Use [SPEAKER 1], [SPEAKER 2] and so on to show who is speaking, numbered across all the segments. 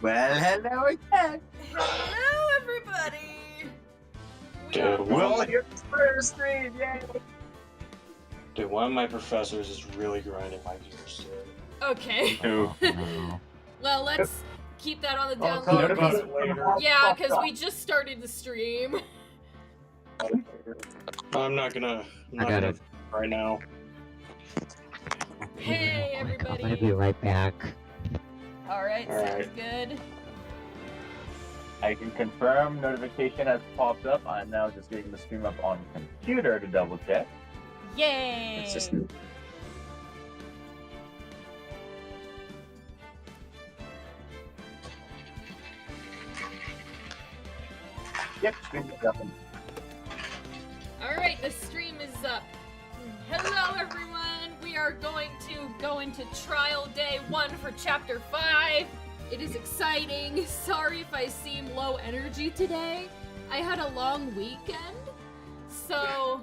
[SPEAKER 1] Well, hello again.
[SPEAKER 2] Hello, everybody.
[SPEAKER 1] We're all here for the stream, yay!
[SPEAKER 3] Dude, one of my professors is really grinding my gears.
[SPEAKER 2] Okay.
[SPEAKER 1] Oh,
[SPEAKER 2] Well, let's keep that on the down
[SPEAKER 1] talk
[SPEAKER 2] low.
[SPEAKER 1] about
[SPEAKER 2] 'cause-
[SPEAKER 1] it later.
[SPEAKER 2] Yeah, because we just started the stream.
[SPEAKER 3] I'm not gonna.
[SPEAKER 4] I got it.
[SPEAKER 3] Right now.
[SPEAKER 2] Hey,
[SPEAKER 4] I'm gonna be
[SPEAKER 2] everybody.
[SPEAKER 4] right back.
[SPEAKER 2] Alright,
[SPEAKER 3] All
[SPEAKER 2] sounds
[SPEAKER 3] right.
[SPEAKER 2] good.
[SPEAKER 1] I can confirm notification has popped up. I'm now just getting the stream up on computer to double check.
[SPEAKER 2] Yay!
[SPEAKER 1] It's just Yep, stream is up.
[SPEAKER 2] Alright, the stream is up. Hello, everyone. We are going to go into trial day 1 for chapter 5. It is exciting. Sorry if I seem low energy today. I had a long weekend. So,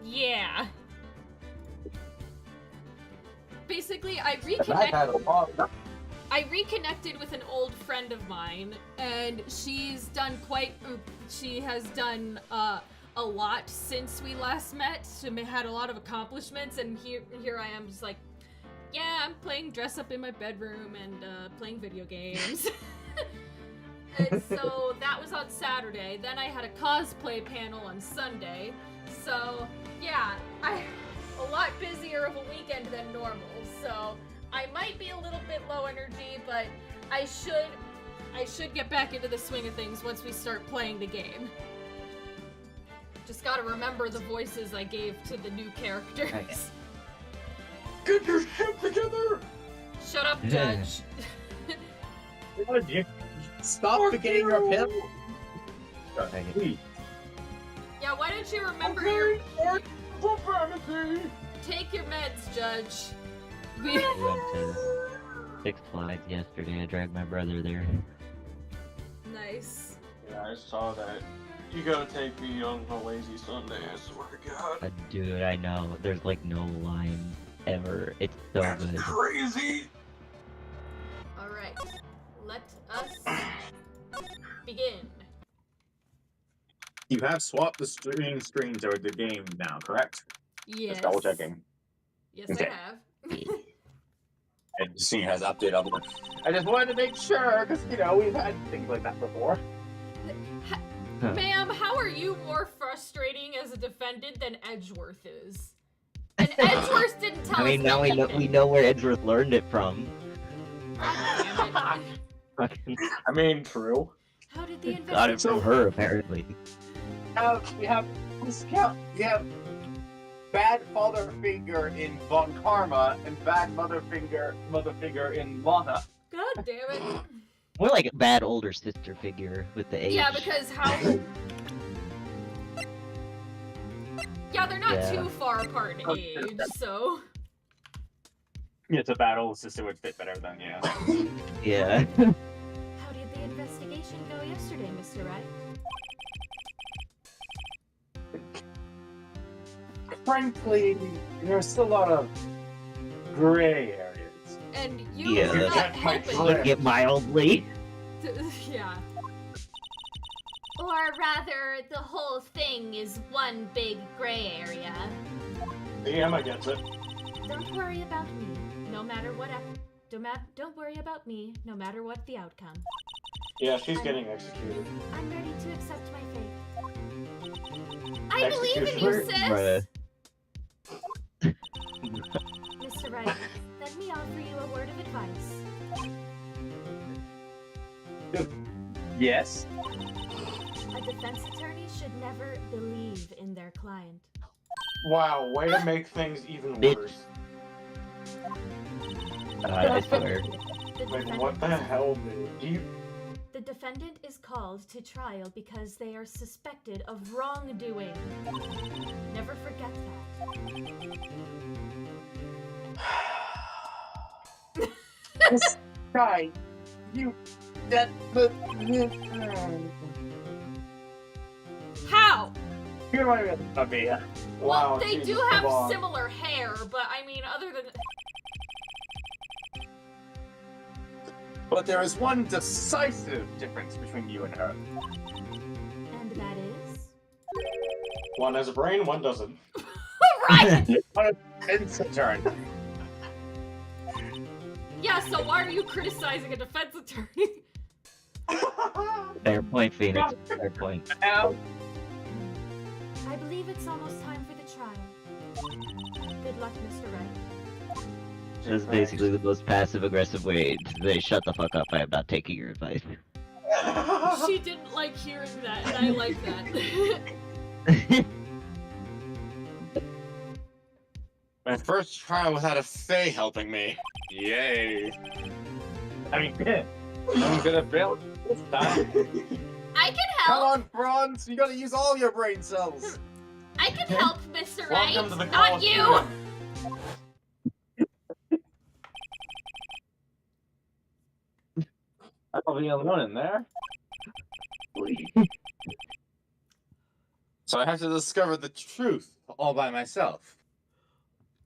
[SPEAKER 2] yeah. Basically, I reconnected with an old friend of mine, and she has done a lot since we last met. She had a lot of accomplishments, and here I am just like, yeah, I'm playing dress up in my bedroom and playing video games. And so that was on Saturday. Then I had a cosplay panel on Sunday. So yeah, a lot busier of a weekend than normal. So I might be a little bit low energy, but I should get back into the swing of things once we start playing the game. Just gotta remember the voices I gave to the new characters.
[SPEAKER 4] Okay.
[SPEAKER 3] Get your shit together!
[SPEAKER 2] Shut up,
[SPEAKER 4] Yeah.
[SPEAKER 2] Judge.
[SPEAKER 1] Stop forgetting your pimp.
[SPEAKER 4] Okay.
[SPEAKER 2] Yeah, why don't you remember your... Take your meds, Judge.
[SPEAKER 4] We went to Six Flags yesterday. I dragged my brother there.
[SPEAKER 2] Nice.
[SPEAKER 3] Yeah, I saw that. You gotta take me on a lazy Sunday, I swear to God.
[SPEAKER 4] Dude, I know. There's like no line ever. It's so
[SPEAKER 3] That's
[SPEAKER 4] good.
[SPEAKER 3] crazy!
[SPEAKER 2] Alright. Let us begin.
[SPEAKER 1] You have swapped the screens over the game now, correct?
[SPEAKER 2] Yes.
[SPEAKER 1] Just double checking.
[SPEAKER 2] Yes,
[SPEAKER 1] Okay.
[SPEAKER 2] I have.
[SPEAKER 1] And seeing has updated up. I just wanted to make sure, because, you know, we've had things like that before.
[SPEAKER 2] Ma'am, how are you more frustrating as a defendant than Edgeworth is? And Edgeworth didn't tell
[SPEAKER 4] I mean,
[SPEAKER 2] us
[SPEAKER 4] now
[SPEAKER 2] anything.
[SPEAKER 4] we know where Edgeworth learned it from.
[SPEAKER 2] God damn it.
[SPEAKER 4] Fucking
[SPEAKER 3] I mean, true.
[SPEAKER 2] How did the
[SPEAKER 4] got it
[SPEAKER 2] investigation...
[SPEAKER 4] from her, apparently.
[SPEAKER 1] We have bad father figure in Von Karma and bad mother figure in Lana.
[SPEAKER 2] God damn it.
[SPEAKER 4] More like a bad older sister figure with the age.
[SPEAKER 2] Yeah, because how... Yeah, they're not
[SPEAKER 4] Yeah.
[SPEAKER 2] too far apart in age, so...
[SPEAKER 1] It's a bad older sister would fit better than, yeah.
[SPEAKER 4] Yeah.
[SPEAKER 2] How did the investigation go yesterday, Mr. Wright?
[SPEAKER 1] Frankly, there's still a lot of gray areas.
[SPEAKER 2] And you
[SPEAKER 4] Yeah,
[SPEAKER 2] were not
[SPEAKER 3] that's my
[SPEAKER 2] helping.
[SPEAKER 4] Put it mildly.
[SPEAKER 2] Yeah.
[SPEAKER 5] Or rather, the whole thing is one big gray area.
[SPEAKER 3] The Emma gets it.
[SPEAKER 5] Don't worry about me, no matter what. Don't worry about me, no matter what the outcome.
[SPEAKER 3] Yeah, she's getting executed.
[SPEAKER 5] I'm ready to accept my fate. I believe in
[SPEAKER 3] Execution.
[SPEAKER 5] you, sis.
[SPEAKER 4] Bruh.
[SPEAKER 5] Mr. Wright, let me offer you a word of advice.
[SPEAKER 1] Yes?
[SPEAKER 5] A defense attorney should never believe in their client.
[SPEAKER 3] Wow, way to make things even
[SPEAKER 4] Bitch.
[SPEAKER 3] worse.
[SPEAKER 4] I swear.
[SPEAKER 5] The
[SPEAKER 3] Like,
[SPEAKER 5] defendant
[SPEAKER 3] what the
[SPEAKER 5] is-
[SPEAKER 3] hell, dude? Do you...
[SPEAKER 5] The defendant is called to trial because they are suspected of wrongdoing. Never forget that.
[SPEAKER 1] This guy, you... That...
[SPEAKER 2] How?
[SPEAKER 1] You remind me of Abia.
[SPEAKER 2] Well,
[SPEAKER 3] Wow,
[SPEAKER 2] they
[SPEAKER 3] Jesus,
[SPEAKER 2] do have
[SPEAKER 3] come on.
[SPEAKER 2] similar hair, but I mean, other than...
[SPEAKER 1] But there is one decisive difference between you and her.
[SPEAKER 5] And that is?
[SPEAKER 3] One has a brain, one doesn't.
[SPEAKER 2] Right!
[SPEAKER 1] It's a turn.
[SPEAKER 2] Yeah, so why are you criticizing a defense attorney?
[SPEAKER 4] Fair point, Phoenix. Fair point.
[SPEAKER 1] Ow.
[SPEAKER 5] I believe it's almost time for the trial. Good luck, Mr. Wright.
[SPEAKER 4] That's basically the most passive-aggressive way to say, shut the fuck up, I am not taking your advice.
[SPEAKER 2] She didn't like hearing that, and I like that.
[SPEAKER 6] My first trial without a Fae helping me. Yay.
[SPEAKER 1] I mean, I'm gonna fail this time.
[SPEAKER 2] I can
[SPEAKER 1] Come
[SPEAKER 2] help!
[SPEAKER 1] on, Franz, you gotta use all your brain cells.
[SPEAKER 2] I can help, Mr. Wright!
[SPEAKER 3] Welcome to the
[SPEAKER 2] Not
[SPEAKER 3] college
[SPEAKER 2] you!
[SPEAKER 1] I'll be alone in there. So I have to discover the truth all by myself.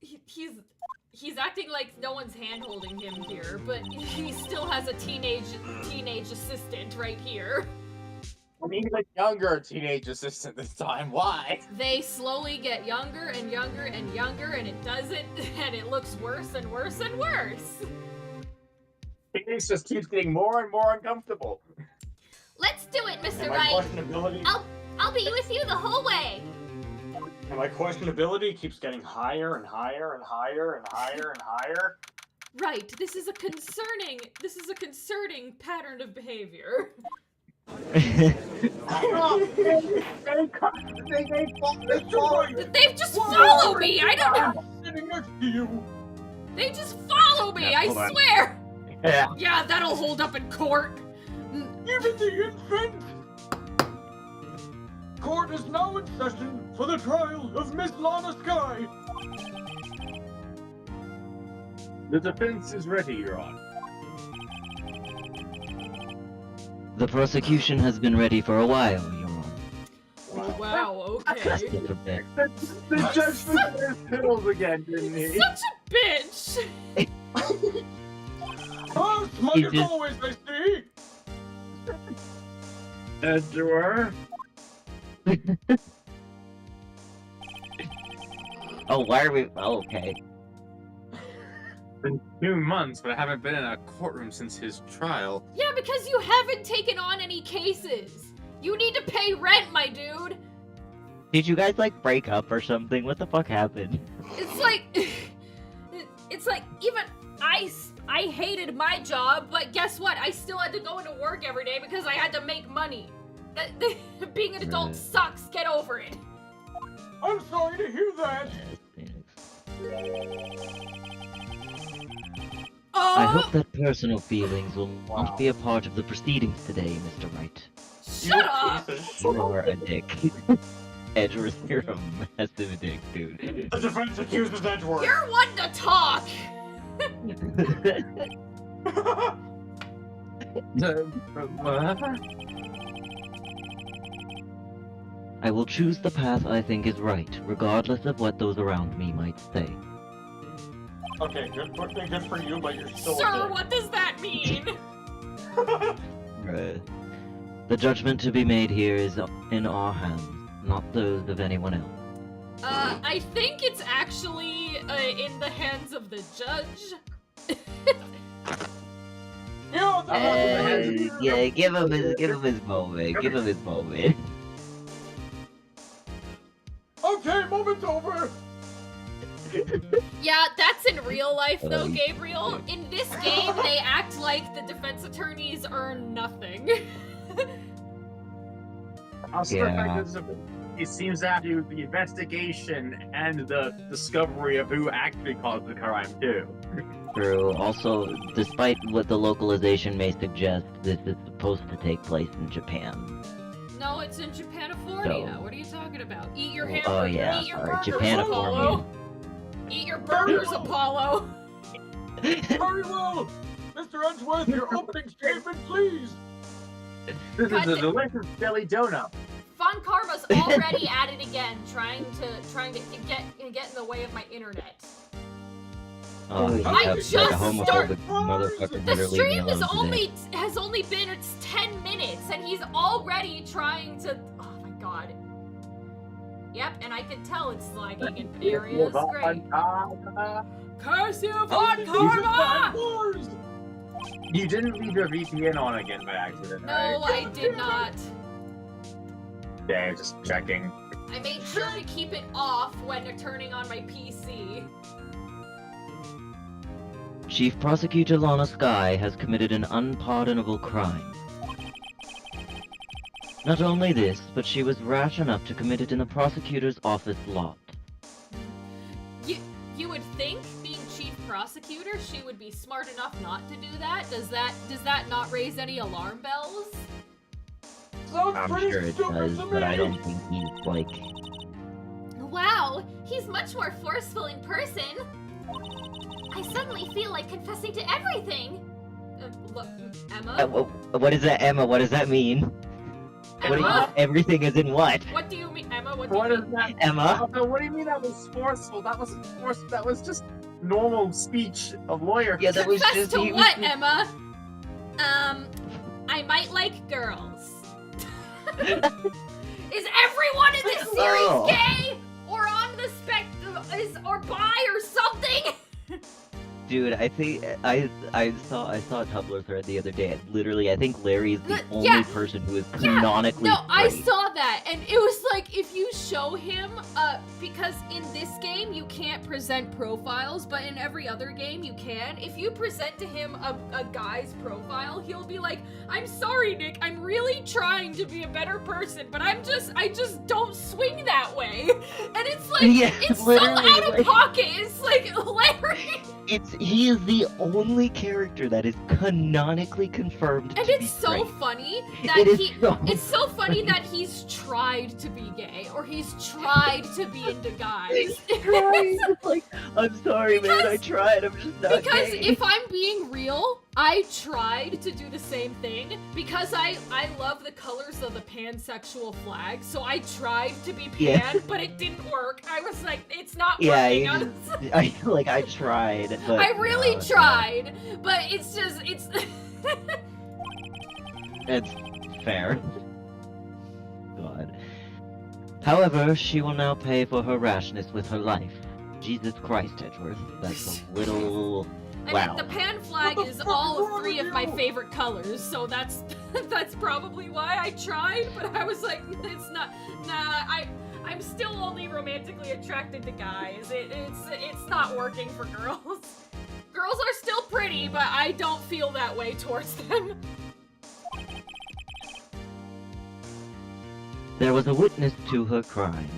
[SPEAKER 2] He's acting like no one's hand-holding him here, but he still has a teenage assistant right here.
[SPEAKER 1] I need a younger teenage assistant this time. Why?
[SPEAKER 2] They slowly get younger and younger and younger, and it doesn't, and it looks worse and worse and worse.
[SPEAKER 1] Phoenix just keeps getting more and more uncomfortable.
[SPEAKER 2] Let's do it, Mr.
[SPEAKER 3] And my
[SPEAKER 2] Wright!
[SPEAKER 3] questionability,
[SPEAKER 2] I'll be with you the whole way!
[SPEAKER 3] and my questionability keeps getting higher and higher and higher and higher and higher.
[SPEAKER 2] Right, this is a concerning pattern of behavior.
[SPEAKER 1] They've
[SPEAKER 2] They just follow me! I don't know!
[SPEAKER 3] Sitting next to you.
[SPEAKER 2] They just follow me,
[SPEAKER 1] Yeah,
[SPEAKER 2] I
[SPEAKER 1] hold on.
[SPEAKER 2] swear!
[SPEAKER 1] Yeah.
[SPEAKER 2] Yeah, that'll hold up in court!
[SPEAKER 3] Even the infant. Court is now in session for the trial of Miss Lana Sky.
[SPEAKER 1] The defense is ready, Your Honor.
[SPEAKER 4] The prosecution has been ready for a while, Your Honor.
[SPEAKER 2] Wow, okay.
[SPEAKER 4] Just a little bit.
[SPEAKER 1] The judge flipped his pills again, didn't he?
[SPEAKER 2] Such a bitch!
[SPEAKER 3] Oh, smug
[SPEAKER 4] He
[SPEAKER 3] as
[SPEAKER 4] just-
[SPEAKER 3] always, I see.
[SPEAKER 1] As you were.
[SPEAKER 4] Oh, why are we... Oh, okay.
[SPEAKER 6] Been 2 months, but I haven't been in a courtroom since his trial.
[SPEAKER 2] Yeah, because you haven't taken on any cases! You need to pay rent, my dude!
[SPEAKER 4] Did you guys, like, break up or something? What the fuck happened?
[SPEAKER 2] It's like... It's like, even I hated my job, but guess what? I still had to go into work every day because I had to make money. Being an adult
[SPEAKER 4] Right.
[SPEAKER 2] sucks, get over it!
[SPEAKER 3] I'm sorry to hear that.
[SPEAKER 4] Yes, I hope that personal feelings will not be a part of the proceedings today, Mr. Wright.
[SPEAKER 2] Shut up!
[SPEAKER 4] You are a dick. Edgeworth, you're a massive dick, dude.
[SPEAKER 3] The defense accuses Edgeworth.
[SPEAKER 2] You're one to talk!
[SPEAKER 4] I will choose the path I think is right, regardless of what those around me might say.
[SPEAKER 3] Okay, good for you, but you're still a
[SPEAKER 2] Sir,
[SPEAKER 3] dick.
[SPEAKER 2] what does that mean?
[SPEAKER 4] The judgment to be made here is in our hands, not those of anyone else.
[SPEAKER 2] I think it's actually in the hands of the judge.
[SPEAKER 3] Yeah,
[SPEAKER 4] Yeah, give him his moment. Give him his moment.
[SPEAKER 3] Okay, moment's over.
[SPEAKER 2] Yeah, that's in real life though,
[SPEAKER 4] Um,
[SPEAKER 2] Gabriel. In this game, they act like the defense attorneys earn nothing.
[SPEAKER 1] Also,
[SPEAKER 4] Yeah.
[SPEAKER 1] the fact that he seems to have to do the investigation and the discovery of who actually caused the crime, too.
[SPEAKER 4] True. Also, despite what the localization may suggest, this is supposed to take place in Japan.
[SPEAKER 2] No, it's in Japanifornia.
[SPEAKER 4] So-
[SPEAKER 2] What are you talking about? Eat your
[SPEAKER 4] Oh,
[SPEAKER 2] hamburger.
[SPEAKER 4] yeah,
[SPEAKER 2] Eat your
[SPEAKER 4] sorry,
[SPEAKER 2] burgers,
[SPEAKER 4] Japanifornia.
[SPEAKER 2] Apollo. Eat your burgers, Apollo.
[SPEAKER 3] Very well. Mr. Edgeworth, your opening statement, please.
[SPEAKER 1] This
[SPEAKER 2] God
[SPEAKER 1] is a
[SPEAKER 2] da-
[SPEAKER 1] delicious jelly donut.
[SPEAKER 2] Fun Karma's already at it again, trying to get in the way of my internet.
[SPEAKER 4] Oh, you
[SPEAKER 3] I
[SPEAKER 4] have
[SPEAKER 2] just
[SPEAKER 4] like a homophobic
[SPEAKER 3] started-
[SPEAKER 4] motherfucker
[SPEAKER 2] The
[SPEAKER 4] better leave me
[SPEAKER 2] stream is
[SPEAKER 4] alone today.
[SPEAKER 2] has only been 10 minutes, and he's already trying to. Oh my god. Yep, and I can tell it's lagging in areas. Great. Curse you, Von Karma!
[SPEAKER 1] You didn't leave your VPN on again by accident,
[SPEAKER 2] No,
[SPEAKER 1] right?
[SPEAKER 2] I did not.
[SPEAKER 1] Yeah, just checking.
[SPEAKER 2] I made sure to keep it off when turning on my PC.
[SPEAKER 4] Chief Prosecutor Lana Skye has committed an unpardonable crime. Not only this, but she was rash enough to commit it in the prosecutor's office lot.
[SPEAKER 2] You would think, being chief prosecutor, she would be smart enough not to do that. Does that not raise any alarm bells?
[SPEAKER 3] Sounds
[SPEAKER 4] I'm
[SPEAKER 3] pretty
[SPEAKER 4] sure it
[SPEAKER 3] stupid
[SPEAKER 4] does,
[SPEAKER 3] to
[SPEAKER 4] but I
[SPEAKER 3] me.
[SPEAKER 4] don't think he's like...
[SPEAKER 5] Wow, he's much more forceful in person. I suddenly feel like confessing to everything.
[SPEAKER 2] Look, Emma?
[SPEAKER 4] What is that, Emma? What does that mean? What do you,
[SPEAKER 2] Emma?
[SPEAKER 4] everything is in what?
[SPEAKER 2] What do you mean, Emma? What do
[SPEAKER 1] What
[SPEAKER 2] you
[SPEAKER 1] is
[SPEAKER 2] mean?
[SPEAKER 1] that?
[SPEAKER 4] Emma?
[SPEAKER 1] What do you mean that was forceful? That wasn't forceful. That was just normal speech of lawyer.
[SPEAKER 4] Yeah, that was
[SPEAKER 2] Confess
[SPEAKER 4] just...
[SPEAKER 2] to
[SPEAKER 4] he was
[SPEAKER 2] what,
[SPEAKER 4] just-
[SPEAKER 2] Emma? I might like girls. Is everyone in this series
[SPEAKER 4] Oh.
[SPEAKER 2] gay? Or on the or bi or something?
[SPEAKER 4] Dude, I think I saw a Tumblr thread the other day. And literally, I think Larry is the
[SPEAKER 2] Yeah.
[SPEAKER 4] only person who is canonically
[SPEAKER 2] No, I
[SPEAKER 4] straight.
[SPEAKER 2] saw that, and it was like, if you show him, because in this game you can't present profiles, but in every other game you can. If you present to him a guy's profile, he'll be like, I'm sorry, Nick, I'm really trying to be a better person, but I just don't swing that way. And it's like,
[SPEAKER 4] Yeah,
[SPEAKER 2] it's so
[SPEAKER 4] literally,
[SPEAKER 2] out of
[SPEAKER 4] like-
[SPEAKER 2] pocket. It's like, Larry.
[SPEAKER 4] He is the only character that is canonically confirmed
[SPEAKER 2] And
[SPEAKER 4] to
[SPEAKER 2] it's
[SPEAKER 4] be
[SPEAKER 2] so
[SPEAKER 4] straight.
[SPEAKER 2] funny that
[SPEAKER 4] It is
[SPEAKER 2] he.
[SPEAKER 4] so
[SPEAKER 2] It's so funny that he's tried to be gay, or he's tried to be into guys.
[SPEAKER 4] It's like, I'm sorry, man. I tried. I'm just not
[SPEAKER 2] Because
[SPEAKER 4] gay.
[SPEAKER 2] if I'm being real, I tried to do the same thing because I love the colors of the pansexual flag, so I tried to be pan,
[SPEAKER 4] Yeah.
[SPEAKER 2] but it didn't work. I was like, it's not
[SPEAKER 4] Yeah,
[SPEAKER 2] working.
[SPEAKER 4] you
[SPEAKER 2] honestly.
[SPEAKER 4] I tried, but
[SPEAKER 2] I really
[SPEAKER 4] no,
[SPEAKER 2] tried, but it's
[SPEAKER 4] It's fair. God. However, she will now pay for her rashness with her life. Jesus Christ, Edgeworth. That's a little...
[SPEAKER 2] I
[SPEAKER 4] Wow.
[SPEAKER 2] mean, the pan flag
[SPEAKER 3] What the
[SPEAKER 2] is
[SPEAKER 3] fuck
[SPEAKER 2] all
[SPEAKER 3] is wrong
[SPEAKER 2] 3
[SPEAKER 3] with
[SPEAKER 2] of my
[SPEAKER 3] you?
[SPEAKER 2] favorite colors, so that's probably why I tried, but I was like, it's not, I'm still only romantically attracted to guys. It's not working for girls. Girls are still pretty, but I don't feel that way towards them.
[SPEAKER 4] There was a witness to her crime.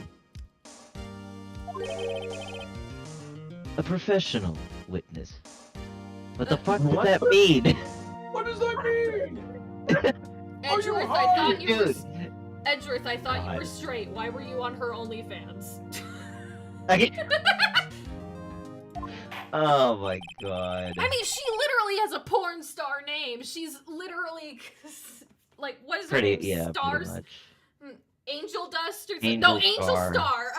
[SPEAKER 4] A professional witness. What the fuck does
[SPEAKER 1] What
[SPEAKER 4] that
[SPEAKER 1] the-
[SPEAKER 4] mean?
[SPEAKER 3] What does that mean? Are you
[SPEAKER 2] Edgeworth, I thought you were
[SPEAKER 4] Dude.
[SPEAKER 2] Edgeworth, I thought you
[SPEAKER 4] God.
[SPEAKER 2] were straight. Why were you on her OnlyFans?
[SPEAKER 4] Oh my god.
[SPEAKER 2] I mean, she literally has a porn star name. She's literally like, what is her
[SPEAKER 4] Pretty,
[SPEAKER 2] name?
[SPEAKER 4] yeah,
[SPEAKER 2] Stars?
[SPEAKER 4] pretty much.
[SPEAKER 2] Angel Dust or
[SPEAKER 4] Angel
[SPEAKER 2] no, Angel
[SPEAKER 4] Star.
[SPEAKER 2] Star.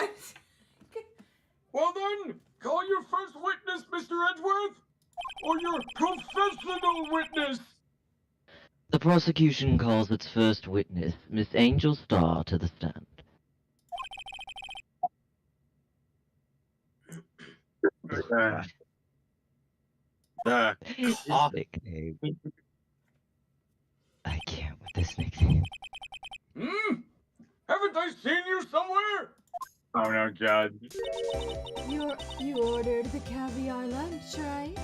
[SPEAKER 3] Well then, call your first witness, Mr. Edgeworth, or your professional witness.
[SPEAKER 4] The prosecution calls its first witness, Miss Angel Star, to the stand.
[SPEAKER 6] The
[SPEAKER 4] His
[SPEAKER 6] cough.
[SPEAKER 4] nickname. I can't with this nickname.
[SPEAKER 3] Haven't I seen you somewhere?
[SPEAKER 1] Oh no, Judge.
[SPEAKER 5] You ordered the caviar lunch, right?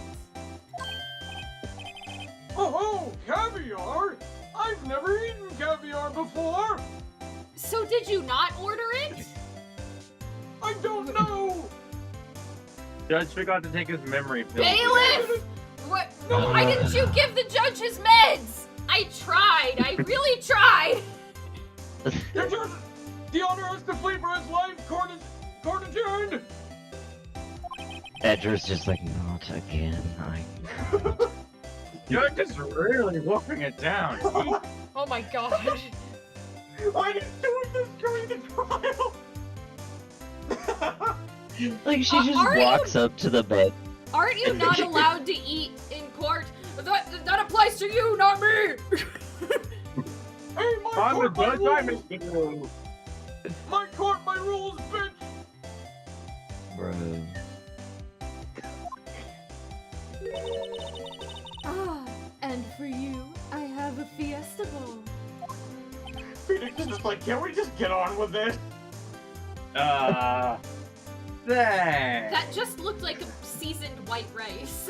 [SPEAKER 3] Oh, caviar? I've never eaten caviar before.
[SPEAKER 2] So did you not order it?
[SPEAKER 3] I don't know.
[SPEAKER 1] Judge forgot to take his memory pill.
[SPEAKER 2] Bailiff! What? Why didn't you give the judge his meds? I tried. I really tried.
[SPEAKER 3] Your judge, the honor has to flee for his life. Court adjourned.
[SPEAKER 4] Edgar's just like, not again.
[SPEAKER 1] Judge is really wolfing it down.
[SPEAKER 2] Oh my god.
[SPEAKER 3] I didn't do this during the trial.
[SPEAKER 4] Like, she just
[SPEAKER 2] Are you-
[SPEAKER 4] walks up to the bed.
[SPEAKER 2] Aren't you not allowed to eat in court? That applies to you, not me!
[SPEAKER 3] Hey, my
[SPEAKER 1] I'm a
[SPEAKER 3] court, my
[SPEAKER 1] judge, I'm
[SPEAKER 3] rules!
[SPEAKER 1] a
[SPEAKER 3] My court, my rules, bitch!
[SPEAKER 4] Bro.
[SPEAKER 5] Ah, and for you, I have a Fiesta Bowl.
[SPEAKER 3] Phoenix is just like, can we just get on with this?
[SPEAKER 1] There.
[SPEAKER 2] That just looked like a seasoned white rice.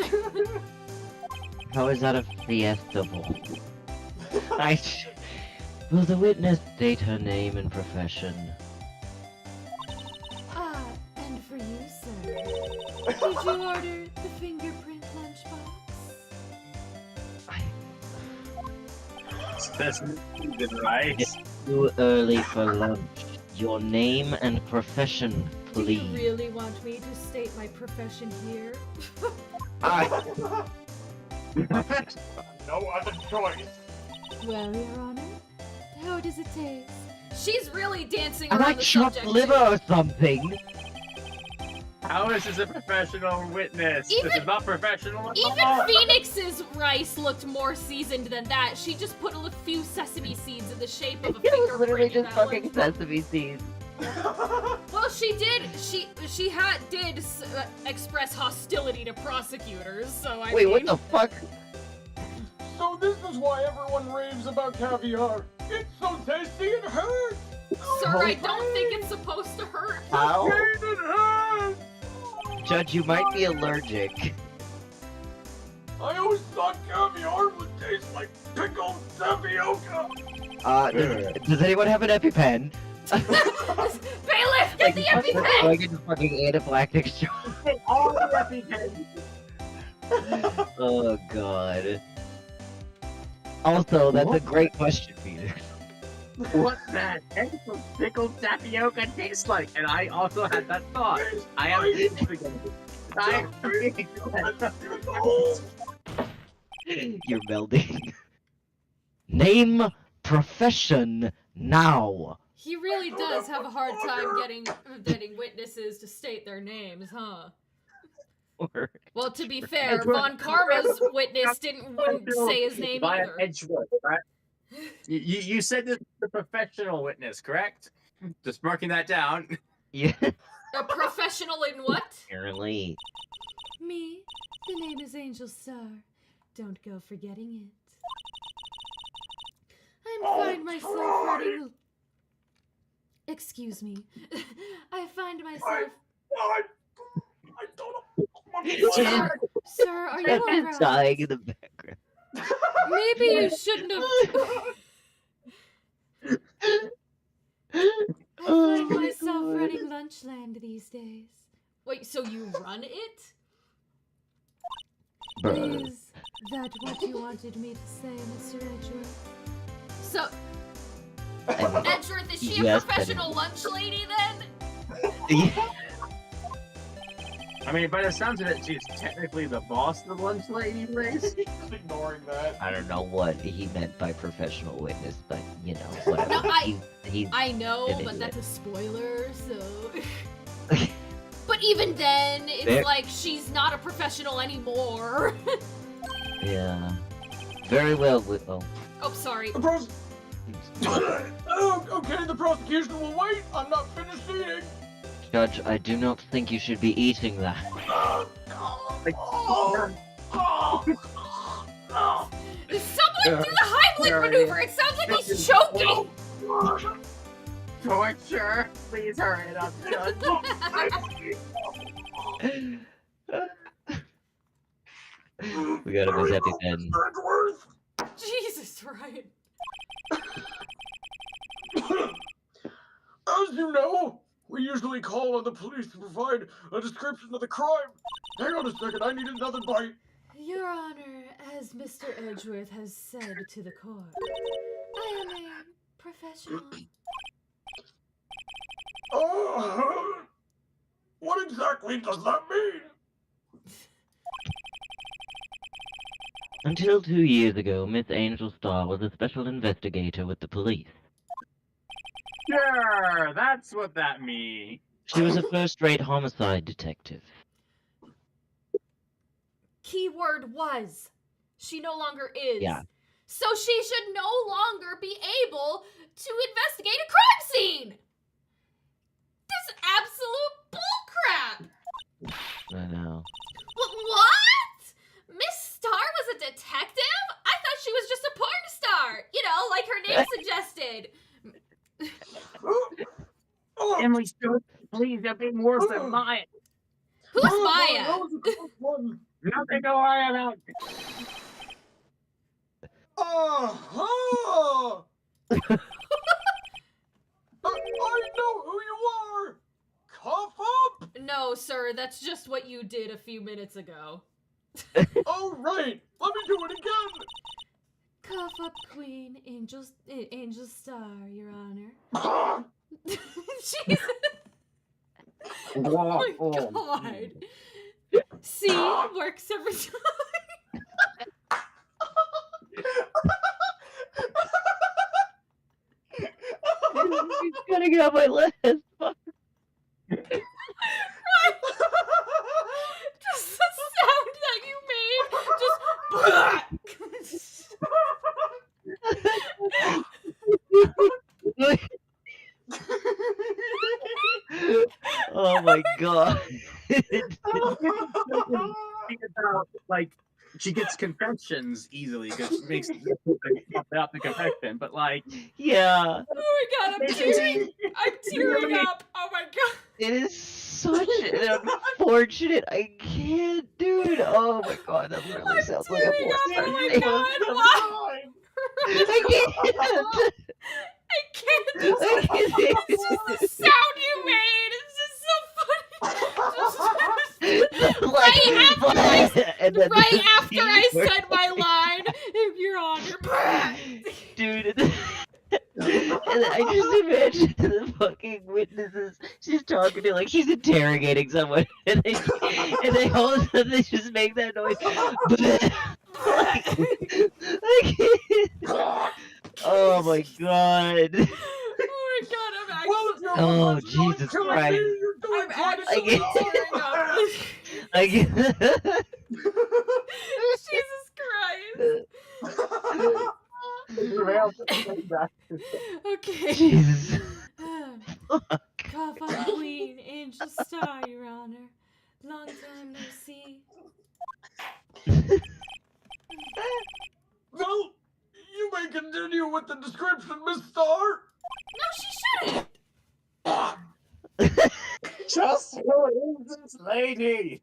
[SPEAKER 4] How is that a fiesta bowl? Will the witness state her name and profession?
[SPEAKER 5] Ah, and for you, sir. Did you order the fingerprint lunchbox?
[SPEAKER 1] That's right.
[SPEAKER 4] It's too early for lunch. Your name and profession,
[SPEAKER 5] Do
[SPEAKER 4] please.
[SPEAKER 5] you really want me to state my profession here?
[SPEAKER 3] No other choice.
[SPEAKER 5] Well, Your Honor, how does it taste?
[SPEAKER 2] She's really dancing
[SPEAKER 4] I
[SPEAKER 2] around
[SPEAKER 4] like
[SPEAKER 2] the
[SPEAKER 4] chopped
[SPEAKER 2] subject.
[SPEAKER 4] liver
[SPEAKER 2] too.
[SPEAKER 4] or something.
[SPEAKER 1] How is this a professional witness?
[SPEAKER 2] Even-
[SPEAKER 1] This is not professional at
[SPEAKER 2] Even
[SPEAKER 1] all.
[SPEAKER 2] Phoenix's rice looked more seasoned than that. She just put a few sesame seeds in the shape of a
[SPEAKER 4] It was
[SPEAKER 2] fingerprint.
[SPEAKER 4] literally just
[SPEAKER 2] that
[SPEAKER 4] fucking
[SPEAKER 2] looked-
[SPEAKER 4] sesame seeds.
[SPEAKER 2] Well, she did. She did express hostility to prosecutors. So I
[SPEAKER 4] Wait,
[SPEAKER 2] mean,
[SPEAKER 4] what the fuck?
[SPEAKER 3] So this is why everyone raves about caviar. It's so tasty it hurts!
[SPEAKER 2] Sir, I don't think it's supposed to hurt.
[SPEAKER 4] How?
[SPEAKER 3] It hurts!
[SPEAKER 4] Judge, you might be allergic.
[SPEAKER 3] I always thought caviar would taste like pickled tapioca!
[SPEAKER 4] Does anyone have an EpiPen?
[SPEAKER 2] Bailiff, get the EpiPen!
[SPEAKER 4] Like a fucking anaphylactic shock.
[SPEAKER 1] All the EpiPens.
[SPEAKER 4] Oh god. Also, that's a
[SPEAKER 1] What?
[SPEAKER 4] great question, Phoenix.
[SPEAKER 1] What's that? Some pickled tapioca tastes like? And I also had that thought. I am
[SPEAKER 4] You're melding. Name profession now.
[SPEAKER 2] He really does have a hard time getting witnesses to state their names, huh?
[SPEAKER 4] Or
[SPEAKER 2] Well, to be fair, Von Karma's witness wouldn't say his name
[SPEAKER 1] By
[SPEAKER 2] either.
[SPEAKER 1] Edgewood, right? You said this is the professional witness, correct? Just marking that down.
[SPEAKER 4] yeah,
[SPEAKER 2] A professional in what?
[SPEAKER 4] apparently.
[SPEAKER 5] Me? The name is Angel Star. Don't go forgetting it. I find myself writing. Excuse me. I find myself.
[SPEAKER 3] I don't
[SPEAKER 2] Sir, sir, are you
[SPEAKER 4] That's
[SPEAKER 2] alright?
[SPEAKER 4] dying in the background.
[SPEAKER 2] Maybe you shouldn't have.
[SPEAKER 5] I find
[SPEAKER 4] Oh,
[SPEAKER 5] myself
[SPEAKER 4] God.
[SPEAKER 5] running Lunchland these days.
[SPEAKER 2] Wait, so you run it?
[SPEAKER 4] Bruh.
[SPEAKER 5] Is that what you wanted me to say, Mr. Edgeworth?
[SPEAKER 2] So,
[SPEAKER 4] And-
[SPEAKER 2] Edgeworth, is she a
[SPEAKER 4] Yes,
[SPEAKER 2] professional lunch lady then?
[SPEAKER 1] I mean, by the sounds of it, she's technically the boss of the lunch lady place.
[SPEAKER 3] Just ignoring that.
[SPEAKER 4] I don't know what he meant by professional witness, but you know, whatever.
[SPEAKER 2] No,
[SPEAKER 4] He's
[SPEAKER 2] I know,
[SPEAKER 4] It
[SPEAKER 2] but
[SPEAKER 4] is.
[SPEAKER 2] that's a spoiler, so. But even then, it's
[SPEAKER 4] There-
[SPEAKER 2] like she's not a professional anymore.
[SPEAKER 4] yeah. Very well. Oh,
[SPEAKER 2] Oh, sorry.
[SPEAKER 3] The pros. Oh, okay, the prosecution will wait. I'm not finished eating.
[SPEAKER 4] Judge, I do not think you should be eating that.
[SPEAKER 2] Someone do the Heimlich maneuver! It sounds like he's choking!
[SPEAKER 1] Torture! Please hurry it up, Judge.
[SPEAKER 4] We got him his EpiPen.
[SPEAKER 3] Edgeworth.
[SPEAKER 2] Jesus, right.
[SPEAKER 3] As you know, we usually call on the police to provide a description of the crime. Hang on a second, I need another bite.
[SPEAKER 5] Your Honor, as Mr. Edgeworth has said to the court, I am a professional.
[SPEAKER 3] What exactly does that mean?
[SPEAKER 4] Until 2 years ago, Miss Angel Star was a special investigator with the police.
[SPEAKER 1] Sure, that's what that means.
[SPEAKER 4] She was a first-rate homicide detective.
[SPEAKER 5] Keyword was. She no longer is.
[SPEAKER 4] Yeah.
[SPEAKER 2] So she should no longer be able to investigate a crime scene. This is absolute bullcrap.
[SPEAKER 4] I know.
[SPEAKER 2] What? Miss Star was a detective? I thought she was just a porn star. You know, like her name suggested.
[SPEAKER 1] Emily Stewart, please, you're being worse than mine.
[SPEAKER 2] Who's
[SPEAKER 3] That
[SPEAKER 2] Maya?
[SPEAKER 3] was a close one.
[SPEAKER 1] Nothing to worry about.
[SPEAKER 3] Aha! I know who you are! Cough up!
[SPEAKER 2] No, sir, that's just what you did a few minutes ago.
[SPEAKER 3] All right, let me do it again!
[SPEAKER 5] Cough up, Queen, Angel Star, Your Honor.
[SPEAKER 2] Jesus. Oh my god. See, works every time.
[SPEAKER 4] He's cutting out my list. Fuck.
[SPEAKER 2] Just the sound that you made. Just.
[SPEAKER 4] Oh my god.
[SPEAKER 1] About, like, she gets confessions easily because she makes out the confession, but like,
[SPEAKER 4] Yeah.
[SPEAKER 2] Oh my god, I'm tearing up. Oh my god.
[SPEAKER 4] It is such an unfortunate. I can't, dude. Oh my god, that literally sounds like a
[SPEAKER 2] tearing up.
[SPEAKER 4] porn
[SPEAKER 2] Oh my
[SPEAKER 4] star.
[SPEAKER 2] god, why?
[SPEAKER 4] I
[SPEAKER 2] I can't.
[SPEAKER 4] can't.
[SPEAKER 2] It's just the sound you made. It's just so funny.
[SPEAKER 4] And then
[SPEAKER 2] Right
[SPEAKER 4] the
[SPEAKER 2] after I
[SPEAKER 4] scene where-
[SPEAKER 2] said my line, Your Honor.
[SPEAKER 4] Dude, and I just imagine the fucking witnesses. She's talking to, like, she's interrogating someone, and they all of a sudden they just make that noise. I can't. Oh my god.
[SPEAKER 2] Oh my god, I'm actually,
[SPEAKER 3] Well, if you're
[SPEAKER 4] Oh,
[SPEAKER 3] not
[SPEAKER 4] Jesus
[SPEAKER 3] killing
[SPEAKER 4] Christ.
[SPEAKER 3] me, you're doing
[SPEAKER 2] I'm
[SPEAKER 3] quite a
[SPEAKER 2] actually
[SPEAKER 3] good job.
[SPEAKER 2] tearing up.
[SPEAKER 4] I can't.
[SPEAKER 2] Jesus Christ. Okay.
[SPEAKER 4] Jesus.
[SPEAKER 5] Cough up, Queen, Angel Star, Your Honor. Long time no see.
[SPEAKER 3] Well, you may continue with the description, Miss Star.
[SPEAKER 2] No, she shouldn't.
[SPEAKER 1] just who is this lady?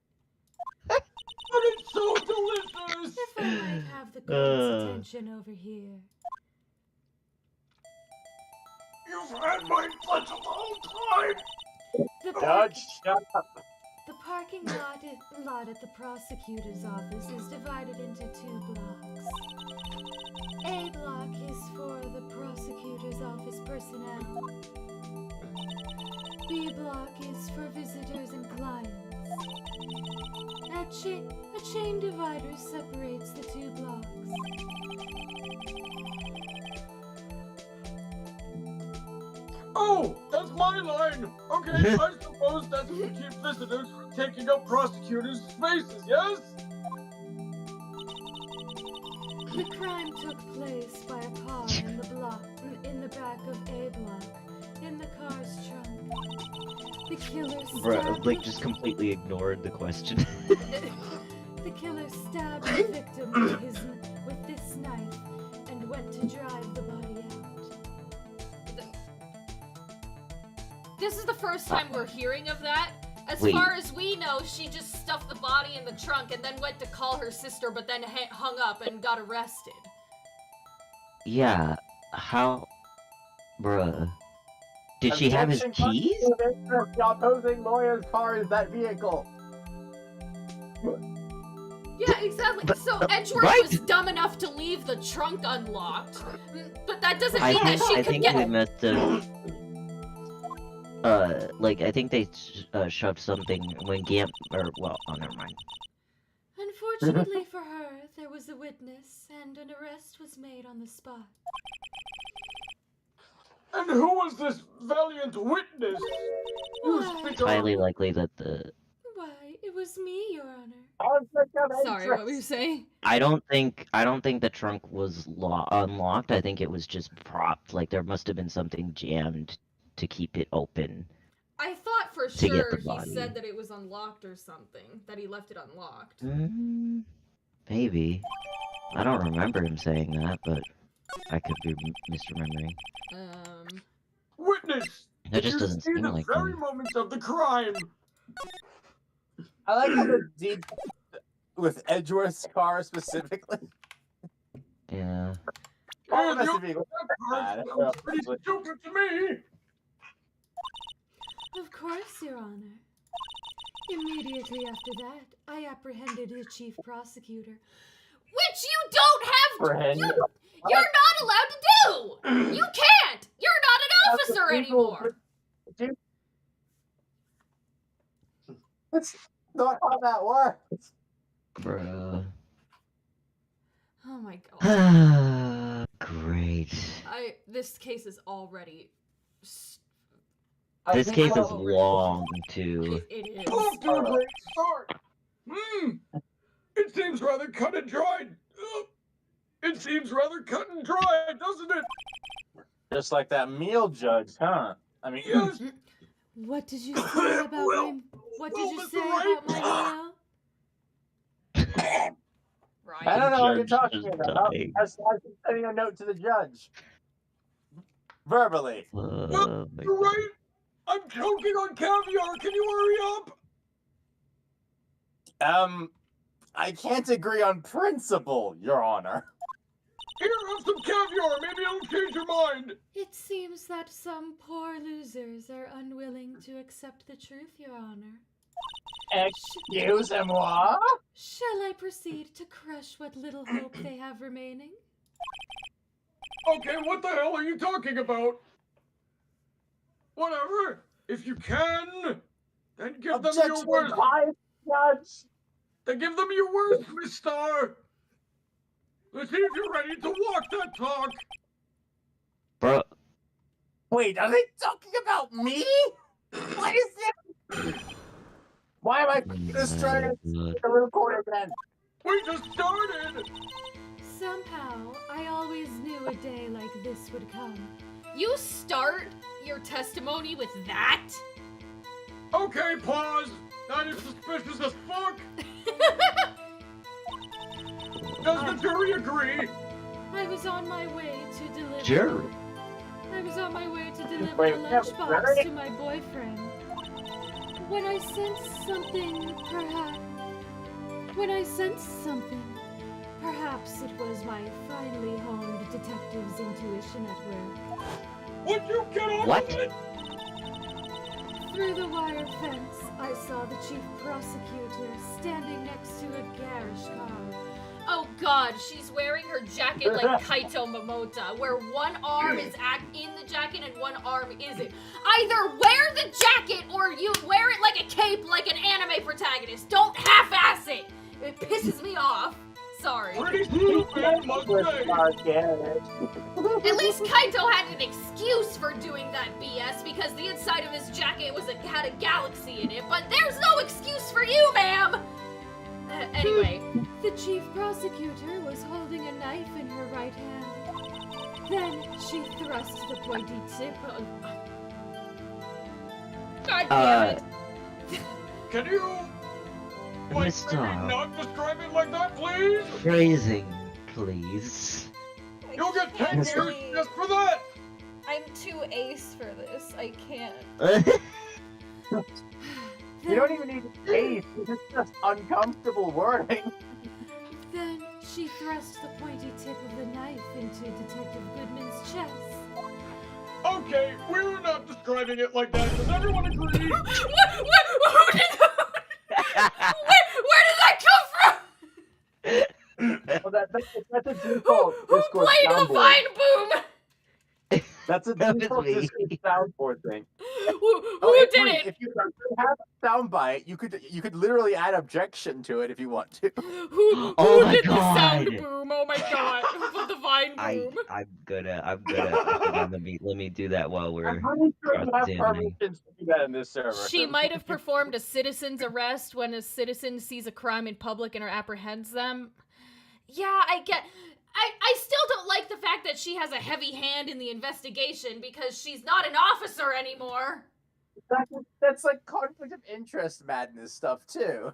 [SPEAKER 3] But it's so delicious.
[SPEAKER 5] If I might have the Queen's attention over here.
[SPEAKER 3] You've had my attention the whole time.
[SPEAKER 5] The,
[SPEAKER 1] Judge, shut up.
[SPEAKER 5] the parking lot at the prosecutor's office is divided into 2 blocks. A block is for the prosecutor's office personnel. B block is for visitors and clients. A chain divider separates the 2 blocks.
[SPEAKER 3] Oh, that's my line. Okay, I suppose that's to keep visitors from taking up prosecutors' spaces, yes?
[SPEAKER 5] The crime took place by a car in the back of A block, in the car's trunk. The killer stabbed
[SPEAKER 4] Blake just completely ignored the question.
[SPEAKER 5] The killer stabbed the victim with this knife and went to drive the body out.
[SPEAKER 2] This is the first time we're hearing of that. As
[SPEAKER 4] Wait.
[SPEAKER 2] far as we know, she just stuffed the body in the trunk and then went to call her sister, but then hung up and got arrested.
[SPEAKER 4] Yeah, how... Bruh. Did she have his keys?
[SPEAKER 1] The opposing lawyer's car is that vehicle.
[SPEAKER 2] Yeah, exactly.
[SPEAKER 4] But-
[SPEAKER 2] So Edgeworth
[SPEAKER 4] right.
[SPEAKER 2] was dumb enough to leave the trunk unlocked, but that doesn't
[SPEAKER 4] I
[SPEAKER 2] mean that she could
[SPEAKER 4] think
[SPEAKER 2] get.
[SPEAKER 4] they must have... like, I think they shoved something when Gamp... Or, well, oh, never mind.
[SPEAKER 5] Unfortunately for her, there was a witness and an arrest was made on the spot.
[SPEAKER 3] And who was this valiant witness? You
[SPEAKER 5] Why?
[SPEAKER 3] speak
[SPEAKER 4] It's
[SPEAKER 3] of...
[SPEAKER 4] highly likely that the...
[SPEAKER 5] Why, it was me, Your Honor.
[SPEAKER 2] Sorry, what were you saying?
[SPEAKER 4] I don't think the trunk was unlocked. I think it was just propped. Like there must have been something jammed to keep it open.
[SPEAKER 2] I thought for
[SPEAKER 4] To get
[SPEAKER 2] sure
[SPEAKER 4] the
[SPEAKER 2] he
[SPEAKER 4] body.
[SPEAKER 2] said that it was unlocked or something. That he left it unlocked.
[SPEAKER 4] Maybe. I don't remember him saying that, but I could be misremembering.
[SPEAKER 3] Witness!
[SPEAKER 4] That
[SPEAKER 3] Did
[SPEAKER 4] just
[SPEAKER 3] you
[SPEAKER 4] doesn't
[SPEAKER 3] see
[SPEAKER 4] seem
[SPEAKER 3] the
[SPEAKER 4] like
[SPEAKER 3] very
[SPEAKER 4] him.
[SPEAKER 3] moment of the crime?
[SPEAKER 1] I like how the deed with Edgeworth's car specifically.
[SPEAKER 4] Yeah.
[SPEAKER 1] Oh,
[SPEAKER 3] And
[SPEAKER 1] that's
[SPEAKER 3] the
[SPEAKER 1] the vehicle.
[SPEAKER 3] that part sounds pretty stupid to me.
[SPEAKER 5] Of course, Your Honor. Immediately after that, I apprehended the chief prosecutor.
[SPEAKER 2] Which you don't have.
[SPEAKER 1] Friend.
[SPEAKER 2] You're not allowed to do. You can't. You're not an officer anymore.
[SPEAKER 1] That's not how that works.
[SPEAKER 4] Bruh.
[SPEAKER 2] Oh my god.
[SPEAKER 4] Great.
[SPEAKER 2] This case is already.
[SPEAKER 4] This case is
[SPEAKER 2] Oh, really?
[SPEAKER 4] long, too.
[SPEAKER 2] It is.
[SPEAKER 3] Off to a great start. It seems rather cut and dried. It seems rather cut and dry, doesn't it?
[SPEAKER 1] Just like that meal judge, huh? I mean,
[SPEAKER 3] Yes.
[SPEAKER 5] What did you say about my... What did you
[SPEAKER 3] Mr.
[SPEAKER 5] say
[SPEAKER 3] Wright?
[SPEAKER 5] about my meal?
[SPEAKER 2] Right.
[SPEAKER 1] I don't know what you're
[SPEAKER 4] Judge
[SPEAKER 1] talking
[SPEAKER 4] is
[SPEAKER 1] about.
[SPEAKER 4] dying.
[SPEAKER 1] I was sending a note to the judge. Verbally.
[SPEAKER 4] Oh my
[SPEAKER 3] You're
[SPEAKER 4] god.
[SPEAKER 3] right. I'm choking on caviar. Can you hurry up?
[SPEAKER 1] I can't agree on principle, Your Honor.
[SPEAKER 3] Here, have some caviar. Maybe it'll change your mind.
[SPEAKER 5] It seems that some poor losers are unwilling to accept the truth, Your Honor.
[SPEAKER 1] Excuse-moi?
[SPEAKER 5] Shall I proceed to crush what little hope they have remaining?
[SPEAKER 3] Okay, what the hell are you talking about? Whatever. If you can, then give them your
[SPEAKER 1] Objection
[SPEAKER 3] worst.
[SPEAKER 1] advised, Judge.
[SPEAKER 3] Then give them your worst, Miss Star. Let's see if you're ready to walk that talk.
[SPEAKER 4] Bro,
[SPEAKER 1] Wait, are they talking about me? What is this? Why am I just trying to
[SPEAKER 4] God.
[SPEAKER 1] record again?
[SPEAKER 3] We just started.
[SPEAKER 5] Somehow, I always knew a day like this would come.
[SPEAKER 2] You start your testimony with that?
[SPEAKER 3] Okay, pause. That is suspicious as fuck. Does the jury agree?
[SPEAKER 5] I was on my way to deliver.
[SPEAKER 4] Jury.
[SPEAKER 5] I was on my way to deliver
[SPEAKER 1] Wait,
[SPEAKER 5] a
[SPEAKER 1] we have
[SPEAKER 5] lunchbox
[SPEAKER 1] jury?
[SPEAKER 5] to my boyfriend. When I sensed something, perhaps it was my finely honed detective's intuition at work.
[SPEAKER 3] Would you get on
[SPEAKER 4] What?
[SPEAKER 3] with it?
[SPEAKER 5] Through the wire fence, I saw the chief prosecutor standing next to a garish car.
[SPEAKER 2] Oh god, she's wearing her jacket like Kaito Momota, where one arm is in the jacket and one arm isn't. Either wear the jacket or you wear it like a cape like an anime protagonist. Don't half-ass it! It pisses me off. Sorry.
[SPEAKER 3] Pretty stupid, must say.
[SPEAKER 2] At least Kaito had an excuse for doing that BS because the inside of his jacket had a galaxy in it, but there's no excuse for you, ma'am! Anyway.
[SPEAKER 5] The chief prosecutor was holding a knife in her right hand. Then she thrust the pointy tip of...
[SPEAKER 2] God damn it.
[SPEAKER 3] Can you, like,
[SPEAKER 4] Miss
[SPEAKER 3] maybe
[SPEAKER 4] Star.
[SPEAKER 3] not describe it like that, please?
[SPEAKER 4] Phrasing, please.
[SPEAKER 3] You'll get 10 years
[SPEAKER 2] Actually,
[SPEAKER 3] just for that.
[SPEAKER 2] I'm too ace for this. I can't.
[SPEAKER 1] You don't even need to taste. It's just uncomfortable wording.
[SPEAKER 5] Then she thrust the pointy tip of the knife into Detective Goodman's chest.
[SPEAKER 3] Okay, we're not describing it like that. Does everyone agree?
[SPEAKER 2] Who did where did that come from?
[SPEAKER 1] Well, that's a
[SPEAKER 2] Who
[SPEAKER 1] default Discord
[SPEAKER 2] played the
[SPEAKER 1] soundboard.
[SPEAKER 2] fine boom?
[SPEAKER 1] That's a
[SPEAKER 4] That was
[SPEAKER 1] default
[SPEAKER 4] me.
[SPEAKER 1] Discord soundboard thing.
[SPEAKER 2] Who
[SPEAKER 1] Oh,
[SPEAKER 2] did
[SPEAKER 1] wait,
[SPEAKER 2] it?
[SPEAKER 1] If you have soundbite. You could literally add objection to it if you want to.
[SPEAKER 2] Who
[SPEAKER 4] Oh my
[SPEAKER 2] did the sound
[SPEAKER 4] God.
[SPEAKER 2] boom? Oh my god! Who put the vine boom?
[SPEAKER 4] I'm gonna hold on, let me do that while we're
[SPEAKER 1] I'm pretty sure you have
[SPEAKER 4] cross-examining.
[SPEAKER 1] permissions to do that in this server.
[SPEAKER 2] She might have performed a citizen's arrest when a citizen sees a crime in public and or apprehends them. Yeah, I still don't like the fact that she has a heavy hand in the investigation because she's not an officer anymore.
[SPEAKER 1] That's like conflict of interest madness stuff too.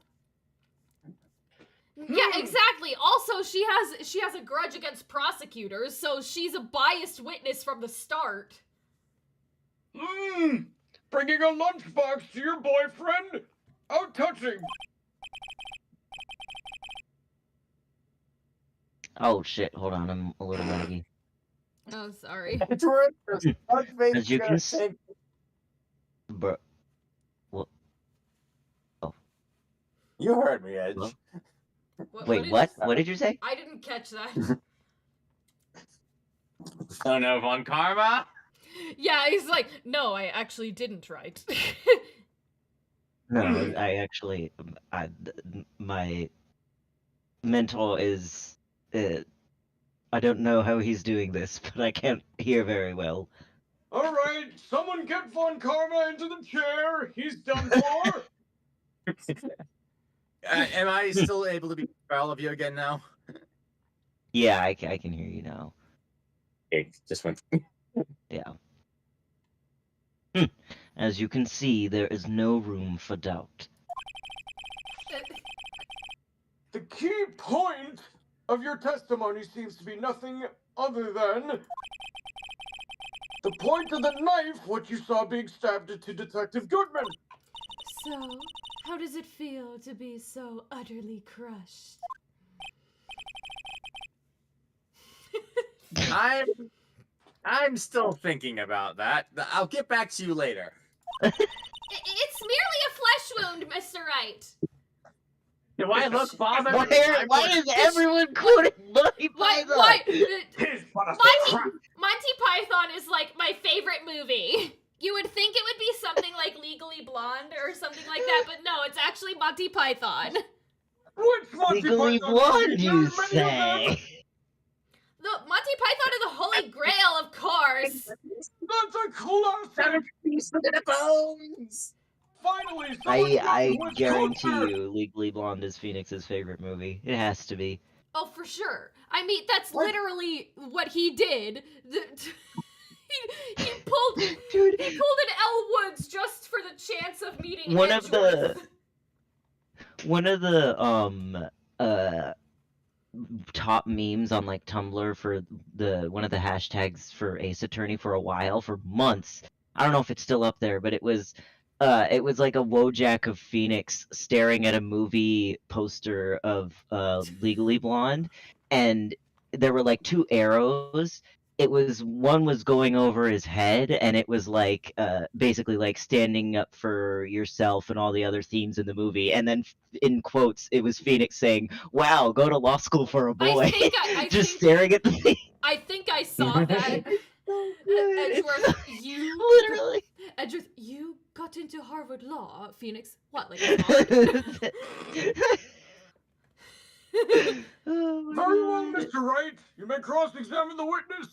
[SPEAKER 2] Yeah, exactly. Also, she has a grudge against prosecutors, so she's a biased witness from the start.
[SPEAKER 3] Bringing a lunchbox to your boyfriend? How touching!
[SPEAKER 4] Oh shit, hold on, I'm a little laggy.
[SPEAKER 2] Oh, sorry.
[SPEAKER 1] It's worth it.
[SPEAKER 4] As you can see, bro.
[SPEAKER 1] You heard me, Edge.
[SPEAKER 4] What?
[SPEAKER 2] What
[SPEAKER 4] Wait,
[SPEAKER 2] did
[SPEAKER 4] what?
[SPEAKER 2] you-
[SPEAKER 4] What did you say?
[SPEAKER 2] I didn't catch that.
[SPEAKER 6] Oh no, Von Karma?
[SPEAKER 2] Yeah, he's like, no, I actually didn't write.
[SPEAKER 4] No, I actually, my mental is, I don't know how he's doing this, but I can't hear very well.
[SPEAKER 3] Alright, someone get Von Karma into the chair. He's done for.
[SPEAKER 1] Am I still able to be for all of you again now?
[SPEAKER 4] Yeah, I can hear you now.
[SPEAKER 6] Okay, just went.
[SPEAKER 4] Yeah. As you can see, there is no room for doubt.
[SPEAKER 3] The key point of your testimony seems to be nothing other than the point of the knife which you saw being stabbed into Detective Goodman.
[SPEAKER 5] So, how does it feel to be so utterly crushed?
[SPEAKER 1] I'm still thinking about that. I'll get back to you later.
[SPEAKER 2] It's merely a flesh wound, Mr. Wright.
[SPEAKER 1] Do I look bothered?
[SPEAKER 4] Why is everyone quoting Monty
[SPEAKER 2] Why?
[SPEAKER 4] Python?
[SPEAKER 2] Monty Python is like my favorite movie. You would think it would be something like Legally Blonde or something like that, but no, it's actually Monty Python.
[SPEAKER 3] Which Monty
[SPEAKER 4] Legally
[SPEAKER 3] Python
[SPEAKER 4] Blonde,
[SPEAKER 3] movie?
[SPEAKER 4] you
[SPEAKER 3] There are many of them.
[SPEAKER 4] say?
[SPEAKER 2] Look, Monty Python is the holy grail, of course.
[SPEAKER 3] That's a classic.
[SPEAKER 1] Bones.
[SPEAKER 3] Finally, someone
[SPEAKER 4] I
[SPEAKER 3] with
[SPEAKER 4] guarantee
[SPEAKER 3] culture.
[SPEAKER 4] you, Legally Blonde is Phoenix's favorite movie. It has to be.
[SPEAKER 2] Oh, for sure. I mean, that's
[SPEAKER 3] What?
[SPEAKER 2] literally what he did. He pulled
[SPEAKER 4] Dude,
[SPEAKER 2] an Elle Woods just for the chance of meeting
[SPEAKER 4] One of
[SPEAKER 2] Edgeworth.
[SPEAKER 4] one of the top memes on like Tumblr for one of the hashtags for Ace Attorney for a while, for months. I don't know if it's still up there, but it was like a Wojak of Phoenix staring at a movie poster of Legally Blonde, and there were like two arrows. One was going over his head, and it was like basically like standing up for yourself and all the other themes in the movie, and then in quotes it was Phoenix saying, "Wow, go to law school for a boy." Just staring at the thing.
[SPEAKER 2] I think I saw that. Edgeworth, you
[SPEAKER 4] Literally.
[SPEAKER 2] Edgeworth, you got into Harvard Law, Phoenix. What, like a
[SPEAKER 4] Oh my
[SPEAKER 3] Very well,
[SPEAKER 4] God.
[SPEAKER 3] Mr. Wright. You may cross-examine the witness.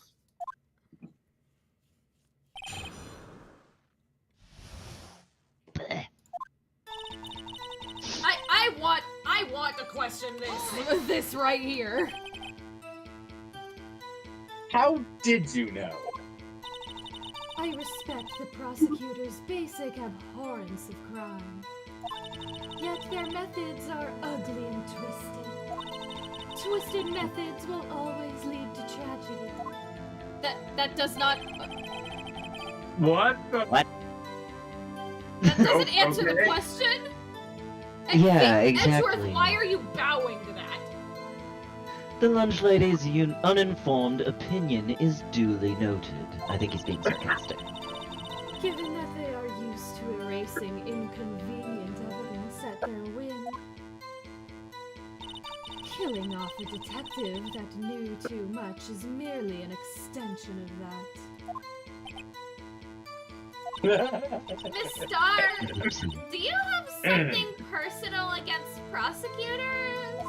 [SPEAKER 2] I want to question this right here.
[SPEAKER 6] How did you know?
[SPEAKER 5] I respect the prosecutor's basic abhorrence of crime. Yet their methods are ugly and twisted. Twisted methods will always lead to tragedy.
[SPEAKER 2] That does not
[SPEAKER 6] What?
[SPEAKER 4] What?
[SPEAKER 2] that doesn't answer the
[SPEAKER 6] Okay.
[SPEAKER 2] question.
[SPEAKER 4] Yeah,
[SPEAKER 2] Edgeworth,
[SPEAKER 4] exactly.
[SPEAKER 2] why are you bowing to that?
[SPEAKER 4] The lunch lady's uninformed opinion is duly noted. I think he's being sarcastic.
[SPEAKER 5] Given that they are used to erasing inconvenient evidence at their whim, killing off a detective that knew too much is merely an extension of that.
[SPEAKER 2] Miss Star, do you have something personal against prosecutors?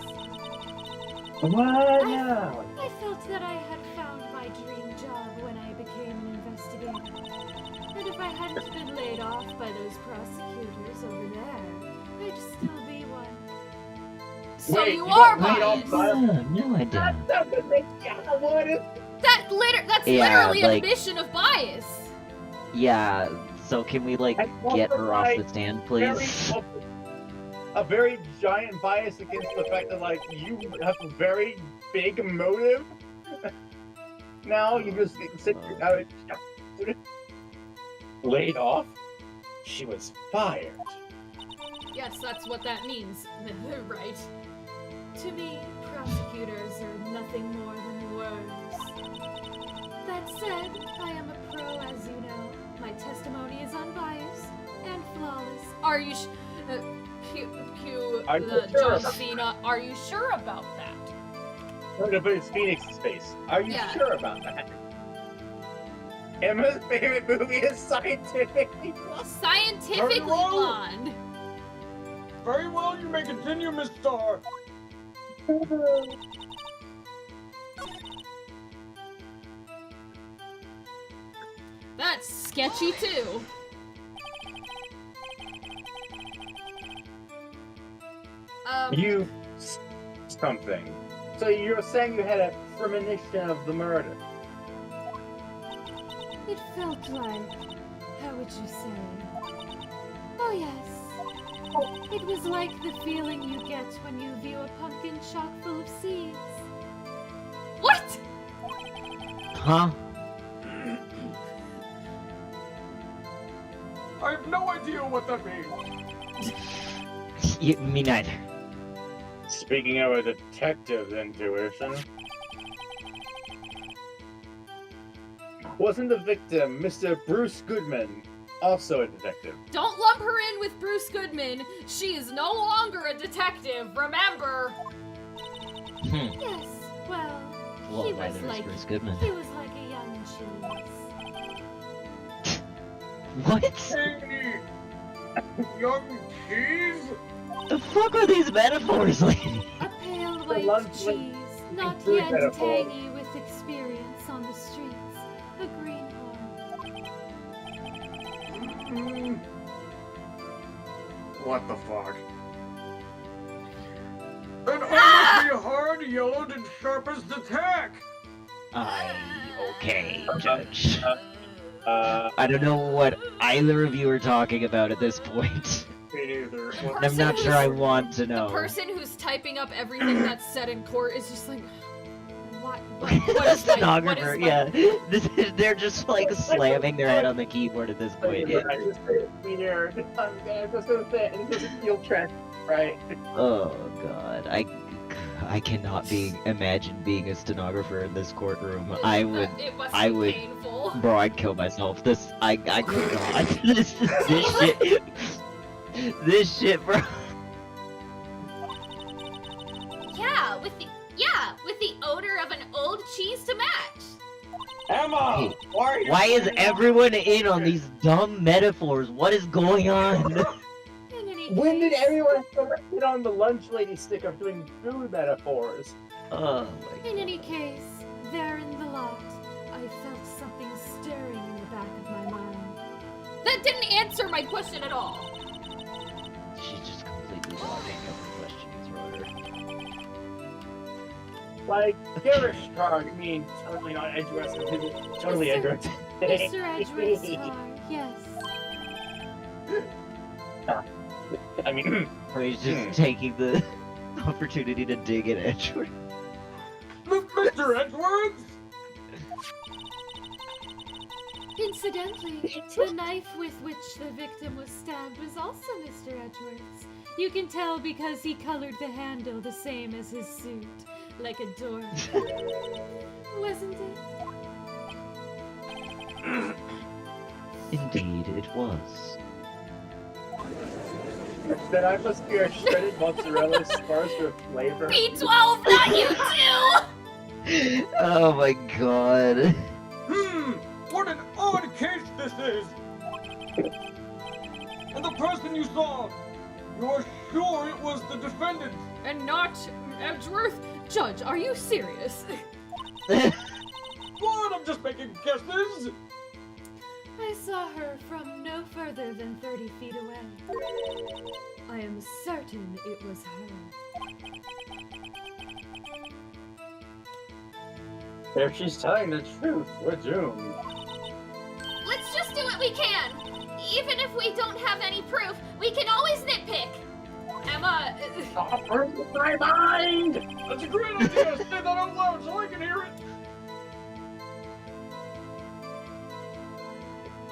[SPEAKER 1] What now?
[SPEAKER 5] I felt that I had found my dream job when I became an investigator. And if I hadn't been laid off by those prosecutors over there, I'd still be one.
[SPEAKER 2] So
[SPEAKER 1] Wait,
[SPEAKER 2] you
[SPEAKER 1] you
[SPEAKER 2] are
[SPEAKER 1] got laid off
[SPEAKER 2] biased.
[SPEAKER 1] by-
[SPEAKER 4] No, I don't.
[SPEAKER 2] That's
[SPEAKER 4] Yeah,
[SPEAKER 2] literally
[SPEAKER 4] like-
[SPEAKER 2] a mission of bias.
[SPEAKER 4] Yeah, so can we, like, get her off the stand, please?
[SPEAKER 1] A very giant bias against the fact that, like, you have a very big motive. Now you just sit out. Laid off? She was fired.
[SPEAKER 2] Yes, that's what that means. Right.
[SPEAKER 5] To me, prosecutors are nothing more than words. That said, I am a pro, as you know. My testimony is unbiased and flawless.
[SPEAKER 2] Are you
[SPEAKER 1] Are you sure
[SPEAKER 2] John
[SPEAKER 1] about
[SPEAKER 2] Cena, are you sure about that?
[SPEAKER 1] I'm gonna put his Phoenix's face. Are you
[SPEAKER 2] Yeah.
[SPEAKER 1] sure about that? Emma's favorite movie is Scientifically Blonde.
[SPEAKER 2] Scientifically
[SPEAKER 3] Very well.
[SPEAKER 2] blonde.
[SPEAKER 3] Very well, you may continue, Miss Star.
[SPEAKER 2] That's sketchy too.
[SPEAKER 1] You something. So you're saying you had a premonition of the murder?
[SPEAKER 5] It felt like, how would you say? Oh yes. It was like the feeling you get when you view a pumpkin chock full of seeds.
[SPEAKER 2] What?
[SPEAKER 4] Huh?
[SPEAKER 3] I have no idea what that means.
[SPEAKER 4] Me neither.
[SPEAKER 1] Speaking of a detective's intuition, wasn't the victim Mr. Bruce Goodman also a detective?
[SPEAKER 2] Don't lump her in with Bruce Goodman. She is no longer a detective, remember?
[SPEAKER 5] Yes, well,
[SPEAKER 4] Well,
[SPEAKER 5] he
[SPEAKER 4] neither
[SPEAKER 5] was
[SPEAKER 4] is
[SPEAKER 5] like
[SPEAKER 4] Bruce Goodman.
[SPEAKER 5] he was like a young cheese.
[SPEAKER 4] What?
[SPEAKER 3] Hey, young cheese?
[SPEAKER 4] The fuck are these metaphors, lady?
[SPEAKER 5] A pale
[SPEAKER 1] love
[SPEAKER 5] white
[SPEAKER 1] like,
[SPEAKER 5] cheese, not
[SPEAKER 1] include
[SPEAKER 5] yet
[SPEAKER 1] metaphors.
[SPEAKER 5] tangy with experience on the streets. A greenhorn.
[SPEAKER 3] Mm. What the fuck? An honestly hard, yellowed, and sharp as the tack!
[SPEAKER 4] Okay, Judge.
[SPEAKER 1] Uh,
[SPEAKER 4] I don't know what either of you are talking about at this point.
[SPEAKER 3] Me neither.
[SPEAKER 4] And I'm not sure I want to
[SPEAKER 2] The
[SPEAKER 4] know.
[SPEAKER 2] person who's typing up everything that's said in court is just like, what
[SPEAKER 4] The
[SPEAKER 2] is my-
[SPEAKER 4] stenographer,
[SPEAKER 2] what is my-
[SPEAKER 4] yeah. They're just like slamming their head on the keyboard at this point. Yeah.
[SPEAKER 1] I just say it's weird. I'm just gonna say it doesn't feel trend, right?
[SPEAKER 4] Oh god, I cannot imagine being a stenographer in this courtroom. I would,
[SPEAKER 2] It must
[SPEAKER 4] I
[SPEAKER 2] be
[SPEAKER 4] would-
[SPEAKER 2] painful.
[SPEAKER 4] bro, I'd kill myself. I could not. This shit, this shit, bro.
[SPEAKER 2] With the odor of an old cheese to match.
[SPEAKER 3] Emma!
[SPEAKER 4] Hey,
[SPEAKER 3] Why
[SPEAKER 4] Why is everyone in on these dumb metaphors? What is going on?
[SPEAKER 5] In any
[SPEAKER 1] When did
[SPEAKER 5] case,
[SPEAKER 1] everyone get on the lunch lady stick of doing food metaphors?
[SPEAKER 4] Oh my
[SPEAKER 5] In any case, there in the lot, I felt something stirring in the back of my mind.
[SPEAKER 2] That didn't answer my question at all.
[SPEAKER 4] She's just completely dodging every question you throw at her.
[SPEAKER 1] Like, garish car, I mean, totally not interested. Totally interested.
[SPEAKER 5] Mr. Edgeworth's car, yes.
[SPEAKER 1] I mean,
[SPEAKER 4] Or he's just taking the opportunity to dig at Edgeworth.
[SPEAKER 3] Mr. Edgeworth?
[SPEAKER 5] Incidentally, the knife with which the victim was stabbed was also Mr. Edgeworth's. You can tell because he colored the handle the same as his suit, like a dork. Wasn't it?
[SPEAKER 4] Indeed, it was.
[SPEAKER 1] then I must be a shredded mozzarella sparse with flavor.
[SPEAKER 2] B12, not you too!
[SPEAKER 4] Oh my god.
[SPEAKER 3] What an odd case this is! And the person you saw, You're sure it was the defendant?
[SPEAKER 2] And not Edgeworth? Judge, are you serious?
[SPEAKER 3] What? I'm just making guesses.
[SPEAKER 5] I saw her from no further than 30 feet away. I am certain it was her.
[SPEAKER 1] If she's telling the truth, we're doomed.
[SPEAKER 7] Let's just do what we can. Even if we don't have any proof, we can always nitpick.
[SPEAKER 2] Emma,
[SPEAKER 1] My mind!
[SPEAKER 3] That's a great idea. Say that out loud so I can hear it.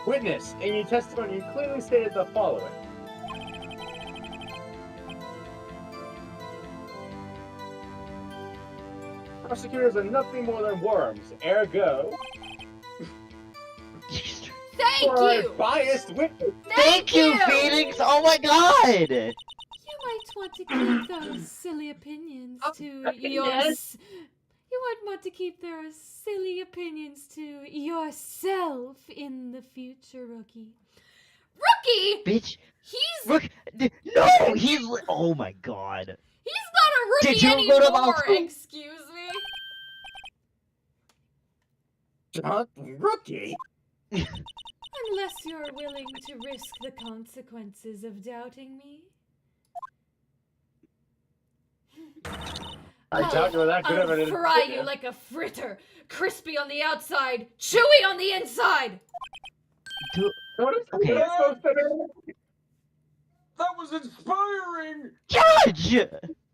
[SPEAKER 1] Witness, in your testimony, you clearly stated the following. Prosecutors are nothing more than worms, ergo,
[SPEAKER 7] Thank
[SPEAKER 1] for
[SPEAKER 7] you!
[SPEAKER 1] a biased witness.
[SPEAKER 4] Thank you, Phoenix! Oh my god!
[SPEAKER 5] You might want to keep those silly opinions to
[SPEAKER 1] yes.
[SPEAKER 5] You might want to keep those silly opinions to yourself in the future, Rookie.
[SPEAKER 7] Rookie!
[SPEAKER 4] Bitch,
[SPEAKER 7] He's
[SPEAKER 4] look, no, he's, oh my god.
[SPEAKER 7] not a rookie
[SPEAKER 4] Did you go to law
[SPEAKER 7] anymore!
[SPEAKER 4] school?
[SPEAKER 2] excuse me?
[SPEAKER 1] Not rookie.
[SPEAKER 5] Unless you're willing to risk the consequences of doubting me.
[SPEAKER 1] I doubt you were that good of an
[SPEAKER 2] I'll fry you
[SPEAKER 1] detective.
[SPEAKER 2] like a fritter, crispy on the outside, chewy on the inside.
[SPEAKER 1] What is
[SPEAKER 4] Okay.
[SPEAKER 1] that supposed to do?
[SPEAKER 3] That was inspiring.
[SPEAKER 4] Judge!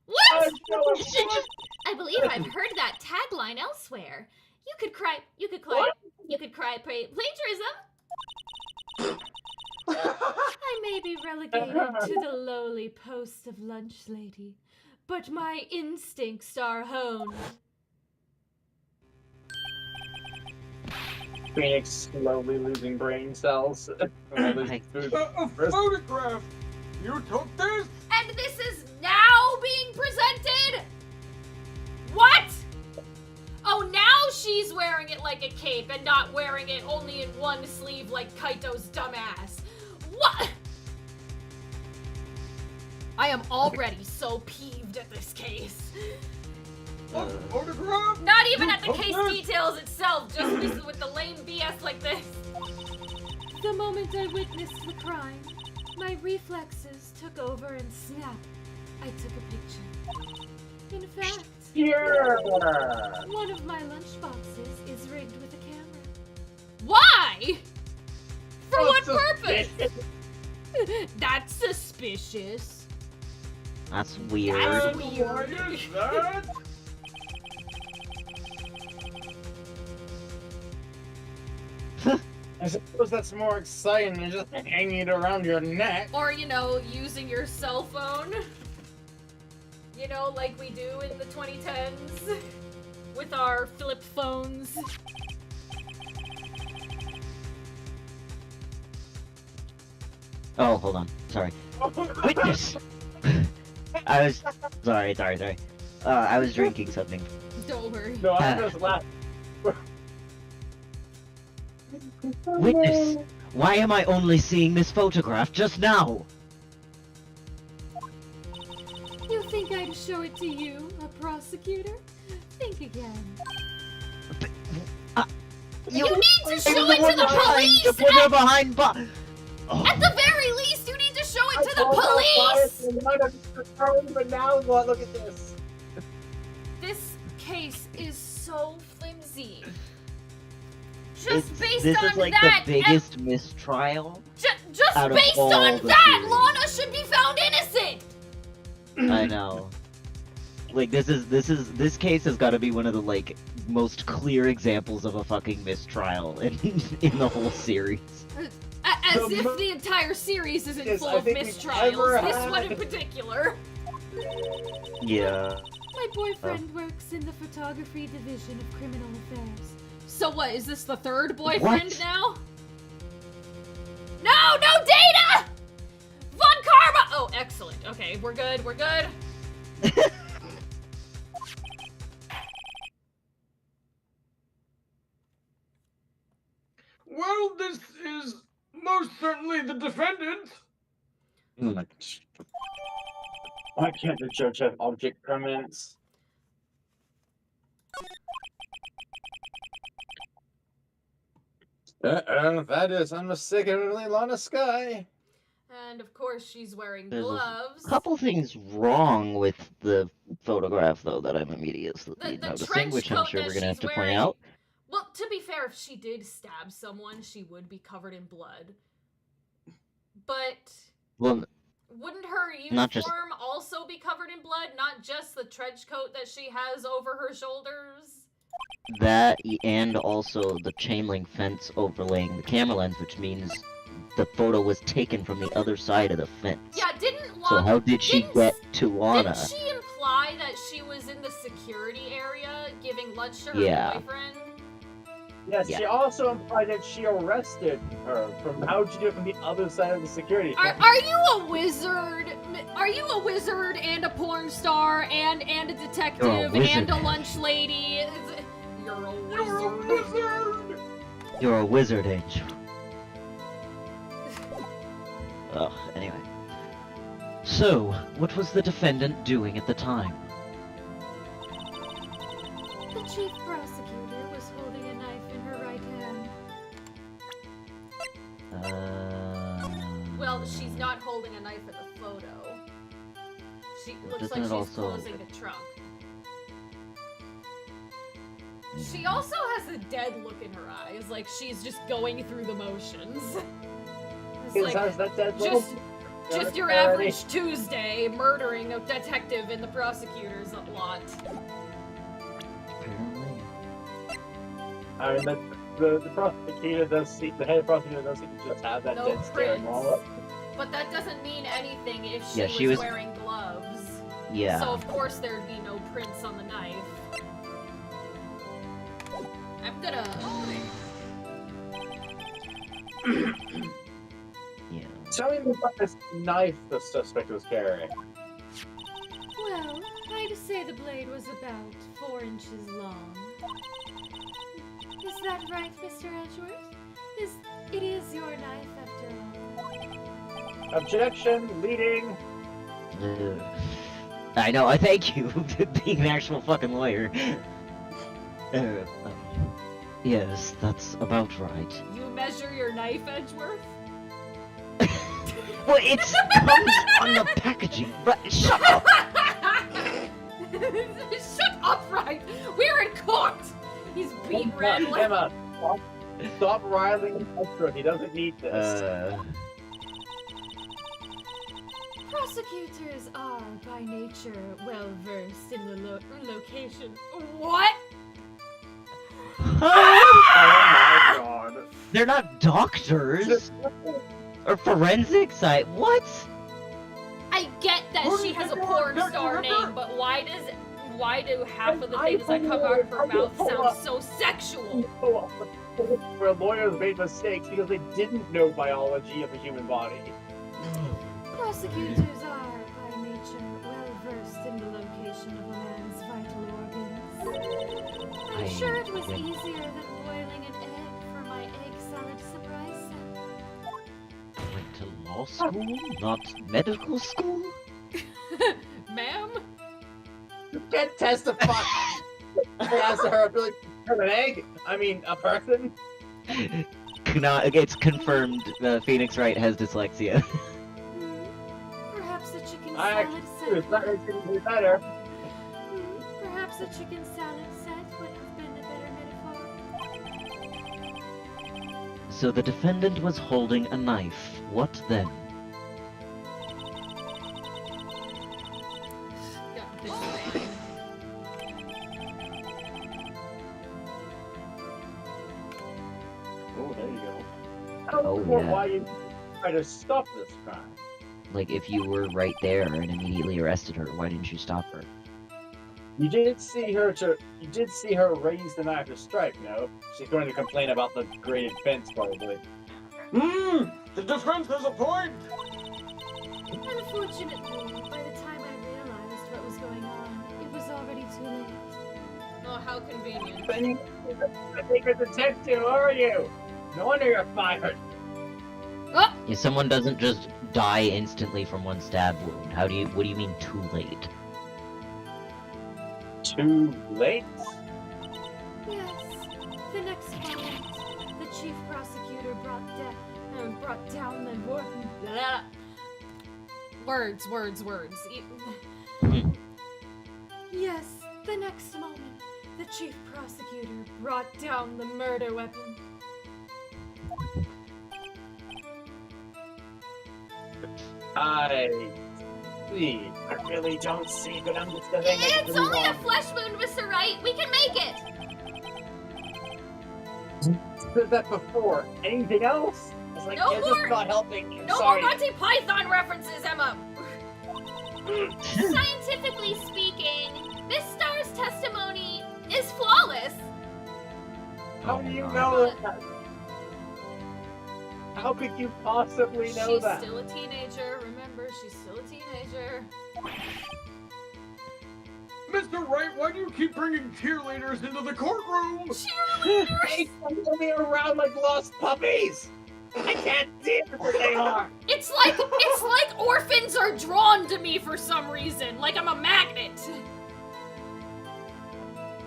[SPEAKER 7] What?
[SPEAKER 4] She just,
[SPEAKER 7] I believe I've heard that tagline elsewhere. You could cry plagiarism.
[SPEAKER 5] I may be relegated to the lowly post of lunch lady, but my instincts are honed.
[SPEAKER 1] Phoenix slowly losing brain cells. All this food.
[SPEAKER 3] A photograph. You took this?
[SPEAKER 7] And this is now being presented? What?
[SPEAKER 2] Oh, now she's wearing it like a cape and not wearing it only in one sleeve like Kaito's dumbass. What? I am already so peeved at this case.
[SPEAKER 3] A photograph?
[SPEAKER 2] Not even
[SPEAKER 3] You
[SPEAKER 2] at the
[SPEAKER 3] took
[SPEAKER 2] case
[SPEAKER 3] this?
[SPEAKER 2] details itself, just with the lame BS like this.
[SPEAKER 5] The moment I witnessed the crime, my reflexes took over and snap. I took a picture. In fact,
[SPEAKER 1] Here.
[SPEAKER 5] one of my lunchboxes is rigged with a camera.
[SPEAKER 2] Why? For what
[SPEAKER 1] What's
[SPEAKER 2] purpose?
[SPEAKER 1] suspicious?
[SPEAKER 2] That's suspicious.
[SPEAKER 4] that's weird.
[SPEAKER 2] That's
[SPEAKER 3] And
[SPEAKER 2] weird.
[SPEAKER 3] why is that?
[SPEAKER 1] I suppose that's more exciting than just hanging it around your neck.
[SPEAKER 2] Or, using your cell phone. Like we do in the 2010s. With our flip phones.
[SPEAKER 4] Oh, hold on, sorry. Witness! I was, sorry. I was drinking something.
[SPEAKER 2] Don't worry.
[SPEAKER 1] No, I'm just laughing.
[SPEAKER 4] Witness! Why am I only seeing this photograph just now?
[SPEAKER 5] You think I'd show it to you, a prosecutor? Think again.
[SPEAKER 7] You need to show
[SPEAKER 4] I'm
[SPEAKER 7] it to the
[SPEAKER 4] trying
[SPEAKER 7] police!
[SPEAKER 4] to put her behind oh.
[SPEAKER 7] At the very least, you need to show it to the police!
[SPEAKER 1] But now what? Look at this.
[SPEAKER 2] This case is so flimsy.
[SPEAKER 7] Just based
[SPEAKER 4] This
[SPEAKER 7] on
[SPEAKER 4] is like
[SPEAKER 7] that,
[SPEAKER 4] the biggest mistrial.
[SPEAKER 7] just
[SPEAKER 4] out of
[SPEAKER 7] based
[SPEAKER 4] all
[SPEAKER 7] on
[SPEAKER 4] the
[SPEAKER 7] that,
[SPEAKER 4] series.
[SPEAKER 7] Lana should be found innocent!
[SPEAKER 4] I know. Like this case has got to be one of the most clear examples of a fucking mistrial in the whole series.
[SPEAKER 2] As
[SPEAKER 1] The
[SPEAKER 2] if
[SPEAKER 1] mo-
[SPEAKER 2] the entire series isn't
[SPEAKER 1] Yes,
[SPEAKER 2] full
[SPEAKER 1] I
[SPEAKER 2] of
[SPEAKER 1] think we've
[SPEAKER 2] mistrials.
[SPEAKER 1] ever
[SPEAKER 2] This
[SPEAKER 1] had.
[SPEAKER 2] one in particular.
[SPEAKER 4] Yeah.
[SPEAKER 5] My boyfriend works in the photography division of criminal affairs.
[SPEAKER 2] So what, is this the third boyfriend
[SPEAKER 4] What?
[SPEAKER 2] now? No data! Von Karma! Oh, excellent. Okay, we're good.
[SPEAKER 3] Well, this is most certainly the defendant.
[SPEAKER 1] Why can't the judge have object permanence?
[SPEAKER 6] That is unmistakably Lana Sky.
[SPEAKER 2] And of course, she's wearing
[SPEAKER 4] There's
[SPEAKER 2] gloves.
[SPEAKER 4] a couple things wrong with the photograph, though, that I'm immediately
[SPEAKER 2] The
[SPEAKER 4] noticing,
[SPEAKER 2] trench
[SPEAKER 4] which I'm
[SPEAKER 2] coat
[SPEAKER 4] sure
[SPEAKER 2] that
[SPEAKER 4] we're gonna have
[SPEAKER 2] she's
[SPEAKER 4] to point
[SPEAKER 2] wearing-
[SPEAKER 4] out.
[SPEAKER 2] Well, to be fair, if she did stab someone, she would be covered in blood. But
[SPEAKER 4] Well,
[SPEAKER 2] wouldn't her
[SPEAKER 4] Not just-
[SPEAKER 2] uniform also be covered in blood? Not just the trench coat that she has over her shoulders?
[SPEAKER 4] that and also the chain link fence overlaying the camera lens, which means the photo was taken from the other side of the fence.
[SPEAKER 2] Yeah, didn't
[SPEAKER 4] So
[SPEAKER 2] Lana...
[SPEAKER 4] how did she
[SPEAKER 2] didn't-
[SPEAKER 4] get to Lana?
[SPEAKER 2] Didn't she imply that she was in the security area giving lunch to her
[SPEAKER 4] Yeah.
[SPEAKER 2] boyfriend?
[SPEAKER 1] Yes,
[SPEAKER 4] Yeah.
[SPEAKER 1] she also implied that she arrested her. How'd you do it from the other side of the security fence?
[SPEAKER 2] Are you a wizard? Are you a wizard and a porn star and a detective
[SPEAKER 4] You're a wizard.
[SPEAKER 2] and a lunch lady? You're a wizard.
[SPEAKER 4] You're a wizard, Angel. Ugh, anyway. So, what was the defendant doing at the time?
[SPEAKER 5] The chief prosecutor was holding a knife in her right hand.
[SPEAKER 2] Well, she's not holding a knife in the photo. She looks
[SPEAKER 4] Doesn't
[SPEAKER 2] like
[SPEAKER 4] it
[SPEAKER 2] she's
[SPEAKER 4] also-
[SPEAKER 2] closing the trunk. She also has a dead look in her eyes, like she's just going through the motions. It's
[SPEAKER 1] Because
[SPEAKER 2] like,
[SPEAKER 1] how's that dead
[SPEAKER 2] just your average Tuesday murdering a detective in the prosecutor's lot.
[SPEAKER 4] Apparently.
[SPEAKER 1] I mean, the prosecutor does see, the head prosecutor does seem to just have that
[SPEAKER 2] No
[SPEAKER 1] dead stare and all
[SPEAKER 2] prints.
[SPEAKER 1] that.
[SPEAKER 2] But that doesn't mean anything if she,
[SPEAKER 4] Yeah, she was-
[SPEAKER 2] wearing gloves.
[SPEAKER 4] Yeah.
[SPEAKER 2] So of course there'd be no prints on the knife. I'm gonna...
[SPEAKER 4] Yeah.
[SPEAKER 1] Tell me about this knife the suspect was carrying.
[SPEAKER 5] Well, I'd say the blade was about 4 inches long. Is that right, Mr. Edgeworth? It is your knife after all.
[SPEAKER 1] Objection, leading.
[SPEAKER 4] Ugh. I know, I thank you for being an actual fucking lawyer. Yes, that's about right.
[SPEAKER 2] You measure your knife, Edgeworth?
[SPEAKER 4] Well, it comes on the packaging, but shut up!
[SPEAKER 2] Shut up, right? We're in court! He's beat red like...
[SPEAKER 1] Emma, stop riling Edgeworth. He doesn't need this.
[SPEAKER 5] Prosecutors are, by nature, well versed in the location.
[SPEAKER 2] What?
[SPEAKER 1] Oh my god.
[SPEAKER 4] They're not doctors or forensics. What?
[SPEAKER 2] I get that
[SPEAKER 3] Who
[SPEAKER 2] she
[SPEAKER 3] is
[SPEAKER 2] has a
[SPEAKER 3] the
[SPEAKER 2] porn
[SPEAKER 3] Dr.
[SPEAKER 2] star
[SPEAKER 3] Ripper?
[SPEAKER 2] name, but why do half of the things that come out of her mouth sound so sexual?
[SPEAKER 1] Where lawyers made mistakes because they didn't know biology of the human body.
[SPEAKER 5] Prosecutors are, by nature, well versed in the location of a man's vital organs. I'm sure it was easier than boiling an egg for my egg salad surprise set.
[SPEAKER 4] Went to law school, not medical school?
[SPEAKER 2] Ma'am?
[SPEAKER 1] You can't testify. I asked her ability to turn an egg. I mean, a person.
[SPEAKER 4] It's confirmed. Phoenix Wright has dyslexia.
[SPEAKER 5] Perhaps a chicken
[SPEAKER 1] I
[SPEAKER 5] salad
[SPEAKER 1] actually
[SPEAKER 5] set.
[SPEAKER 1] do. It's not going to be better.
[SPEAKER 5] Perhaps a chicken salad set would have been a better metaphor.
[SPEAKER 4] So the defendant was holding a knife. What then?
[SPEAKER 1] Oh, there you go. I
[SPEAKER 4] Oh,
[SPEAKER 1] don't know
[SPEAKER 4] yeah.
[SPEAKER 1] why you try to stop this crime.
[SPEAKER 4] Like, if you were right there and immediately arrested her, why didn't you stop her?
[SPEAKER 1] You did see her raise the knife to strike, no? She's going to complain about the graded fence, probably.
[SPEAKER 3] The defense has a point!
[SPEAKER 5] Unfortunately, by the time I realized what was going on, it was already too late.
[SPEAKER 2] Oh, how convenient.
[SPEAKER 1] Then you think a detective, are you? No wonder you're fired.
[SPEAKER 2] Oh!
[SPEAKER 4] If someone doesn't just die instantly from one stab wound, what do you mean too late?
[SPEAKER 1] Too late?
[SPEAKER 5] Yes. The next moment, the chief prosecutor brought down the
[SPEAKER 2] Words.
[SPEAKER 5] Yes, the next moment, the chief prosecutor brought down the murder weapon.
[SPEAKER 1] I really don't see, but I'm just gonna
[SPEAKER 7] It's only a flesh wound, Mr. Wright. We can make it.
[SPEAKER 1] said that before. Anything else? It's like,
[SPEAKER 7] No
[SPEAKER 1] you're
[SPEAKER 7] more-
[SPEAKER 1] just not helping. I'm
[SPEAKER 7] No
[SPEAKER 1] sorry.
[SPEAKER 7] more Monty Python references, Emma. Scientifically speaking, this star's testimony is flawless.
[SPEAKER 1] How do you know that? How could you possibly know
[SPEAKER 2] She's
[SPEAKER 1] that?
[SPEAKER 2] still a teenager. Remember, she's still a teenager.
[SPEAKER 3] Mr. Wright, why do you keep bringing cheerleaders into the courtroom?
[SPEAKER 1] They follow me around like lost puppies. I can't see it what they are.
[SPEAKER 2] It's like orphans are drawn to me for some reason. Like I'm a magnet.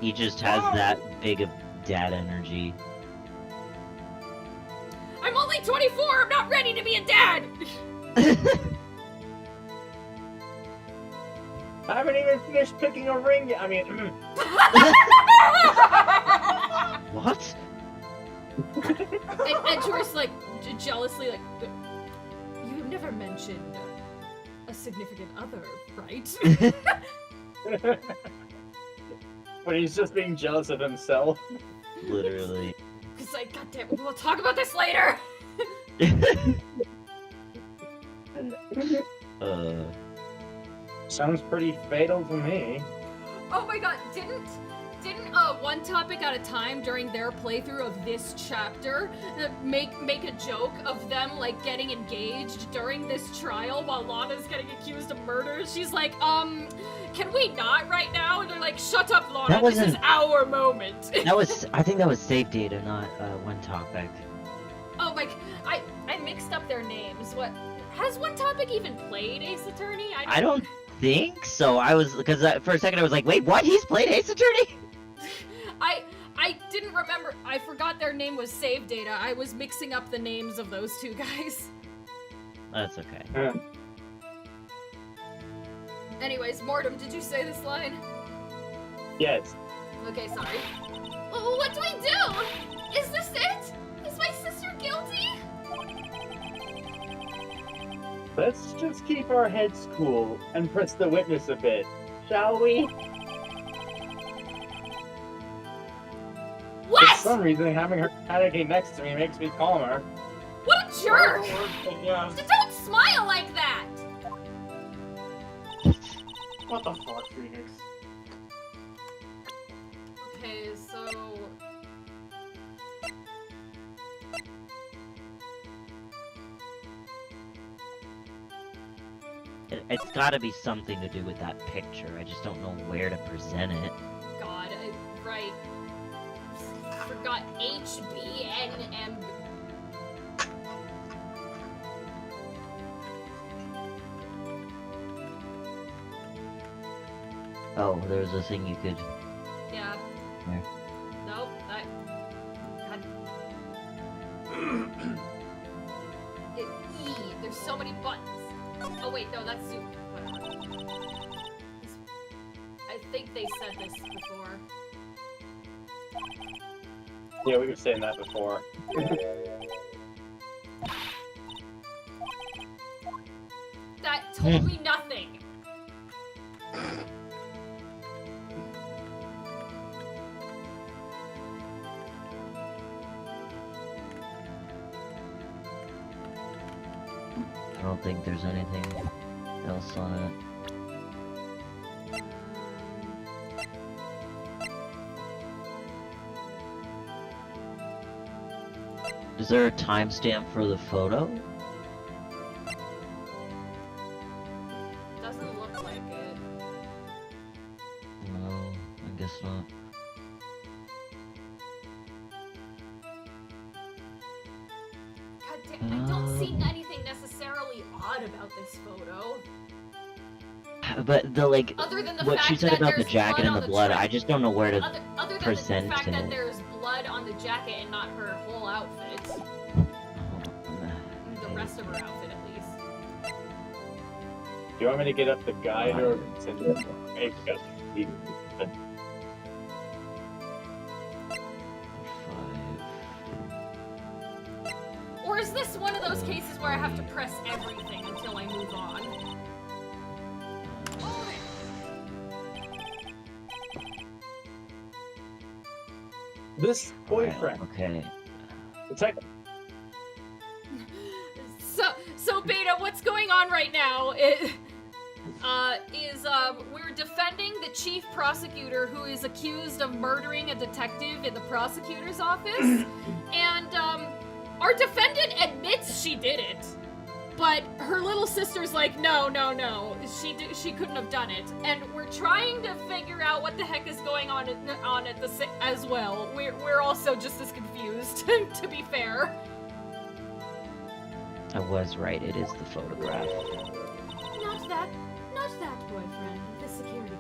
[SPEAKER 4] He just has that big of dad energy.
[SPEAKER 2] I'm only 24. I'm not ready to be a dad.
[SPEAKER 1] I haven't even finished picking a ring yet. I mean,
[SPEAKER 4] What?
[SPEAKER 2] and Jor's like jealously like, you've never mentioned a significant other, right?
[SPEAKER 1] but he's just being jealous of himself.
[SPEAKER 4] Literally.
[SPEAKER 2] Because like, goddamn, we'll talk about this later.
[SPEAKER 1] Sounds pretty fatal to me.
[SPEAKER 2] Oh my god, didn't One Topic at a Time during their playthrough of this chapter make a joke of them like getting engaged during this trial while Lana's getting accused of murder? She's like, can we not right now? And they're like, shut up, Lana,
[SPEAKER 4] That
[SPEAKER 2] this is
[SPEAKER 4] wasn't-
[SPEAKER 2] our moment.
[SPEAKER 4] I think that was Save Data, not One Topic.
[SPEAKER 2] Oh my, I mixed up their names. What, has One Topic even played Ace Attorney?
[SPEAKER 4] I don't think so. Because for a second I was like, wait, what? He's played Ace Attorney?
[SPEAKER 2] I didn't remember. I forgot their name was Save Data. I was mixing up the names of those two guys.
[SPEAKER 4] That's okay.
[SPEAKER 2] Anyways, Mortem, did you say this line?
[SPEAKER 1] Yes.
[SPEAKER 2] Okay, sorry.
[SPEAKER 7] What do we do? Is this it? Is my sister guilty?
[SPEAKER 1] Let's just keep our heads cool and press the witness a bit, shall we? For
[SPEAKER 7] What?
[SPEAKER 1] some reason, having her panicking next to me makes me calmer.
[SPEAKER 7] What a jerk!
[SPEAKER 3] Yeah.
[SPEAKER 7] Don't smile like that!
[SPEAKER 3] What the fuck, Phoenix?
[SPEAKER 2] Okay, so...
[SPEAKER 4] It's gotta be something to do with that picture. I just don't know where to present it.
[SPEAKER 2] God, right. Forgot HBNM.
[SPEAKER 4] Oh, there's a thing you could...
[SPEAKER 2] Yeah.
[SPEAKER 4] There.
[SPEAKER 2] Nope, that... God. There's so many buttons. Oh wait, no, that's Zoom. Whatever. I think they said this before.
[SPEAKER 1] Yeah, we were saying that before.
[SPEAKER 2] That told me nothing.
[SPEAKER 4] I don't think there's anything else on it. Is there a timestamp for the photo?
[SPEAKER 2] Doesn't look like it.
[SPEAKER 4] No, I guess not.
[SPEAKER 7] God damn, I don't see anything
[SPEAKER 2] about this photo.
[SPEAKER 4] But the like,
[SPEAKER 2] Other than the
[SPEAKER 4] what
[SPEAKER 2] fact
[SPEAKER 4] she said
[SPEAKER 2] that
[SPEAKER 4] about the
[SPEAKER 2] there's
[SPEAKER 4] jacket
[SPEAKER 2] blood
[SPEAKER 4] and
[SPEAKER 2] on
[SPEAKER 4] the blood,
[SPEAKER 2] jacket.
[SPEAKER 4] I just don't know where to
[SPEAKER 2] Other than
[SPEAKER 4] present
[SPEAKER 2] the fact that
[SPEAKER 4] it.
[SPEAKER 2] there's blood on the jacket and not her whole outfit. The rest of her outfit, at least.
[SPEAKER 1] Do you want me to get up the guide or send it? Maybe just leave it.
[SPEAKER 2] Or is this one of those cases where I have to press everything until I move on?
[SPEAKER 1] This boyfriend.
[SPEAKER 4] Okay.
[SPEAKER 1] Detective.
[SPEAKER 2] So Beta, what's going on right now is we're defending the chief prosecutor who is accused of murdering a detective in the prosecutor's office, and our defendant admits she did it, but her little sister's like, no, she couldn't have done it, and we're trying to figure out what the heck is going on at the as well. We're also just as confused, to be fair.
[SPEAKER 4] I was right, it is the photograph.
[SPEAKER 5] Not that boyfriend, the security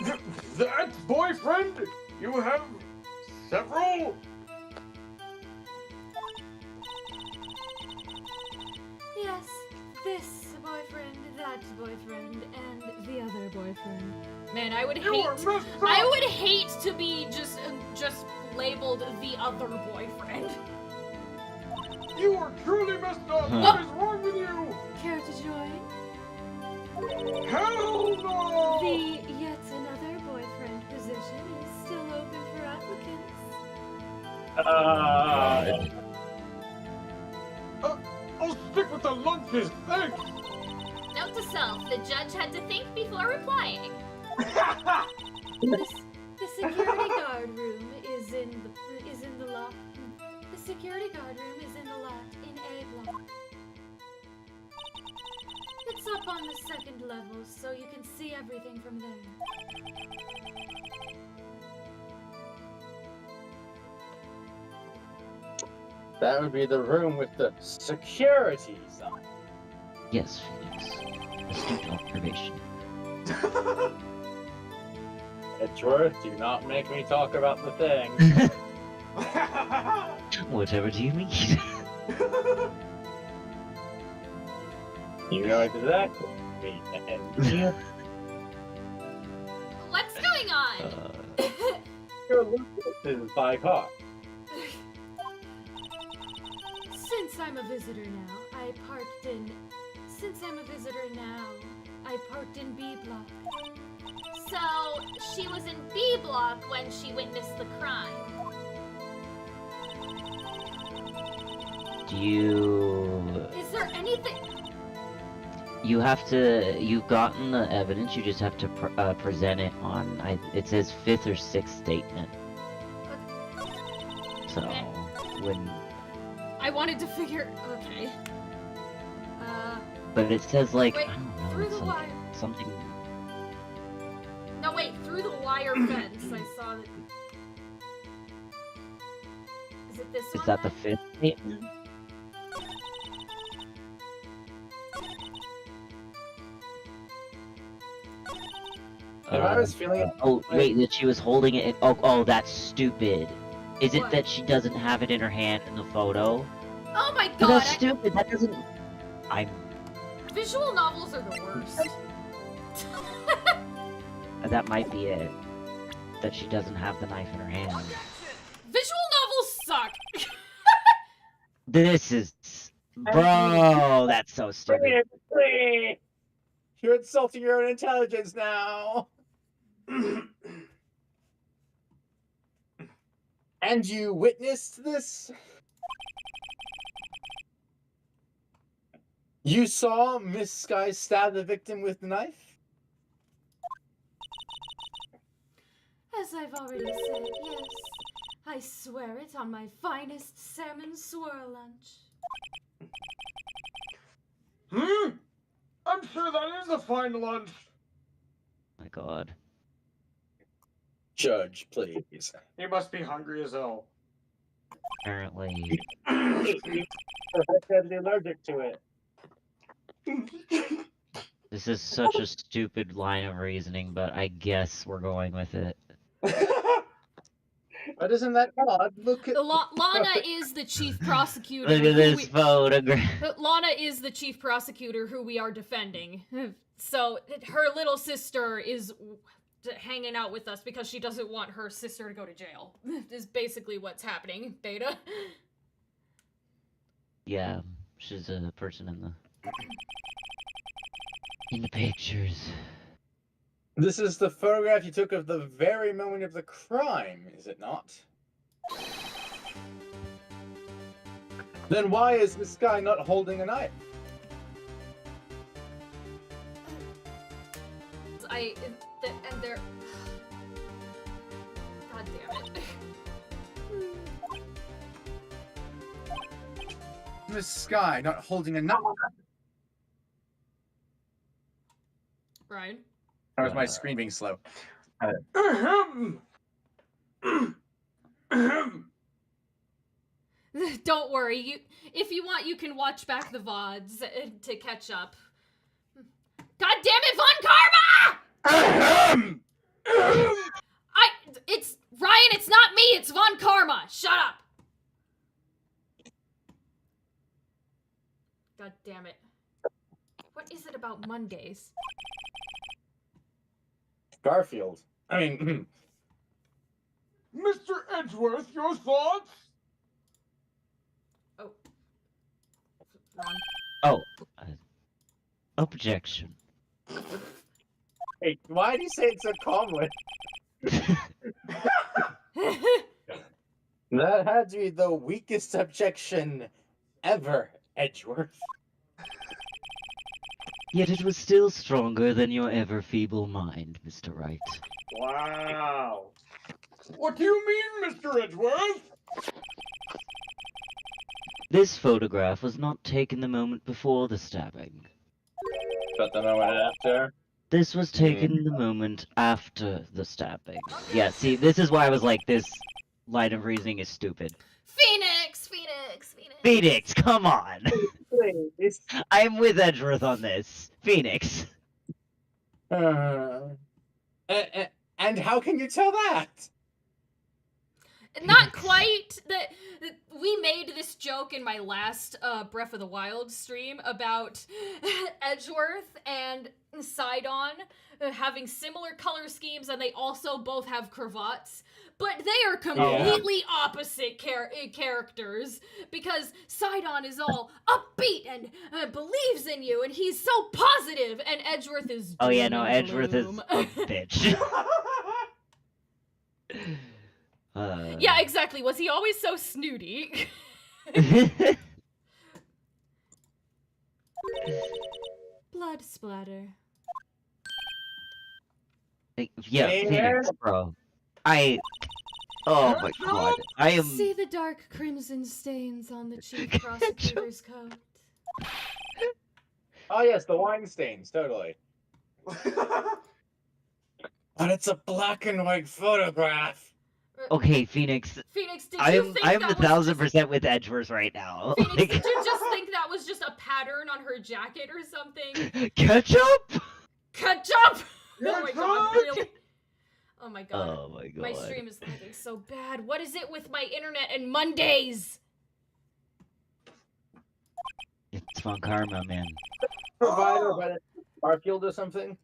[SPEAKER 5] guard.
[SPEAKER 3] That boyfriend? You have several?
[SPEAKER 5] Yes, this boyfriend, that boyfriend, and the other boyfriend.
[SPEAKER 2] Man, I would
[SPEAKER 3] You are
[SPEAKER 2] hate.
[SPEAKER 3] messed up!
[SPEAKER 2] I would hate to be just labeled the other boyfriend.
[SPEAKER 3] You are truly messed up!
[SPEAKER 4] Huh.
[SPEAKER 3] What is wrong with you?
[SPEAKER 5] Care to join?
[SPEAKER 3] Hell no!
[SPEAKER 5] The yet another boyfriend position is still open for applicants.
[SPEAKER 3] I'll stick with the lunches, thanks!
[SPEAKER 7] Note to self, the judge had to think before replying.
[SPEAKER 5] The security guard room is in the lot. The security guard room is in the lot in A block. It's up on the second level, so you can see everything from there.
[SPEAKER 1] That would be the room with the security sign.
[SPEAKER 4] Yes, Phoenix. Astute observation.
[SPEAKER 1] Edgeworth, do not make me talk about the thing.
[SPEAKER 4] Whatever do you mean?
[SPEAKER 1] You know exactly.
[SPEAKER 7] What's going on?
[SPEAKER 1] Your Lucas is by car.
[SPEAKER 5] Since I'm a visitor now, I parked in B block.
[SPEAKER 7] So, she was in B block when she witnessed the crime.
[SPEAKER 4] Do you...
[SPEAKER 5] Is there anything?
[SPEAKER 4] You have to... You've gotten the evidence, you just have to present it on... it says 5th or 6th statement. So, when...
[SPEAKER 2] I wanted to figure. Okay.
[SPEAKER 4] But it says like,
[SPEAKER 2] Wait,
[SPEAKER 4] I don't know,
[SPEAKER 5] through
[SPEAKER 4] it's
[SPEAKER 5] the
[SPEAKER 4] like
[SPEAKER 5] wire.
[SPEAKER 4] something...
[SPEAKER 2] No, wait. Through the wire fence, I saw that. Is it this one?
[SPEAKER 4] Is that the
[SPEAKER 2] then?
[SPEAKER 4] 5th statement?
[SPEAKER 1] If I was feeling it,
[SPEAKER 4] Oh, wait, that she was holding it. Oh, that's stupid. Is it
[SPEAKER 2] What?
[SPEAKER 4] that she doesn't have it in her hand in the photo?
[SPEAKER 2] Oh my
[SPEAKER 4] But
[SPEAKER 2] god!
[SPEAKER 4] that's stupid. That doesn't.
[SPEAKER 2] Visual novels are the worst.
[SPEAKER 4] That might be it. That she doesn't have the knife in her hand.
[SPEAKER 2] Visual novels suck.
[SPEAKER 4] This is, bro. That's so stupid.
[SPEAKER 1] You're insulting your own intelligence now. And you witnessed this? You saw Miss Sky stab the victim with the knife?
[SPEAKER 5] As I've already said, yes. I swear it on my finest salmon swirl lunch.
[SPEAKER 3] I'm sure that is a fine lunch.
[SPEAKER 4] My God.
[SPEAKER 1] Judge, please.
[SPEAKER 3] He must be hungry as hell.
[SPEAKER 4] Apparently.
[SPEAKER 1] deadly allergic to it.
[SPEAKER 4] This is such a stupid line of reasoning, but I guess we're going with it.
[SPEAKER 1] But isn't that odd? Look at
[SPEAKER 2] Lana is the chief prosecutor.
[SPEAKER 4] Look at
[SPEAKER 2] who
[SPEAKER 4] this photograph.
[SPEAKER 2] Lana is the chief prosecutor who we are defending. So her little sister is hanging out with us because she doesn't want her sister to go to jail. Is basically what's happening, Beta.
[SPEAKER 4] Yeah, she's a person in the pictures.
[SPEAKER 1] This is the photograph you took of the very moment of the crime, is it not? Then why is this guy not holding a knife?
[SPEAKER 2] And they're... God damn it.
[SPEAKER 1] This guy not holding a knife.
[SPEAKER 2] Ryan?
[SPEAKER 1] How is my screen being slow?
[SPEAKER 3] Ahem. Ahem.
[SPEAKER 2] Don't worry. If you want, you can watch back the VODs to catch up. God damn it, Von Karma!
[SPEAKER 3] Ahem. Ahem.
[SPEAKER 2] It's Ryan. It's not me. It's Von Karma. Shut up. God damn it. What is it about Mondays?
[SPEAKER 1] Garfield. I mean,
[SPEAKER 3] Mr. Edgeworth, your thoughts?
[SPEAKER 2] Oh. Wrong.
[SPEAKER 4] Oh, objection.
[SPEAKER 1] hey, why do you say it so calmly? That had to be the weakest objection ever, Edgeworth.
[SPEAKER 4] Yet it was still stronger than your ever feeble mind, Mr. Wright.
[SPEAKER 1] Wow.
[SPEAKER 3] What do you mean, Mr. Edgeworth?
[SPEAKER 4] This photograph was not taken the moment before the stabbing.
[SPEAKER 1] But the moment after.
[SPEAKER 4] This was taken the moment after the stabbing. Yeah, see, this is why I was like, this line of reasoning is stupid.
[SPEAKER 7] Phoenix!
[SPEAKER 4] Phoenix, come on!
[SPEAKER 1] Please.
[SPEAKER 4] I'm with Edgeworth on this. Phoenix.
[SPEAKER 1] And how can you tell that?
[SPEAKER 2] Not quite. We made this joke in my last Breath of the Wild stream about Edgeworth and Sidon having similar color schemes, and they also both have cravats. But they are completely opposite characters, because Sidon is all upbeat and believes in you, and he's so positive, and Edgeworth is
[SPEAKER 4] Oh yeah,
[SPEAKER 2] doom
[SPEAKER 4] no,
[SPEAKER 2] and
[SPEAKER 4] Edgeworth is
[SPEAKER 2] gloom.
[SPEAKER 4] a bitch.
[SPEAKER 2] Yeah, exactly. Was he always so snooty?
[SPEAKER 5] Blood splatter.
[SPEAKER 4] Yeah, Phoenix, bro. Oh my god. I am...
[SPEAKER 5] See the dark crimson stains on the chief prosecutor's coat.
[SPEAKER 1] Oh yes, the wine stains, totally. But it's a black and white photograph.
[SPEAKER 4] Okay, Phoenix.
[SPEAKER 2] Phoenix, did you think
[SPEAKER 4] I'm
[SPEAKER 2] that was
[SPEAKER 4] 1000% with Edgeworth right now.
[SPEAKER 2] Phoenix,
[SPEAKER 4] Like,
[SPEAKER 2] did you just think that was just a pattern on her jacket or something?
[SPEAKER 4] ketchup?
[SPEAKER 2] Ketchup! Oh my god, really? Oh my god.
[SPEAKER 4] Oh my god.
[SPEAKER 2] My stream is lagging so bad. What is it with my internet and Mondays?
[SPEAKER 4] It's Von Karma, man.
[SPEAKER 1] Provider by the Garfield or something.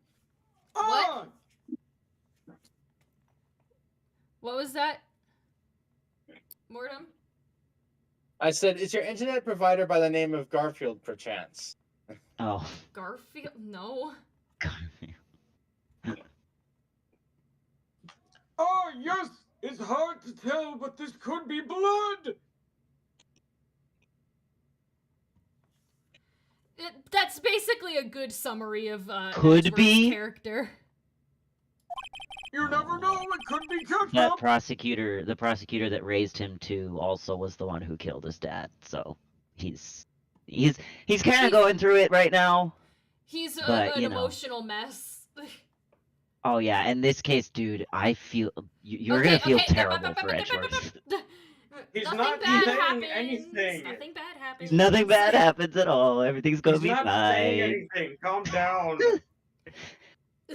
[SPEAKER 2] What? What was that? Mortem?
[SPEAKER 1] I said, is your internet provider by the name of Garfield, perchance?
[SPEAKER 4] Oh.
[SPEAKER 2] Garfield? No.
[SPEAKER 3] Ah, yes! It's hard to tell, but this could be blood!
[SPEAKER 2] That's basically a good summary of
[SPEAKER 4] Could
[SPEAKER 2] Edgeworth's
[SPEAKER 4] be?
[SPEAKER 2] character.
[SPEAKER 3] You never know, it could be
[SPEAKER 4] That
[SPEAKER 3] ketchup!
[SPEAKER 4] prosecutor, the prosecutor that raised him too, also was the one who killed his dad. So he's kind of going through it right now.
[SPEAKER 2] He's
[SPEAKER 4] But,
[SPEAKER 2] an
[SPEAKER 4] you know.
[SPEAKER 2] emotional mess.
[SPEAKER 4] Oh yeah, in this case, dude, I feel you're gonna feel terrible for Edgeworth.
[SPEAKER 3] He's
[SPEAKER 2] Nothing
[SPEAKER 3] not
[SPEAKER 2] bad
[SPEAKER 3] saying
[SPEAKER 2] happens.
[SPEAKER 3] anything.
[SPEAKER 2] Nothing bad happens.
[SPEAKER 4] Nothing bad happens at all. Everything's gonna
[SPEAKER 3] He's
[SPEAKER 4] be
[SPEAKER 3] not saying
[SPEAKER 4] fine.
[SPEAKER 3] anything. Calm down.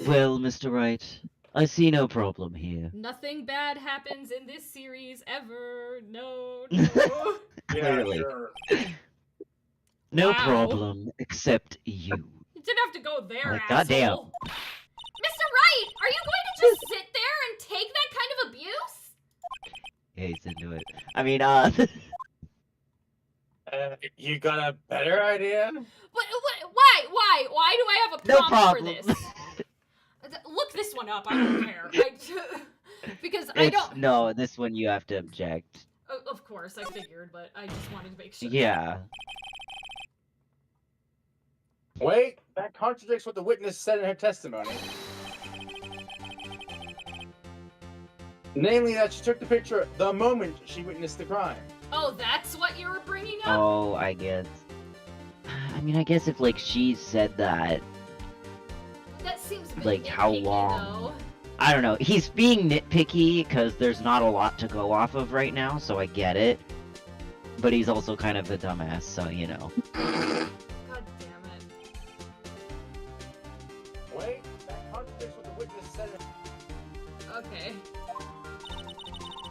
[SPEAKER 4] Well, Mr. Wright, I see no problem here.
[SPEAKER 2] Nothing bad happens in this series ever. No, no.
[SPEAKER 3] Yeah,
[SPEAKER 4] Clearly.
[SPEAKER 3] sure.
[SPEAKER 4] No
[SPEAKER 2] Wow.
[SPEAKER 4] problem, except you.
[SPEAKER 2] You didn't have to go there,
[SPEAKER 4] Like,
[SPEAKER 2] asshole.
[SPEAKER 4] goddamn.
[SPEAKER 7] Mr. Wright, are you going to just sit there and take that kind of abuse?
[SPEAKER 4] Yeah, he's into it. I mean,
[SPEAKER 6] You got a better idea?
[SPEAKER 7] Why do I have a
[SPEAKER 4] no
[SPEAKER 7] prompt
[SPEAKER 4] problem.
[SPEAKER 7] for this?
[SPEAKER 2] Look this one up. I don't care. Because I
[SPEAKER 4] It's,
[SPEAKER 2] don't.
[SPEAKER 4] no, this one you have to object.
[SPEAKER 2] Of course, I figured, but I just wanted to make sure.
[SPEAKER 4] Yeah.
[SPEAKER 1] Wait, that contradicts what the witness said in her testimony. Namely, that she took the picture the moment she witnessed the crime.
[SPEAKER 2] Oh, that's what you were bringing up?
[SPEAKER 4] Oh, I guess. I mean, I guess if, like, she said that,
[SPEAKER 2] That seems a bit
[SPEAKER 4] like, how
[SPEAKER 2] nitpicky,
[SPEAKER 4] long?
[SPEAKER 2] though.
[SPEAKER 4] I don't know. He's being nitpicky because there's not a lot to go off of right now, so I get it. But he's also kind of a dumbass, so, you know.
[SPEAKER 2] God damn it.
[SPEAKER 1] Wait, that contradicts what the witness said in
[SPEAKER 2] Okay.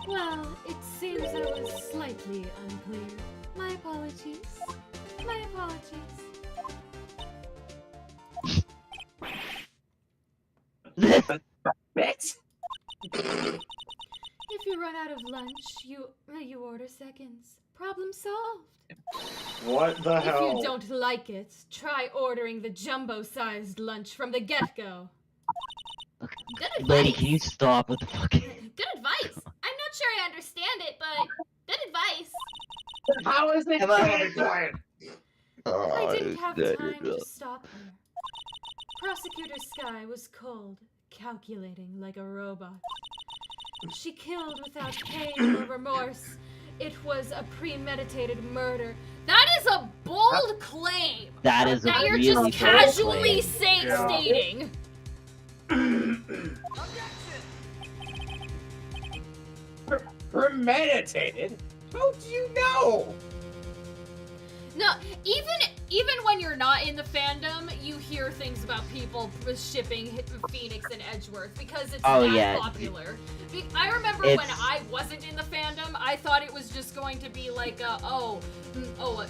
[SPEAKER 5] Well, it seems I was slightly unclear. My apologies. My apologies.
[SPEAKER 1] Bet?
[SPEAKER 5] If you run out of lunch, you order seconds. Problem solved.
[SPEAKER 3] What the
[SPEAKER 5] If
[SPEAKER 3] hell?
[SPEAKER 5] you don't like it, try ordering the jumbo-sized lunch from the get-go.
[SPEAKER 7] Good advice.
[SPEAKER 4] Lady, can you stop with the fucking...
[SPEAKER 7] Good advice. I'm not sure I understand it, but good advice.
[SPEAKER 1] How is it?
[SPEAKER 4] Emma.
[SPEAKER 3] Be quiet.
[SPEAKER 5] I didn't have time to stop her. Prosecutor Sky was cold, calculating like a robot. She killed without pain or remorse. It was a premeditated murder.
[SPEAKER 7] That is a bold claim.
[SPEAKER 4] That is a
[SPEAKER 7] That you're
[SPEAKER 4] really
[SPEAKER 7] just
[SPEAKER 4] bold
[SPEAKER 7] casually
[SPEAKER 4] claim.
[SPEAKER 3] Yeah.
[SPEAKER 7] stating.
[SPEAKER 1] Premeditated? How do you know?
[SPEAKER 7] No, even when you're not in the fandom, you hear things about people shipping Phoenix and Edgeworth because it's
[SPEAKER 4] Oh,
[SPEAKER 7] that
[SPEAKER 4] yeah.
[SPEAKER 7] popular. I remember when
[SPEAKER 4] It's-
[SPEAKER 7] I wasn't in the fandom, I thought it was just going to be like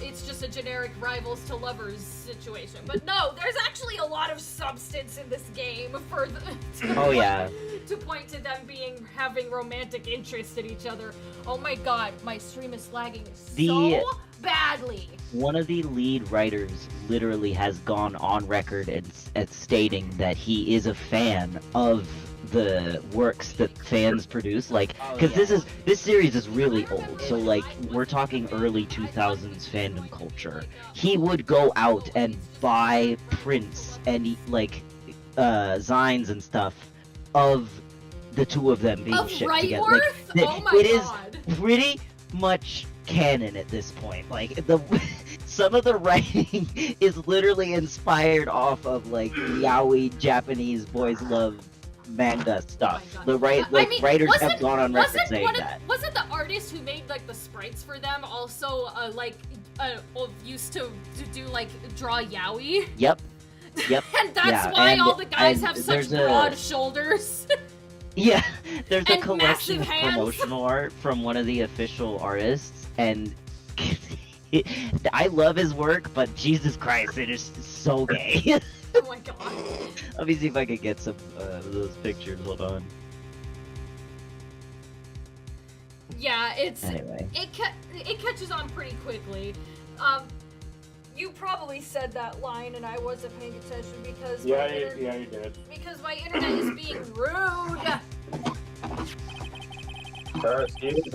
[SPEAKER 7] it's just a generic rivals to lovers situation. But no, there's actually a lot of substance in this game for
[SPEAKER 4] Oh, yeah.
[SPEAKER 7] to point to them having romantic interest in each other. Oh my god, my stream is lagging so badly.
[SPEAKER 4] One of the lead writers literally has gone on record and stating that he is a fan of the works that fans produce, like, because this series is really old, so like we're talking early 2000s fandom culture. He would go out and buy prints and like zines and stuff of the two of them being
[SPEAKER 7] Of
[SPEAKER 4] shipped together.
[SPEAKER 7] Rightworth?
[SPEAKER 4] Like,
[SPEAKER 7] Oh my
[SPEAKER 4] it is
[SPEAKER 7] god.
[SPEAKER 4] pretty much canon at this point. Like the some of the writing is literally inspired off of like yaoi Japanese boys love manga stuff.
[SPEAKER 7] Oh my God.
[SPEAKER 4] The writers have
[SPEAKER 7] wasn't-
[SPEAKER 4] gone on record
[SPEAKER 7] wasn't
[SPEAKER 4] saying
[SPEAKER 7] one of-
[SPEAKER 4] that.
[SPEAKER 7] Wasn't the artist who made like the sprites for them also used to do like draw yaoi?
[SPEAKER 4] Yep.
[SPEAKER 7] And that's
[SPEAKER 4] Yeah,
[SPEAKER 7] why
[SPEAKER 4] and-
[SPEAKER 7] all the guys
[SPEAKER 4] and
[SPEAKER 7] have such
[SPEAKER 4] there's a-
[SPEAKER 7] broad shoulders.
[SPEAKER 4] Yeah, there's a
[SPEAKER 7] And
[SPEAKER 4] collection
[SPEAKER 7] massive
[SPEAKER 4] of
[SPEAKER 7] hands.
[SPEAKER 4] promotional art from one of the official artists, and I love his work, but Jesus Christ, it is so gay.
[SPEAKER 7] Oh my god.
[SPEAKER 4] Let me see if I can get some of those pictures. Hold on.
[SPEAKER 7] Yeah,
[SPEAKER 4] Anyway.
[SPEAKER 7] it catches on pretty quickly. You probably said that line and I wasn't paying attention because
[SPEAKER 3] Yeah, you did.
[SPEAKER 7] because my internet is being rude.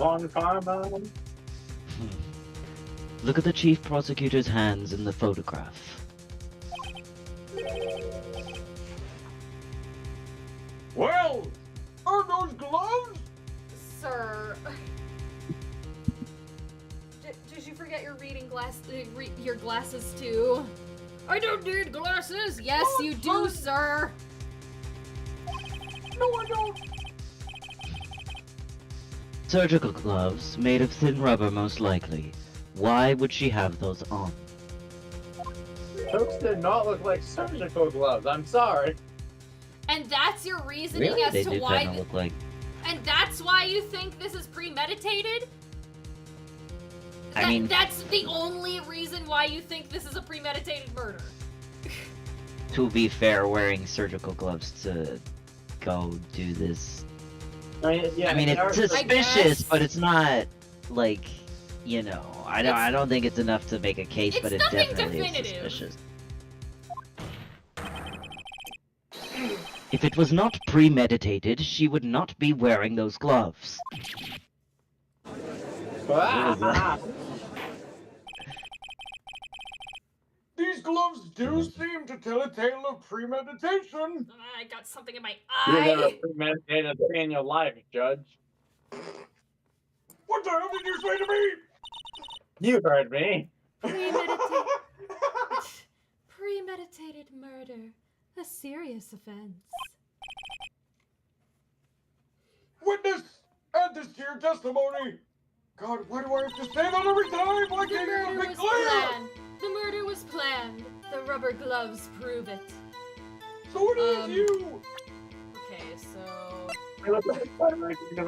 [SPEAKER 1] On karma.
[SPEAKER 4] Look at the chief prosecutor's hands in the photograph.
[SPEAKER 3] Well, are those gloves?
[SPEAKER 7] Sir. Did you forget your reading your glasses too? I don't need glasses. Yes, you do, sir.
[SPEAKER 3] No, I don't.
[SPEAKER 4] Surgical gloves, made of thin rubber most likely. Why would she have those on?
[SPEAKER 1] Those did not look like surgical gloves. I'm sorry.
[SPEAKER 7] And that's your reasoning
[SPEAKER 4] Really?
[SPEAKER 7] as
[SPEAKER 4] They
[SPEAKER 7] to
[SPEAKER 4] do
[SPEAKER 7] why.
[SPEAKER 4] kind of look like...
[SPEAKER 7] And that's why you think this is premeditated?
[SPEAKER 4] I mean-
[SPEAKER 7] that's the only reason why you think this is a premeditated murder.
[SPEAKER 4] To be fair, wearing surgical gloves to go do this...
[SPEAKER 1] I mean, yeah,
[SPEAKER 4] I mean,
[SPEAKER 1] they are
[SPEAKER 4] it's
[SPEAKER 1] surgical-
[SPEAKER 4] suspicious,
[SPEAKER 7] guess.
[SPEAKER 4] but it's not, like, you know... I don't think it's enough to make a case,
[SPEAKER 7] It's
[SPEAKER 4] but it
[SPEAKER 7] nothing
[SPEAKER 4] definitely
[SPEAKER 7] definitive.
[SPEAKER 4] is suspicious. If it was not premeditated, she would not be wearing those gloves.
[SPEAKER 1] Ah!
[SPEAKER 3] These gloves do seem to tell a tale of premeditation.
[SPEAKER 7] I got something in my
[SPEAKER 1] You're gonna
[SPEAKER 7] eye.
[SPEAKER 1] premeditate a in your life, Judge.
[SPEAKER 3] What the hell did you say to me?
[SPEAKER 1] You heard me.
[SPEAKER 5] Premeditated murder. A serious offense.
[SPEAKER 3] Witness, add this to your testimony. God, why do I have to say that every time? Why
[SPEAKER 5] The
[SPEAKER 3] can't you
[SPEAKER 5] murder
[SPEAKER 3] make
[SPEAKER 5] was
[SPEAKER 3] clear?
[SPEAKER 5] planned. The murder was planned. The rubber gloves prove it.
[SPEAKER 3] So it is you.
[SPEAKER 7] Okay, so
[SPEAKER 1] I look like a photo because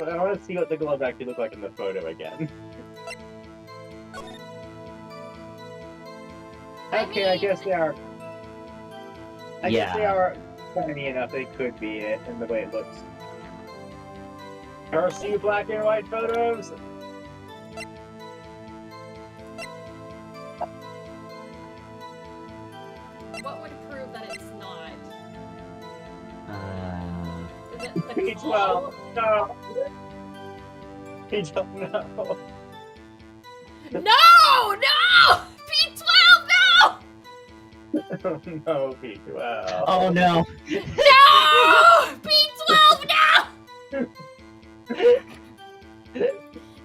[SPEAKER 1] I want to see what the gloves actually look like in the photo again. Okay, I guess they are. I guess they
[SPEAKER 4] Yeah.
[SPEAKER 1] are tiny enough. They could be it in the way it looks. Are you black and white photos?
[SPEAKER 7] what would prove that it's not? The
[SPEAKER 1] P12.
[SPEAKER 7] glow?
[SPEAKER 1] No. P12, no.
[SPEAKER 7] No! No! P12, no!
[SPEAKER 1] No, P12.
[SPEAKER 4] Oh no!
[SPEAKER 7] No! P12, no!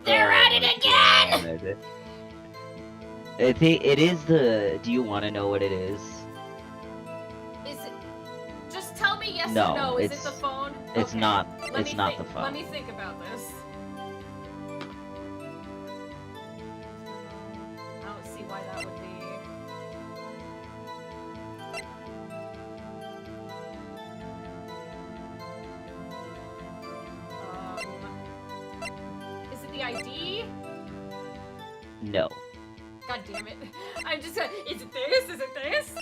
[SPEAKER 7] They're at it again!
[SPEAKER 4] I think it is the... Do you want to know what it is?
[SPEAKER 7] Is it? Just tell me yes
[SPEAKER 4] No,
[SPEAKER 7] or no. Is it
[SPEAKER 4] it's-
[SPEAKER 7] the phone?
[SPEAKER 4] It's
[SPEAKER 7] Okay.
[SPEAKER 4] not.
[SPEAKER 7] Let
[SPEAKER 4] It's
[SPEAKER 7] me
[SPEAKER 4] not
[SPEAKER 7] think-
[SPEAKER 4] the phone.
[SPEAKER 7] Let me think about this. I don't see why that would be. Is it the ID?
[SPEAKER 4] No.
[SPEAKER 7] God damn it. I'm just gonna. Is it this? Is it this?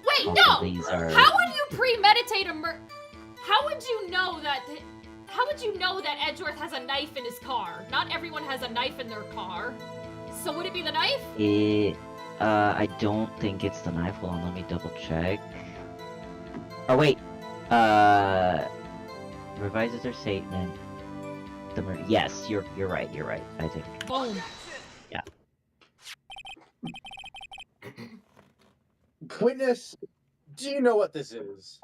[SPEAKER 7] Wait,
[SPEAKER 4] All
[SPEAKER 7] no!
[SPEAKER 4] of these are...
[SPEAKER 7] How would you premeditate a murder? How would you know that? How would you know that Edgeworth has a knife in his car? Not everyone has a knife in their car. So would it be the knife?
[SPEAKER 4] I don't think it's the knife. Hold on, let me double check. Oh wait. Revises their statement. Yes, you're right. You're right. I think.
[SPEAKER 7] Boom.
[SPEAKER 1] Witness, do you know what this is?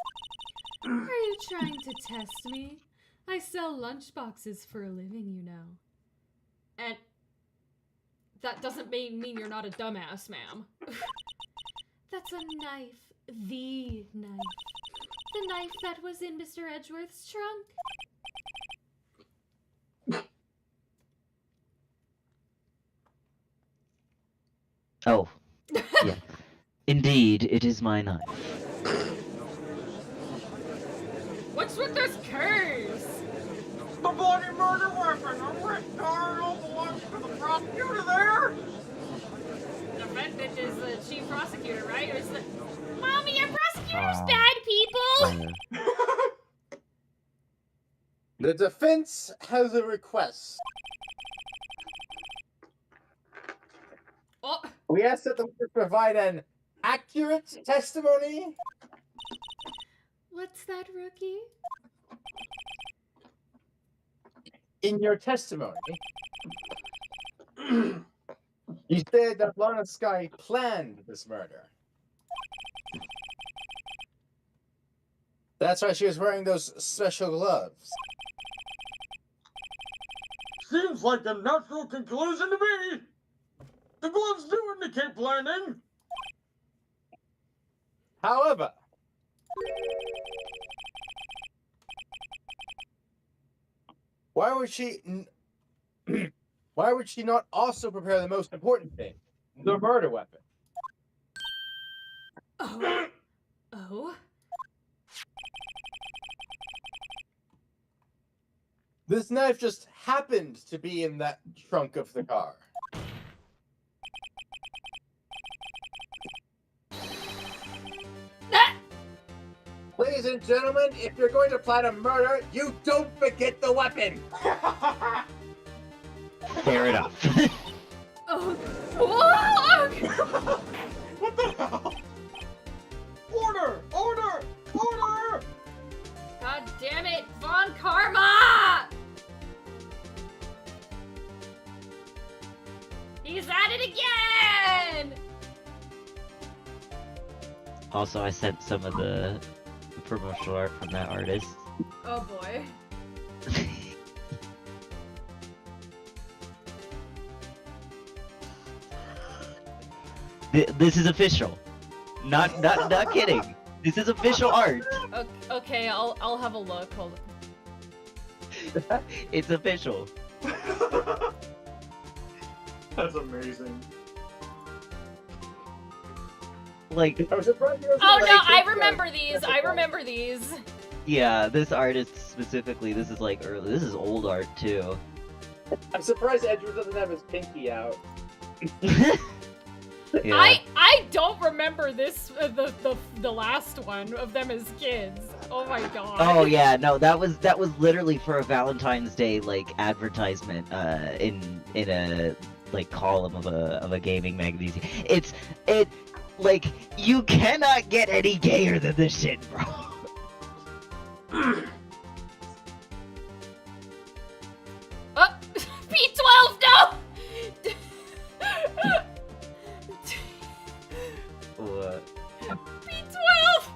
[SPEAKER 5] Are you trying to test me? I sell lunchboxes for a living, you know.
[SPEAKER 7] And that doesn't mean you're not a dumbass, ma'am.
[SPEAKER 5] That's a knife. The knife. The knife that was in Mr. Edgeworth's trunk.
[SPEAKER 4] Oh. Yeah. Indeed, it is my knife.
[SPEAKER 7] What's with this case?
[SPEAKER 3] The bloody murder weapon. A red car all belongs to the prosecutor there.
[SPEAKER 7] Defendant is the chief prosecutor, right? Or is the Mommy, your prosecutor's
[SPEAKER 4] Um,
[SPEAKER 7] bad people.
[SPEAKER 1] The defense has a request.
[SPEAKER 7] Oh,
[SPEAKER 1] We ask that the witness provide an accurate testimony.
[SPEAKER 5] What's that, rookie?
[SPEAKER 1] In your testimony, you said that Lana Sky planned this murder. That's why she was wearing those special gloves.
[SPEAKER 3] Seems like a natural conclusion to me. The gloves do indicate planning.
[SPEAKER 1] However,
[SPEAKER 8] Why would she? Why would she not also prepare the most important thing, the murder weapon?
[SPEAKER 2] Oh. Oh?
[SPEAKER 8] This knife just happened to be in that trunk of the car.
[SPEAKER 2] Ah!
[SPEAKER 8] Ladies and gentlemen, if you're going to plan a murder, you don't forget the weapon.
[SPEAKER 4] Fair enough.
[SPEAKER 2] Oh. Whoa!
[SPEAKER 3] What the hell? Order! Order! Order!
[SPEAKER 2] God damn it, Von Karma! He's at it again!
[SPEAKER 4] Also, I sent some of the promotional art from that artist.
[SPEAKER 2] Oh boy.
[SPEAKER 4] This is official. Not kidding. This is official art.
[SPEAKER 2] Okay, I'll have a look. Hold on.
[SPEAKER 4] It's official.
[SPEAKER 3] That's amazing.
[SPEAKER 4] Like,
[SPEAKER 8] I was surprised you were
[SPEAKER 2] Oh
[SPEAKER 8] so
[SPEAKER 2] no,
[SPEAKER 8] late.
[SPEAKER 2] I remember these. I remember these.
[SPEAKER 4] yeah, this artist specifically, this is like early. This is old art too.
[SPEAKER 1] I'm surprised Edward doesn't have his pinky out.
[SPEAKER 4] Yeah.
[SPEAKER 2] I don't remember this the last one of them as kids. Oh my god.
[SPEAKER 4] Oh yeah, no, that was literally for a Valentine's Day like advertisement in a like column of a gaming magazine. It like you cannot get any gayer than this shit, bro.
[SPEAKER 2] Oh, P12, no!
[SPEAKER 4] What?
[SPEAKER 2] P12!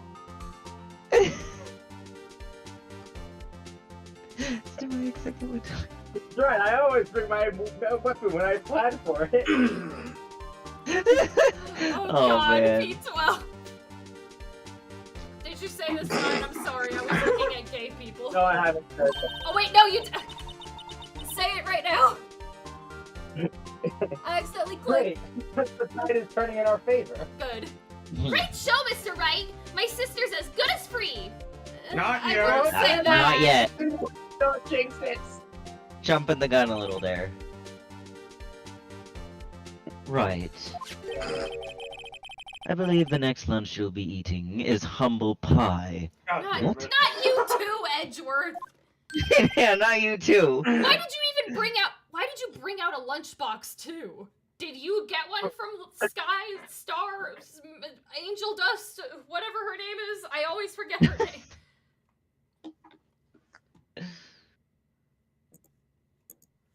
[SPEAKER 4] Still my exactly what time.
[SPEAKER 1] That's right, I always bring my weapon when I plan for it.
[SPEAKER 2] Oh, god,
[SPEAKER 4] man.
[SPEAKER 2] P12. Did you say this line? I'm sorry, I was looking at gay people.
[SPEAKER 1] No, I haven't said that.
[SPEAKER 2] Oh wait, no, you say it right now. I accidentally clicked.
[SPEAKER 1] Great. The tide is turning in our favor.
[SPEAKER 2] Good. Great show, Mr. Wright. My sister's as good as free.
[SPEAKER 3] Not
[SPEAKER 2] I
[SPEAKER 3] yet.
[SPEAKER 2] won't say that.
[SPEAKER 4] Not yet.
[SPEAKER 1] Don't jinx it.
[SPEAKER 4] Jumping the gun a little there. Right. I believe the next lunch you'll be eating is humble pie.
[SPEAKER 2] Not,
[SPEAKER 4] What?
[SPEAKER 2] not you too, Edgeworth.
[SPEAKER 4] Yeah, not you too.
[SPEAKER 2] Why did you even bring out? Why did you bring out a lunchbox too? Did you get one from Sky Star Angel Dust, whatever her name is? I always forget her name.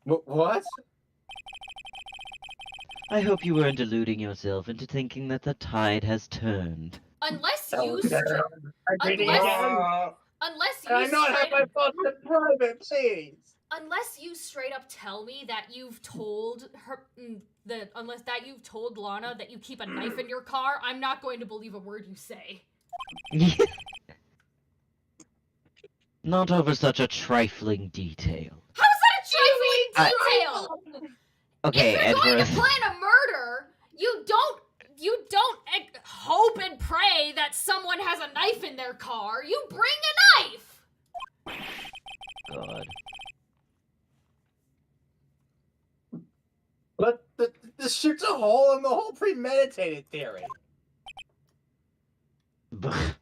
[SPEAKER 8] What?
[SPEAKER 4] I hope you weren't deluding yourself into thinking that the tide has turned.
[SPEAKER 2] Unless
[SPEAKER 1] Oh,
[SPEAKER 2] you,
[SPEAKER 1] I'm reading
[SPEAKER 2] Unless-
[SPEAKER 1] again.
[SPEAKER 2] unless
[SPEAKER 1] Can I
[SPEAKER 2] you,
[SPEAKER 1] not have
[SPEAKER 2] straight,
[SPEAKER 1] my thoughts in private, please?
[SPEAKER 2] unless you straight up tell me that you've told her unless that you've told Lana that you keep a knife in your car, I'm not going to believe a word you say.
[SPEAKER 4] Not over such a trifling detail.
[SPEAKER 2] How's that a trifling detail?
[SPEAKER 4] Okay,
[SPEAKER 2] If you're going to
[SPEAKER 4] Edgeworth.
[SPEAKER 2] plan a murder, you don't hope and pray that someone has a knife in their car. You bring a knife.
[SPEAKER 4] God.
[SPEAKER 8] But this shoots a hole in the whole premeditated theory.
[SPEAKER 4] The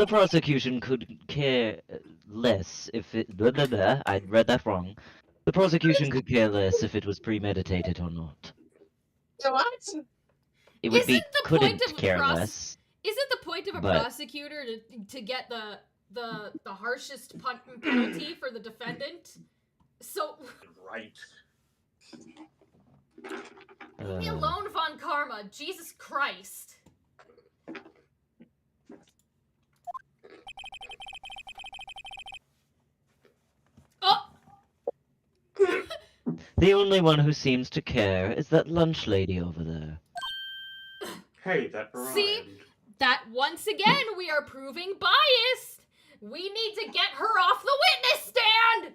[SPEAKER 4] prosecution could care less if it. Blah, blah, blah. I read that wrong. The prosecution could care less if it was premeditated or not.
[SPEAKER 1] What?
[SPEAKER 4] It would be
[SPEAKER 2] Isn't the
[SPEAKER 4] couldn't
[SPEAKER 2] point of a
[SPEAKER 4] care
[SPEAKER 2] pros-
[SPEAKER 4] less.
[SPEAKER 2] Isn't the point of a
[SPEAKER 4] But-
[SPEAKER 2] prosecutor to get the harshest penalty for the defendant? So
[SPEAKER 3] Right.
[SPEAKER 2] leave me alone, Von Karma. Jesus Christ. Oh,
[SPEAKER 4] The only one who seems to care is that lunch lady over there.
[SPEAKER 3] Hey, that rhymed.
[SPEAKER 2] See? That once again we are proving biased.
[SPEAKER 7] We need to get her off the witness stand!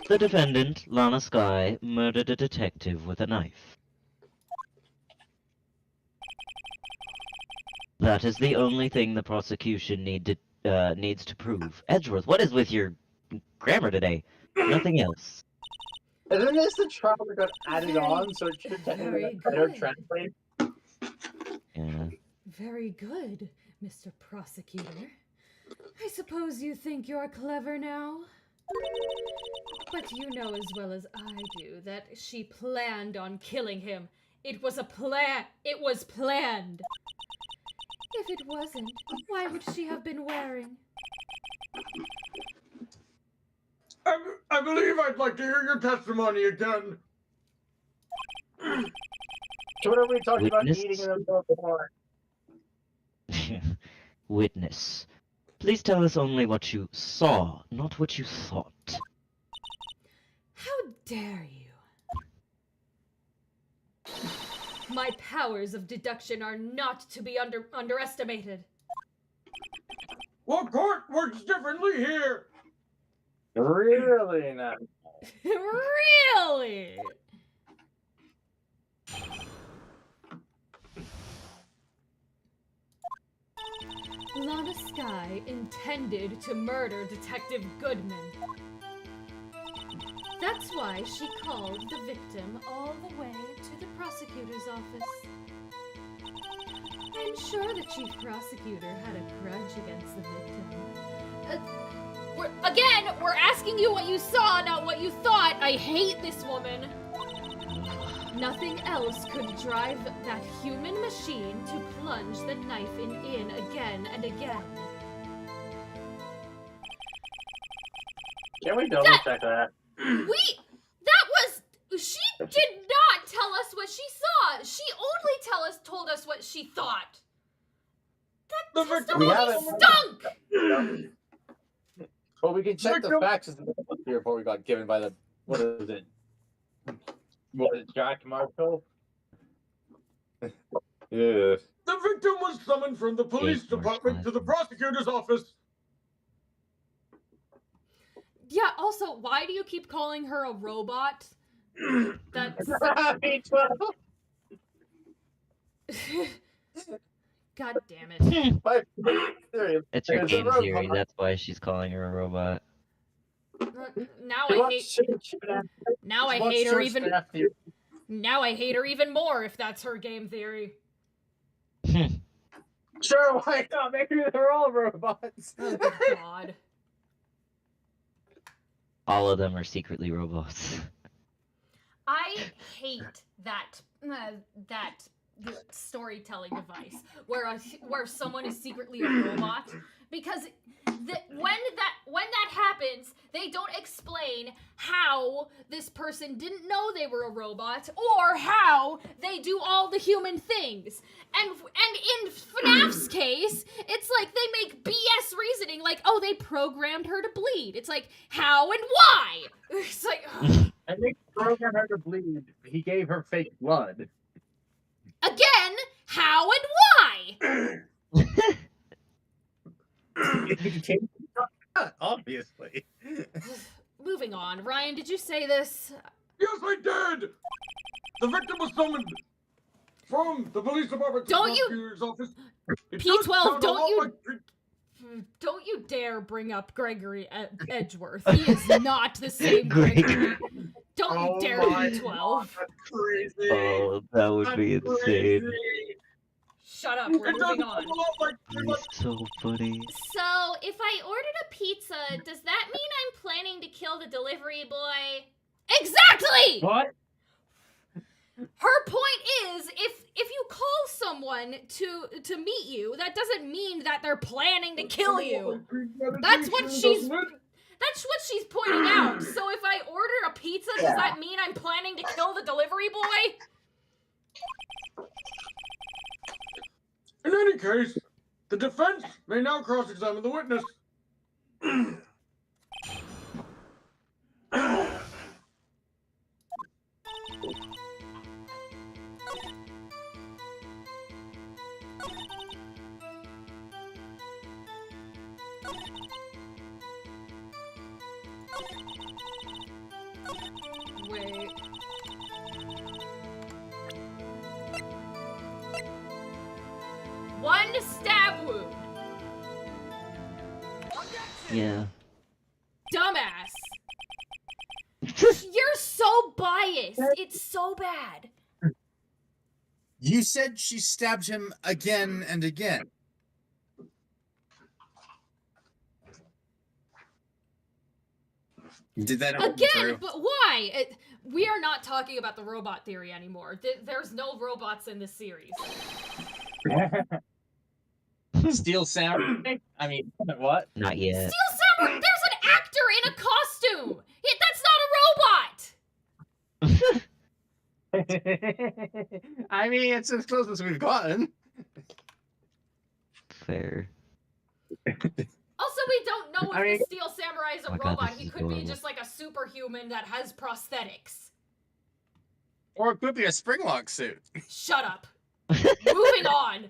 [SPEAKER 4] The defendant, Lana Sky, murdered a detective with a knife. That is the only thing the prosecution needs to prove. Edgeworth, what is with your grammar today? Nothing else.
[SPEAKER 1] Isn't this the trial that got added on, so it should technically
[SPEAKER 5] Very
[SPEAKER 1] be better
[SPEAKER 5] good.
[SPEAKER 1] translate?
[SPEAKER 4] Yeah.
[SPEAKER 5] Very good, Mr. Prosecutor. I suppose you think you're clever now? But you know as well as I do that she planned on killing him.
[SPEAKER 7] It was a plan. It was planned.
[SPEAKER 5] If it wasn't, why would she have been wearing?
[SPEAKER 3] I believe I'd like to hear your testimony again.
[SPEAKER 1] So what are we talking about
[SPEAKER 4] Witness?
[SPEAKER 1] eating in the middle of the bar?
[SPEAKER 4] Witness. Please tell us only what you saw, not what you thought.
[SPEAKER 5] How dare you?
[SPEAKER 7] My powers of deduction are not to be underestimated.
[SPEAKER 3] Well, court works differently here.
[SPEAKER 1] Really not.
[SPEAKER 7] Really?
[SPEAKER 5] Lana Sky intended to murder Detective Goodman. That's why she called the victim all the way to the prosecutor's office. I'm sure the chief prosecutor had a grudge against the victim.
[SPEAKER 7] We're asking you what you saw, not what you thought. I hate this woman.
[SPEAKER 5] Nothing else could drive that human machine to plunge the knife in again and again.
[SPEAKER 1] Can we double check that?
[SPEAKER 7] She did not tell us what she saw. She only told us what she thought.
[SPEAKER 3] The
[SPEAKER 7] That
[SPEAKER 3] victim
[SPEAKER 1] We
[SPEAKER 7] testimony
[SPEAKER 1] haven't-
[SPEAKER 7] stunk!
[SPEAKER 1] Well, we can check the
[SPEAKER 3] Victim-
[SPEAKER 1] facts as the report we got given by the what is it? What is it, Jack Marshall? Yeah.
[SPEAKER 3] The victim was summoned from the police
[SPEAKER 4] Yes, Mark
[SPEAKER 3] department to the
[SPEAKER 4] Swanson.
[SPEAKER 3] prosecutor's office.
[SPEAKER 7] Yeah, also, why do you keep calling her a robot? That's...
[SPEAKER 1] Me too.
[SPEAKER 7] God damn it.
[SPEAKER 1] My theory.
[SPEAKER 4] It's your
[SPEAKER 1] There's a
[SPEAKER 4] game
[SPEAKER 1] robot.
[SPEAKER 4] theory, that's why she's calling her a robot.
[SPEAKER 7] Now
[SPEAKER 1] She
[SPEAKER 7] I
[SPEAKER 1] wants
[SPEAKER 7] hate...
[SPEAKER 1] short
[SPEAKER 7] Now I
[SPEAKER 1] wants
[SPEAKER 7] hate her
[SPEAKER 1] short
[SPEAKER 7] even...
[SPEAKER 1] staff theory.
[SPEAKER 7] Now I hate her even more if that's her game theory.
[SPEAKER 1] Sure, why not? Maybe they're all robots.
[SPEAKER 7] Oh, good God.
[SPEAKER 4] All of them are secretly robots.
[SPEAKER 7] I hate that storytelling device where someone is secretly a robot, because when that happens, they don't explain how this person didn't know they were a robot or how they do all the human things. And in FNAF's case, it's like they make BS reasoning, like, oh, they programmed her to bleed. It's like, how and why? It's like, ugh.
[SPEAKER 1] I think the program her to bleed. He gave her fake blood.
[SPEAKER 7] Again, how and why?
[SPEAKER 1] Obviously.
[SPEAKER 7] Moving on. Ryan, did you say this?
[SPEAKER 3] Yes, I did. The victim was summoned from the police department to
[SPEAKER 7] Don't
[SPEAKER 3] the
[SPEAKER 7] you-
[SPEAKER 3] prosecutor's office. It
[SPEAKER 7] P12,
[SPEAKER 3] does sound a
[SPEAKER 7] don't
[SPEAKER 3] lot
[SPEAKER 7] you-
[SPEAKER 3] like-
[SPEAKER 7] Don't you dare bring up Gregory Edgeworth. He is not the same
[SPEAKER 4] Gregory.
[SPEAKER 7] Gregory. Don't you
[SPEAKER 1] Oh
[SPEAKER 7] dare,
[SPEAKER 1] my
[SPEAKER 7] P12.
[SPEAKER 1] Crazy.
[SPEAKER 4] Oh, that would be insane.
[SPEAKER 7] Shut up, we're
[SPEAKER 3] It does
[SPEAKER 7] moving
[SPEAKER 3] sound
[SPEAKER 7] on.
[SPEAKER 3] a lot like-
[SPEAKER 4] He's so funny.
[SPEAKER 7] So, if I ordered a pizza, does that mean I'm planning to kill the delivery boy? Exactly!
[SPEAKER 1] What?
[SPEAKER 7] Her point is, if you call someone to meet you, that doesn't mean that they're planning to kill you. That's what she's pointing out. So if I order a pizza, does that mean I'm planning to kill the delivery boy?
[SPEAKER 3] In any case, the defense may now cross-examine the witness.
[SPEAKER 2] Wait. One stab wound.
[SPEAKER 4] Yeah.
[SPEAKER 2] Dumbass. You're so biased. It's so bad.
[SPEAKER 9] You said she stabbed him again and again. Did that happen
[SPEAKER 2] Again,
[SPEAKER 9] through?
[SPEAKER 2] but why? We are not talking about the robot theory anymore. There's no robots in this series.
[SPEAKER 1] Steel Samurai? I mean, what?
[SPEAKER 4] Not yet.
[SPEAKER 2] Steel Samurai! There's an actor in a costume! That's not a robot!
[SPEAKER 1] I mean, it's as close as we've gotten.
[SPEAKER 4] Fair.
[SPEAKER 2] Also, we don't know if
[SPEAKER 1] I mean-
[SPEAKER 2] the Steel Samurai is a
[SPEAKER 4] Oh my God,
[SPEAKER 2] robot.
[SPEAKER 4] this
[SPEAKER 2] He
[SPEAKER 4] is
[SPEAKER 2] could be
[SPEAKER 4] adorable.
[SPEAKER 2] just like a superhuman that has prosthetics.
[SPEAKER 6] Or it could be a Springlock suit.
[SPEAKER 2] Shut up. Moving on.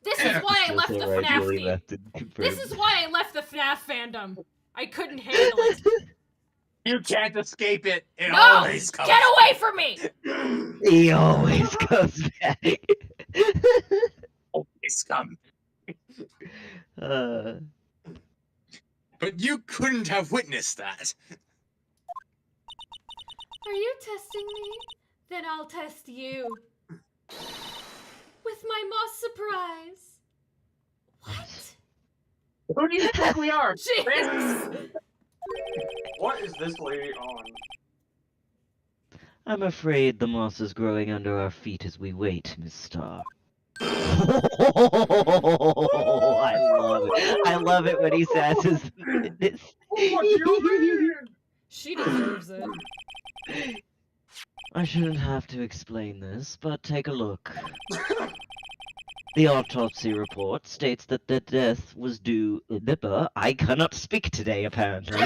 [SPEAKER 2] This is why I left the FNAF theme. This is why I left the FNAF fandom. I couldn't handle it.
[SPEAKER 6] You can't escape it. It
[SPEAKER 2] No!
[SPEAKER 6] always comes.
[SPEAKER 2] Get away from me!
[SPEAKER 4] He always comes back.
[SPEAKER 6] Always come. But you couldn't have witnessed that.
[SPEAKER 5] Are you testing me? Then I'll test you. With my moss surprise. What?
[SPEAKER 1] Who do you think we are?
[SPEAKER 2] Jeez!
[SPEAKER 3] What is this lady on?
[SPEAKER 4] I'm afraid the moss is growing under our feet as we wait, Miss Star. I love it. I love it when he sasses this.
[SPEAKER 3] What do you mean?
[SPEAKER 2] She deserves it.
[SPEAKER 4] I shouldn't have to explain this, but take a look. The autopsy report states that the death was due. I cannot speak today, apparently.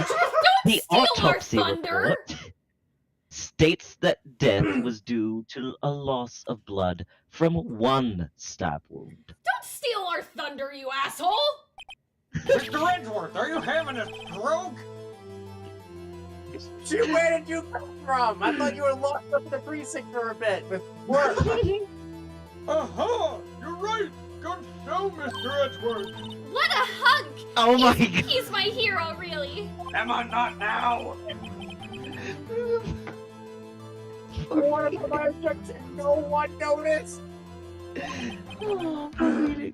[SPEAKER 4] The
[SPEAKER 2] steal our
[SPEAKER 4] autopsy
[SPEAKER 2] thunder!
[SPEAKER 4] report states that death was due to a loss of blood from one stab wound.
[SPEAKER 2] Don't steal our thunder, you asshole!
[SPEAKER 3] Mr. Edgeworth, are you having a stroke?
[SPEAKER 8] Where did you come from? I thought you were locked up in the precinct for a bit with work.
[SPEAKER 3] Aha! You're right! Good show, Mr. Edgeworth!
[SPEAKER 2] What a hunk!
[SPEAKER 4] Oh my
[SPEAKER 2] He's-
[SPEAKER 4] god!
[SPEAKER 2] He's my hero, really.
[SPEAKER 3] Am I not now?
[SPEAKER 8] One of my objects and no one noticed.
[SPEAKER 4] Oh, I'm reading.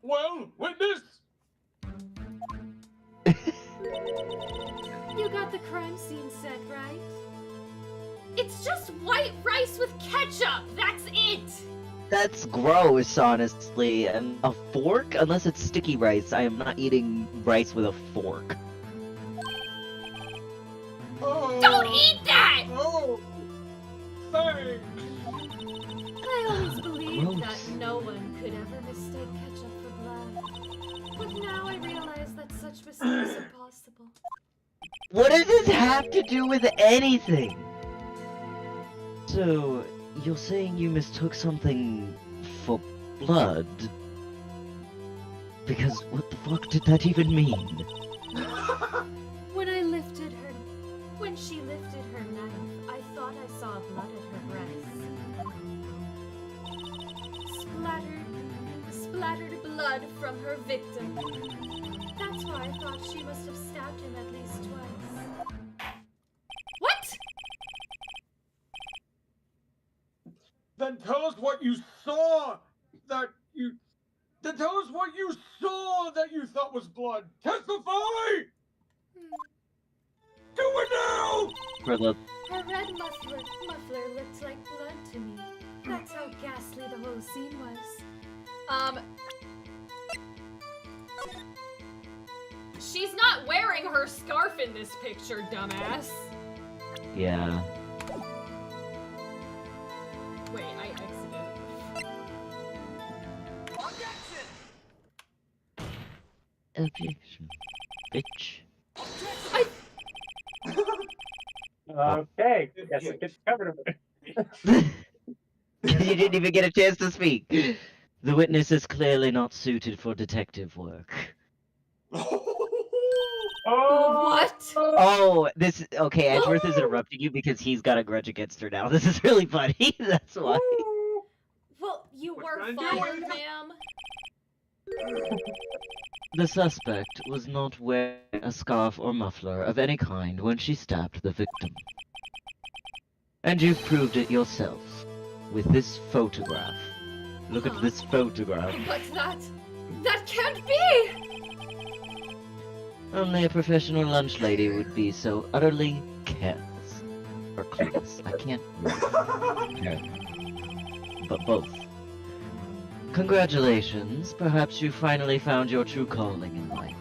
[SPEAKER 3] Well, witness!
[SPEAKER 5] You got the crime scene set, right?
[SPEAKER 2] It's just white rice with ketchup. That's it.
[SPEAKER 4] That's gross, honestly. And a fork? Unless it's sticky rice, I am not eating rice with a fork.
[SPEAKER 3] Oh,
[SPEAKER 2] Don't eat that.
[SPEAKER 3] Oh! Thanks!
[SPEAKER 5] I always believed that
[SPEAKER 4] Gross.
[SPEAKER 5] no one could ever mistake ketchup for blood. But now I realize that such mistakes are possible.
[SPEAKER 4] What does this have to do with anything? So, you're saying you mistook something for blood? Because what the fuck did that even mean?
[SPEAKER 5] When she lifted her knife, I thought I saw blood at her breast. Splattered blood from her victim. That's why I thought she must have stabbed him at least twice.
[SPEAKER 2] What?
[SPEAKER 3] Then tell us what you saw that you... Then tell us what you saw that you thought was blood! Testify! Do it now!
[SPEAKER 4] For the
[SPEAKER 5] Her red muffler looked like blood to me. That's how ghastly the whole scene was.
[SPEAKER 2] She's not wearing her scarf in this picture, dumbass.
[SPEAKER 4] yeah.
[SPEAKER 2] Wait, I exited.
[SPEAKER 4] Objection. Bitch.
[SPEAKER 1] Okay, guess it gets covered.
[SPEAKER 4] You didn't even get a chance to speak. The witness is clearly not suited for detective work.
[SPEAKER 2] What?
[SPEAKER 4] Oh, this okay. Edgeworth is interrupting you because he's got a grudge against her now. This is really funny. That's why.
[SPEAKER 2] Well, you
[SPEAKER 3] What
[SPEAKER 2] were
[SPEAKER 3] can I do?
[SPEAKER 2] fired, ma'am.
[SPEAKER 4] The suspect was not wearing a scarf or muffler of any kind when she stabbed the victim. And you've proved it yourself with this photograph. Look at this photograph.
[SPEAKER 2] But that can't be!
[SPEAKER 4] Only a professional lunch lady would be so utterly careless. Or clueless. I can't remember. But both. Congratulations. Perhaps you finally found your true calling in life.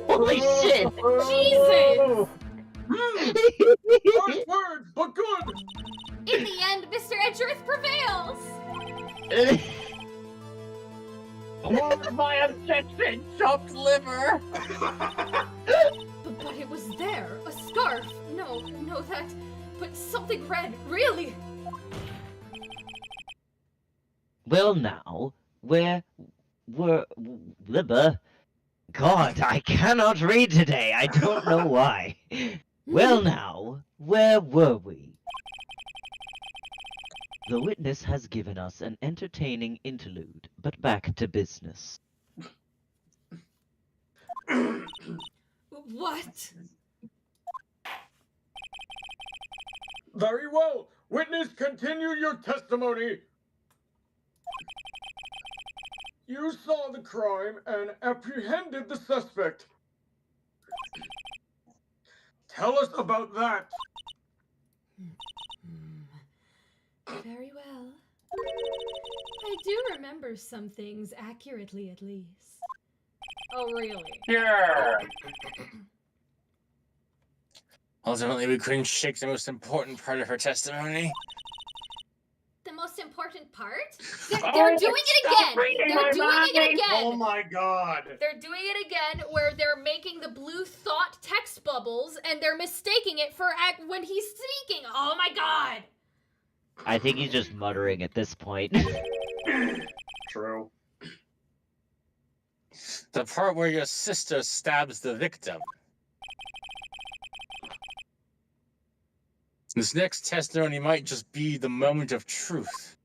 [SPEAKER 4] Holy shit!
[SPEAKER 2] Jesus!
[SPEAKER 3] Harsh words, but good!
[SPEAKER 2] In the end, Mr. Edgeworth prevails!
[SPEAKER 1] Oh, my obsession, chopped liver!
[SPEAKER 2] But it was there. A scarf. No, that. But something red. Really?
[SPEAKER 4] Well now, where were... God, I cannot read today. I don't know why. Well now, where were we? The witness has given us an entertaining interlude, but back to business.
[SPEAKER 2] What?
[SPEAKER 3] Very well. Witness, continue your testimony. You saw the crime and apprehended the suspect. Tell us about that.
[SPEAKER 5] Very well. I do remember some things accurately, at least.
[SPEAKER 2] Oh, really?
[SPEAKER 6] Yeah. Ultimately, we couldn't shake the most important part of her testimony.
[SPEAKER 2] The most important part? They're doing it again! They're doing it again!
[SPEAKER 3] Oh my god.
[SPEAKER 2] They're doing it again where they're making the blue thought text bubbles and they're mistaking it for when he's speaking. Oh my god!
[SPEAKER 4] I think he's just muttering at this point.
[SPEAKER 3] True.
[SPEAKER 6] The part where your sister stabs the victim. This next testimony might just be the moment of truth.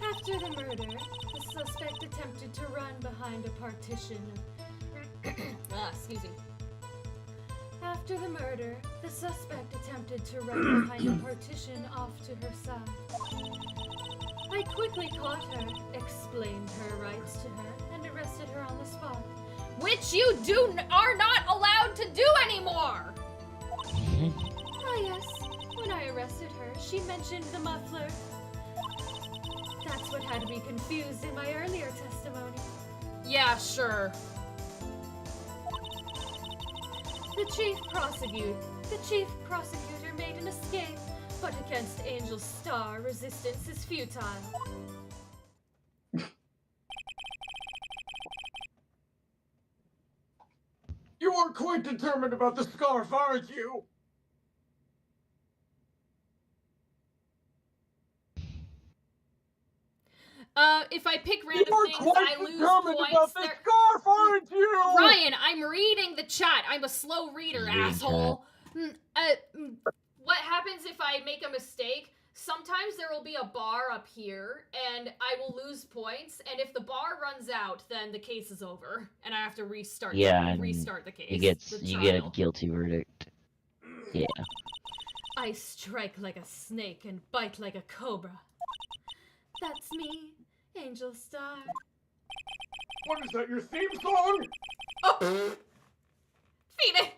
[SPEAKER 5] After the murder, the suspect attempted to run behind a partition.
[SPEAKER 2] Excuse me.
[SPEAKER 5] After the murder, the suspect attempted to run behind a partition off to her side. I quickly caught her, explained her rights to her, and arrested her on the spot.
[SPEAKER 2] Which you are not allowed to do anymore!
[SPEAKER 5] Ah yes, when I arrested her, she mentioned the muffler. That's what had me confused in my earlier testimony.
[SPEAKER 2] Yeah, sure.
[SPEAKER 5] The chief prosecutor made an escape, but against Angel's star, resistance is futile.
[SPEAKER 3] You are quite determined about the scarf, aren't you?
[SPEAKER 2] If I pick random
[SPEAKER 3] You are
[SPEAKER 2] things,
[SPEAKER 3] quite
[SPEAKER 2] I lose
[SPEAKER 3] determined
[SPEAKER 2] points.
[SPEAKER 3] about the scarf, aren't you?
[SPEAKER 2] Ryan, I'm reading the chat. I'm a slow reader,
[SPEAKER 4] Read
[SPEAKER 2] asshole. What happens if I make a mistake? Sometimes there will be a bar up here, and I will lose points. And if the bar runs out, then the case is over, and I have to restart.
[SPEAKER 4] Yeah, and
[SPEAKER 2] restart the case.
[SPEAKER 4] You
[SPEAKER 2] the
[SPEAKER 4] get a
[SPEAKER 2] trial.
[SPEAKER 4] guilty verdict. Yeah.
[SPEAKER 5] I strike like a snake and bite like a cobra. That's me, Angel Star.
[SPEAKER 3] What is that, your theme song?
[SPEAKER 2] Oh! Phoenix!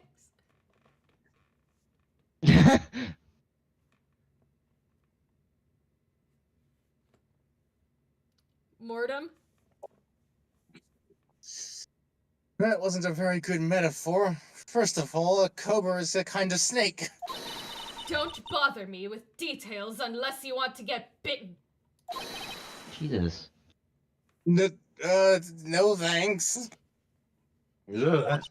[SPEAKER 2] Mortem?
[SPEAKER 6] That wasn't a very good metaphor. First of all, a cobra is a kind of snake.
[SPEAKER 2] Don't bother me with details unless you want to get bitten.
[SPEAKER 4] Jesus.
[SPEAKER 6] No thanks. Ugh.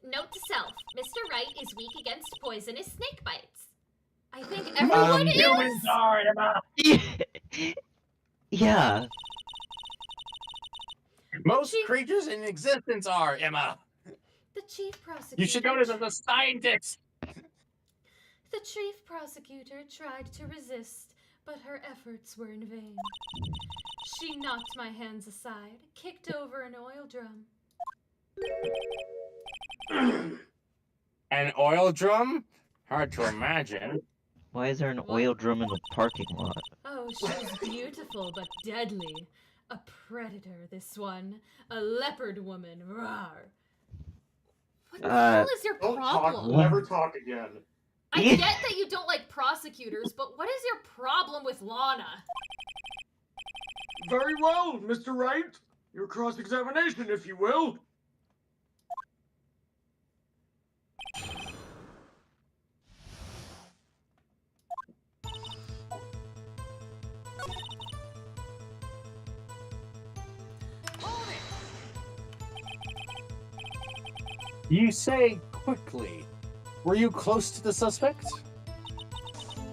[SPEAKER 2] Note to self, Mr. Wright is weak against poisonous snake bites. I think everyone is.
[SPEAKER 1] Humans are enough.
[SPEAKER 4] Yeah.
[SPEAKER 6] Most creatures in existence are, Emma.
[SPEAKER 5] The chief prosecutor.
[SPEAKER 6] You should know this as a scientist.
[SPEAKER 5] The chief prosecutor tried to resist, but her efforts were in vain. She knocked my hands aside, kicked over an oil drum.
[SPEAKER 6] An oil drum? Hard to imagine.
[SPEAKER 4] Why is there an oil drum in the parking lot?
[SPEAKER 5] Oh, she's beautiful but deadly. A predator, this one. A leopard woman. Rawr.
[SPEAKER 2] What the hell is your
[SPEAKER 3] Don't
[SPEAKER 2] problem?
[SPEAKER 3] talk. Never talk again.
[SPEAKER 2] I get that you don't like prosecutors, but what is your problem with Lana?
[SPEAKER 3] Very well, Mr. Wright. Your cross-examination, if you will.
[SPEAKER 6] You say quickly. Were you close to the suspect?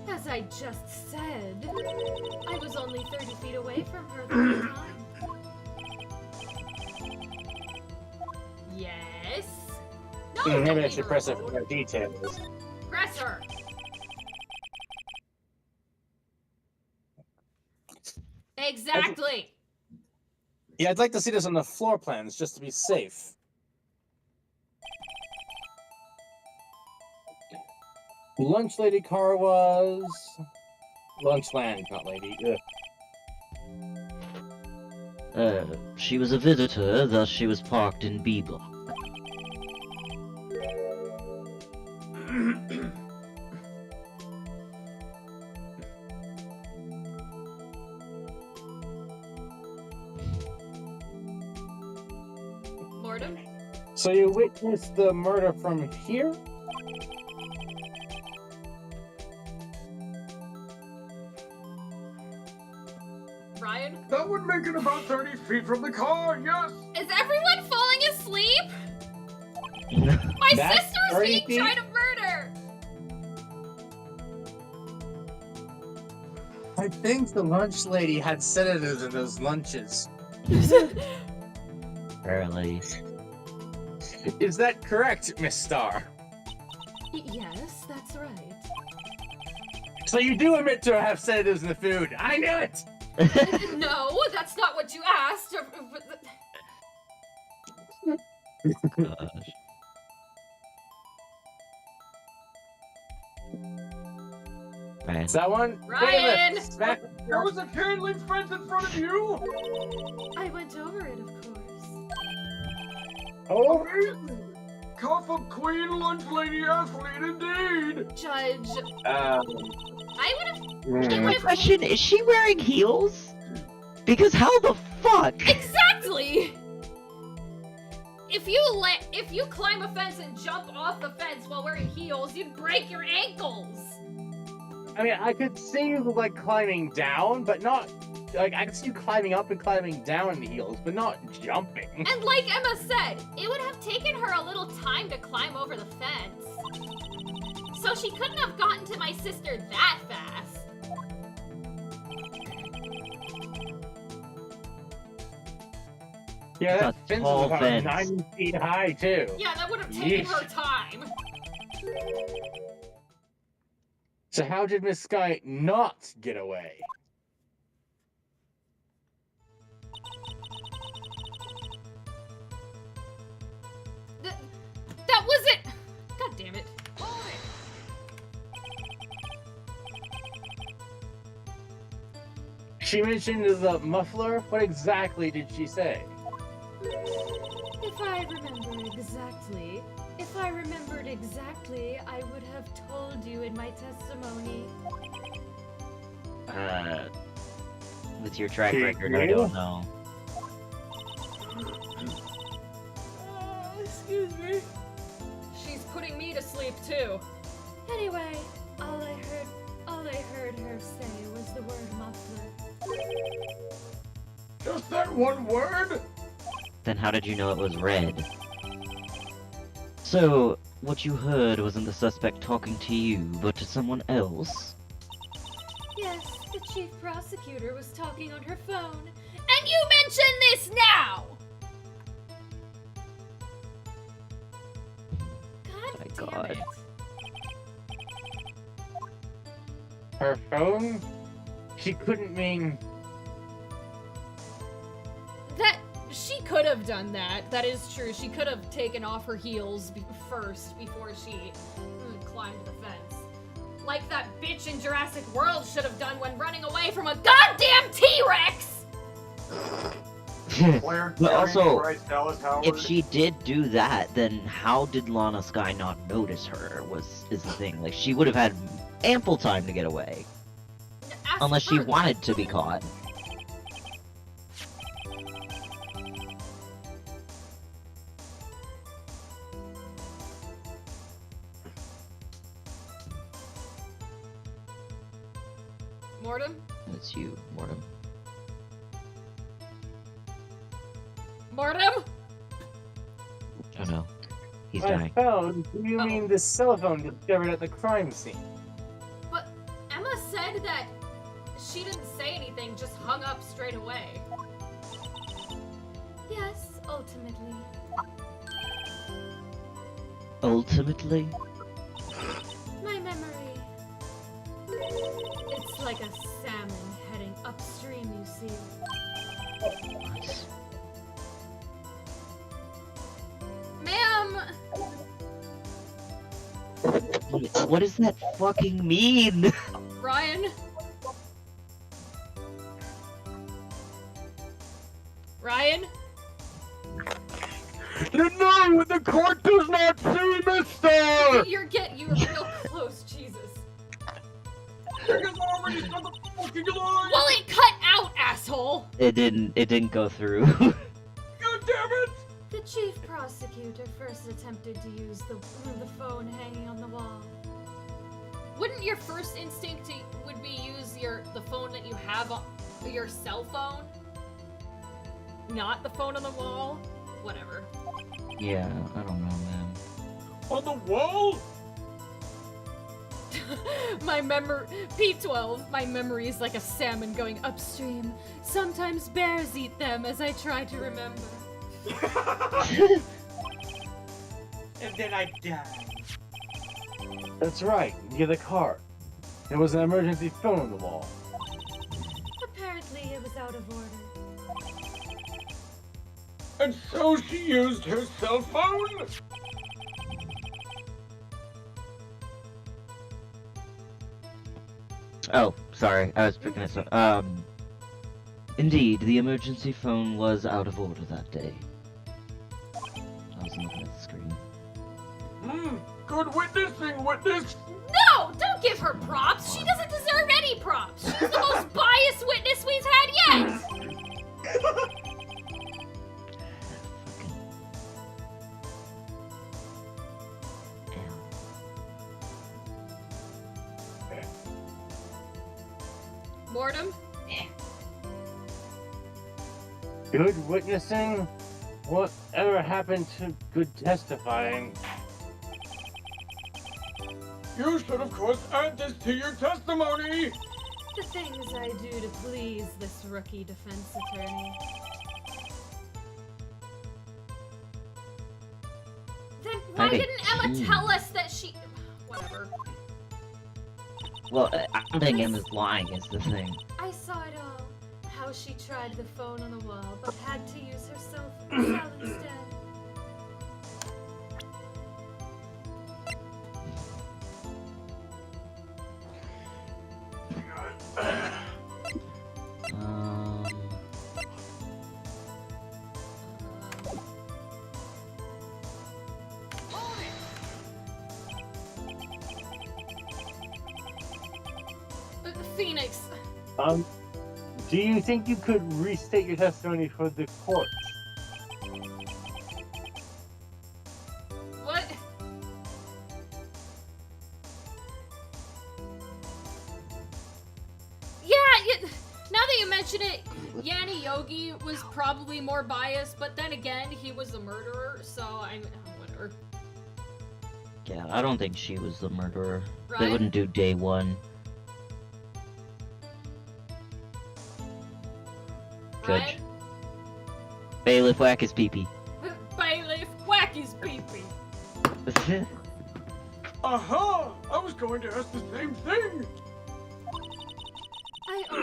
[SPEAKER 5] As I just said, I was only 30 feet away from her the whole time.
[SPEAKER 2] Yes? No,
[SPEAKER 6] Hmm,
[SPEAKER 2] don't
[SPEAKER 6] maybe I
[SPEAKER 2] leave
[SPEAKER 6] should
[SPEAKER 2] her
[SPEAKER 6] press it
[SPEAKER 2] alone.
[SPEAKER 6] for more details.
[SPEAKER 2] Press her. Exactly.
[SPEAKER 6] Yeah, I'd like to see this on the floor plans just to be safe. Lunch lady car was... Lunchland, not lady. Ugh.
[SPEAKER 4] She was a visitor, thus she was parked in B block.
[SPEAKER 2] Mordem?
[SPEAKER 6] So you witnessed the murder from here?
[SPEAKER 2] Ryan?
[SPEAKER 3] That would make it about 30 feet from the car, yes!
[SPEAKER 2] Is everyone falling asleep? My
[SPEAKER 6] That's
[SPEAKER 2] sister's
[SPEAKER 6] 30
[SPEAKER 2] being
[SPEAKER 6] feet?
[SPEAKER 2] tried to murder!
[SPEAKER 6] I think the lunch lady had sedatives in those lunches.
[SPEAKER 4] Apparently.
[SPEAKER 6] Is that correct, Miss Starr?
[SPEAKER 5] Yes, that's right.
[SPEAKER 6] So you do admit to have sedatives in the food. I knew it!
[SPEAKER 2] No, that's not what you asked.
[SPEAKER 4] Gosh. Right.
[SPEAKER 6] Is that one?
[SPEAKER 2] Ryan!
[SPEAKER 6] Back.
[SPEAKER 3] There was a chain link fence in front of you!
[SPEAKER 5] I went over it, of course.
[SPEAKER 6] Oh,
[SPEAKER 3] Amazing! Cuff of Queen Lunch Lady Athlete, indeed!
[SPEAKER 2] Judge,
[SPEAKER 6] uh,
[SPEAKER 2] I would have.
[SPEAKER 4] My question, is she wearing heels? Because how the fuck?
[SPEAKER 2] Exactly! If you climb a fence and jump off the fence while wearing heels, you'd break your ankles!
[SPEAKER 6] I mean, I could see you like climbing down, but not like I could see you climbing up and climbing down in the heels, but not jumping.
[SPEAKER 2] And like Emma said, it would have taken her a little time to climb over the fence. So she couldn't have gotten to my sister that fast.
[SPEAKER 6] Yeah, that
[SPEAKER 4] It's a
[SPEAKER 6] fence is
[SPEAKER 4] tall
[SPEAKER 6] about
[SPEAKER 4] fence.
[SPEAKER 6] 9 feet high too.
[SPEAKER 2] Yeah, that would have taken
[SPEAKER 6] Yeesh.
[SPEAKER 2] her time.
[SPEAKER 6] So how did Miss Sky not get away?
[SPEAKER 2] That wasn't. God damn it.
[SPEAKER 6] She mentioned the muffler. What exactly did she say?
[SPEAKER 5] If I remembered exactly, I would have told you in my testimony.
[SPEAKER 4] With your track
[SPEAKER 6] Hey,
[SPEAKER 4] record, I
[SPEAKER 6] you?
[SPEAKER 4] don't know.
[SPEAKER 2] Excuse me. She's putting me to sleep too.
[SPEAKER 5] Anyway, all I heard her say was the word muffler.
[SPEAKER 3] Just that one word?
[SPEAKER 4] Then how did you know it was red? So, what you heard wasn't the suspect talking to you, but to someone else?
[SPEAKER 5] Yes, The chief prosecutor was talking on her phone.
[SPEAKER 7] And you mention this now!
[SPEAKER 5] God
[SPEAKER 4] My
[SPEAKER 5] damn
[SPEAKER 4] God.
[SPEAKER 5] it.
[SPEAKER 6] Her phone? She couldn't mean.
[SPEAKER 2] That she could have done that. That is true. She could have taken off her heels first before she climbed the fence. Like that bitch in Jurassic World should have done when running away from a goddamn T-Rex!
[SPEAKER 3] Claire,
[SPEAKER 4] But also,
[SPEAKER 3] Bryce Dallas Howard.
[SPEAKER 4] if she did do that, then how did Lana Sky not notice her? Is the thing. Like, she would have had ample time to get away,
[SPEAKER 2] Ask
[SPEAKER 4] unless she
[SPEAKER 2] her.
[SPEAKER 4] wanted to be caught.
[SPEAKER 2] Mortem?
[SPEAKER 4] That's you, Mortem.
[SPEAKER 2] Mortem?
[SPEAKER 4] Oh no, he's
[SPEAKER 6] My
[SPEAKER 4] dying.
[SPEAKER 6] phone? Do you
[SPEAKER 2] Oh.
[SPEAKER 6] mean the cell phone discovered at the crime scene?
[SPEAKER 2] But Emma said that she didn't say anything, just hung up straight away.
[SPEAKER 5] Yes, ultimately.
[SPEAKER 4] Ultimately,
[SPEAKER 5] My memory. It's like a salmon heading upstream, you see.
[SPEAKER 2] Ma'am!
[SPEAKER 4] what does that fucking mean?
[SPEAKER 2] Ryan? Ryan?
[SPEAKER 3] You know the court does not see, mister!
[SPEAKER 2] You're real close, Jesus.
[SPEAKER 3] Because I already said the fucking line!
[SPEAKER 2] Well, it cut out, asshole!
[SPEAKER 4] It didn't go through.
[SPEAKER 3] God damn it!
[SPEAKER 5] The chief prosecutor first attempted to use the phone hanging on the wall.
[SPEAKER 2] Wouldn't your first instinct would be use the phone that you have on your cell phone? Not the phone on the wall? Whatever.
[SPEAKER 4] Yeah, I don't know, man.
[SPEAKER 3] On the wall?
[SPEAKER 2] My memory, P12, my memory is like a salmon going
[SPEAKER 5] Upstream. Sometimes bears eat them as I try to remember.
[SPEAKER 8] And then I died.
[SPEAKER 6] That's right, near the car. There was an emergency phone on the wall.
[SPEAKER 5] Apparently it was out of order.
[SPEAKER 3] And so she used her cell phone?
[SPEAKER 4] Oh, sorry, I was picking this up. Indeed, the emergency phone was out of order that day. I was looking at the screen.
[SPEAKER 3] Good witnessing, witness!
[SPEAKER 2] No! Don't give her props! She doesn't deserve any props! She's the most biased witness we've had yet! Mortem?
[SPEAKER 6] Good witnessing? Whatever happened to good testifying?
[SPEAKER 3] You should, of course, add this to your testimony!
[SPEAKER 5] The things I do to please this rookie defense attorney.
[SPEAKER 2] Then why
[SPEAKER 4] Okay.
[SPEAKER 2] didn't Emma tell us that she... Whatever.
[SPEAKER 4] Well, I don't think Emma's lying is the thing.
[SPEAKER 5] I saw it all. How she tried the phone on the wall, but had to use her cell instead.
[SPEAKER 4] Um,
[SPEAKER 2] Phoenix.
[SPEAKER 6] Do you think you could restate your testimony for the court?
[SPEAKER 2] What? Yeah, now that you mention it, Yanni Yogi was probably more biased, but then again, he was the murderer, so whatever.
[SPEAKER 4] yeah, I don't think she was the murderer. They
[SPEAKER 2] Right?
[SPEAKER 4] wouldn't do day one. Judge. Bailiff, whack his pee-pee.
[SPEAKER 2] Bailiff, whack his pee-pee.
[SPEAKER 3] Aha! I was going to ask the same thing!
[SPEAKER 5] I'll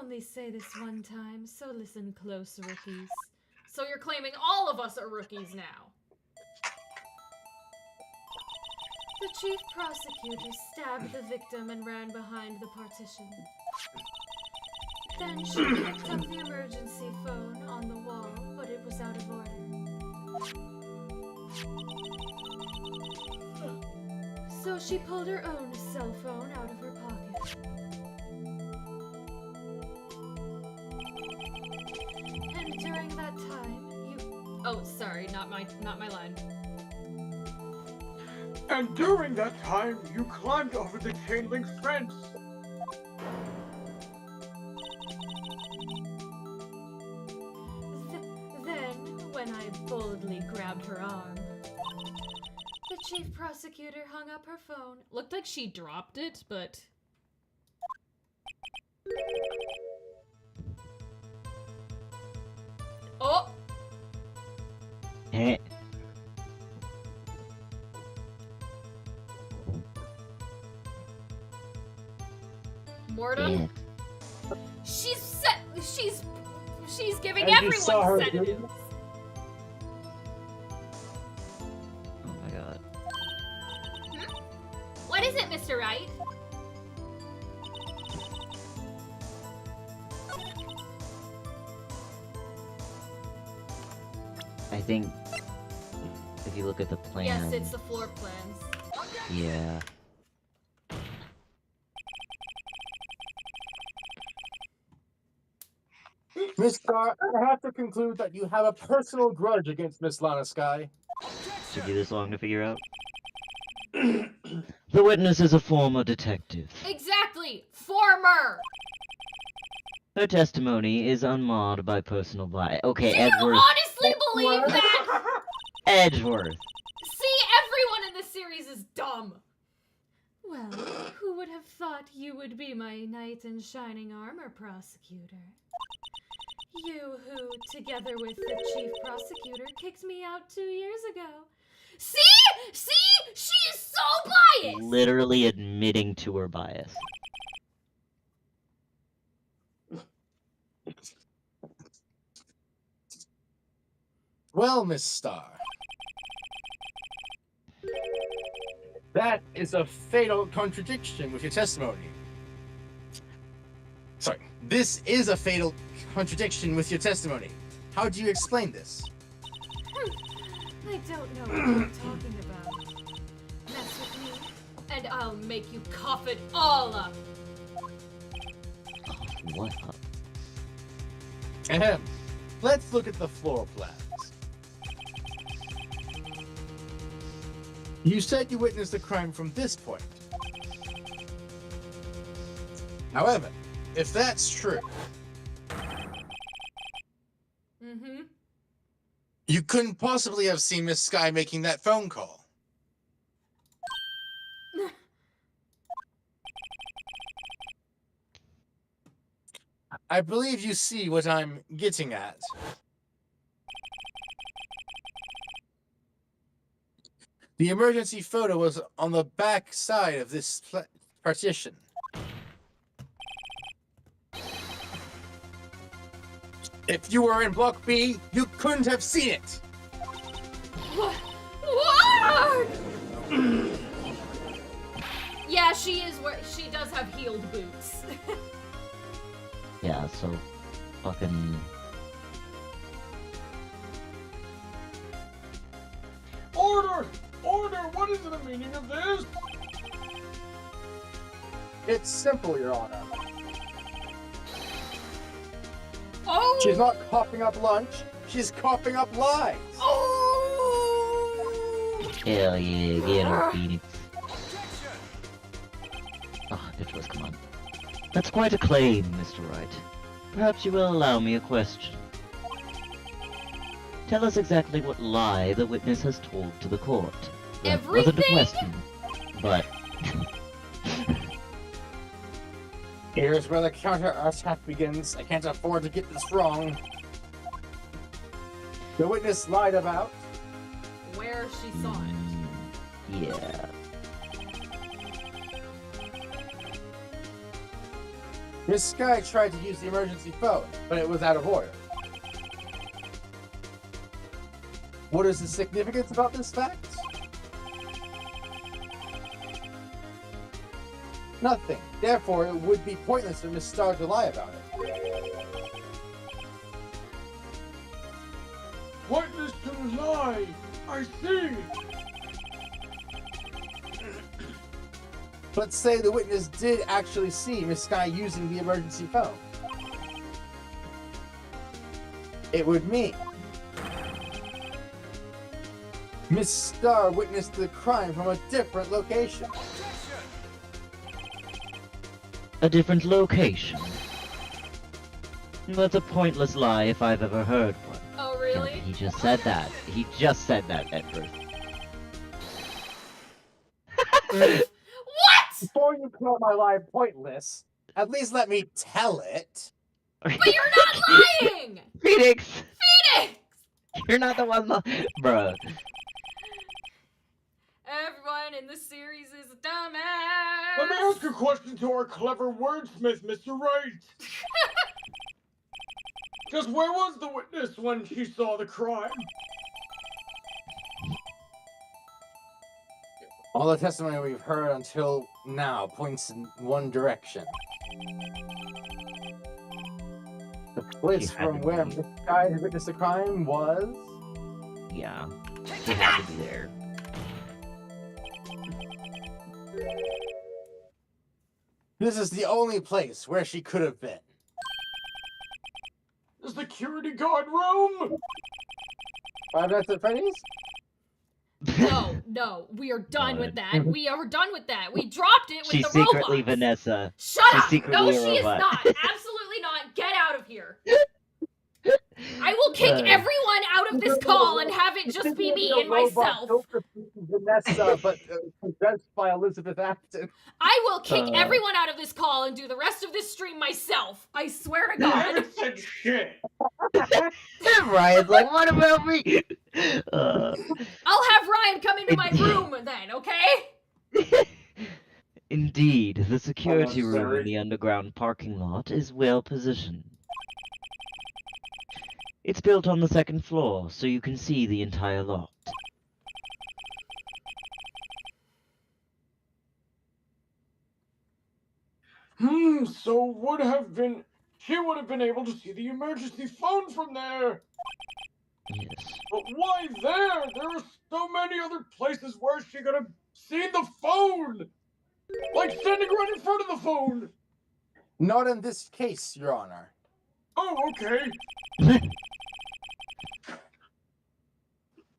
[SPEAKER 5] only say this one time, so listen close, rookies.
[SPEAKER 2] So you're claiming all of us are rookies now.
[SPEAKER 5] The chief prosecutor stabbed the victim and ran behind the partition. Then she picked up the emergency phone on the wall, but it was out of order. So she pulled her own cell phone out of her pocket. And during that time,
[SPEAKER 2] Oh, sorry, not my line.
[SPEAKER 3] And during that time, you climbed over the chain link fence.
[SPEAKER 5] Then, when I boldly grabbed her arm, the chief prosecutor hung up her phone.
[SPEAKER 2] Looked like she dropped it, but... Oh!
[SPEAKER 4] Eh.
[SPEAKER 2] Mordum? She's giving
[SPEAKER 6] And you saw her
[SPEAKER 2] everyone sedatives.
[SPEAKER 4] Oh my god.
[SPEAKER 2] What is it, Mr. Wright?
[SPEAKER 4] I think if you look at the plan.
[SPEAKER 2] Yes, it's the floor plans.
[SPEAKER 4] Yeah.
[SPEAKER 6] Miss Star, I have to conclude that you have a personal grudge against Miss Lana Sky.
[SPEAKER 4] Took you this long to figure out? The witness is a former detective.
[SPEAKER 2] Exactly! Former!
[SPEAKER 4] Her testimony is unmarred by personal bias. Okay,
[SPEAKER 2] Do
[SPEAKER 4] Edgeworth.
[SPEAKER 2] you honestly believe that?
[SPEAKER 4] Edgeworth.
[SPEAKER 2] See, everyone in this series is dumb.
[SPEAKER 5] Well, who would have thought you would be my knight in shining armor, prosecutor? You who, together with the chief prosecutor, kicked me out 2 years ago.
[SPEAKER 2] See? See? She is so biased!
[SPEAKER 4] Literally admitting to her bias.
[SPEAKER 6] Well, Miss Star, that is a fatal contradiction with your testimony. Sorry, this is a fatal contradiction with your testimony. How do you explain this?
[SPEAKER 5] I don't know what you're talking about.
[SPEAKER 2] Mess with me, and I'll make you cough it all up.
[SPEAKER 4] What up?
[SPEAKER 6] Ahem. Let's look at the floor plans. You said you witnessed the crime from this point. However, if that's true,
[SPEAKER 2] Mm-hmm.
[SPEAKER 6] you couldn't possibly have seen Miss Sky making that phone call. I believe you see what I'm getting at. The emergency photo was on the back side of this partition. If you were in Block B, you couldn't have seen it.
[SPEAKER 2] What? Yeah, she does have heeled boots.
[SPEAKER 4] Yeah, so fucking.
[SPEAKER 3] Order! Order! What is the meaning of this?
[SPEAKER 6] It's simple, Your Honor.
[SPEAKER 2] Oh!
[SPEAKER 6] She's not coughing up lunch, she's coughing up lies.
[SPEAKER 2] Oh!
[SPEAKER 4] Hell yeah, get her, Phoenix. Ah, Edgeworth, come on. That's quite a claim, Mr. Wright. Perhaps you will allow me a question. Tell us exactly what lie the witness has told to the court. That wasn't a
[SPEAKER 2] Everything?
[SPEAKER 4] question, but...
[SPEAKER 6] Here's where the counter attack begins. I can't afford to get this wrong. The witness lied about.
[SPEAKER 2] Where she saw it.
[SPEAKER 4] Yeah.
[SPEAKER 6] Miss Sky tried to use the emergency phone, but it was out of order. What is the significance about this fact? Nothing. Therefore, it would be pointless for Miss Star to lie about it.
[SPEAKER 3] Pointless to lie. I see.
[SPEAKER 6] Let's say the witness did actually see Miss Sky using the emergency phone. It would mean Miss Star witnessed the crime from a different location.
[SPEAKER 4] A different location. That's a pointless lie if I've ever heard one.
[SPEAKER 2] Oh, really?
[SPEAKER 4] He just said that. He just said that, Edward.
[SPEAKER 6] Before you call my lie pointless, at least let me tell it.
[SPEAKER 2] But you're not lying!
[SPEAKER 4] Phoenix!
[SPEAKER 2] Phoenix!
[SPEAKER 4] You're not the one, bruh.
[SPEAKER 2] Everyone in this series is a dumbass!
[SPEAKER 3] Let me ask a question to our clever wordsmith, Mr. Wright. Just where was the witness when she saw the crime?
[SPEAKER 6] All the testimony we've heard until now points in one direction. The place
[SPEAKER 4] She had
[SPEAKER 6] from
[SPEAKER 4] to
[SPEAKER 6] where
[SPEAKER 4] be.
[SPEAKER 6] Miss Sky witnessed the crime was...
[SPEAKER 4] Yeah. He had to be there.
[SPEAKER 6] This is the only place where she could have been.
[SPEAKER 3] The security guard room?
[SPEAKER 6] Five Nights at Freddy's?
[SPEAKER 2] No, we are done with that. We are done with that. We dropped it with
[SPEAKER 4] She's
[SPEAKER 2] the
[SPEAKER 4] secretly
[SPEAKER 2] robots.
[SPEAKER 4] Vanessa.
[SPEAKER 2] Shut
[SPEAKER 4] She's
[SPEAKER 2] up!
[SPEAKER 4] secretly
[SPEAKER 2] No,
[SPEAKER 4] a
[SPEAKER 2] she is
[SPEAKER 4] robot.
[SPEAKER 2] not. Absolutely not. Get out of here. I will kick everyone out of this call and have it just be me and myself.
[SPEAKER 6] Vanessa, but possessed by Elizabeth Acton.
[SPEAKER 2] I will kick everyone out of this call and do the rest of this stream myself. I swear to
[SPEAKER 3] I
[SPEAKER 2] God.
[SPEAKER 3] haven't said shit.
[SPEAKER 4] Ryan's like, what about me?
[SPEAKER 2] I'll have Ryan come into my room then, okay?
[SPEAKER 4] Indeed, the security room
[SPEAKER 3] sorry.
[SPEAKER 4] in the underground parking lot is well positioned. It's built on the second floor, so you can see the entire lot.
[SPEAKER 3] So she would have been able to see the emergency phone from there.
[SPEAKER 4] Yes.
[SPEAKER 3] But why there? There are so many other places where she could have seen the phone. Like standing right in front of the phone.
[SPEAKER 6] Not in this case, Your Honor.
[SPEAKER 3] Oh, okay.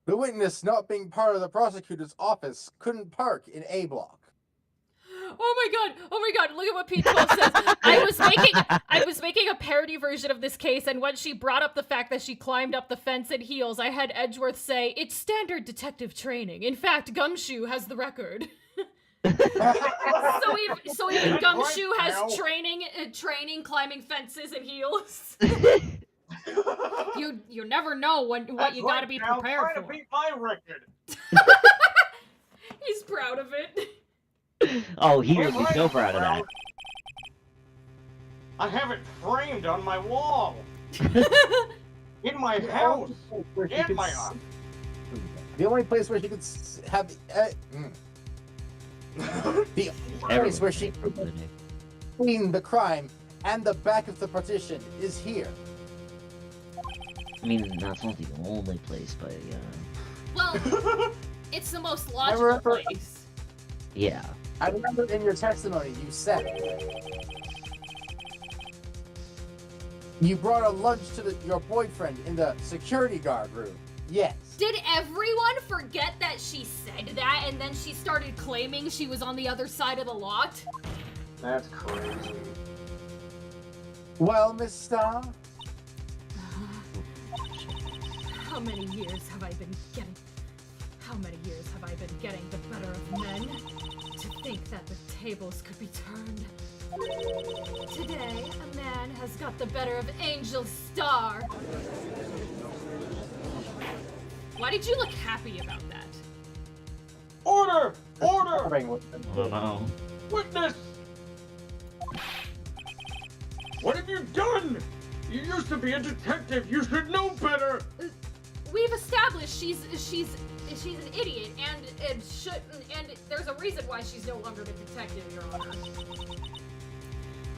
[SPEAKER 6] The witness, not being part of the prosecutor's office, couldn't park in A block.
[SPEAKER 2] Oh my god, look at what Peach Wolf says. I was making a parody version of this case, and when she brought up the fact that she climbed up the fence in heels, I had Edgeworth say, it's standard detective training. In fact, Gumshoe has the record. so even Gumshoe has training climbing fences in heels. You never know what you gotta be prepared
[SPEAKER 3] trying
[SPEAKER 2] for.
[SPEAKER 3] to beat my record.
[SPEAKER 2] He's proud of it.
[SPEAKER 4] Oh, he would be so proud of that.
[SPEAKER 3] I have it framed on my wall. In my house. In my office.
[SPEAKER 6] The only place where she could have the only place where she could clean the crime and the back of the partition is here.
[SPEAKER 4] I mean, that's not the only place, but
[SPEAKER 2] Well, it's the most logical place.
[SPEAKER 4] yeah.
[SPEAKER 6] I remember in your testimony you said you brought a lunch to your boyfriend in the security guard room. Yes.
[SPEAKER 2] Did everyone forget that she said that and then she started claiming she was on the other side of the lot?
[SPEAKER 3] That's crazy.
[SPEAKER 6] Well, Miss Star,
[SPEAKER 2] How many years have I been getting the better of men? To think that the tables could be turned.
[SPEAKER 5] Today, a man has got the better of Angel Star.
[SPEAKER 2] Why did you look happy about that?
[SPEAKER 3] Order! Order!
[SPEAKER 4] Oh no.
[SPEAKER 3] Witness! What have you done? You used to be a detective. You should know better.
[SPEAKER 2] We've established she's an idiot, and there's a reason why she's no longer the detective, Your Honor.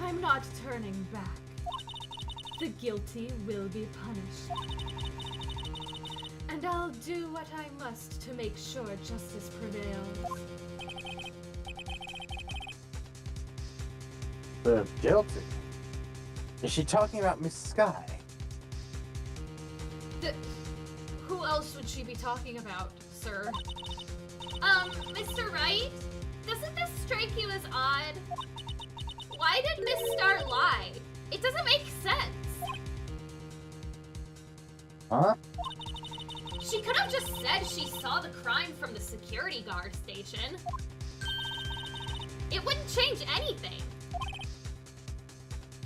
[SPEAKER 5] I'm not turning back. The guilty will be punished. And I'll do what I must to make sure justice prevails.
[SPEAKER 6] The guilty? Is she talking about Miss Sky?
[SPEAKER 2] Who else would she be talking about, sir?
[SPEAKER 7] Mr. Wright? Doesn't this strike you as odd? Why did Miss Star lie? It doesn't make sense.
[SPEAKER 6] Huh?
[SPEAKER 7] She could have just said she saw the crime from the security guard station. It wouldn't change anything.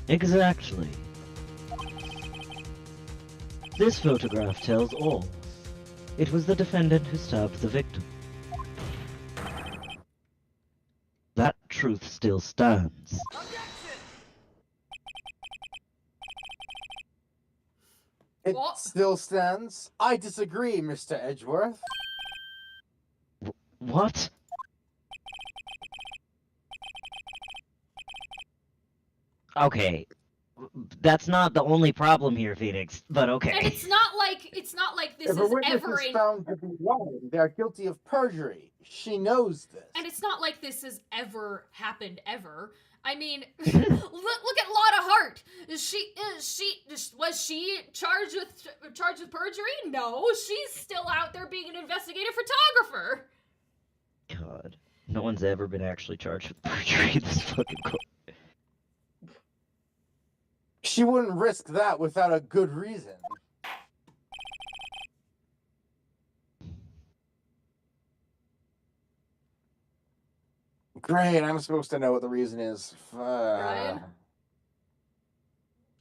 [SPEAKER 4] Exactly. This photograph tells all. It was the defendant who stabbed the victim. That truth still stands.
[SPEAKER 6] It
[SPEAKER 2] What?
[SPEAKER 6] still stands. I disagree, Mr. Edgeworth.
[SPEAKER 4] What? Okay. That's not the only problem here, Phoenix, but okay.
[SPEAKER 2] And it's not like this
[SPEAKER 6] If a
[SPEAKER 2] is
[SPEAKER 6] witness
[SPEAKER 2] ever
[SPEAKER 6] is
[SPEAKER 2] in
[SPEAKER 6] found to be lying, they are guilty of perjury. She knows this.
[SPEAKER 2] and it's not like this has ever happened ever. I mean, look at Lotta Hart. Was she charged with perjury? No, she's still out there being an investigative photographer.
[SPEAKER 4] God. No one's ever been actually charged with perjury in this fucking court.
[SPEAKER 6] She wouldn't risk that without a good reason. Great, I'm supposed to know what the reason is.
[SPEAKER 2] Ryan?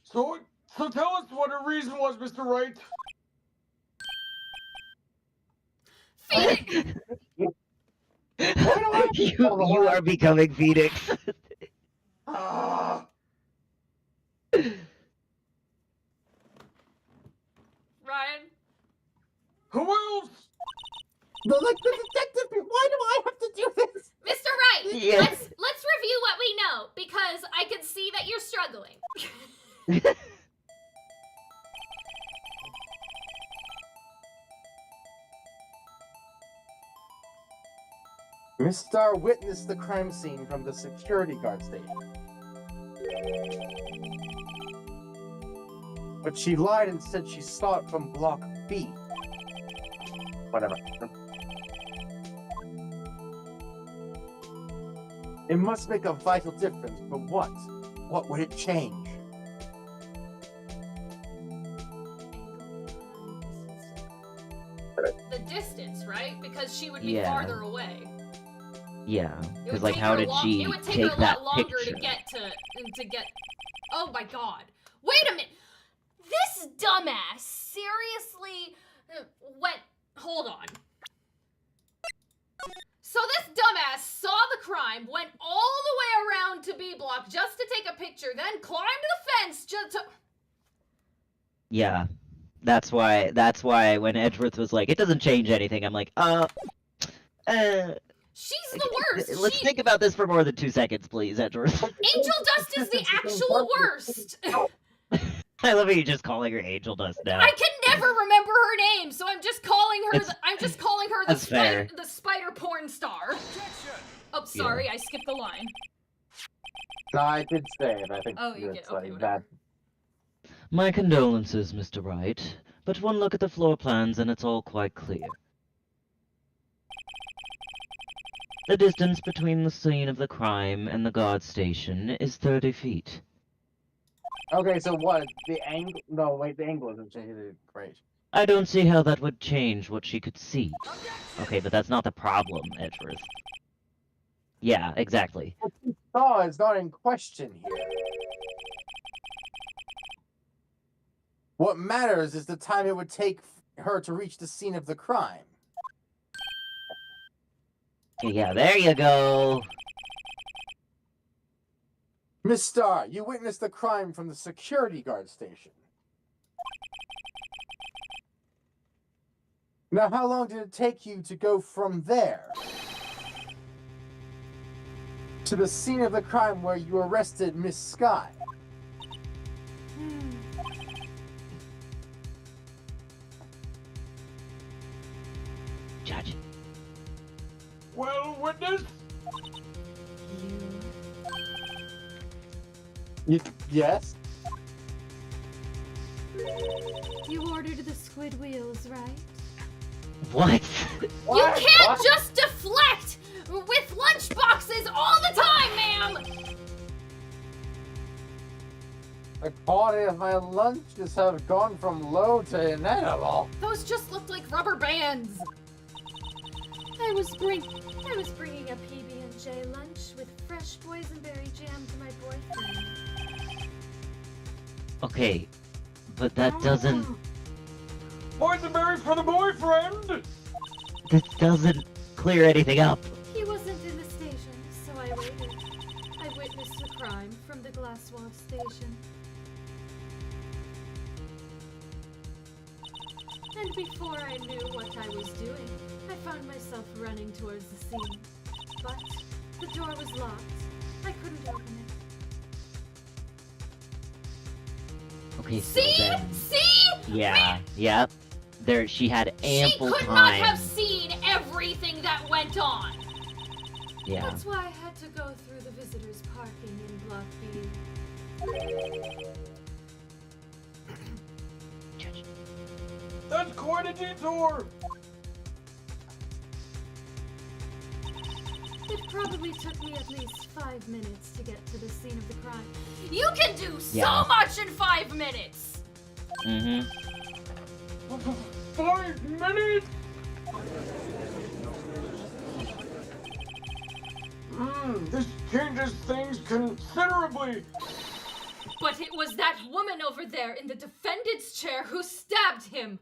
[SPEAKER 3] So tell us what her reason was, Mr. Wright.
[SPEAKER 2] Phoenix!
[SPEAKER 4] You are becoming Phoenix.
[SPEAKER 3] Ah,
[SPEAKER 2] Ryan?
[SPEAKER 3] who else?
[SPEAKER 6] But like the detective, why do I have to do this?
[SPEAKER 7] Mr. Wright,
[SPEAKER 4] Yes.
[SPEAKER 7] let's review what we know, because I can see that you're struggling.
[SPEAKER 6] Miss Star witnessed the crime scene from the security guard station. But she lied and said she saw it from Block B. Whatever. It must make a vital difference, but what? What would it change?
[SPEAKER 2] The distance, right? Because she would be
[SPEAKER 4] Yeah.
[SPEAKER 2] farther away.
[SPEAKER 4] Yeah,
[SPEAKER 2] It
[SPEAKER 4] because
[SPEAKER 2] would
[SPEAKER 4] like,
[SPEAKER 2] take
[SPEAKER 4] how
[SPEAKER 2] her
[SPEAKER 4] did she
[SPEAKER 2] It would take
[SPEAKER 4] take
[SPEAKER 2] her a
[SPEAKER 4] that
[SPEAKER 2] lot longer
[SPEAKER 4] picture?
[SPEAKER 2] to get. Oh my god! Wait a minute. This dumbass seriously went. Hold on. So this dumbass saw the crime, went all the way around to B Block just to take a picture, then climbed the fence just to.
[SPEAKER 4] Yeah, that's why when Edgeworth was like, it doesn't change anything, I'm like,
[SPEAKER 2] She's the worst.
[SPEAKER 4] let's think about this for more than 2 seconds, please, Edgeworth.
[SPEAKER 2] Angel Dust is the actual worst.
[SPEAKER 4] I love how you're just calling her Angel Dust now.
[SPEAKER 2] I can never remember her name, so I'm just calling her.
[SPEAKER 4] It's-
[SPEAKER 2] The
[SPEAKER 4] that's fair.
[SPEAKER 2] the spider porn star. Oh, sorry, I skipped the line.
[SPEAKER 6] No, I did say it. I think
[SPEAKER 2] Oh, you
[SPEAKER 6] it's
[SPEAKER 2] did. Okay,
[SPEAKER 6] like
[SPEAKER 2] whatever.
[SPEAKER 6] that.
[SPEAKER 4] My condolences, Mr. Wright, but one look at the floor plans and it's all quite clear. The distance between the scene of the crime and the guard station is 30 feet.
[SPEAKER 6] Okay, so what? The angle? No, wait, the angle isn't changing. Great.
[SPEAKER 4] I don't see how that would change what she could see. Okay, but that's not the problem, Edgeworth. Yeah, exactly.
[SPEAKER 6] But she saw is not in question here. What matters is the time it would take her to reach the scene of the crime.
[SPEAKER 4] Yeah, there you go.
[SPEAKER 6] Miss Starr, you witnessed the crime from the security guard station. Now, how long did it take you to go from there to the scene of the crime where you arrested Miss Sky?
[SPEAKER 4] Judge.
[SPEAKER 3] Well, witness?
[SPEAKER 6] Yes?
[SPEAKER 5] You ordered the squid wheels, right?
[SPEAKER 4] What?
[SPEAKER 2] You can't just deflect with lunchboxes all the time, ma'am!
[SPEAKER 6] The quality of my lunches have gone from low to inedible.
[SPEAKER 2] Those just looked like rubber bands.
[SPEAKER 5] I was bringing a PB&J lunch with fresh boysenberry jam for my boyfriend.
[SPEAKER 4] Okay, but that doesn't...
[SPEAKER 3] Boysenberry for the boyfriend!
[SPEAKER 4] This doesn't clear anything up.
[SPEAKER 5] He wasn't in the station, so I waited. I witnessed the crime from the Glasswald station. And before I knew what I was doing, I found myself running towards the scene. But the door was locked. I couldn't open it.
[SPEAKER 4] Okay, so
[SPEAKER 2] See?
[SPEAKER 4] then...
[SPEAKER 2] See?
[SPEAKER 4] Yeah, yep. There, she had ample
[SPEAKER 2] She could
[SPEAKER 4] time.
[SPEAKER 2] not have seen everything that went on.
[SPEAKER 4] Yeah.
[SPEAKER 5] That's why I had to go through the visitors' parking in Block B.
[SPEAKER 3] That's quite a detour!
[SPEAKER 5] It probably took me at least 5 minutes to get to the scene of the crime.
[SPEAKER 2] You can do
[SPEAKER 4] Yeah.
[SPEAKER 2] so much in 5 minutes.
[SPEAKER 4] Mm-hmm.
[SPEAKER 3] 5 minutes? This changes things considerably.
[SPEAKER 2] But it was that woman over there in the defendant's chair who stabbed him.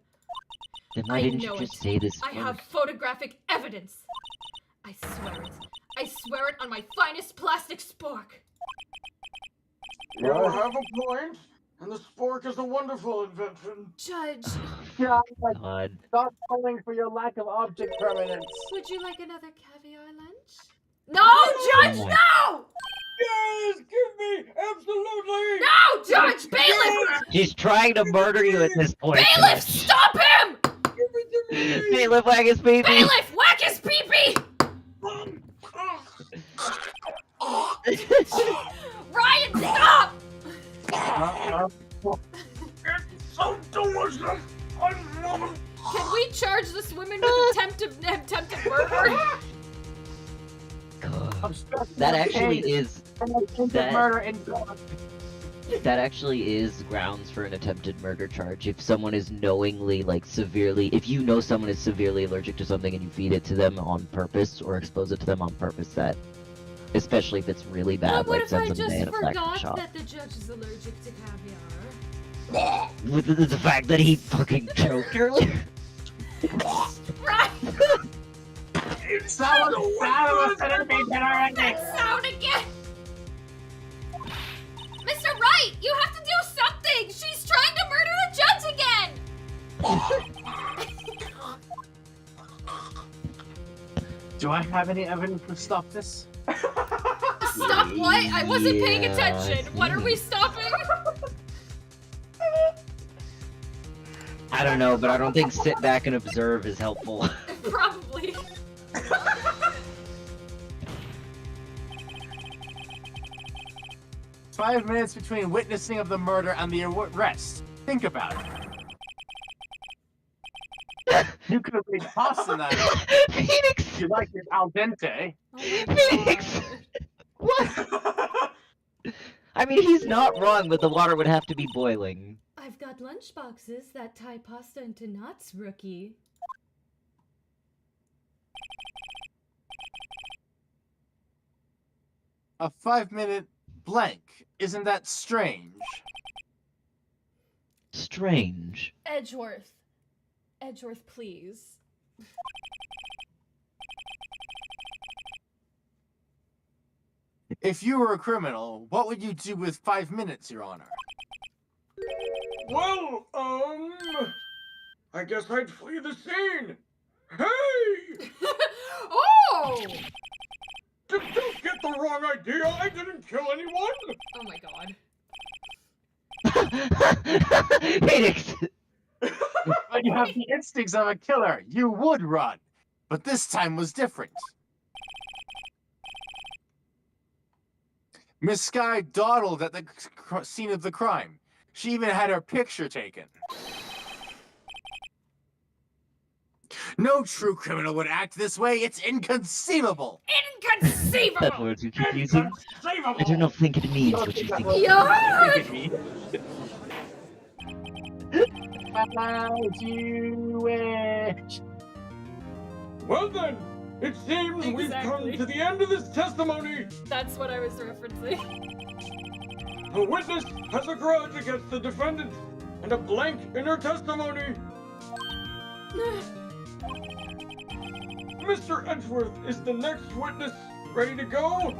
[SPEAKER 4] Then why
[SPEAKER 2] I
[SPEAKER 4] didn't
[SPEAKER 2] know
[SPEAKER 4] you just
[SPEAKER 2] it.
[SPEAKER 4] say this
[SPEAKER 2] I
[SPEAKER 4] first?
[SPEAKER 2] have photographic evidence. I swear it. I swear it on my finest plastic spork.
[SPEAKER 3] You have a point, and the spork is a wonderful invention.
[SPEAKER 5] Judge,
[SPEAKER 4] God.
[SPEAKER 6] Stop calling for your lack of object permanence.
[SPEAKER 5] would you like another caviar lunch?
[SPEAKER 2] No, Judge,
[SPEAKER 4] Oh my-
[SPEAKER 2] no!
[SPEAKER 3] Yes, give me, absolutely!
[SPEAKER 2] No, Judge! Bailiff!
[SPEAKER 4] She's trying to murder you at this point.
[SPEAKER 2] Bailiff, stop him!
[SPEAKER 4] Bailiff, wag his baby.
[SPEAKER 2] Bailiff, whack his pee-pee! Ryan, stop!
[SPEAKER 3] So delicious! I love it!
[SPEAKER 2] Can we charge this woman with attempted murder?
[SPEAKER 4] God. That actually is that-
[SPEAKER 6] murder and
[SPEAKER 4] that actually is grounds for an attempted murder charge. If someone is knowingly, like, severely, if you know someone is severely allergic to something and you feed it to them on purpose or expose it to them on purpose, that, especially if it's really bad,
[SPEAKER 5] But what
[SPEAKER 4] like
[SPEAKER 5] if I
[SPEAKER 4] sends them
[SPEAKER 5] just
[SPEAKER 4] anaphylactic
[SPEAKER 5] forgot
[SPEAKER 4] shock.
[SPEAKER 5] that the judge is allergic to caviar?
[SPEAKER 4] With the fact that he fucking choked earlier.
[SPEAKER 2] Right!
[SPEAKER 6] That
[SPEAKER 2] That sound again! Mr. Wright, you have to do something! She's trying to murder the judge again!
[SPEAKER 6] Do I have any evidence to stop this?
[SPEAKER 2] Stop what? I wasn't paying
[SPEAKER 4] Yeah,
[SPEAKER 2] attention. What are we stopping?
[SPEAKER 4] I don't know, but I don't think sit back and observe is helpful.
[SPEAKER 2] Probably.
[SPEAKER 6] 5 minutes between witnessing of the murder and the arrest. Think about it. You could have made pasta in that.
[SPEAKER 4] Phoenix!
[SPEAKER 6] You like it al dente.
[SPEAKER 2] Oh my
[SPEAKER 4] Phoenix!
[SPEAKER 2] God.
[SPEAKER 4] What? I mean, he's not wrong, but the water would have to be boiling.
[SPEAKER 5] I've got lunch boxes that tie pasta into knots, rookie.
[SPEAKER 8] A 5-minute blank. Isn't that strange?
[SPEAKER 4] Strange.
[SPEAKER 2] Edgeworth. Edgeworth, please.
[SPEAKER 8] If you were a criminal, what would you do with 5 minutes, Your Honor?
[SPEAKER 3] Well, I guess I'd flee the scene. Hey!
[SPEAKER 2] Oh!
[SPEAKER 3] Don't get the wrong idea. I didn't kill anyone.
[SPEAKER 2] Oh my god.
[SPEAKER 4] Phoenix!
[SPEAKER 8] When you have the instincts of a killer, you would run. But this time was different. Miss Sky dawdled at the scene of the crime. She even had her picture taken. No true criminal would act this way. It's inconceivable.
[SPEAKER 4] That
[SPEAKER 2] Inconceivable!
[SPEAKER 4] word too confusing. I do not think it means what you think.
[SPEAKER 2] Yuck!
[SPEAKER 8] As you wish.
[SPEAKER 3] Well then, it seems we've come
[SPEAKER 2] Exactly.
[SPEAKER 3] to the end of this testimony.
[SPEAKER 2] That's what I was referencing.
[SPEAKER 3] The witness has a grudge against the defendant and a blank in her testimony. Mr. Edgeworth is the next witness. Ready to go?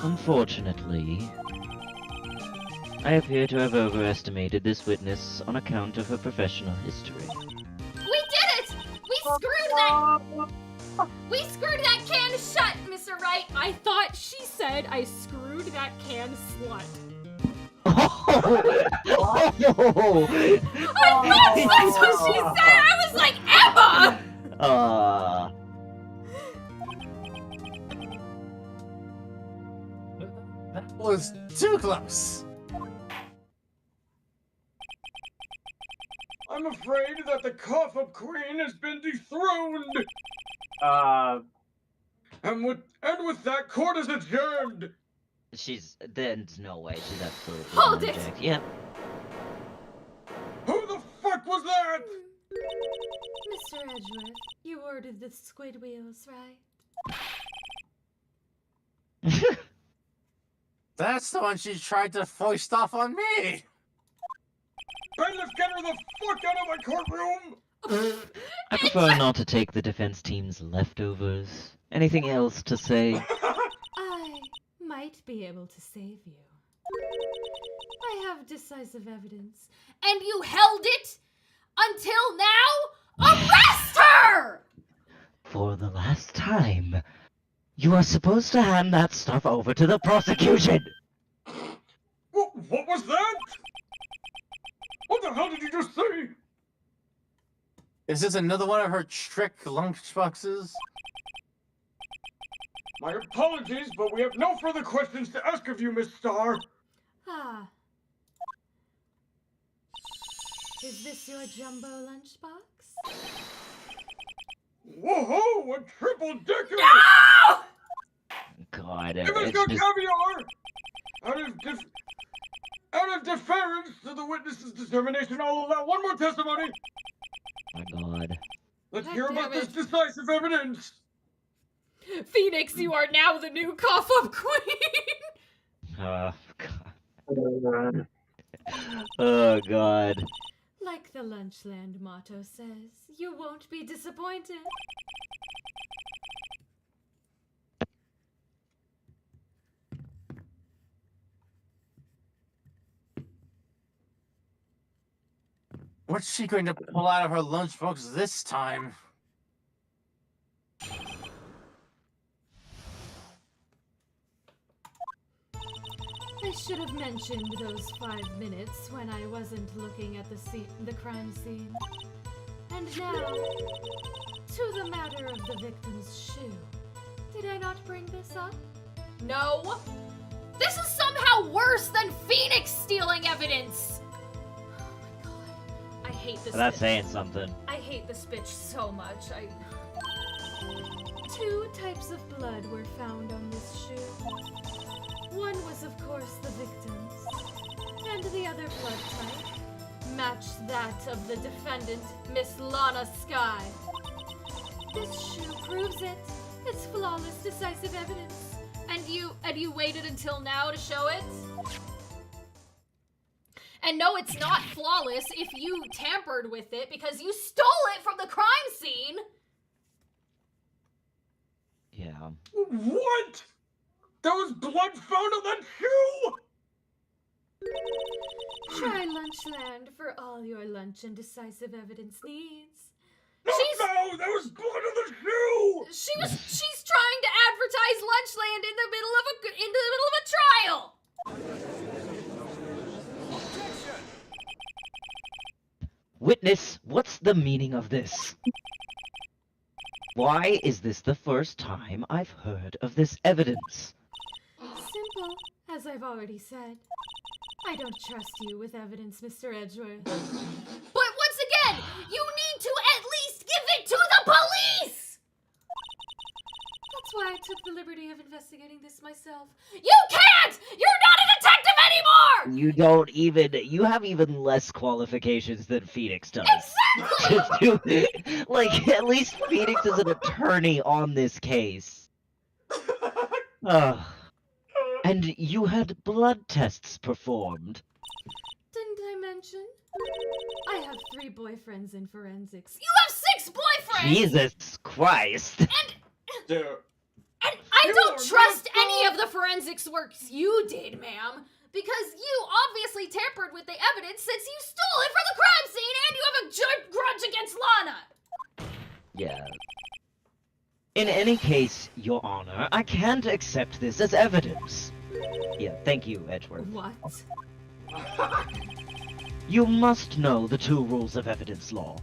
[SPEAKER 4] Unfortunately, I appear to have overestimated this witness on account of her professional history.
[SPEAKER 7] We did it! We screwed that can shut, Mr. Wright.
[SPEAKER 2] I thought she said I screwed that can slut.
[SPEAKER 4] Oh!
[SPEAKER 7] I thought that's what she said. I was like, Emma!
[SPEAKER 8] That was too close.
[SPEAKER 3] I'm afraid that the cough-up queen has been dethroned. And with that, court is adjourned.
[SPEAKER 4] There's no way she's absolutely
[SPEAKER 7] Hold
[SPEAKER 4] gonna
[SPEAKER 7] it!
[SPEAKER 4] object. Yep.
[SPEAKER 3] Who the fuck was that?
[SPEAKER 5] Mr. Edgeworth, you ordered the squid wheels, right?
[SPEAKER 8] That's the one she tried to foist off on me.
[SPEAKER 3] Bailiff, get her the fuck out of my courtroom!
[SPEAKER 4] I prefer not to take the defense team's leftovers. Anything else to say?
[SPEAKER 5] I might be able to save you. I have decisive evidence.
[SPEAKER 7] And you held it until now? Arrest her!
[SPEAKER 4] For the last time, you are supposed to hand that stuff over to the prosecution!
[SPEAKER 3] What was that? What the hell did you just say?
[SPEAKER 8] Is this another one of her trick lunchboxes?
[SPEAKER 3] My apologies, but we have no further questions to ask of you, Miss Starr.
[SPEAKER 5] Ah. Is this your jumbo lunchbox?
[SPEAKER 3] Whoa-ho! A triple decker!
[SPEAKER 7] No!
[SPEAKER 4] God,
[SPEAKER 3] Give us
[SPEAKER 4] it's
[SPEAKER 3] your
[SPEAKER 4] just...
[SPEAKER 3] caviar! Out of deference to the witness's determination, I'll allow one more testimony.
[SPEAKER 4] My God.
[SPEAKER 3] Let's
[SPEAKER 2] God
[SPEAKER 3] hear
[SPEAKER 2] damn
[SPEAKER 3] about this
[SPEAKER 2] it.
[SPEAKER 3] decisive evidence.
[SPEAKER 2] Phoenix, you are now the new cough-up queen!
[SPEAKER 4] Oh, God. Oh, God.
[SPEAKER 5] Like the Lunchland motto says, you won't be disappointed.
[SPEAKER 8] What's she going to pull out of her lunchbox this time?
[SPEAKER 5] I should have mentioned those 5 minutes when I wasn't looking at the crime scene. And now, to the matter of the victim's shoe. Did I not bring this up?
[SPEAKER 7] No. This is somehow worse than Phoenix stealing evidence.
[SPEAKER 2] Oh my god. I hate this
[SPEAKER 4] That's
[SPEAKER 2] bitch.
[SPEAKER 4] saying something.
[SPEAKER 2] I hate this bitch so much.
[SPEAKER 5] 2 types of blood were found on this shoe. One was, of course, the victim's, and the other blood type
[SPEAKER 2] matched that of the defendant, Miss Lana Sky.
[SPEAKER 5] This shoe proves it. It's flawless, decisive evidence.
[SPEAKER 7] And you waited until now to show it? And no, it's not flawless if you tampered with it because you stole it from the crime scene.
[SPEAKER 4] Yeah.
[SPEAKER 3] What? There was blood found on that shoe!
[SPEAKER 5] Try Lunchland for all your lunch and decisive evidence needs.
[SPEAKER 3] No, there was blood on the shoe!
[SPEAKER 7] She's trying to advertise Lunchland in the middle of a trial.
[SPEAKER 4] Witness, what's the meaning of this? Why is this the first time I've heard of this evidence?
[SPEAKER 5] Simple, as I've already said. I don't trust you with evidence, Mr. Edgeworth.
[SPEAKER 7] But once again, you need to at least give it to the police!
[SPEAKER 5] That's why I took the liberty of investigating this myself.
[SPEAKER 7] You can't! You're not a detective anymore!
[SPEAKER 4] You have even less qualifications than Phoenix does.
[SPEAKER 7] Exactly!
[SPEAKER 4] Like, at least Phoenix is an attorney on this case. Ugh. And you had blood tests performed.
[SPEAKER 5] Didn't I mention? I have 3 boyfriends in forensics.
[SPEAKER 7] You have 6 boyfriends!
[SPEAKER 4] Jesus Christ.
[SPEAKER 3] Dude.
[SPEAKER 7] And I
[SPEAKER 3] You
[SPEAKER 7] don't
[SPEAKER 3] are
[SPEAKER 7] trust
[SPEAKER 3] not
[SPEAKER 7] any of the forensics works you did, ma'am. Because you obviously tampered with the evidence since you stole it from the crime scene and you have a grudge against Lana.
[SPEAKER 4] Yeah. In any case, Your Honor, I can't accept this as evidence. Yeah, thank you, Edgeworth.
[SPEAKER 5] What?
[SPEAKER 4] You must know the 2 rules of evidence law.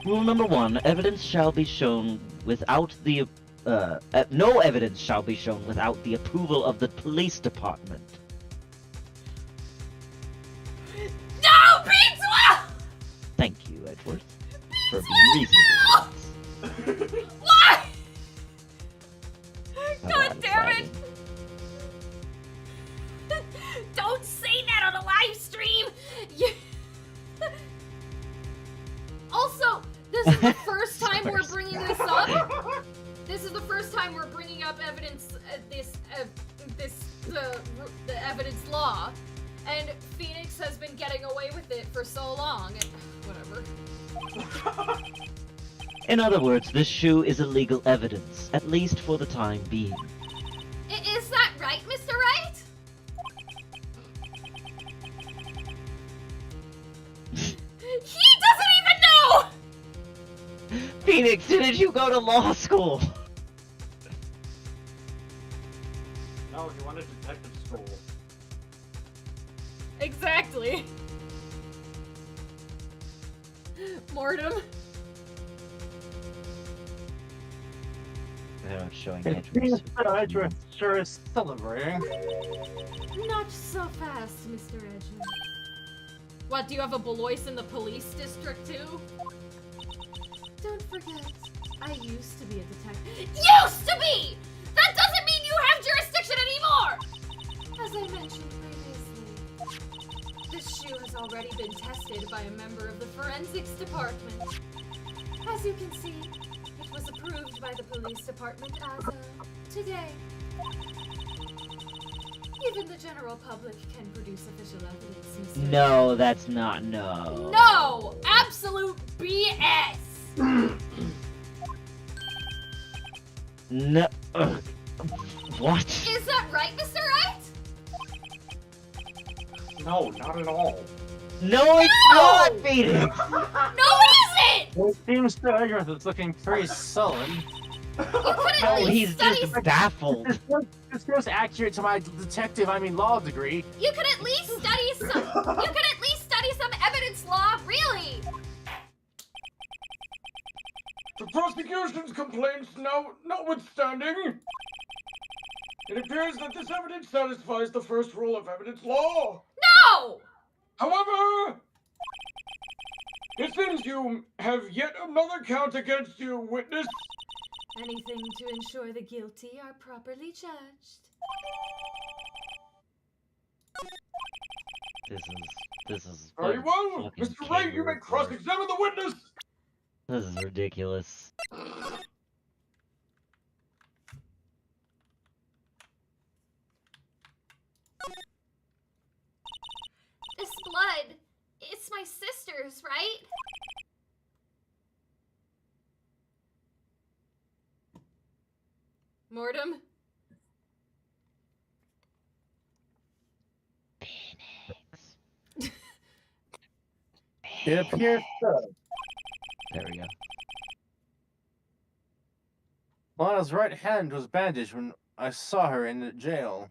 [SPEAKER 4] Rule number 1, evidence shall be shown without the, no evidence shall be shown without the approval of the police department.
[SPEAKER 7] No, Pizza!
[SPEAKER 4] Thank you, Edgeworth, for being reasonable.
[SPEAKER 7] Why?
[SPEAKER 4] Oh,
[SPEAKER 7] God
[SPEAKER 4] I'm
[SPEAKER 7] damn
[SPEAKER 4] sorry.
[SPEAKER 7] it! Don't say that on a live stream! Also, this is the first time we're bringing this up. This is the first time we're bringing up evidence, the evidence law, and Phoenix has been getting away with it for so long. And whatever.
[SPEAKER 4] In other words, this shoe is illegal evidence, at least for the time being.
[SPEAKER 7] Is that right, Mr. Wright? He doesn't even know!
[SPEAKER 4] Phoenix, didn't you go to law school?
[SPEAKER 3] No, he wanted detective school.
[SPEAKER 7] Exactly. Mortem.
[SPEAKER 4] They're not showing
[SPEAKER 6] It seems
[SPEAKER 4] Edgeworth.
[SPEAKER 6] that Edgeworth sure is celebrating.
[SPEAKER 5] Not so fast, Mr. Edgeworth.
[SPEAKER 7] What, do you have a Belois in the police district too?
[SPEAKER 5] Don't forget, I used to be a detective.
[SPEAKER 7] Used to be! That doesn't mean you have jurisdiction anymore!
[SPEAKER 5] As I mentioned previously,
[SPEAKER 7] This shoe has already been tested by a member of the forensics department.
[SPEAKER 5] as you can see, it was approved by the police department as of today. Even the general public can produce official evidence, Mr.
[SPEAKER 4] No, that's not no.
[SPEAKER 7] No! Absolute BS!
[SPEAKER 4] No. What?
[SPEAKER 7] Is that right, Mr. Wright?
[SPEAKER 3] No, not at all.
[SPEAKER 4] No, it's
[SPEAKER 7] No!
[SPEAKER 4] not, Phoenix!
[SPEAKER 7] No, it isn't!
[SPEAKER 6] It seems that Edgeworth is looking pretty sullen.
[SPEAKER 7] You couldn't
[SPEAKER 4] No,
[SPEAKER 7] at least
[SPEAKER 4] he's
[SPEAKER 7] study.
[SPEAKER 4] just baffled.
[SPEAKER 6] This goes accurate to my law degree.
[SPEAKER 7] You could at least study some. You could at least study some evidence law, really.
[SPEAKER 3] The prosecution's complaints now notwithstanding, it appears that this evidence satisfies the first rule of evidence law.
[SPEAKER 7] No.
[SPEAKER 3] However, it seems you have yet another count against you, witness.
[SPEAKER 5] Anything to ensure the guilty are properly judged.
[SPEAKER 4] This is.
[SPEAKER 3] Very well,
[SPEAKER 4] fucking
[SPEAKER 3] Mr. Wright, you may
[SPEAKER 4] kangaroo court.
[SPEAKER 3] cross-examine the witness.
[SPEAKER 4] This is ridiculous.
[SPEAKER 7] Mortem?
[SPEAKER 6] It appears so.
[SPEAKER 4] There we go.
[SPEAKER 6] Lana's right hand was bandaged when I saw her in the jail.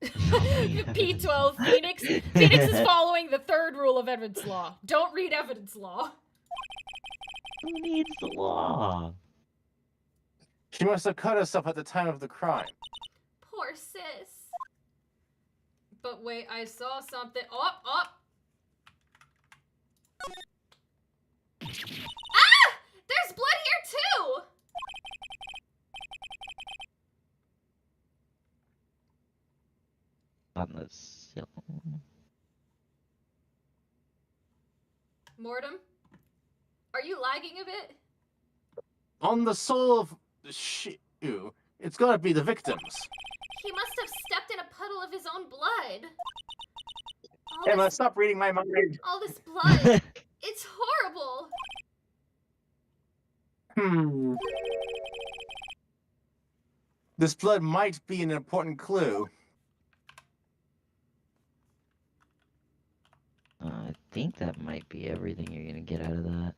[SPEAKER 7] P12 Phoenix. Phoenix is following the third rule of evidence law. Don't read evidence law.
[SPEAKER 4] Who needs the law?
[SPEAKER 6] She must have cut herself at the time of the crime.
[SPEAKER 7] Poor sis. But wait, I saw something. Oh! Ah! There's blood here too!
[SPEAKER 4] On the sill.
[SPEAKER 7] Mortem? Are you lagging a bit?
[SPEAKER 6] On the soul of ew, it's gotta be the victims.
[SPEAKER 7] He must have stepped in a puddle of his own blood.
[SPEAKER 6] Emma, stop reading my mind.
[SPEAKER 7] All this blood. It's horrible.
[SPEAKER 6] This blood might be an important clue.
[SPEAKER 4] I think that might be everything you're gonna get out of that.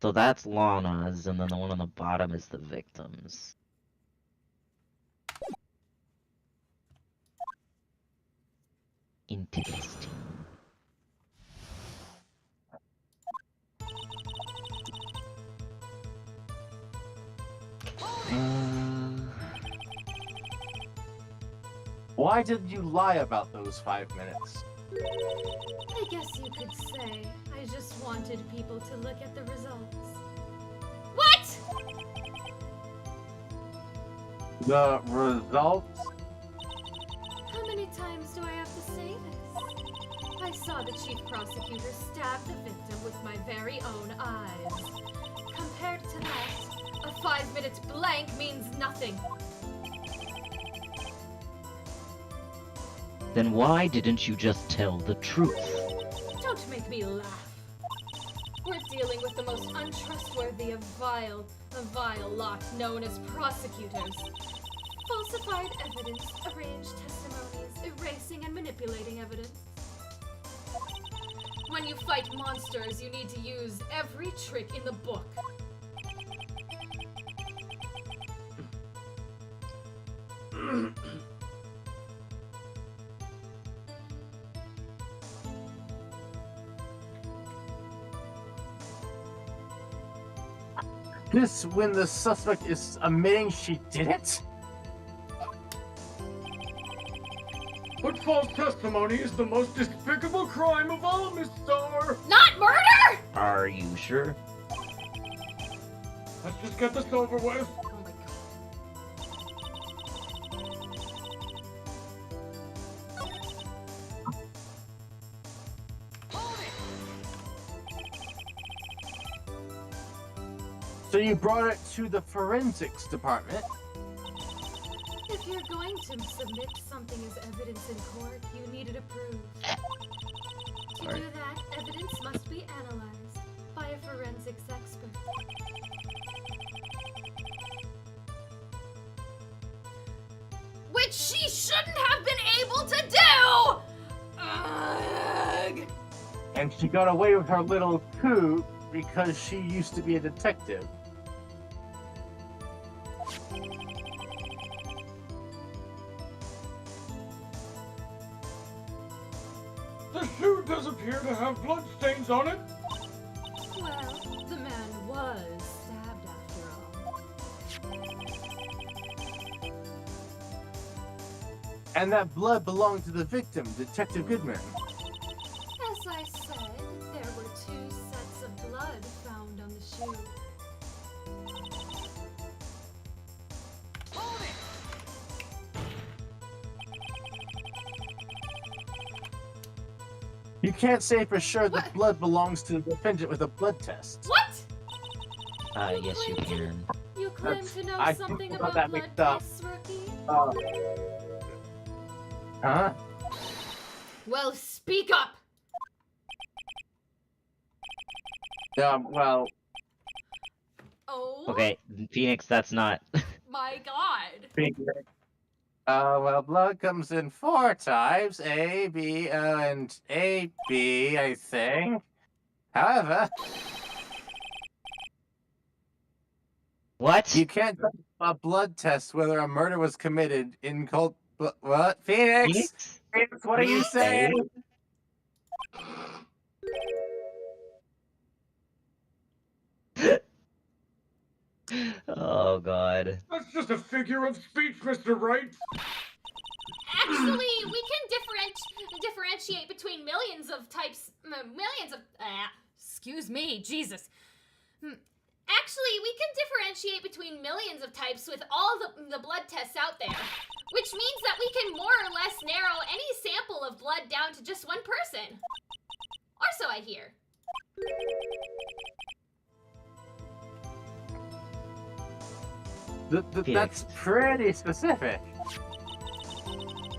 [SPEAKER 4] So that's Lana's, and then the one on the bottom is the victims. Interesting.
[SPEAKER 6] Why did you lie about those 5 minutes?
[SPEAKER 5] I guess you could say I just wanted people to look at the results.
[SPEAKER 7] What?
[SPEAKER 6] The results?
[SPEAKER 5] How many times do I have to say this? I saw the chief prosecutor stab the victim with my very own eyes. Compared to that,
[SPEAKER 7] A 5-minute blank means nothing.
[SPEAKER 4] Then why didn't you just tell the truth?
[SPEAKER 7] Don't make me laugh. We're dealing with the most untrustworthy of vile lot known as prosecutors.
[SPEAKER 5] falsified evidence, arranged testimonies, erasing and manipulating evidence.
[SPEAKER 7] When you fight monsters, you need to use every trick in the book.
[SPEAKER 6] This when the suspect is admitting she did it?
[SPEAKER 3] But false testimony is the most despicable crime of all, Miss Star!
[SPEAKER 7] Not murder!
[SPEAKER 4] Are you sure?
[SPEAKER 3] Let's just get this over with.
[SPEAKER 7] Oh my god.
[SPEAKER 6] So you brought it to the forensics department?
[SPEAKER 5] If you're going to submit something as evidence in court, you need it approved. To
[SPEAKER 4] Right.
[SPEAKER 5] do that, evidence must be analyzed by a forensics expert.
[SPEAKER 7] Which she shouldn't have been able to do! Ugh.
[SPEAKER 6] And she got away with her little coup because she used to be a detective.
[SPEAKER 3] The shoe does appear to have bloodstains on it.
[SPEAKER 5] Well, the man was stabbed after all.
[SPEAKER 6] And that blood belonged to the victim, Detective Goodman.
[SPEAKER 5] As I said, there were 2 sets of blood found on the shoe.
[SPEAKER 6] You can't say for sure the
[SPEAKER 7] What?
[SPEAKER 6] blood belongs to the defendant with a blood test.
[SPEAKER 7] What?
[SPEAKER 4] Yes, you can.
[SPEAKER 5] You claim
[SPEAKER 6] That's-
[SPEAKER 5] to know
[SPEAKER 6] I
[SPEAKER 5] something
[SPEAKER 6] got
[SPEAKER 5] about
[SPEAKER 6] that
[SPEAKER 5] blood
[SPEAKER 6] mixed up.
[SPEAKER 5] tests, rookie?
[SPEAKER 6] Huh?
[SPEAKER 7] Well, speak up!
[SPEAKER 2] Oh
[SPEAKER 4] Okay, Phoenix, that's not.
[SPEAKER 2] my god.
[SPEAKER 6] Well, blood comes in 4 types, A, B, O, and A, B, I think. However,
[SPEAKER 4] What?
[SPEAKER 6] you can't tell a blood test whether a murder was committed in cold. What? Phoenix? Phoenix, what are you saying?
[SPEAKER 4] Oh god.
[SPEAKER 3] That's just a figure of speech, Mr. Wright.
[SPEAKER 7] Actually, we can differentiate between millions of types.
[SPEAKER 2] Excuse me, Jesus.
[SPEAKER 7] Actually, we can differentiate between millions of types with all the blood tests out there, which means that we can more or less narrow any sample of blood down to just one person. Or so I hear.
[SPEAKER 6] That's pretty specific.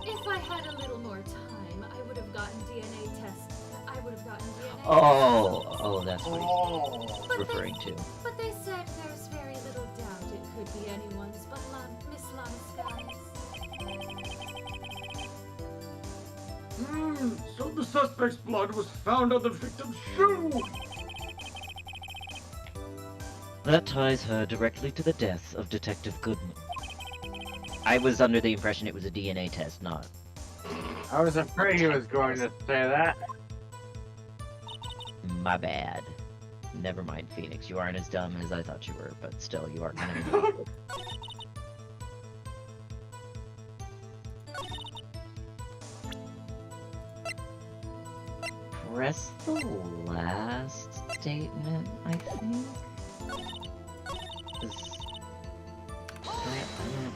[SPEAKER 5] If I had a little more time, I would have gotten DNA tests. I would have gotten DNA
[SPEAKER 4] Oh, that's what
[SPEAKER 1] Oh.
[SPEAKER 4] he's referring to.
[SPEAKER 5] But they said there's very little doubt it could be anyone's but Miss Lanaska's.
[SPEAKER 3] So the suspect's blood was found on the victim's shoe.
[SPEAKER 4] That ties her directly to the death of Detective Goodman. I was under the impression it was a DNA test, not.
[SPEAKER 6] I was afraid he was going to say that.
[SPEAKER 4] My bad. Never mind, Phoenix. You aren't as dumb as I thought you were, but still, you are kind of. Press the last statement, I think.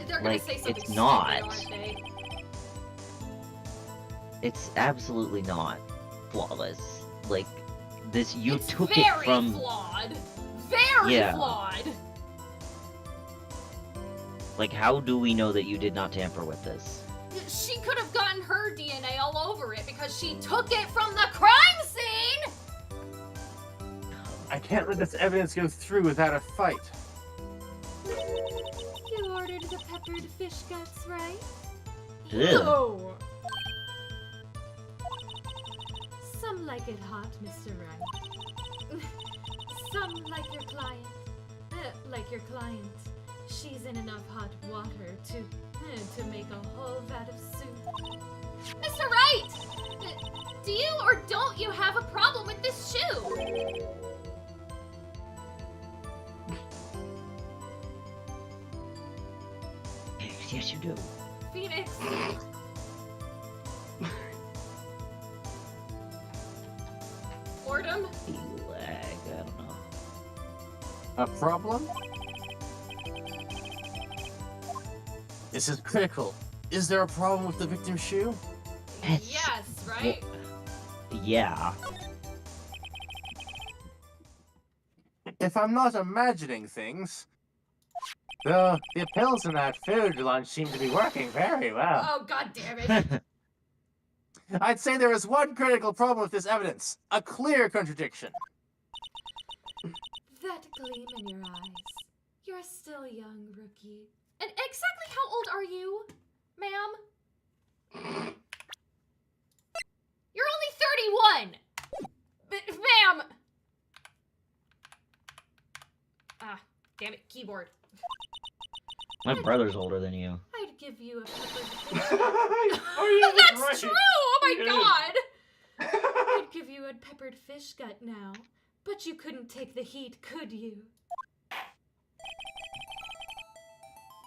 [SPEAKER 7] They're gonna
[SPEAKER 4] Like,
[SPEAKER 7] say something
[SPEAKER 4] it's not.
[SPEAKER 7] stupid, aren't they?
[SPEAKER 4] It's absolutely not flawless. Like, this, you
[SPEAKER 7] It's
[SPEAKER 4] took
[SPEAKER 7] very
[SPEAKER 4] it from.
[SPEAKER 7] flawed. Very
[SPEAKER 4] Yeah.
[SPEAKER 7] flawed.
[SPEAKER 4] Like, how do we know that you did not tamper with this?
[SPEAKER 7] She could have gotten her DNA all over it because she took it from the crime scene.
[SPEAKER 6] I can't let this evidence go through without a fight.
[SPEAKER 5] You ordered the peppered fish guts, right?
[SPEAKER 4] Ew.
[SPEAKER 2] No.
[SPEAKER 5] Some like it hot, Mr. Wright. Some like your client. Like your client. She's in enough hot water to make a whole vat of soup.
[SPEAKER 7] Mr. Wright, do you or don't you have a problem with this shoe?
[SPEAKER 4] Yes, you do.
[SPEAKER 7] Phoenix. Boredom?
[SPEAKER 4] Lag, I don't know.
[SPEAKER 6] A problem? This is critical. Is there a problem with the victim's shoe?
[SPEAKER 4] Yes.
[SPEAKER 7] Yes, right?
[SPEAKER 4] Yeah.
[SPEAKER 6] If I'm not imagining things, the pills in that food lunch seem to be working very well.
[SPEAKER 7] Oh, god damn it.
[SPEAKER 6] I'd say there is one critical problem with this evidence. A clear contradiction.
[SPEAKER 5] That gleam in your eyes. You're still young, rookie.
[SPEAKER 7] And exactly how old are you, ma'am? You're only 31! Ma'am! Ah, damn it, keyboard.
[SPEAKER 4] My brother's older than you.
[SPEAKER 5] I'd give you a peppered
[SPEAKER 3] Oh, yeah,
[SPEAKER 7] That's
[SPEAKER 3] right.
[SPEAKER 7] true! Oh my
[SPEAKER 3] Yeah.
[SPEAKER 7] god!
[SPEAKER 5] I'd give you a peppered fish gut now. But you couldn't take the heat, could you?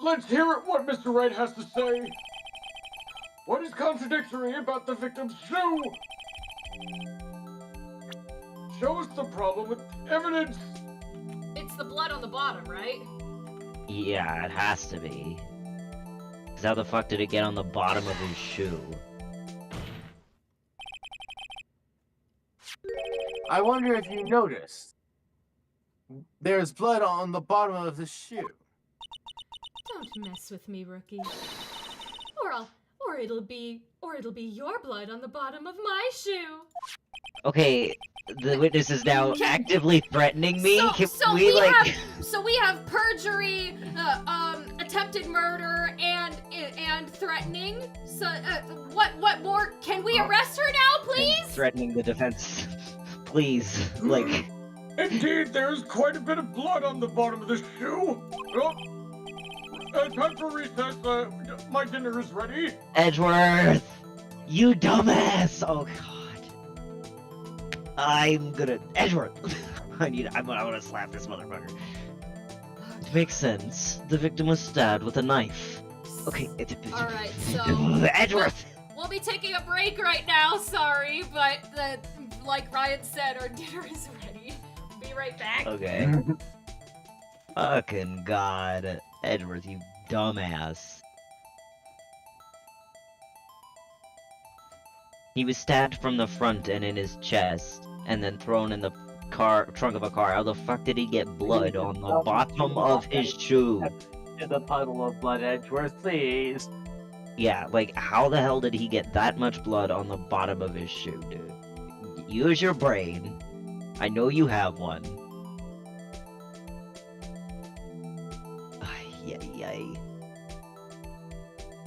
[SPEAKER 3] Let's hear what Mr. Wright has to say. What is contradictory about the victim's shoe? Show us the problem with evidence.
[SPEAKER 7] It's the blood on the bottom, right?
[SPEAKER 4] Yeah, it has to be. 'Cause how the fuck did it get on the bottom of his shoe?
[SPEAKER 6] I wonder if you noticed. There's blood on the bottom of the shoe.
[SPEAKER 5] Don't mess with me, rookie. Or
[SPEAKER 7] or it'll be your blood on the bottom of my shoe.
[SPEAKER 4] Okay, the witness is now actively threatening me. Can
[SPEAKER 7] So
[SPEAKER 4] we like?
[SPEAKER 7] we have perjury, attempted murder, and threatening. So what more? Can we arrest her now, please?
[SPEAKER 4] Threatening the defense. Please, like.
[SPEAKER 3] Indeed, there's quite a bit of blood on the bottom of the shoe. Oh, time for recess. My dinner is ready.
[SPEAKER 4] Edgeworth! You dumbass! Oh god. I'm gonna. Edgeworth! I wanna slap this motherfucker. It makes sense. The victim was stabbed with a knife. Okay.
[SPEAKER 7] Alright, so
[SPEAKER 4] Edgeworth!
[SPEAKER 7] we'll be taking a break right now, sorry, but like Ryan said, our dinner is ready. Be right back.
[SPEAKER 4] Okay. Fucking god. Edgeworth, you dumbass. He was stabbed from the front and in his chest, and then thrown in the trunk of a car. How the fuck did he get blood on the bottom of his shoe?
[SPEAKER 6] To the puddle of blood, Edgeworth, please.
[SPEAKER 4] Yeah, like, how the hell did he get that much blood on the bottom of his shoe, dude? Use your brain. I know you have one. Ay.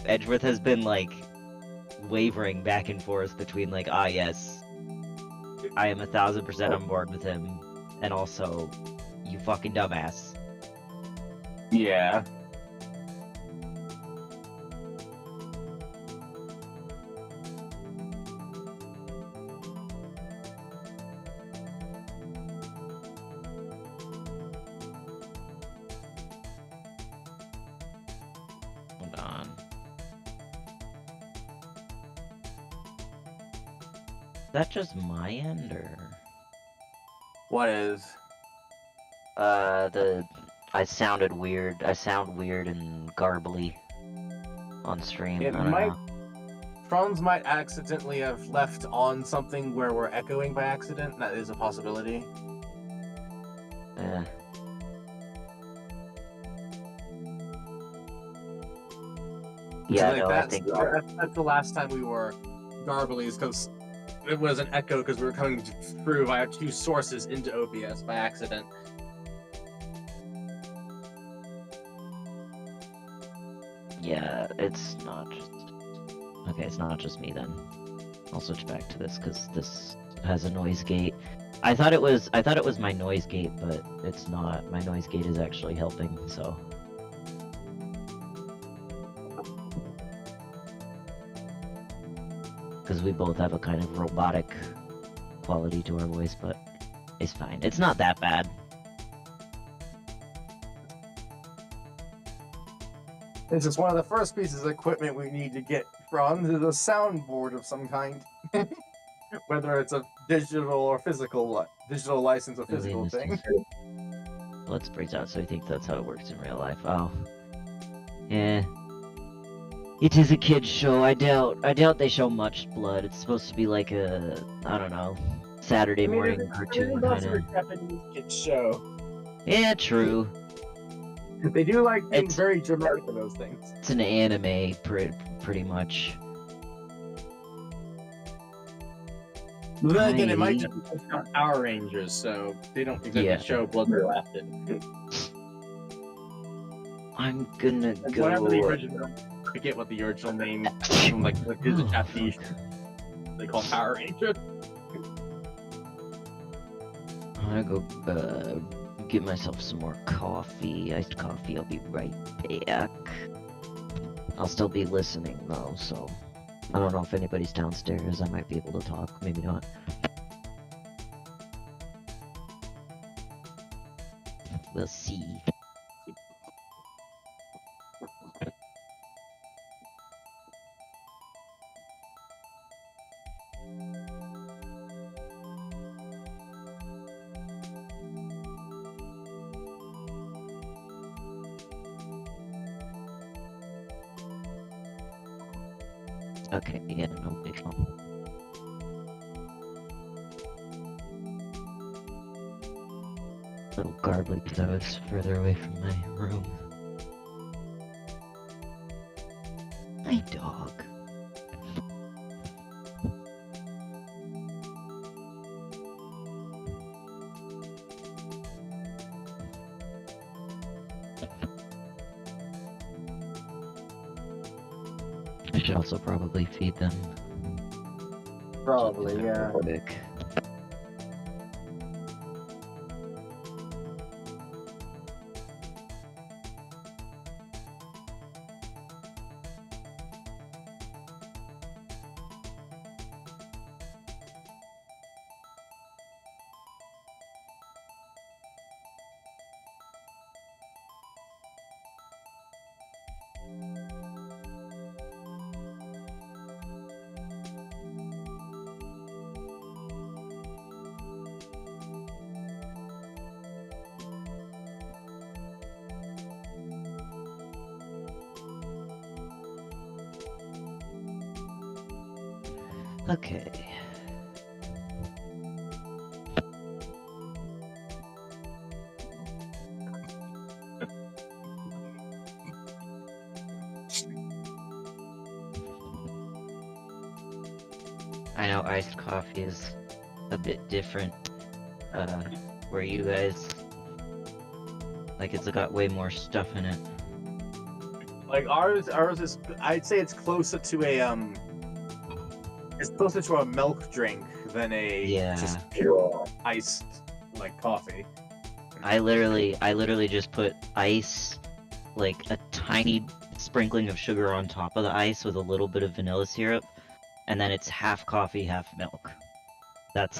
[SPEAKER 4] Edgeworth has been, like, wavering back and forth between, like, yes, I am 1000% on board with him, and also, you fucking dumbass.
[SPEAKER 6] Yeah.
[SPEAKER 4] Hold on. Is that just my end, or?
[SPEAKER 6] What is?
[SPEAKER 4] I sounded weird. I sound weird and garbly on stream.
[SPEAKER 6] It
[SPEAKER 4] I don't
[SPEAKER 6] might.
[SPEAKER 4] know.
[SPEAKER 6] Franz might accidentally have left on something where we're echoing by accident. That is a possibility.
[SPEAKER 4] Eh. Yeah,
[SPEAKER 6] So,
[SPEAKER 4] no, I think
[SPEAKER 6] that's the last time we were garbly, is because it was an echo because we were coming through via two sources into OBS by accident.
[SPEAKER 4] yeah, it's not just... Okay, it's not just me then. I'll switch back to this because this has a noise gate. I thought it was my noise gate, but it's not. My noise gate is actually helping, so. Because we both have a kind of robotic quality to our voice, but it's fine. It's not that bad.
[SPEAKER 6] This is one of the first pieces of equipment we need to get from. Is a soundboard of some kind. Whether it's a digital or physical, digital license or physical thing.
[SPEAKER 4] Let's break out, so I think that's how it works in real life. Oh. Yeah. It is a kid's show. I doubt they show much blood. It's supposed to be like a, I don't know, Saturday morning cartoon kind of.
[SPEAKER 6] Japanese kids show.
[SPEAKER 4] Yeah, true.
[SPEAKER 6] They do like being
[SPEAKER 4] It's-
[SPEAKER 6] very dramatic in those things.
[SPEAKER 4] It's an anime, pretty much.
[SPEAKER 6] But then again, it might
[SPEAKER 4] Hi.
[SPEAKER 6] just be Power Rangers, so they don't exactly
[SPEAKER 4] Yeah.
[SPEAKER 6] show blood related.
[SPEAKER 4] I'm gonna
[SPEAKER 6] Whatever the
[SPEAKER 4] go.
[SPEAKER 6] original, I forget what the original name from like is a Japanese. They call Power Rangers.
[SPEAKER 4] I'm gonna go get myself some more coffee, iced coffee. I'll be right back. I'll still be listening though, so I don't know if anybody's downstairs. I might be able to talk, maybe not. We'll see. Okay, yeah, no big deal. A little garbly because I was further away from my room. My dog. I should also probably feed them.
[SPEAKER 6] Probably, yeah.
[SPEAKER 4] Quick. Okay. I know iced coffee is a bit different, where you guys, like, it's got way more stuff in it.
[SPEAKER 6] Like ours is, I'd say it's closer to a it's closer to a milk drink than a
[SPEAKER 4] Yeah.
[SPEAKER 6] just pure iced like coffee.
[SPEAKER 4] I literally just put ice, like a tiny sprinkling of sugar on top of the ice with a little bit of vanilla syrup, and then it's half coffee, half milk. That's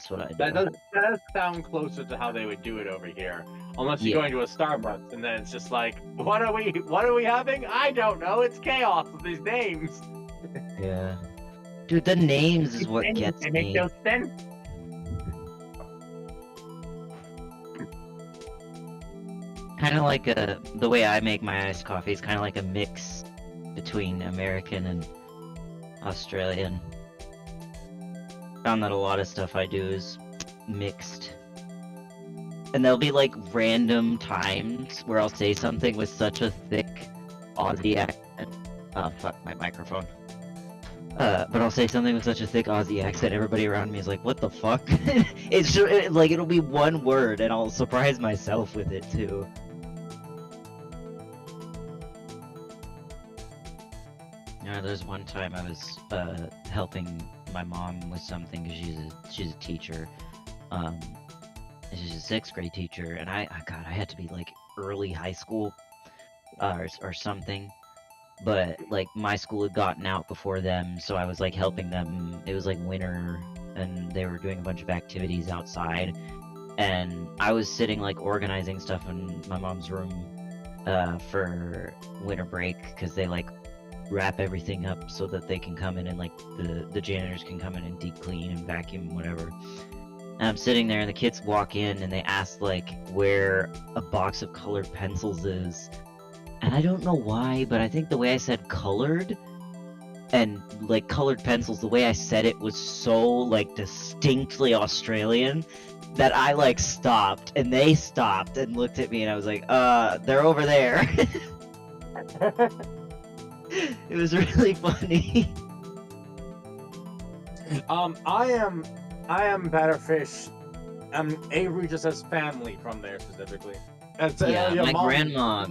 [SPEAKER 4] what I do.
[SPEAKER 8] That does sound closer to how they would do it over here. Unless you're going to a Starbucks and then it's just like, what are we having? I don't know. It's chaos with these names.
[SPEAKER 4] Yeah. Dude, the names is what
[SPEAKER 1] They
[SPEAKER 4] gets
[SPEAKER 1] make
[SPEAKER 4] me.
[SPEAKER 1] no sense.
[SPEAKER 4] Kind of like the way I make my iced coffee is kind of like a mix between American and Australian. Found that a lot of stuff I do is mixed. And there'll be like random times where I'll say something with such a thick Aussie accent. Oh, fuck my microphone. But I'll say something with such a thick Aussie accent, everybody around me is like, what the fuck? It's just, like, it'll be one word, and I'll surprise myself with it, too. There's one time I was, helping my mom with something, because she's a teacher. She's a 6th grade teacher, and I had to be, like, early high school, or something. But, like, my school had gotten out before them, so I was, like, helping them. It was, like, winter, and they were doing a bunch of activities outside. And I was sitting, like, organizing stuff in my mom's room, for winter break, because they, like, wrap everything up so that they can come in and, like, the janitors can come in and deep clean and vacuum and whatever. And I'm sitting there, and the kids walk in, and they ask, like, where a box of colored pencils is. And I don't know why, but I think the way I said colored, and, like, colored pencils, the way I said it was so, like, distinctly Australian, that I, like, stopped, and they stopped and looked at me, and I was like, they're over there. It was really funny.
[SPEAKER 8] I am Batterfish. Avery just has family from there specifically.
[SPEAKER 4] Yeah,
[SPEAKER 8] your
[SPEAKER 4] my
[SPEAKER 8] mom-
[SPEAKER 4] grandma.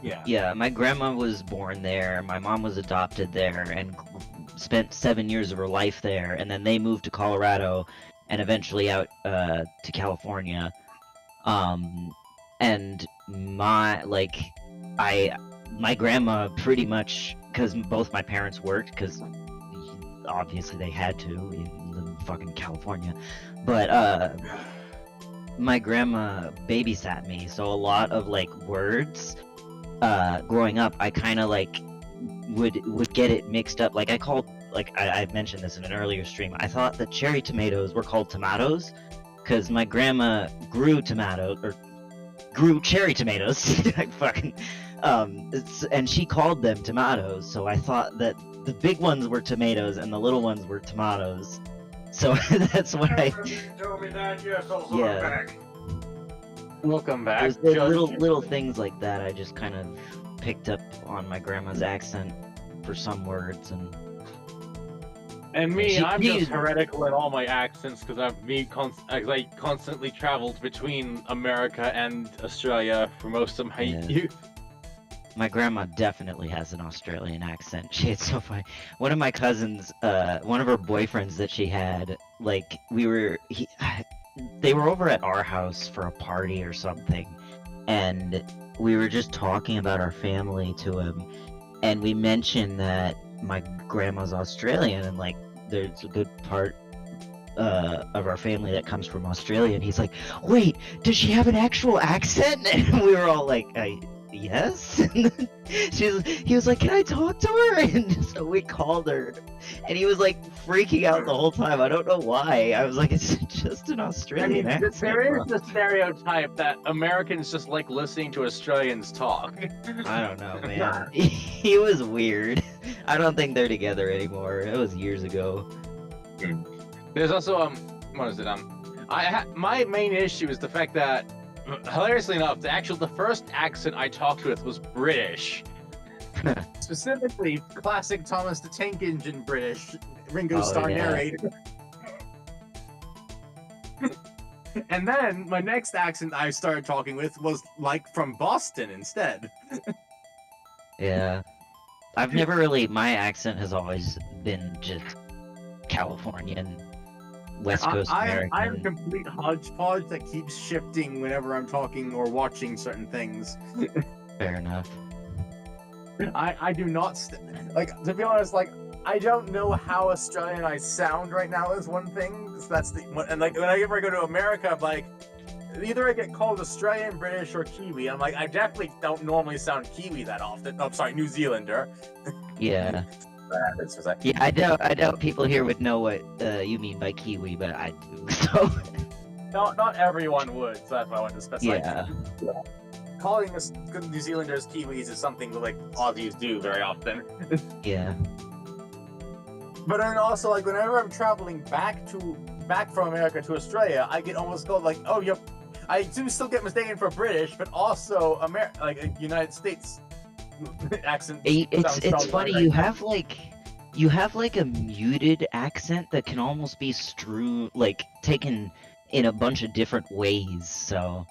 [SPEAKER 8] Yeah.
[SPEAKER 4] Yeah, my grandma was born there, my mom was adopted there, and spent 7 years of her life there, and then they moved to Colorado, and eventually out to California. And my grandma pretty much, because both my parents worked, because obviously they had to, in fucking California, but my grandma babysat me, so a lot of, like, words growing up, I kind of, like, would get it mixed up. Like, I mentioned this in an earlier stream, I thought that cherry tomatoes were called tomatoes, because my grandma grew cherry tomatoes, and she called them tomatoes, so I thought that the big ones were tomatoes and the little ones were tomatoes. So that's what I...
[SPEAKER 3] You told me that, yes, also
[SPEAKER 4] Yeah.
[SPEAKER 3] I'm back.
[SPEAKER 8] Welcome back.
[SPEAKER 4] There's
[SPEAKER 8] Judge.
[SPEAKER 4] little things like that I just kind of picked up on my grandma's accent for some words, and
[SPEAKER 8] And me,
[SPEAKER 4] She-
[SPEAKER 8] I'm
[SPEAKER 4] she-
[SPEAKER 8] just heretical in all my accents because I constantly traveled between America and Australia for most of my
[SPEAKER 4] Yeah.
[SPEAKER 8] youth.
[SPEAKER 4] My grandma definitely has an Australian accent. It's so funny. One of my cousins, one of her boyfriends that she had, like they were over at our house for a party or something, and we were just talking about our family to him, and we mentioned that my grandma's Australian, and like there's a good part of our family that comes from Australia, and he's like, "Wait, does she have an actual accent?" And we were all like, yes. And then he was like, "Can I talk to her?" And so we called her, and he was like freaking out the whole time. I don't know why. I was like, "It's just an
[SPEAKER 8] I
[SPEAKER 4] Australian
[SPEAKER 8] mean,
[SPEAKER 4] accent."
[SPEAKER 8] there is
[SPEAKER 4] bro."
[SPEAKER 8] the stereotype that Americans just like listening to Australians talk.
[SPEAKER 4] I don't know, man. He was weird. I don't think they're together anymore. It was years ago.
[SPEAKER 8] There's also what is it my main issue is the fact that hilariously enough the first accent I talked with was British.
[SPEAKER 6] Specifically, classic Thomas the Tank Engine British Ringo
[SPEAKER 4] Oh,
[SPEAKER 6] Starr
[SPEAKER 4] yeah.
[SPEAKER 6] narrator. And then my next accent I started talking with was like from Boston instead.
[SPEAKER 4] Yeah. I've never really. My accent has always been just Californian, West Coast
[SPEAKER 6] I'm
[SPEAKER 4] American.
[SPEAKER 6] complete hodgepodge that keeps shifting whenever I'm talking or watching certain things.
[SPEAKER 4] Fair enough.
[SPEAKER 6] I do not like, to be honest, like I don't know how Australian I sound right now is one thing. So that's the one, and like whenever I go to America, I'm like either I get called Australian, British, or Kiwi. I'm like I definitely don't normally sound Kiwi that often. I'm sorry, New Zealander.
[SPEAKER 4] Yeah.
[SPEAKER 6] It's just like,
[SPEAKER 4] Yeah, I doubt people here would know what you mean by Kiwi, but I do. So
[SPEAKER 6] not everyone would, so that's why I wanted to specify.
[SPEAKER 4] yeah.
[SPEAKER 6] Calling us good New Zealanders Kiwis is something that like Aussies do very often.
[SPEAKER 4] Yeah.
[SPEAKER 6] But then also, like, whenever I'm traveling back from America to Australia, I get almost called like, oh, yep. I do still get mistaken for British, but also like a United States accent.
[SPEAKER 4] It's funny. You have like a muted accent that can almost be taken in a bunch of different ways. So,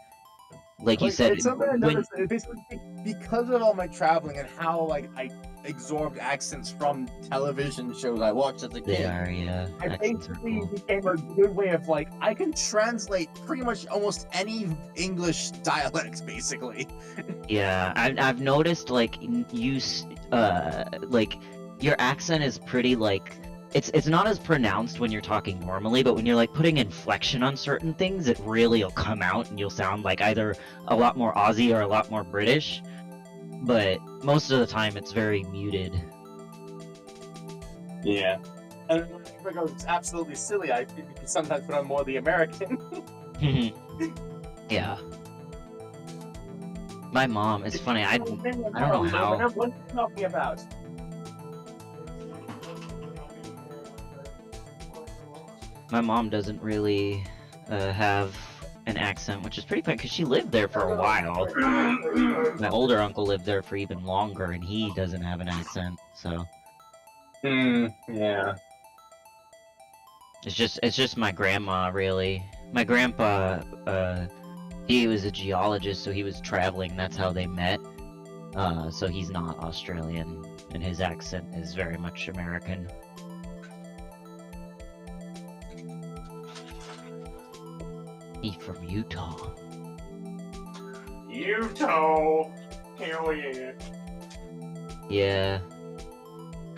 [SPEAKER 4] like you said,
[SPEAKER 6] it's something I
[SPEAKER 4] when-
[SPEAKER 6] noticed, basically because of all my traveling and how like I absorbed accents from television shows I watched as a
[SPEAKER 4] they
[SPEAKER 6] kid.
[SPEAKER 4] are, yeah.
[SPEAKER 6] I
[SPEAKER 4] accents are
[SPEAKER 6] basically
[SPEAKER 4] cool.
[SPEAKER 6] became a good way of like I can translate pretty much almost any English dialects basically.
[SPEAKER 4] Yeah, I've noticed like like your accent is pretty like it's not as pronounced when you're talking normally, but when you're like putting inflection on certain things, it really will come out and you'll sound like either a lot more Aussie or a lot more British. But most of the time, it's very muted.
[SPEAKER 6] Yeah. And whenever I go, it's absolutely silly. I sometimes put on more the American.
[SPEAKER 4] Yeah. My mom, it's funny. I don't know how.
[SPEAKER 6] What are you talking about?
[SPEAKER 4] My mom doesn't really have an accent, which is pretty funny because she lived there for a while. My older uncle lived there for even longer, and he doesn't have an accent. So
[SPEAKER 6] Yeah.
[SPEAKER 4] it's just my grandma, really. My grandpa, he was a geologist, so he was traveling. That's how they met. So he's not Australian, and his accent is very much American. He's from Utah.
[SPEAKER 6] Utah. Hell yeah.
[SPEAKER 4] Yeah.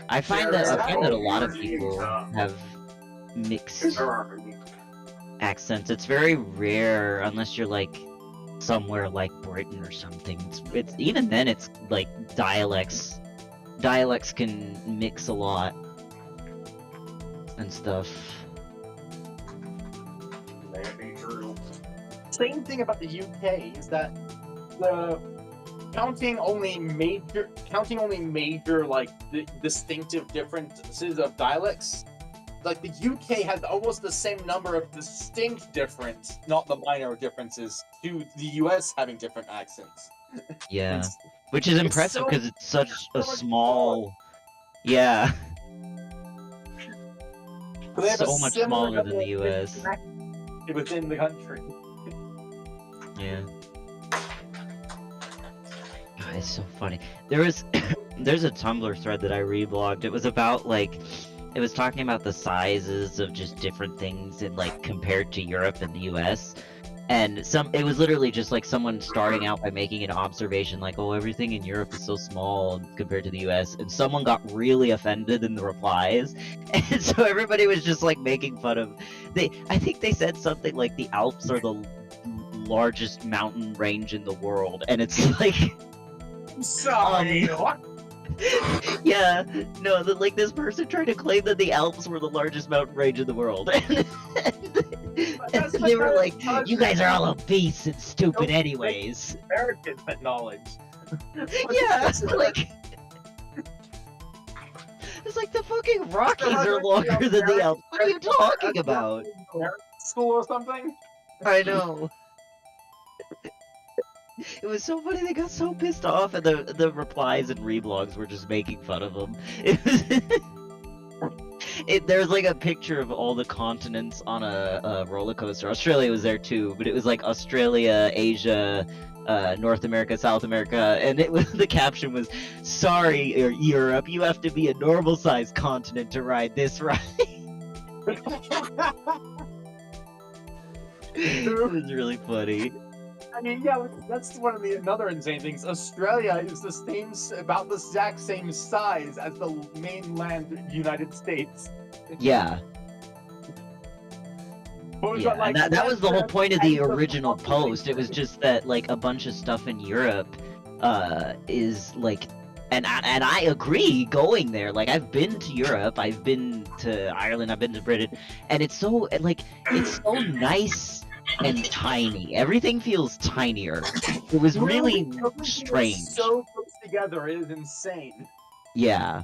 [SPEAKER 4] I find that a lot of people have mixed accents. It's very rare unless you're like somewhere like Britain or something. It's even then it's like dialects. Dialects can mix a lot and stuff.
[SPEAKER 6] Same thing about the UK is that the counting only major like the distinctive differences of dialects. Like the UK has almost the same number of distinct difference, not the minor differences, to the US having different accents.
[SPEAKER 4] Yeah.
[SPEAKER 6] It's-
[SPEAKER 4] Which is impressive
[SPEAKER 6] so-
[SPEAKER 4] because it's such a
[SPEAKER 6] so much
[SPEAKER 4] small. Yeah.
[SPEAKER 6] But they have a
[SPEAKER 4] So much
[SPEAKER 6] similar
[SPEAKER 4] smaller than the
[SPEAKER 6] government
[SPEAKER 4] US.
[SPEAKER 6] within the country.
[SPEAKER 4] Yeah. God, it's so funny. There was there's a Tumblr thread that I reblogged. It was about like it was talking about the sizes of just different things in like compared to Europe and the US. And it was literally just like someone starting out by making an observation like, oh, everything in Europe is so small compared to the US, and someone got really offended in the replies. And so everybody was just like making fun of I think they said something like the Alps are the largest mountain range in the world, and it's like
[SPEAKER 6] Sorry.
[SPEAKER 4] yeah, no, like this person tried to claim that the Alps were the largest mountain range in the world. And they were like, you guys are all obese and stupid anyways.
[SPEAKER 6] American knowledge.
[SPEAKER 4] Yeah, like it's like the fucking Rockies are longer than the Alps. What are you talking about?
[SPEAKER 6] School or something?
[SPEAKER 4] I know. It was so funny. They got so pissed off, and the replies and reblogs were just making fun of them. There's like a picture of all the continents on a roller coaster. Australia was there too, but it was like Australia, Asia, North America, South America, and the caption was, "Sorry, Europe, you have to be a normal-sized continent to ride this ride." It was really funny.
[SPEAKER 6] I mean, yeah, that's one of the another insane things. Australia is about the exact same size as the mainland United States.
[SPEAKER 4] Yeah.
[SPEAKER 6] But we've
[SPEAKER 4] Yeah,
[SPEAKER 6] got, like,
[SPEAKER 4] and that was the whole point of the
[SPEAKER 6] and
[SPEAKER 4] original post. It was just that like a bunch of stuff in Europe is like, and I agree going there. Like I've been to Europe, I've been to Ireland, I've been to Britain, and it's so like it's so nice and tiny. Everything feels tinier. It was really strange.
[SPEAKER 6] So close together, it is insane.
[SPEAKER 4] Yeah.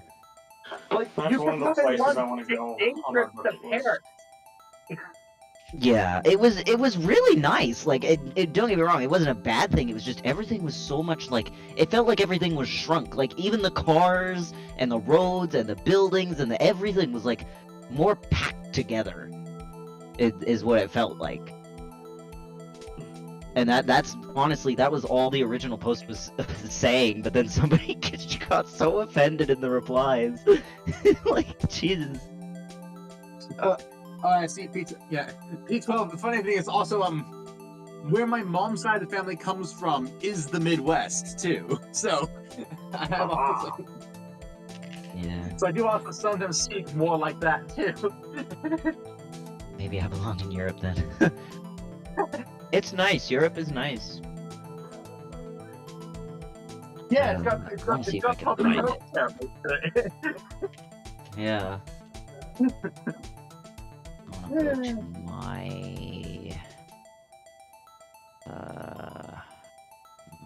[SPEAKER 6] Like
[SPEAKER 3] That's
[SPEAKER 6] you
[SPEAKER 3] one
[SPEAKER 6] can
[SPEAKER 3] of the places
[SPEAKER 6] run
[SPEAKER 3] I wanna go
[SPEAKER 6] day
[SPEAKER 3] on
[SPEAKER 6] trips
[SPEAKER 3] my
[SPEAKER 6] to
[SPEAKER 3] bucket list.
[SPEAKER 6] Paris.
[SPEAKER 4] Yeah, it was really nice. Like, it don't get me wrong, it wasn't a bad thing. It was just everything was so much like it felt like everything was shrunk. Like even the cars and the roads and the buildings and everything was like more packed together. Is what it felt like. And that's honestly that was all the original post was saying. But then somebody got so offended in the replies. Like Jesus.
[SPEAKER 6] I see pizza. Yeah, pizza. Well, the funny thing is also where my mom's side of the family comes from is the Midwest too. So I have also,
[SPEAKER 4] Yeah.
[SPEAKER 6] so I do also sometimes speak more like that too.
[SPEAKER 4] Maybe I belong in Europe then. It's nice. Europe is nice.
[SPEAKER 6] Yeah,
[SPEAKER 4] Let me see if I can
[SPEAKER 6] public
[SPEAKER 4] find it.
[SPEAKER 6] healthcare.
[SPEAKER 4] Yeah. I wanna go to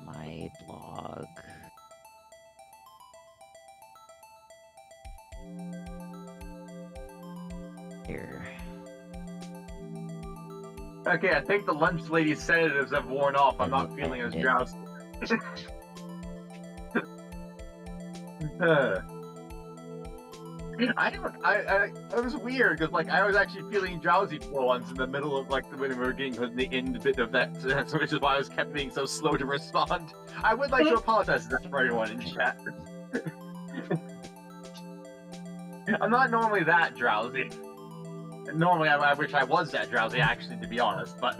[SPEAKER 4] my blog. Here.
[SPEAKER 6] Okay, I think the lunch lady's sedatives have worn off. I'm not feeling as drowsy. It was weird because like I was actually feeling drowsy for once in the middle of like when we were getting to the end bit of that, which is why I was kept being so slow to respond. I would like to apologize to that for everyone in chat. I'm not normally that drowsy. Normally, I wish I was that drowsy, actually, to be honest, but...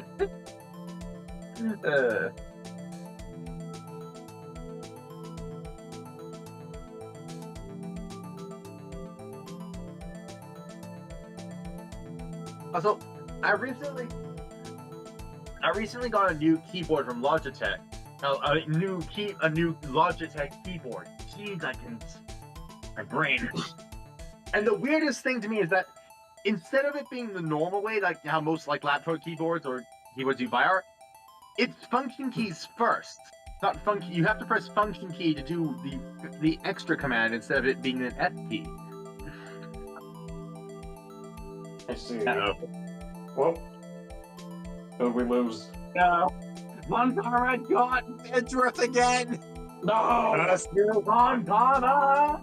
[SPEAKER 6] Also, I recently got a new keyboard from Logitech. A new Logitech keyboard. Jeez, my brain. And the weirdest thing to me is that instead of it being the normal way, like how most like laptop keyboards or keyboards you buy are, it's function keys first. Not function. You have to press function key to do the extra command instead of it being an F key.
[SPEAKER 3] I see.
[SPEAKER 6] Uh-oh.
[SPEAKER 3] Well, did we lose?
[SPEAKER 6] No. Montana got Edgeworth again.
[SPEAKER 3] No!
[SPEAKER 6] Still Montana.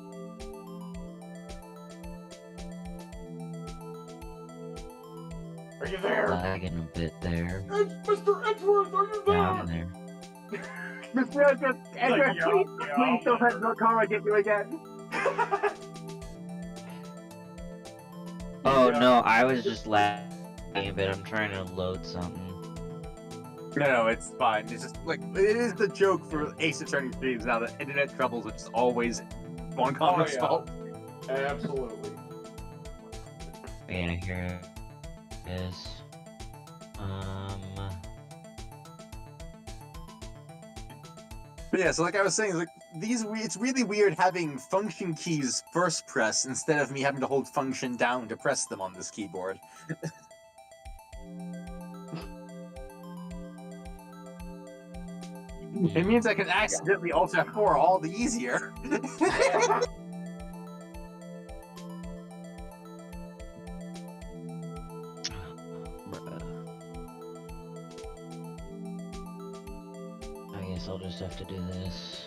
[SPEAKER 3] Are you there?
[SPEAKER 4] Lagging a bit there.
[SPEAKER 3] Mr. Edgeworth, are you there?
[SPEAKER 4] Yeah, I'm there.
[SPEAKER 1] Mr. Edgar, please don't let Norkara get you again.
[SPEAKER 4] Oh no, I was just lagging a bit. I'm trying to load something.
[SPEAKER 6] No, it's fine. It's just like it is the joke for Ace Attorney streams now that internet troubles are just always one common's fault.
[SPEAKER 3] Absolutely.
[SPEAKER 4] Yeah, here it is.
[SPEAKER 6] But yeah, so like I was saying, like it's really weird having function keys first press instead of me having to hold function down to press them on this keyboard. It means I can accidentally Alt F4 all the easier.
[SPEAKER 4] I guess I'll just have to do this.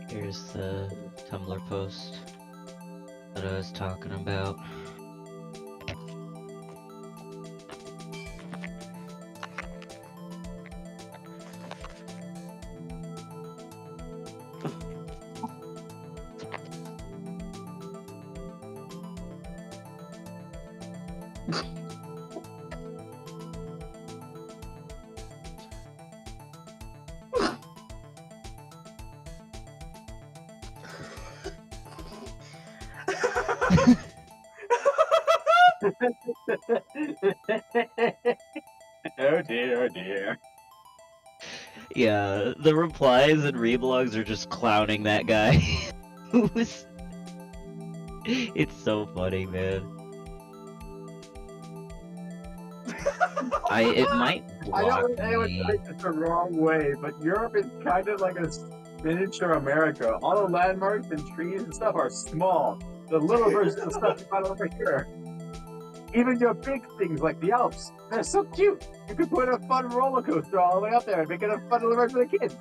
[SPEAKER 4] Here's the Tumblr post that I was talking about.
[SPEAKER 6] Oh dear, oh dear.
[SPEAKER 4] Yeah, the replies and reblogs are just clowning that guy. It's so funny, man. It might
[SPEAKER 1] I
[SPEAKER 4] block
[SPEAKER 1] don't want anyone
[SPEAKER 4] me.
[SPEAKER 1] to take this the wrong way, but Europe is kind of like a miniature America. All the landmarks and trees and stuff are small. The little version of stuff you find over here. Even your big things like the Alps, they're so cute. You could put a fun roller coaster all the way up there and make it a fun little ride for the kids.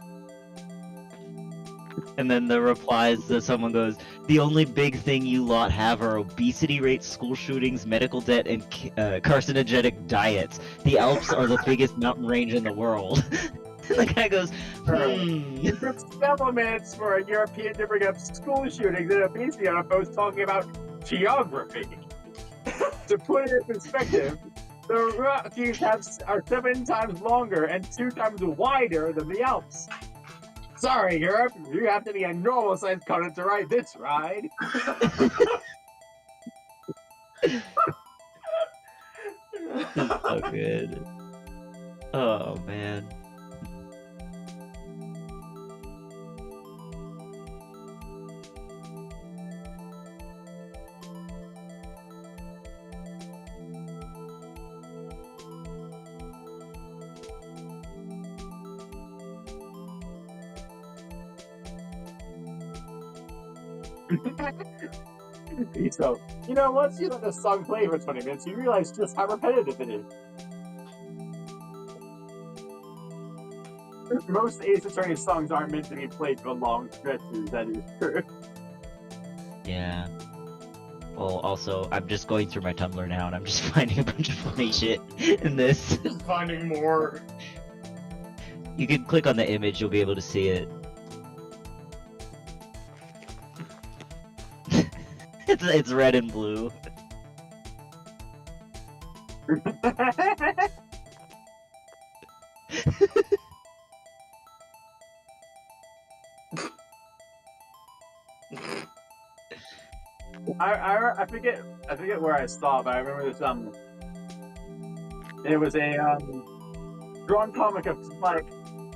[SPEAKER 4] And then the replies that someone goes, the only big thing you lot have are obesity rates, school shootings, medical debt, and carcinogenic diets. The Alps are the biggest mountain range in the world. The guy goes,
[SPEAKER 1] It took several minutes for a European to bring up school shootings and a PC on a post talking about geography. To put it in perspective, the Rockies are 7 times longer and 2 times wider than the Alps. Sorry, Europe, you have to be a normal-sized Conan to ride this ride.
[SPEAKER 4] so good. Oh man.
[SPEAKER 1] So, once you let the song play for 20 minutes, you realize just how repetitive it is. Most Ace Attorney songs aren't meant to be played for long stretches, that is true.
[SPEAKER 4] Yeah. Well, also, I'm just going through my Tumblr now, and I'm just finding a bunch of funny shit in this.
[SPEAKER 3] Finding more.
[SPEAKER 4] You can click on the image, you'll be able to see it. It's red and blue.
[SPEAKER 1] I forget where I saw, but I remember this there was a drawn comic of like,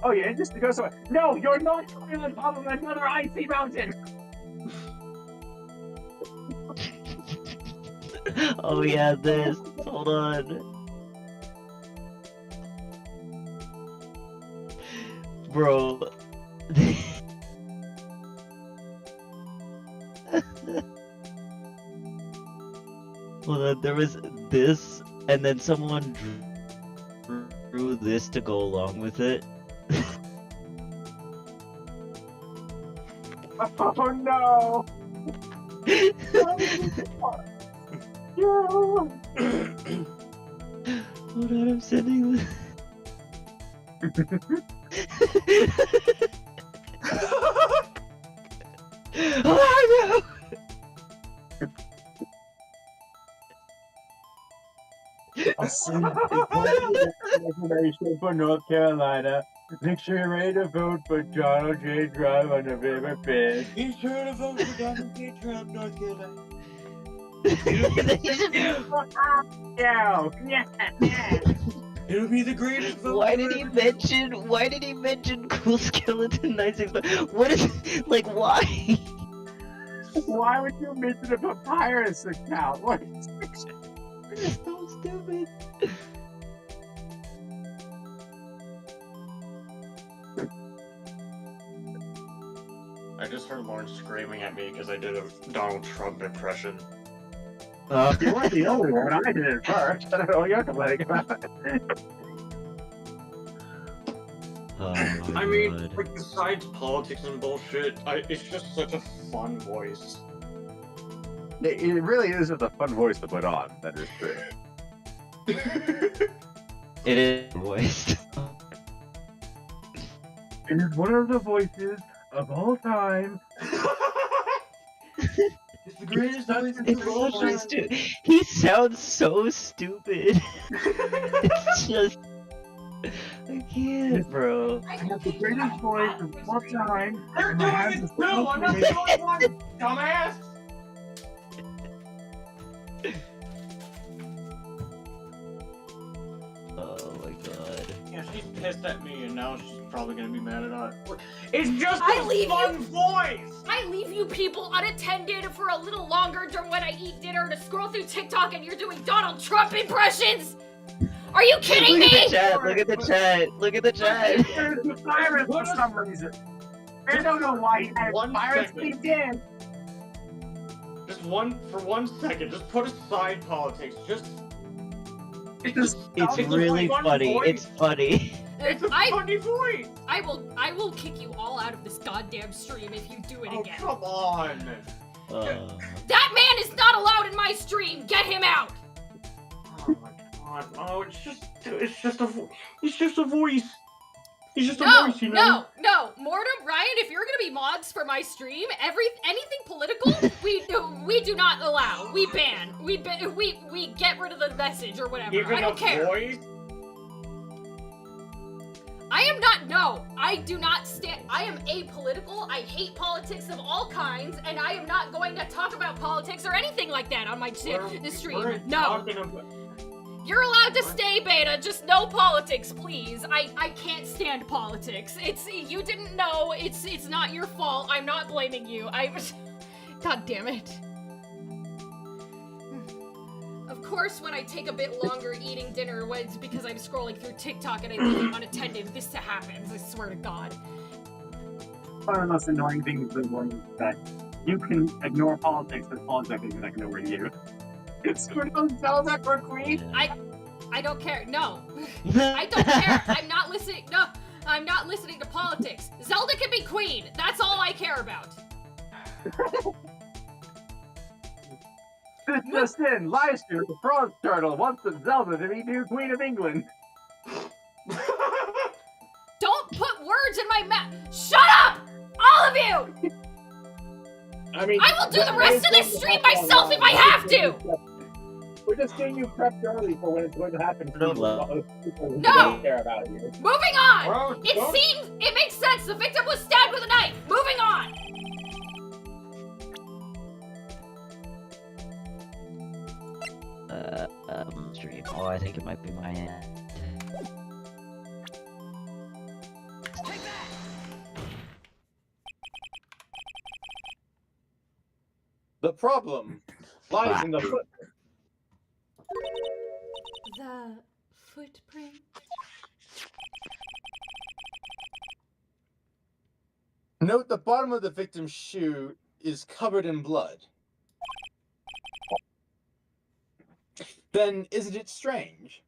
[SPEAKER 1] oh, you're interested to go somewhere? No, you're not going on top of another icy mountain.
[SPEAKER 4] Oh yeah, this. Hold on. Bro. Hold on, there was this, and then someone drew this to go along with it.
[SPEAKER 1] Oh no!
[SPEAKER 4] Hold on, I'm sending this. Oh no!
[SPEAKER 1] I'll send information for North Carolina. Make sure you're ready to vote for Donald J. Trump on November 5th.
[SPEAKER 3] Be sure to vote for Donald J. Trump, North Carolina.
[SPEAKER 1] Yeah.
[SPEAKER 3] It'll be the greatest vote.
[SPEAKER 4] Why did he mention Cool Skeleton 965? What is, like, why?
[SPEAKER 1] Why would you mention a papyrus account? What is this?
[SPEAKER 4] So stupid.
[SPEAKER 3] I just heard Lauren screaming at me because I did a Donald Trump impression.
[SPEAKER 1] You weren't the only one. I did it first. I don't know what you're complaining about.
[SPEAKER 4] Oh my
[SPEAKER 3] I mean,
[SPEAKER 4] God.
[SPEAKER 3] like, besides politics and bullshit, it's just such a fun voice.
[SPEAKER 1] It really is just a fun voice to put on. That is true.
[SPEAKER 4] It is voiced.
[SPEAKER 1] It is one of the voices of all time.
[SPEAKER 3] It's the greatest voice in
[SPEAKER 4] It's
[SPEAKER 3] the world.
[SPEAKER 4] such a stupid. He sounds so stupid. It's just. I can't, bro.
[SPEAKER 1] I have the greatest voice of all time.
[SPEAKER 3] They're
[SPEAKER 1] and I
[SPEAKER 3] doing
[SPEAKER 1] have
[SPEAKER 3] it
[SPEAKER 1] the
[SPEAKER 3] too! I'm not the only one, dumbass!
[SPEAKER 4] Oh my God.
[SPEAKER 3] Yeah, she's pissed at me, and now she's probably gonna be mad at us. It's just
[SPEAKER 7] I
[SPEAKER 3] a
[SPEAKER 7] leave
[SPEAKER 3] fun
[SPEAKER 7] you-
[SPEAKER 3] voice!
[SPEAKER 7] I leave you people unattended for a little longer during when I eat dinner to scroll through TikTok and you're doing Donald Trump impressions? Are you kidding
[SPEAKER 4] Look at
[SPEAKER 7] me?
[SPEAKER 4] the chat. Look at the chat. Look at the chat.
[SPEAKER 1] There's a virus for some reason. I don't know why he had a
[SPEAKER 3] One
[SPEAKER 1] virus,
[SPEAKER 3] second.
[SPEAKER 1] but he did.
[SPEAKER 3] Just for 1 second, just put aside politics. Just.
[SPEAKER 1] It's
[SPEAKER 4] It's
[SPEAKER 3] a
[SPEAKER 4] really
[SPEAKER 3] fun
[SPEAKER 4] funny.
[SPEAKER 3] voice.
[SPEAKER 4] It's funny.
[SPEAKER 3] It's a funny voice!
[SPEAKER 7] I will kick you all out of this goddamn stream if you do it
[SPEAKER 3] Oh,
[SPEAKER 7] again.
[SPEAKER 3] come on!
[SPEAKER 7] That man is not allowed in my stream. Get him out.
[SPEAKER 3] Oh my god! Oh, it's just a voice. He's just a
[SPEAKER 2] No,
[SPEAKER 3] moist, you know?
[SPEAKER 2] no, Mortem, Ryan, if you're gonna be mods for my stream, anything political, we do not allow. We ban. We get rid of the message or whatever.
[SPEAKER 3] Even
[SPEAKER 2] I don't
[SPEAKER 3] a
[SPEAKER 2] care.
[SPEAKER 3] voice?
[SPEAKER 2] I am not. No, I do not stand. I am apolitical. I hate politics of all kinds, and I am not going to talk about politics or anything like that on my
[SPEAKER 3] We're
[SPEAKER 2] stream. No.
[SPEAKER 3] talking about...
[SPEAKER 2] You're allowed to stay, Beta, just no politics, please. I can't stand politics. You didn't know, it's not your fault. I'm not blaming you. God damn it. Of course, when I take a bit longer eating dinner, it's because I'm scrolling through TikTok and I leave it unattended. This happens, I swear to God.
[SPEAKER 1] One of the most annoying things is that you can ignore politics, but politics isn't going to ignore you. It's sort of Zelda for Queen.
[SPEAKER 2] I don't care. No. I don't care. I'm not listening. No. I'm not listening to politics. Zelda can be queen. That's all I care about.
[SPEAKER 1] This just in, Leicester, the frog turtle, wants the Zelda to be new Queen of England.
[SPEAKER 2] Don't put words in my mouth. Shut up! All of you!
[SPEAKER 6] I mean,
[SPEAKER 2] I will do the rest of this stream myself if I have to!
[SPEAKER 6] We're just getting you prepped early for when it's going to happen.
[SPEAKER 4] No love.
[SPEAKER 6] People who
[SPEAKER 2] No!
[SPEAKER 6] don't care about you.
[SPEAKER 2] Moving on!
[SPEAKER 3] Well,
[SPEAKER 2] It makes sense. The victim was stabbed with a knife. Moving on!
[SPEAKER 4] Stream. Oh, I think it might be my end.
[SPEAKER 6] The problem lies in the foot.
[SPEAKER 5] The footprint.
[SPEAKER 6] Note the bottom of the victim's shoe is covered in blood. Then isn't it strange?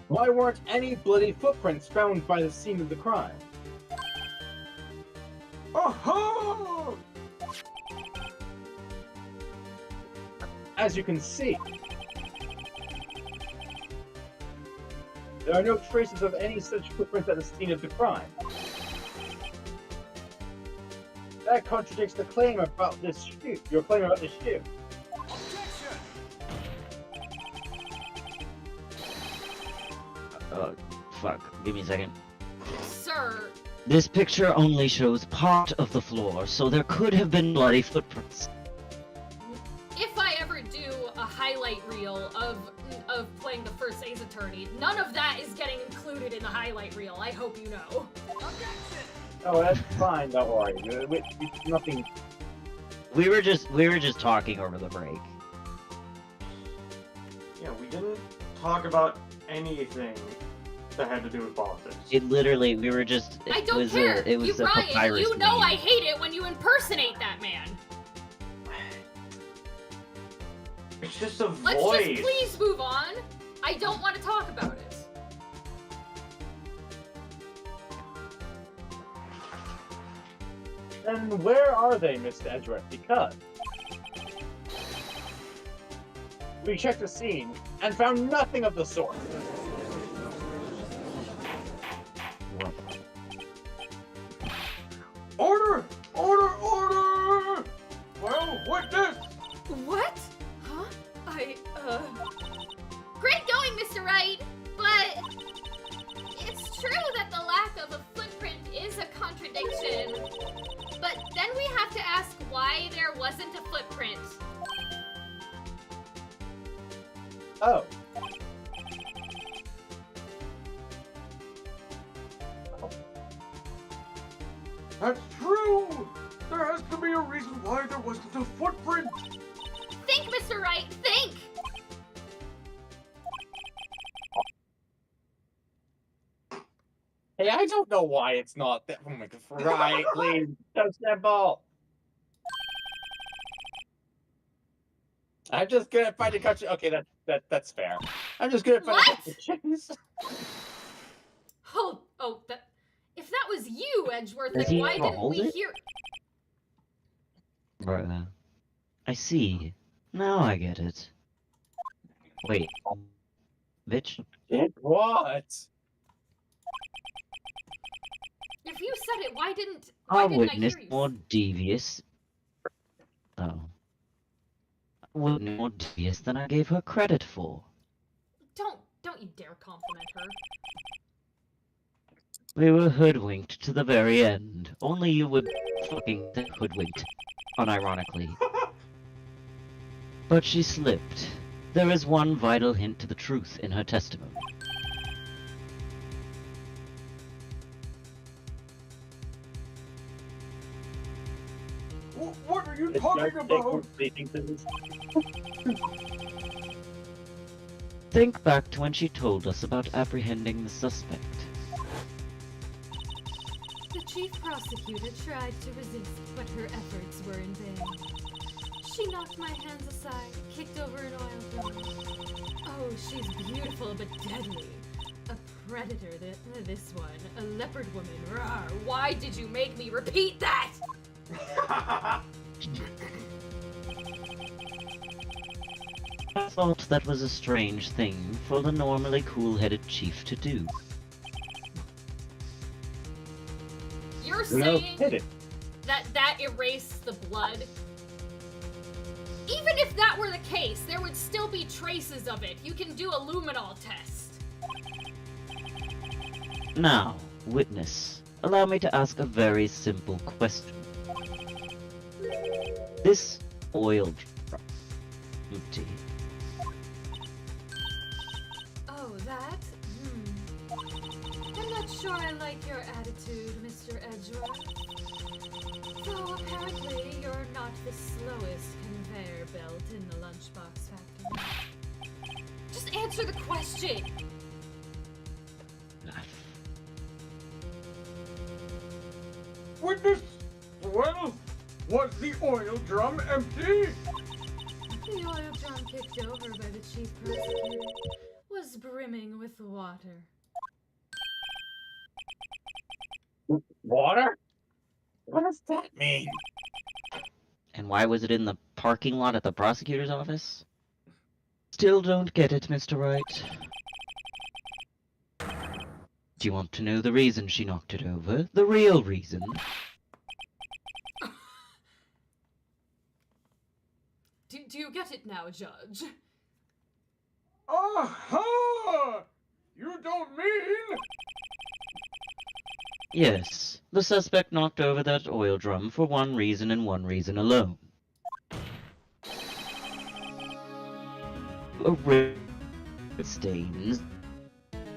[SPEAKER 6] Why weren't any bloody footprints found by the scene of the crime?
[SPEAKER 3] Aha!
[SPEAKER 6] As you can see, there are no traces of any such footprints at the scene of the crime. That contradicts the claim about this shoe. Your claim about this shoe.
[SPEAKER 4] Fuck. Give me a second.
[SPEAKER 2] Sir,
[SPEAKER 4] This picture only shows part of the floor, so there could have been bloody footprints.
[SPEAKER 2] if I ever do a highlight reel of playing the first Ace Attorney, none of that is getting included in the highlight reel. I hope you know.
[SPEAKER 6] Oh, that's fine. Don't worry. It's nothing.
[SPEAKER 4] We were just talking over the break.
[SPEAKER 3] Yeah, we didn't talk about anything that had to do with politics.
[SPEAKER 4] It literally, we were just.
[SPEAKER 2] I don't care.
[SPEAKER 4] It was
[SPEAKER 2] You,
[SPEAKER 4] a
[SPEAKER 2] Ryan,
[SPEAKER 4] papyrus
[SPEAKER 2] you know
[SPEAKER 4] meme.
[SPEAKER 2] I hate it when you impersonate that man.
[SPEAKER 3] It's just a
[SPEAKER 2] Let's
[SPEAKER 3] voice.
[SPEAKER 2] just please move on. I don't want to talk about it.
[SPEAKER 6] Then where are they, Mr. Edgeworth? Because we checked the scene and found nothing of the sort.
[SPEAKER 3] Order! Order! Order! Well, witness!
[SPEAKER 2] What? Huh? Great going, Mr. Wright, but it's true that the lack of a footprint is a contradiction. But then we have to ask why there wasn't a footprint.
[SPEAKER 6] Oh.
[SPEAKER 3] That's true! There has to be a reason why there wasn't a footprint!
[SPEAKER 2] Think, Mr. Wright, think!
[SPEAKER 6] Hey, I don't know why it's not that. Oh my god, right, please. So simple. I'm just good at finding country. Okay, that's fair. I'm just good at finding
[SPEAKER 2] What?
[SPEAKER 6] contradictions.
[SPEAKER 2] That. If that was you, Edgeworth,
[SPEAKER 4] Does
[SPEAKER 2] then
[SPEAKER 4] he
[SPEAKER 2] why didn't
[SPEAKER 4] hold
[SPEAKER 2] we
[SPEAKER 4] it?
[SPEAKER 2] hear?
[SPEAKER 4] Bruh. I see. Now I get it. Wait. bitch.
[SPEAKER 6] What?
[SPEAKER 2] If you said it, why didn't
[SPEAKER 4] Our
[SPEAKER 2] I
[SPEAKER 4] witness
[SPEAKER 2] hear you?
[SPEAKER 4] more devious. Oh. More devious than I gave her credit for.
[SPEAKER 2] Don't you dare compliment her.
[SPEAKER 4] We were hoodwinked to the very end. Only you would fucking say hoodwinked, unironically. But she slipped. There is one vital hint to the truth in her testimony.
[SPEAKER 3] What are you
[SPEAKER 6] It's
[SPEAKER 3] talking
[SPEAKER 6] not
[SPEAKER 3] about?
[SPEAKER 6] speaking to this.
[SPEAKER 4] Think back to when she told us about apprehending the suspect.
[SPEAKER 5] The chief prosecutor tried to resist, but her efforts were in vain. She knocked my hands aside, kicked over an oil drum. Oh, she's beautiful but deadly. A predator, this one. A leopard woman. Rawr.
[SPEAKER 2] Why did you make me repeat that?
[SPEAKER 4] I thought that was a strange thing for the normally cool-headed chief to do.
[SPEAKER 2] You're
[SPEAKER 6] No
[SPEAKER 2] saying
[SPEAKER 6] kidding.
[SPEAKER 2] that erased the blood? Even if that were the case, there would still be traces of it. You can do a luminol test.
[SPEAKER 4] Now, witness, allow me to ask a very simple question. This oil drum, empty.
[SPEAKER 5] Oh, that? I'm not sure I like your attitude, Mr. Edgeworth. Though apparently you're not the slowest conveyor belt in the lunchbox factory.
[SPEAKER 2] Just answer the question.
[SPEAKER 3] Witness? Well, was the oil drum empty?
[SPEAKER 5] The oil drum kicked over by the chief prosecutor was brimming with water.
[SPEAKER 6] Water? What does that mean?
[SPEAKER 4] And why was it in the parking lot at the prosecutor's office? Still don't get it, Mr. Wright. Do you want to know the reason she knocked it over? The real reason?
[SPEAKER 2] Do you get it now, Judge?
[SPEAKER 3] Aha! You don't mean...
[SPEAKER 4] Yes, the suspect knocked over that oil drum for one reason and one reason alone. Stains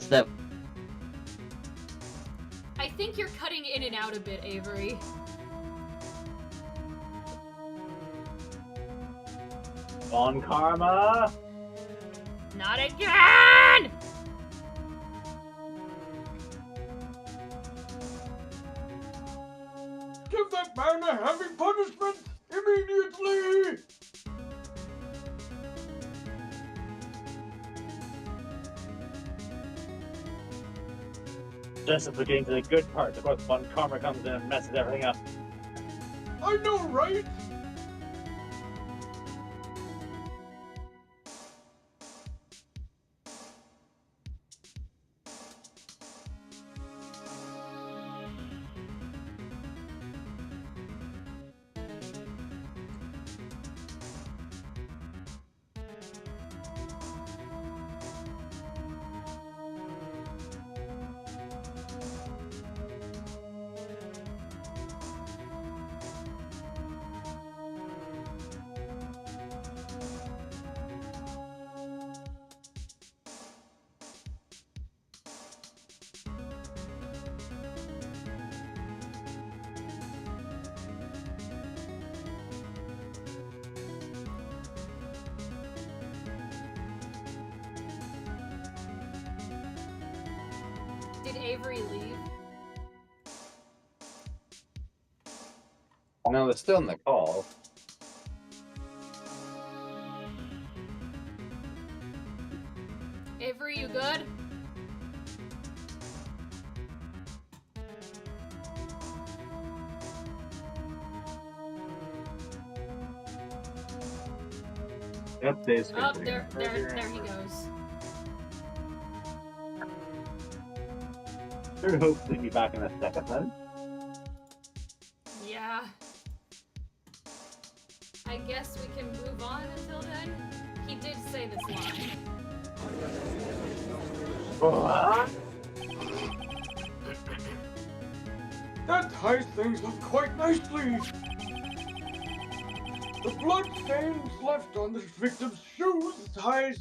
[SPEAKER 4] that
[SPEAKER 2] I think you're cutting in and out a bit, Avery.
[SPEAKER 6] On Karma?
[SPEAKER 2] Not again!
[SPEAKER 3] Give that man a heavy punishment immediately!
[SPEAKER 6] Just as we're getting to the good part, of course, Von Karma comes in and messes everything up.
[SPEAKER 3] I know, right?
[SPEAKER 2] Did Avery leave?
[SPEAKER 6] No, they're still in the call.
[SPEAKER 2] Avery, you good?
[SPEAKER 1] Yep, Dave's
[SPEAKER 2] Oh,
[SPEAKER 1] good.
[SPEAKER 2] there he goes.
[SPEAKER 6] should hopefully be back in a second then.
[SPEAKER 2] Yeah. I guess we can move on until then. He did say this line.
[SPEAKER 6] What?
[SPEAKER 3] That ties things up quite nicely. The blood stains left on the victim's shoes tie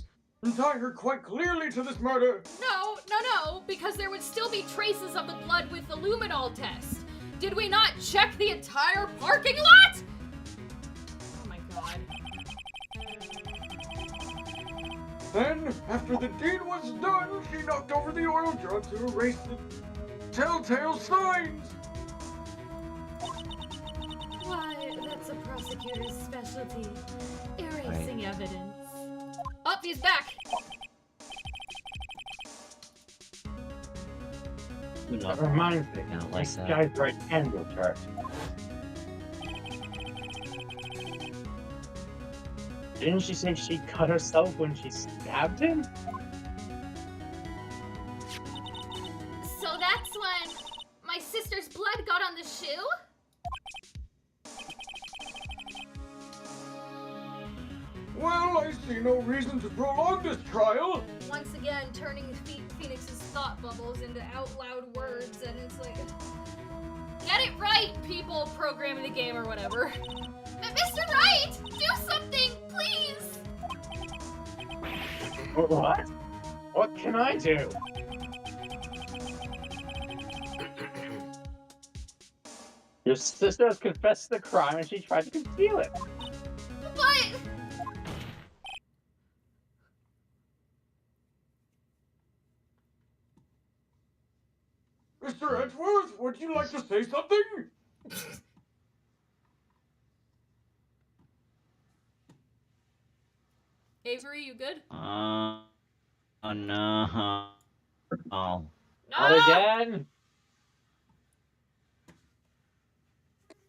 [SPEAKER 3] her quite clearly to this murder.
[SPEAKER 2] No, because there would still be traces of the blood with the luminol test. Did we not check the entire parking lot? Oh my god.
[SPEAKER 3] Then, after the deed was done, she knocked over the oil jar to erase the telltale signs.
[SPEAKER 5] Why, that's a prosecutor's specialty. Erasing evidence.
[SPEAKER 2] Oh, he's back.
[SPEAKER 4] Who knows?
[SPEAKER 6] That reminds me.
[SPEAKER 4] Yeah, like
[SPEAKER 6] This
[SPEAKER 4] that.
[SPEAKER 6] guy's right handle chart. Didn't she say she cut herself when she stabbed him?
[SPEAKER 7] So that's when my sister's blood got on the shoe?
[SPEAKER 3] Well, I see no reason to prolong this trial.
[SPEAKER 2] Once again, turning Phoenix's thought bubbles into out loud words, and it's like, get it right, people programming the game or whatever.
[SPEAKER 7] Mr. Wright, do something, please!
[SPEAKER 6] What? What can I do? Your sister has confessed the crime and she tried to conceal it.
[SPEAKER 7] But...
[SPEAKER 3] Mr. Edgeworth, would you like to say something?
[SPEAKER 2] Avery, you good?
[SPEAKER 4] Oh no. Oh.
[SPEAKER 6] Not
[SPEAKER 2] No!
[SPEAKER 6] again?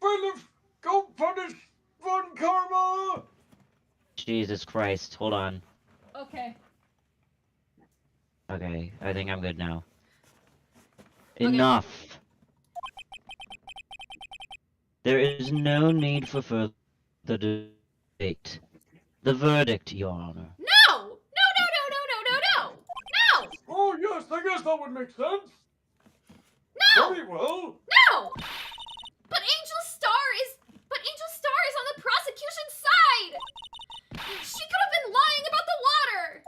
[SPEAKER 3] Bailiff, go punish Von Karma!
[SPEAKER 4] Jesus Christ, hold on.
[SPEAKER 2] Okay.
[SPEAKER 4] Okay, I think I'm good now.
[SPEAKER 2] Okay.
[SPEAKER 4] Enough! There is no need for further debate. The verdict, Your Honor.
[SPEAKER 7] No! No!
[SPEAKER 3] Oh yes, I guess that would make sense.
[SPEAKER 7] No!
[SPEAKER 3] Very well.
[SPEAKER 7] No! But Angel Star is on the prosecution's side! She could have been lying about the water!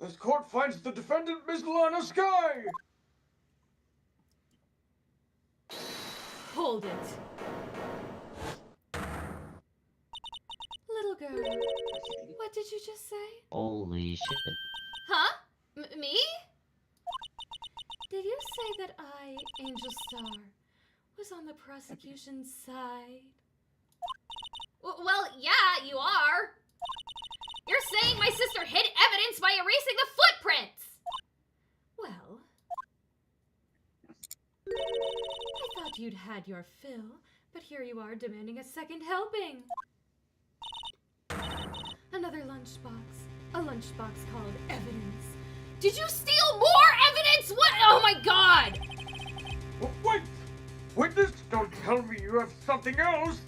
[SPEAKER 3] This court finds the defendant Miss Lana Sky.
[SPEAKER 5] Hold it. Little girl, what did you just say?
[SPEAKER 4] Holy shit.
[SPEAKER 7] Huh? Me?
[SPEAKER 5] Did you say that I, Angel Star, was on the prosecution's side?
[SPEAKER 7] Well, yeah, you are. You're saying my sister hid evidence by erasing the footprints!
[SPEAKER 5] Well, I thought you'd had your fill, but here you are demanding a second helping. Another lunchbox. A lunchbox called evidence.
[SPEAKER 7] Did you steal more evidence? What? Oh my god!
[SPEAKER 3] Oh, wait! Witness, don't tell me you have something else!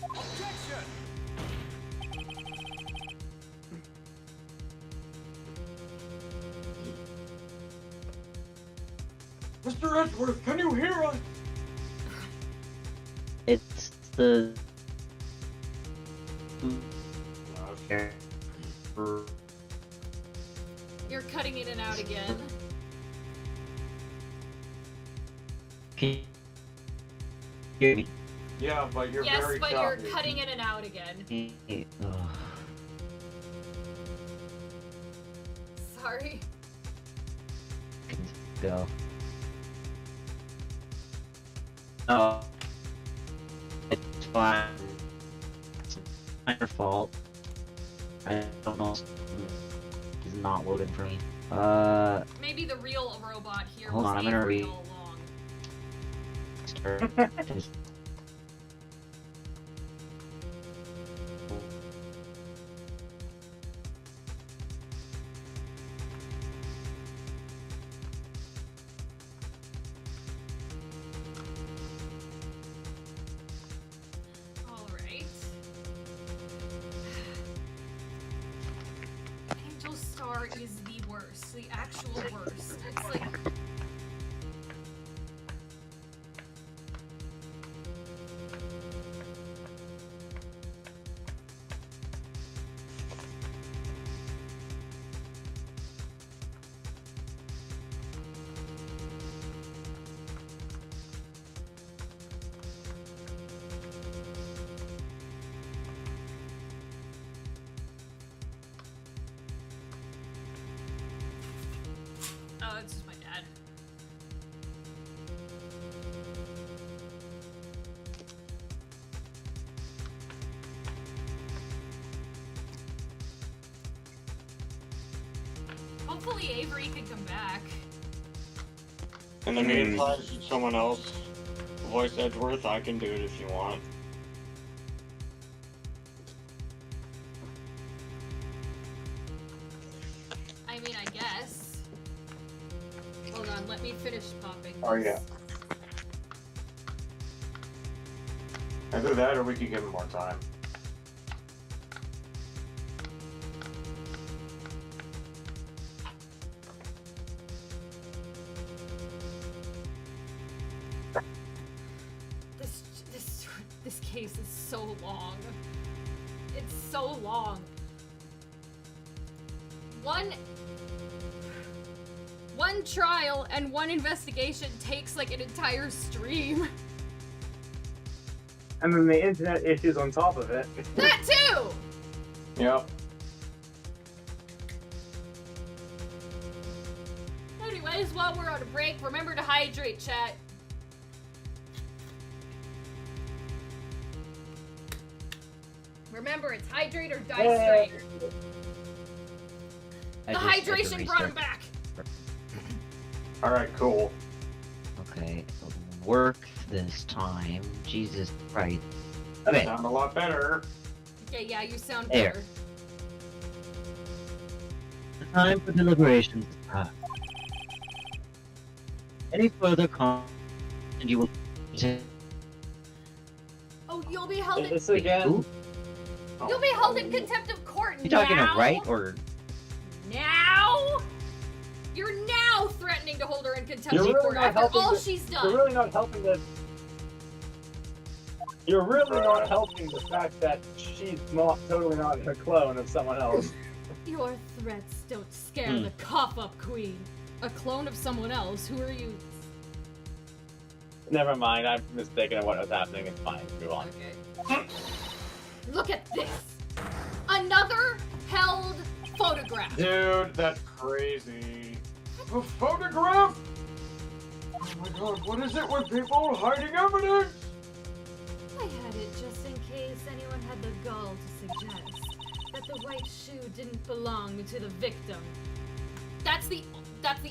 [SPEAKER 3] Mr. Edgeworth, can you hear us?
[SPEAKER 4] It's the...
[SPEAKER 2] You're cutting in and out again.
[SPEAKER 4] Can you hear me?
[SPEAKER 3] Yeah, but you're
[SPEAKER 2] Yes,
[SPEAKER 3] very
[SPEAKER 2] but you're
[SPEAKER 3] choppy.
[SPEAKER 2] cutting in and out again.
[SPEAKER 4] Ugh.
[SPEAKER 2] Sorry.
[SPEAKER 4] Go. Oh. It's fine. It's not your fault. I don't know. It's not loading for me.
[SPEAKER 2] Maybe the real robot here
[SPEAKER 4] Hold
[SPEAKER 2] was
[SPEAKER 4] on, I'm gonna
[SPEAKER 2] Avery
[SPEAKER 4] read.
[SPEAKER 2] all along.
[SPEAKER 4] Just-
[SPEAKER 7] part is the worst. The actual worst. It's like... Oh, it's just my dad. Hopefully Avery can come back.
[SPEAKER 3] In the meantime, someone else voice Edgeworth, I can do it if you want.
[SPEAKER 7] I mean, I guess. Hold on, let me finish popping.
[SPEAKER 3] Oh, yeah. Either that or we can give him more time.
[SPEAKER 7] This case is so long. It's so long. One trial and one investigation takes like an entire stream.
[SPEAKER 1] And then the internet issues on top of it.
[SPEAKER 7] That too!
[SPEAKER 3] Yep.
[SPEAKER 7] Anyways, while we're on a break, remember to hydrate, chat. Remember, it's hydrate or die straight. The hydration brought him back.
[SPEAKER 3] Alright, cool.
[SPEAKER 4] Okay, work this time. Jesus Christ. Okay.
[SPEAKER 3] Sound a lot better.
[SPEAKER 7] Okay, yeah, you sound
[SPEAKER 4] There.
[SPEAKER 7] better.
[SPEAKER 4] The time for deliberations is past. Any further comment and you will
[SPEAKER 7] Oh, you'll be held in,
[SPEAKER 1] This again?
[SPEAKER 4] Who?
[SPEAKER 7] you'll be held in contempt of court
[SPEAKER 4] You talking
[SPEAKER 7] now.
[SPEAKER 4] to right or
[SPEAKER 7] Now? You're now threatening to hold her in contempt
[SPEAKER 1] You're
[SPEAKER 7] of
[SPEAKER 1] really
[SPEAKER 7] court
[SPEAKER 1] not
[SPEAKER 7] after
[SPEAKER 1] helping
[SPEAKER 7] all
[SPEAKER 1] the-
[SPEAKER 7] she's
[SPEAKER 1] You're
[SPEAKER 7] done.
[SPEAKER 1] really not helping the. You're really not helping the fact that she's not totally not a clone of someone else.
[SPEAKER 7] Your threats don't scare the cough-up queen. A clone of someone else? Who are you?
[SPEAKER 1] Never mind, I'm mistaken of what was happening. It's fine. Move on.
[SPEAKER 7] Okay. Look at this. Another held photograph.
[SPEAKER 3] Dude, that's crazy. A photograph? Oh my god, what is it with people hiding evidence?
[SPEAKER 5] I had it just in case anyone had the gall to suggest that the white shoe didn't belong to the victim.
[SPEAKER 7] That's the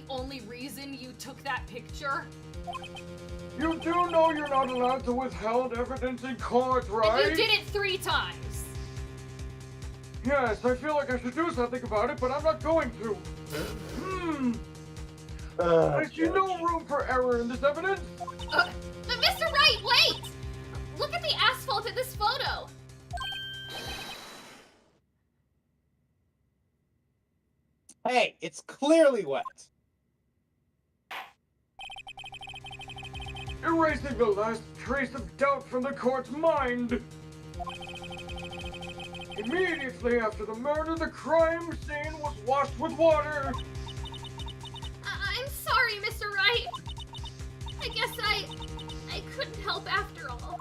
[SPEAKER 7] only reason you took that picture?
[SPEAKER 3] You do know you're not allowed to withhold evidence in court, right?
[SPEAKER 7] And you did it 3 times.
[SPEAKER 3] Yes, I feel like I should do something about it, but I'm not going to. I see no room for error in this evidence.
[SPEAKER 7] But Mr. Wright, wait! Look at the asphalt in this photo.
[SPEAKER 6] Hey, it's clearly wet.
[SPEAKER 3] Erasing the last trace of doubt from the court's mind. Immediately after the murder, the crime scene was washed with water.
[SPEAKER 7] I'm sorry, Mr. Wright. I guess I couldn't help after all.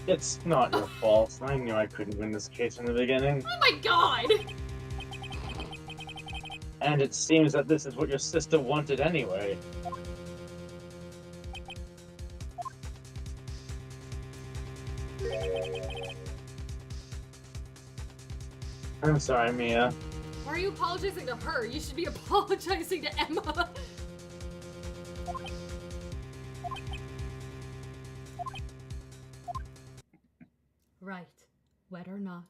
[SPEAKER 1] It's not your fault. I knew I couldn't win this case in the beginning.
[SPEAKER 7] Oh my god!
[SPEAKER 1] And it seems that this is what your sister wanted anyway. I'm sorry, Mia.
[SPEAKER 7] Why are you apologizing to her? You should be apologizing to Emma.
[SPEAKER 5] Right, wet or not,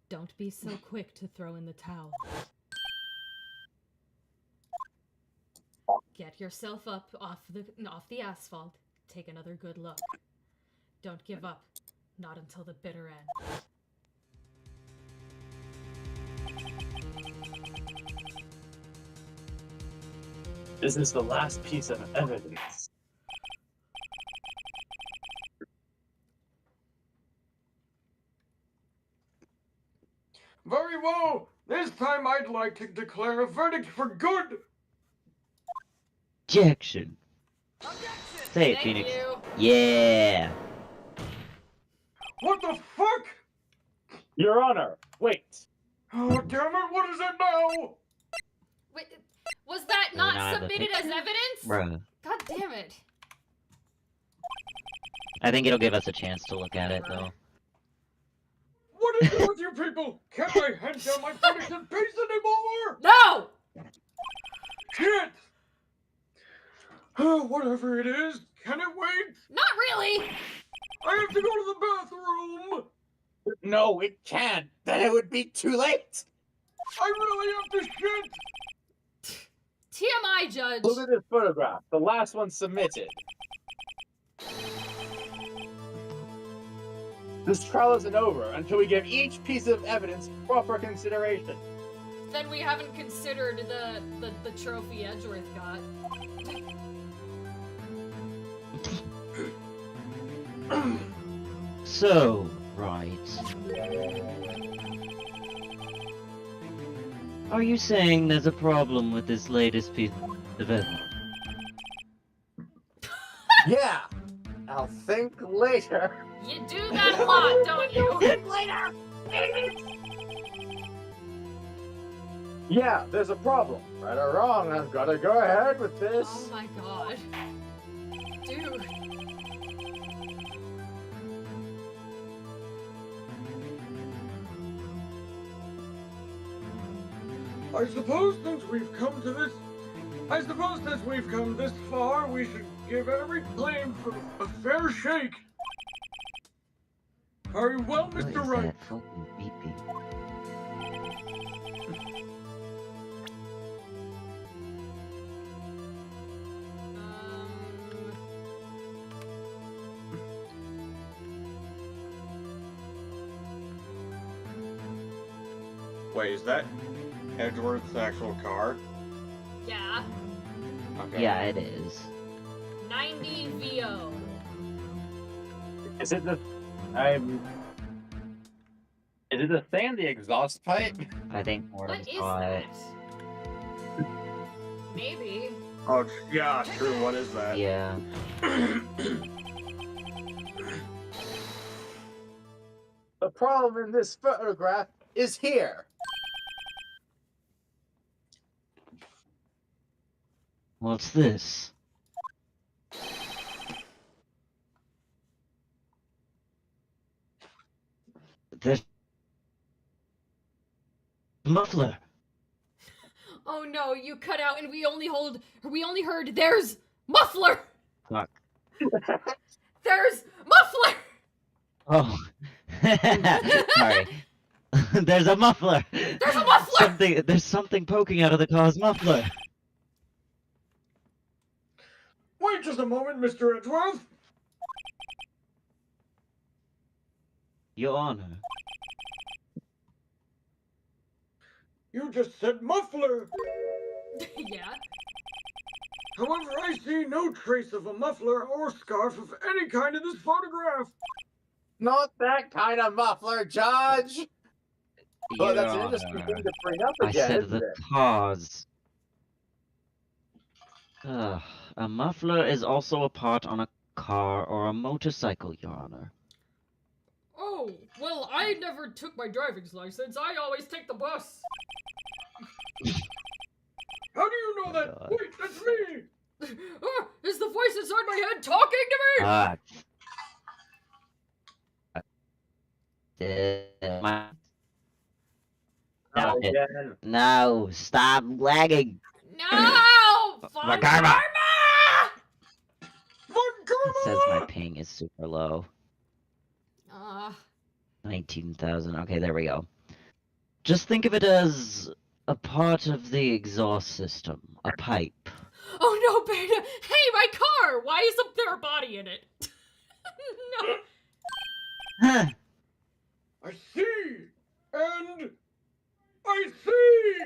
[SPEAKER 5] don't be so quick to throw in the towel. Get yourself up off the asphalt. Take another good look. Don't give up.
[SPEAKER 2] Not until the bitter end.
[SPEAKER 6] This is the last piece of evidence.
[SPEAKER 3] Very well. This time I'd like to declare a verdict for good.
[SPEAKER 4] Objection. Say it,
[SPEAKER 2] Thank
[SPEAKER 4] Phoenix.
[SPEAKER 2] you.
[SPEAKER 4] Yeah.
[SPEAKER 3] What the fuck?
[SPEAKER 6] Your Honor, wait.
[SPEAKER 3] Oh, damn it, what is it now?
[SPEAKER 2] Wait, was that
[SPEAKER 4] Do we not
[SPEAKER 2] not
[SPEAKER 4] have the
[SPEAKER 2] submitted as
[SPEAKER 4] picture?
[SPEAKER 2] evidence?
[SPEAKER 4] Bruh.
[SPEAKER 2] God damn it.
[SPEAKER 4] I think it'll give us a chance to look at it, though.
[SPEAKER 3] What is it with you people? Can't I hand down my verdict in peace anymore?
[SPEAKER 2] No!
[SPEAKER 3] Shit! Whatever it is, can it wait?
[SPEAKER 2] Not really!
[SPEAKER 3] I have to go to the bathroom!
[SPEAKER 6] No, it can't. Then it would be too late.
[SPEAKER 3] I really have to shit!
[SPEAKER 2] TMI, Judge.
[SPEAKER 6] Look at this photograph. The last one submitted. This trial isn't over until we give each piece of evidence proper consideration.
[SPEAKER 2] Then we haven't considered the trophy Edgeworth got.
[SPEAKER 4] So, right. Are you saying there's a problem with this latest piece of evidence?
[SPEAKER 6] Yeah. I'll think later.
[SPEAKER 2] You do that a lot, don't you?
[SPEAKER 6] Later. Yeah, there's a problem. Right or wrong, I've got to go ahead with this.
[SPEAKER 2] Oh my god. Dude.
[SPEAKER 3] I suppose since we've come this far, we should give every claim for a fair shake. Very well,
[SPEAKER 4] What is
[SPEAKER 3] Mr. Wright.
[SPEAKER 4] that fucking beeping?
[SPEAKER 3] Wait, is that Edgeworth's actual car?
[SPEAKER 2] Yeah.
[SPEAKER 3] Okay.
[SPEAKER 4] Yeah, it is.
[SPEAKER 2] 90 VO.
[SPEAKER 6] Is it the Is it the thing in the exhaust pipe?
[SPEAKER 4] I think more
[SPEAKER 2] What
[SPEAKER 4] than
[SPEAKER 2] is
[SPEAKER 4] five.
[SPEAKER 2] that? Maybe.
[SPEAKER 3] Oh, yeah, true. What is that?
[SPEAKER 4] Yeah.
[SPEAKER 6] The problem in this photograph is here.
[SPEAKER 4] What's this? There's muffler.
[SPEAKER 2] Oh no, you cut out and we only heard there's muffler!
[SPEAKER 4] Fuck.
[SPEAKER 2] There's muffler!
[SPEAKER 4] Oh. Sorry. There's a muffler.
[SPEAKER 2] There's a muffler!
[SPEAKER 4] There's something poking out of the car's muffler.
[SPEAKER 3] Wait just a moment, Mr. Edgeworth.
[SPEAKER 4] Your Honor.
[SPEAKER 3] You just said muffler.
[SPEAKER 2] Yeah.
[SPEAKER 3] However, I see no trace of a muffler or scarf of any kind in this photograph.
[SPEAKER 6] Not that kind of muffler, Judge. But
[SPEAKER 4] Your
[SPEAKER 6] that's an interesting
[SPEAKER 4] Honor.
[SPEAKER 6] thing to bring up
[SPEAKER 4] I
[SPEAKER 6] again,
[SPEAKER 4] said
[SPEAKER 6] isn't
[SPEAKER 4] the
[SPEAKER 6] it?
[SPEAKER 4] cause. A muffler is also a part on a car or a motorcycle, Your Honor.
[SPEAKER 2] Oh, well, I never took my driver's license. I always take the bus.
[SPEAKER 3] How do you know that?
[SPEAKER 4] God.
[SPEAKER 3] Wait, that's me.
[SPEAKER 2] Ah, is the voice inside my head talking to me?
[SPEAKER 4] Ah. Stop it.
[SPEAKER 6] Again.
[SPEAKER 4] No, stop lagging.
[SPEAKER 2] No!
[SPEAKER 4] My
[SPEAKER 2] Fun
[SPEAKER 4] karma! It says my ping is super low. 19,000. Okay, there we go. Just think of it as a part of the exhaust system. A pipe.
[SPEAKER 2] Oh no, Beta! Hey, my car! Why isn't there a body in it? No.
[SPEAKER 3] I see! And I see!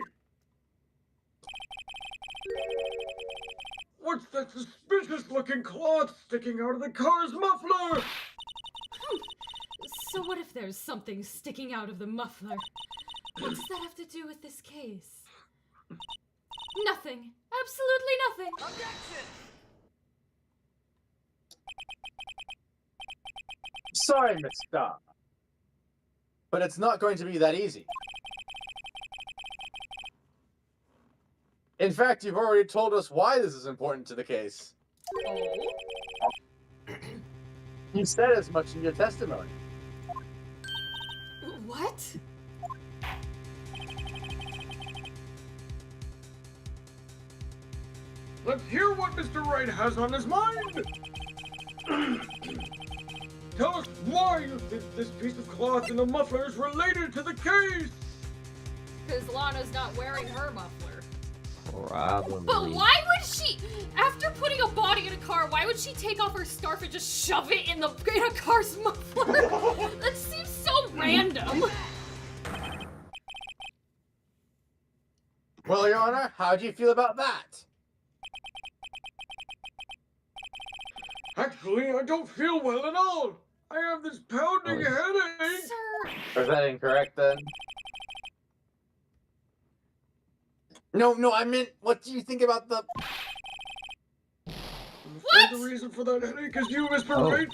[SPEAKER 3] What's that suspicious-looking cloth sticking out of the car's muffler?
[SPEAKER 5] So what if there's something sticking out of the muffler? What does that have to do with this case? Nothing. Absolutely nothing.
[SPEAKER 6] Sorry, Miss Star. But it's not going to be that easy. In fact, you've already told us why this is important to the case. You said as much in your testimony.
[SPEAKER 5] What?
[SPEAKER 3] Let's hear what Mr. Wright has on his mind! Tell us why you think this piece of cloth in the muffler is related to the case!
[SPEAKER 2] Because Lana's not wearing her muffler.
[SPEAKER 4] Probably.
[SPEAKER 2] But why would she, after putting a body in a car, why would she take off her scarf and just shove it in a car's muffler? That seems so random.
[SPEAKER 6] Well, Your Honor, how do you feel about that?
[SPEAKER 3] Actually, I don't feel well at all! I have this pounding headache!
[SPEAKER 2] Sir,
[SPEAKER 6] Or is that incorrect then? No, I meant, what do you think about the...
[SPEAKER 3] I'm afraid the reason for that headache is you, Mr.
[SPEAKER 4] Oh.
[SPEAKER 3] Wright!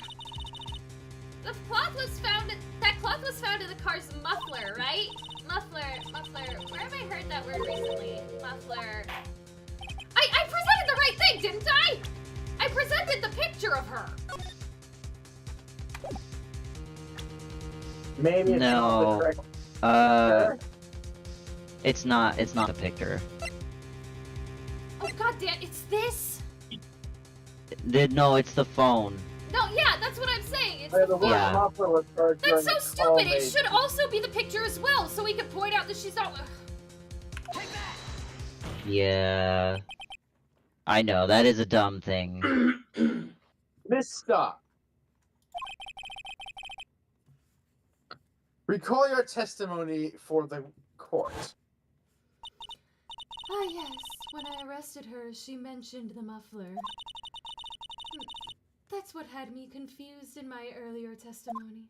[SPEAKER 7] The cloth was found. That cloth was found in the car's muffler, right? Muffler. Where have I heard that word recently? Muffler. I presented the right thing, didn't I? I presented the picture of her.
[SPEAKER 6] Maybe it's not
[SPEAKER 4] No.
[SPEAKER 6] the correct...
[SPEAKER 4] It's not a picture.
[SPEAKER 7] Oh goddamn! It's this.
[SPEAKER 4] No, it's the phone.
[SPEAKER 7] No, yeah, that's what I'm saying. It's
[SPEAKER 6] The
[SPEAKER 7] the
[SPEAKER 6] word
[SPEAKER 4] Yeah.
[SPEAKER 6] muffler was heard
[SPEAKER 7] That's
[SPEAKER 6] during
[SPEAKER 7] so
[SPEAKER 6] the
[SPEAKER 7] stupid.
[SPEAKER 6] call
[SPEAKER 7] It
[SPEAKER 6] made.
[SPEAKER 7] should also be the picture as well, so we can point out that she's not.
[SPEAKER 4] Yeah. I know, that is a dumb thing.
[SPEAKER 6] Miss Stock. Recall your testimony for the court.
[SPEAKER 5] Ah, yes. When I arrested her, she mentioned the muffler. That's what had me confused in my earlier testimony.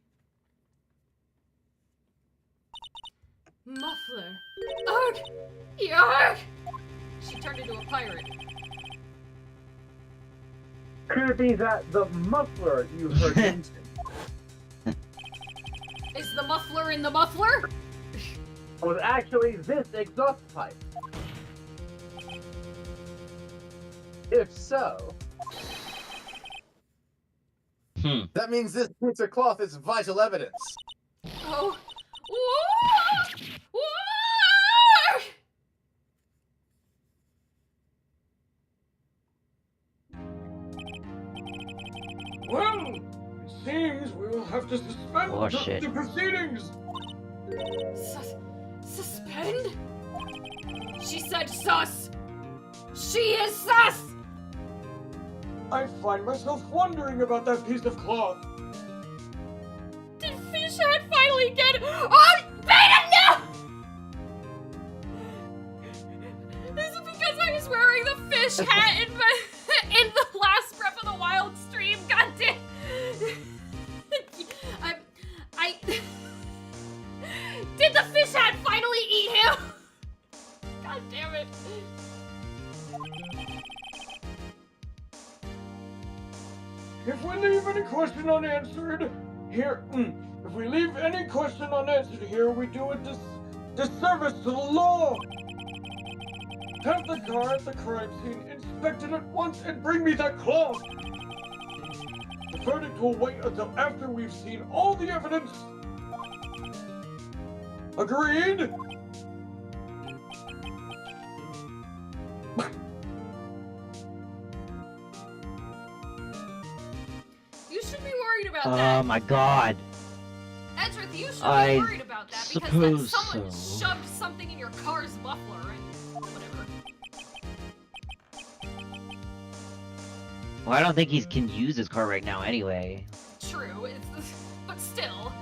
[SPEAKER 5] Muffler.
[SPEAKER 7] Arg! Yarg!
[SPEAKER 2] she turned into a pirate.
[SPEAKER 6] Could it be that the muffler you heard mentioned
[SPEAKER 2] Is the muffler in the muffler?
[SPEAKER 6] was actually this exhaust pipe? If so, that means this piece of cloth is vital evidence.
[SPEAKER 2] Oh.
[SPEAKER 3] Well, it seems we will have to suspend
[SPEAKER 4] Oh, shit.
[SPEAKER 3] the proceedings!
[SPEAKER 2] Suspend? She said sus! She is sus!
[SPEAKER 3] I find myself wondering about that piece of cloth.
[SPEAKER 2] Did Fish Hat finally get... Oh, Beta, no! Is it because I was wearing the fish hat in the last Breath of the Wild stream? God damn. I... Did the fish hat finally eat him? God damn it.
[SPEAKER 3] If we leave any question unanswered here, if we leave any question unanswered here, we do a disservice to the law. Have the car at the crime scene inspected at once and bring me that cloth. The verdict will wait until after we've seen all the evidence. Agreed?
[SPEAKER 2] You should be worried about
[SPEAKER 4] Oh
[SPEAKER 2] that.
[SPEAKER 4] my god.
[SPEAKER 2] Edrith, you should
[SPEAKER 4] I
[SPEAKER 2] be worried about that because
[SPEAKER 4] suppose
[SPEAKER 2] someone
[SPEAKER 4] so.
[SPEAKER 2] shoved something in your car's muffler and whatever.
[SPEAKER 4] Well, I don't think he can use his car right now anyway.
[SPEAKER 2] True, but still.
[SPEAKER 7] still.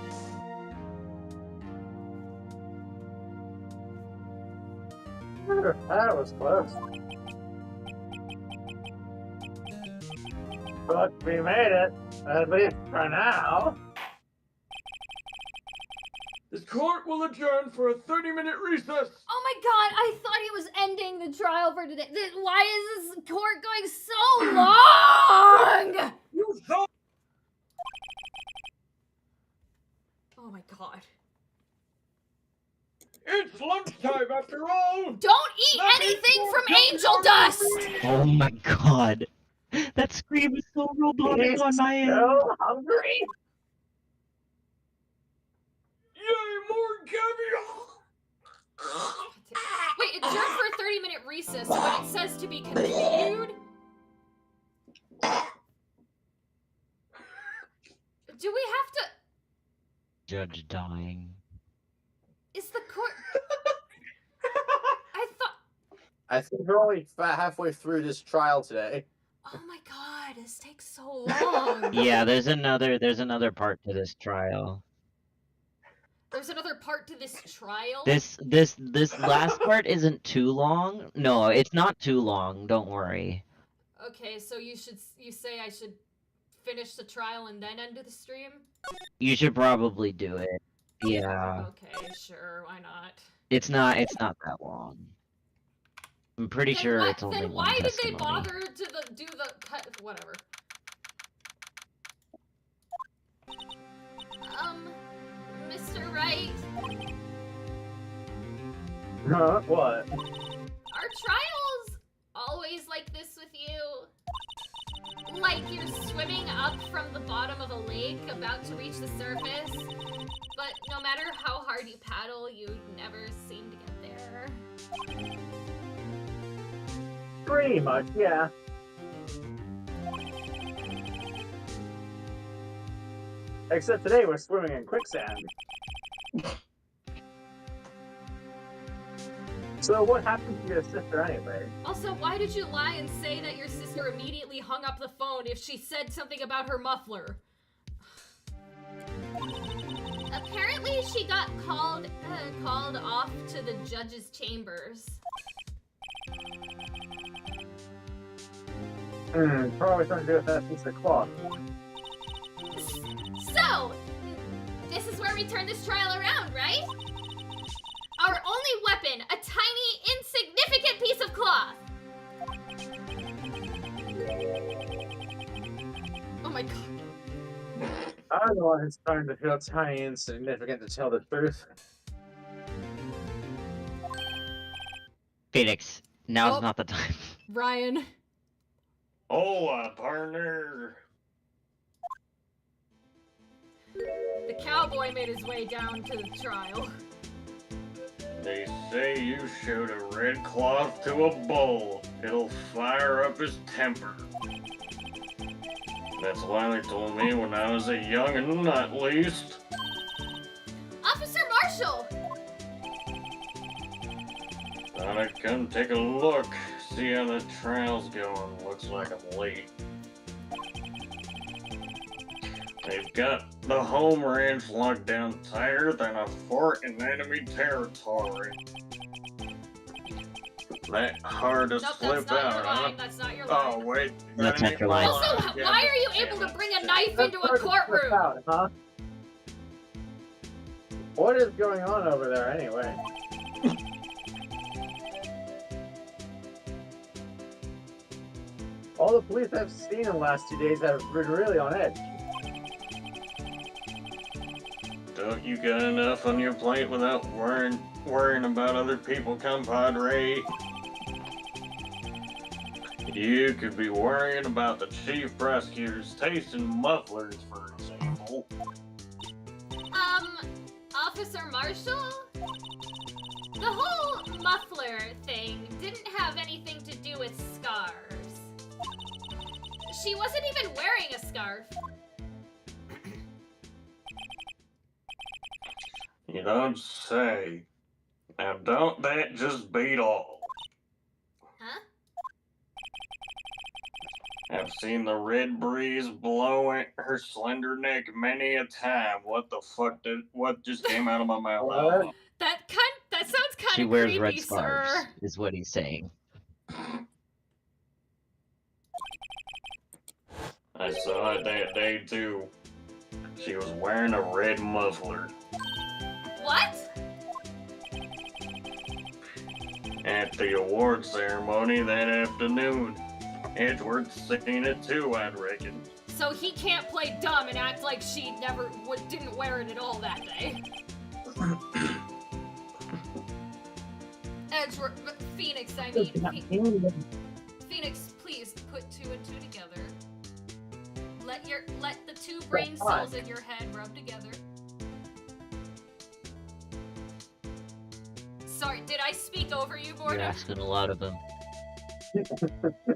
[SPEAKER 1] That was close. But we made it, at least for now.
[SPEAKER 3] This court will adjourn for a 30-minute recess.
[SPEAKER 7] Oh my god, I thought he was ending the trial for today. Why is this court going so long?
[SPEAKER 3] You saw.
[SPEAKER 7] Oh my god.
[SPEAKER 3] It's lunchtime after all.
[SPEAKER 7] Don't eat anything from angel dust!
[SPEAKER 4] Oh my god. That scream is so robotic on my end.
[SPEAKER 1] So hungry.
[SPEAKER 3] Yay, more caviar.
[SPEAKER 7] Wait, adjourn for a 30-minute recess, but it says to be continued? Do we have to...
[SPEAKER 4] Judge dying.
[SPEAKER 7] Is the court... I thought...
[SPEAKER 6] I think we're only halfway through this trial today.
[SPEAKER 7] Oh my god, this takes so long.
[SPEAKER 4] Yeah, there's another part to this trial.
[SPEAKER 7] There's another part to this trial?
[SPEAKER 4] This last part isn't too long. No, it's not too long, don't worry.
[SPEAKER 7] Okay, so you say I should finish the trial and then end the stream?
[SPEAKER 4] You should probably do it. Yeah.
[SPEAKER 7] Okay, sure, why not?
[SPEAKER 4] It's not that long. I'm pretty sure it's only
[SPEAKER 7] then
[SPEAKER 4] one
[SPEAKER 7] why did they
[SPEAKER 4] testimony.
[SPEAKER 7] bother to do the cut? Whatever. Mr. Wright,
[SPEAKER 1] Huh? What?
[SPEAKER 7] are trials always like this with you? Like you're swimming up from the bottom of a lake about to reach the surface, but no matter how hard you paddle, you never seem to get there.
[SPEAKER 1] Pretty much, yeah. Except today we're swimming in quicksand. So what happened to your sister anyway?
[SPEAKER 7] Also, why did you lie and say that your sister immediately hung up the phone if she said something about her muffler? Apparently, she got called off to the judge's chambers.
[SPEAKER 1] Probably something to do with that piece of cloth.
[SPEAKER 7] So, this is where we turn this trial around, right? Our only weapon, a tiny, insignificant piece of cloth. Oh my god.
[SPEAKER 1] I'm the one who's starting to feel tiny and insignificant, to tell the truth.
[SPEAKER 4] Phoenix, now's
[SPEAKER 7] Oh.
[SPEAKER 4] not the time.
[SPEAKER 7] Ryan.
[SPEAKER 3] Hola, partner.
[SPEAKER 7] The cowboy made his way down to the trial.
[SPEAKER 3] They say you shoot a red cloth to a bull, it'll fire up his temper. That's why they told me when I was a young'un, at least.
[SPEAKER 7] Officer Marshall!
[SPEAKER 3] Thought I'd come take a look, see how the trial's going. Looks like I'm late. They've got the home ranch locked down tighter than a fort in enemy territory. That hard to
[SPEAKER 7] Nope,
[SPEAKER 3] slip
[SPEAKER 7] that's not
[SPEAKER 3] out,
[SPEAKER 7] your
[SPEAKER 3] huh?
[SPEAKER 7] line. That's not your line.
[SPEAKER 3] Oh, wait.
[SPEAKER 4] That's
[SPEAKER 3] that
[SPEAKER 4] not
[SPEAKER 3] ain't
[SPEAKER 4] your
[SPEAKER 3] my
[SPEAKER 4] line.
[SPEAKER 7] Also,
[SPEAKER 3] Damn
[SPEAKER 7] why
[SPEAKER 3] it.
[SPEAKER 7] are you
[SPEAKER 3] Damn
[SPEAKER 7] able
[SPEAKER 3] it.
[SPEAKER 7] to bring a
[SPEAKER 3] Shit.
[SPEAKER 7] knife into a courtroom?
[SPEAKER 1] Out, huh? What is going on over there anyway? All the police I've seen in the last 2 days have been really on edge.
[SPEAKER 3] Don't you got enough on your plate without worrying about other people, compadre? You could be worrying about the chief prosecutor's taste in mufflers, for example.
[SPEAKER 7] Officer Marshall? The whole muffler thing didn't have anything to do with scarves. She wasn't even wearing a scarf.
[SPEAKER 3] You don't say. Now don't that just beat all?
[SPEAKER 7] Huh?
[SPEAKER 10] I've seen the red breeze blow at her slender neck many a time. What the fuck what just came out of my mouth? I don't know.
[SPEAKER 7] That sounds kind of
[SPEAKER 4] She wears
[SPEAKER 7] creepy,
[SPEAKER 4] red scarves,
[SPEAKER 7] sir.
[SPEAKER 4] is what he's saying.
[SPEAKER 10] I saw it that day too. She was wearing a red muffler.
[SPEAKER 7] What?
[SPEAKER 10] At the award ceremony that afternoon. Edward's seen it too, I'd reckon.
[SPEAKER 7] So he can't play dumb and act like she didn't wear it at all that day. Edward, Phoenix, I mean, Phoenix, please put 2 and 2 together. Let the 2 brain cells in your head rub together. Sorry, did I speak over you,
[SPEAKER 4] You're
[SPEAKER 7] Gordon?
[SPEAKER 4] asking a lot of him.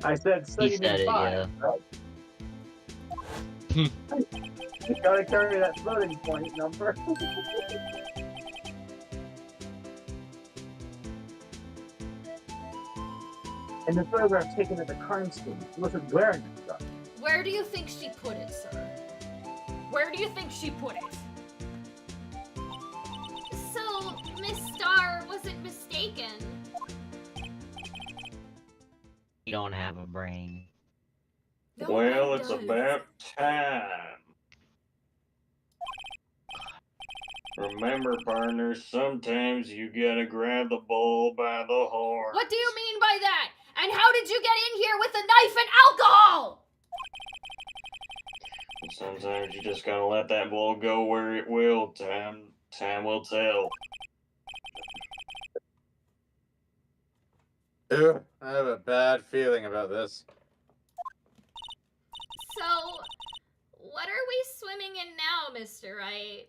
[SPEAKER 1] I said, so
[SPEAKER 4] He
[SPEAKER 1] you
[SPEAKER 4] said
[SPEAKER 1] need
[SPEAKER 4] it,
[SPEAKER 1] 5.
[SPEAKER 4] yeah.
[SPEAKER 1] You gotta carry that floating point number. And the photograph taken at the crime scene, she wasn't wearing it stuff.
[SPEAKER 7] Where do you think she put it, sir? Where do you think she put it?
[SPEAKER 5] So, Miss Star wasn't mistaken.
[SPEAKER 4] You don't have a brain.
[SPEAKER 7] No
[SPEAKER 10] Well,
[SPEAKER 7] one
[SPEAKER 10] it's
[SPEAKER 7] does.
[SPEAKER 10] about time. Remember, partner, sometimes you gotta grab the bull by the horn.
[SPEAKER 7] What do you mean by that? And how did you get in here with a knife and alcohol?
[SPEAKER 10] Sometimes you just gotta let that bull go where it will. Time will tell.
[SPEAKER 6] Ugh, I have a bad feeling about this.
[SPEAKER 5] So, what are we swimming in now, Mr. Wright?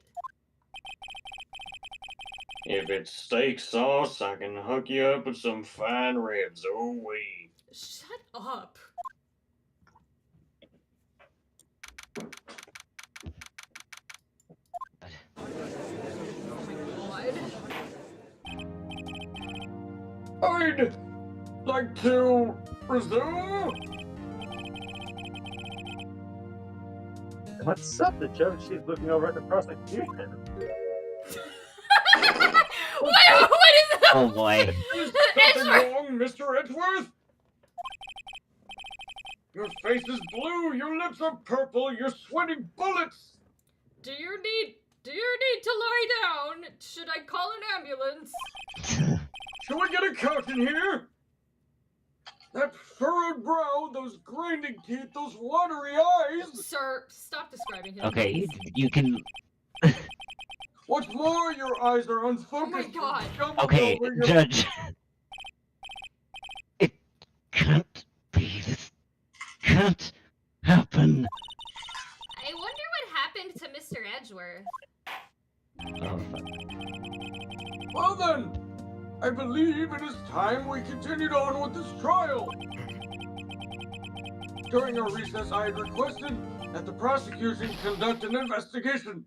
[SPEAKER 10] If it's steak sauce, I can hook you up with some fine ribs. Oh, wee.
[SPEAKER 7] Shut up.
[SPEAKER 3] I'd like to resume.
[SPEAKER 1] What's up? The joke she's looking over at the prosecution.
[SPEAKER 7] What is that?
[SPEAKER 4] Oh boy.
[SPEAKER 3] Is something wrong, Mr. Edgeworth? Your face is blue, your lips are purple, you're sweating bullets.
[SPEAKER 7] Do you need to lie down? Should I call an ambulance?
[SPEAKER 3] Should we get a couch in here? That furrowed brow, those grinding teeth, those watery eyes.
[SPEAKER 7] Sir, stop describing him.
[SPEAKER 4] Okay,
[SPEAKER 7] please.
[SPEAKER 4] you can.
[SPEAKER 3] What's more, your eyes are unfocused.
[SPEAKER 7] Oh my God.
[SPEAKER 3] jumbled
[SPEAKER 4] Okay,
[SPEAKER 3] over your-
[SPEAKER 4] Judge. It can't be. This can't happen.
[SPEAKER 5] I wonder what happened to Mr. Edgeworth.
[SPEAKER 4] Oh, fuck.
[SPEAKER 3] Well then, I believe it is time we continued on with this trial. During our recess, I had requested that the prosecution conduct an investigation.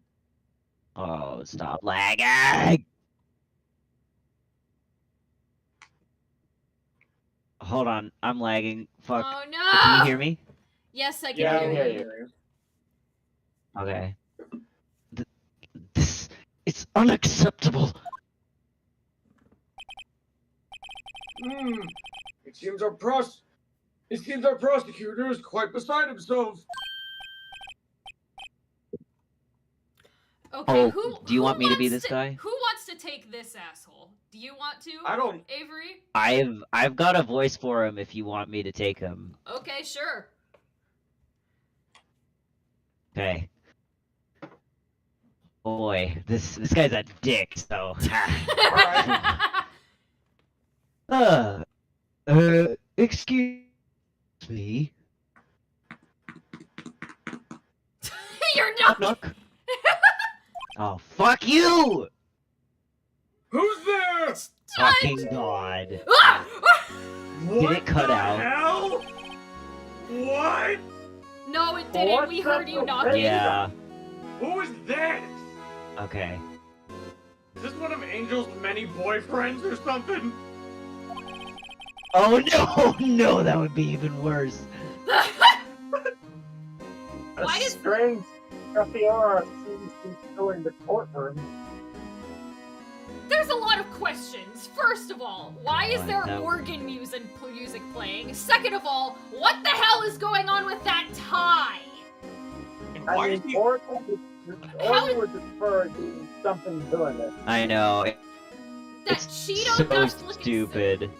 [SPEAKER 4] Oh, stop lagging! Hold on, I'm lagging. Fuck.
[SPEAKER 7] Oh
[SPEAKER 4] Can
[SPEAKER 7] no!
[SPEAKER 4] you hear me?
[SPEAKER 7] Yes, I can
[SPEAKER 6] Yeah, I
[SPEAKER 7] hear
[SPEAKER 6] can
[SPEAKER 7] you.
[SPEAKER 6] hear you.
[SPEAKER 4] Okay. This. It's unacceptable!
[SPEAKER 3] It seems our prosecutor is quite beside himself.
[SPEAKER 7] Okay,
[SPEAKER 4] Oh,
[SPEAKER 7] who?
[SPEAKER 4] do you want me to be
[SPEAKER 7] wants
[SPEAKER 4] this guy?
[SPEAKER 7] Who wants to take this asshole? Do you want to?
[SPEAKER 3] I don't.
[SPEAKER 7] Avery?
[SPEAKER 4] I've got a voice for him if you want me to take him.
[SPEAKER 7] Okay, sure.
[SPEAKER 4] Okay. Boy, this guy's a dick, so. Excuse me.
[SPEAKER 7] You're not.
[SPEAKER 4] Knock. Oh, fuck you!
[SPEAKER 3] Who's there?
[SPEAKER 4] Fucking God.
[SPEAKER 7] Ah!
[SPEAKER 3] What
[SPEAKER 4] it cut
[SPEAKER 3] the
[SPEAKER 4] out?
[SPEAKER 3] hell? What?
[SPEAKER 7] No, it didn't.
[SPEAKER 1] What's
[SPEAKER 7] We
[SPEAKER 1] up
[SPEAKER 7] heard you
[SPEAKER 1] with
[SPEAKER 7] knocking.
[SPEAKER 4] Yeah,
[SPEAKER 3] Who is that?
[SPEAKER 4] okay.
[SPEAKER 3] Is this one of Angel's many boyfriends or something?
[SPEAKER 4] Oh no, no, that would be even worse.
[SPEAKER 7] Why does
[SPEAKER 1] strange aura seems to be filling the courtroom.
[SPEAKER 7] There's a lot of questions. First of all, why is there
[SPEAKER 4] No.
[SPEAKER 7] organ music playing? Second of all, what the hell is going on with that tie?
[SPEAKER 10] And why
[SPEAKER 1] I
[SPEAKER 10] is
[SPEAKER 1] mean,
[SPEAKER 10] he?
[SPEAKER 1] Oracle would prefer doing something doing it.
[SPEAKER 4] I know.
[SPEAKER 7] That
[SPEAKER 4] It's
[SPEAKER 7] Cheeto
[SPEAKER 4] so
[SPEAKER 7] dust looking.
[SPEAKER 4] stupid.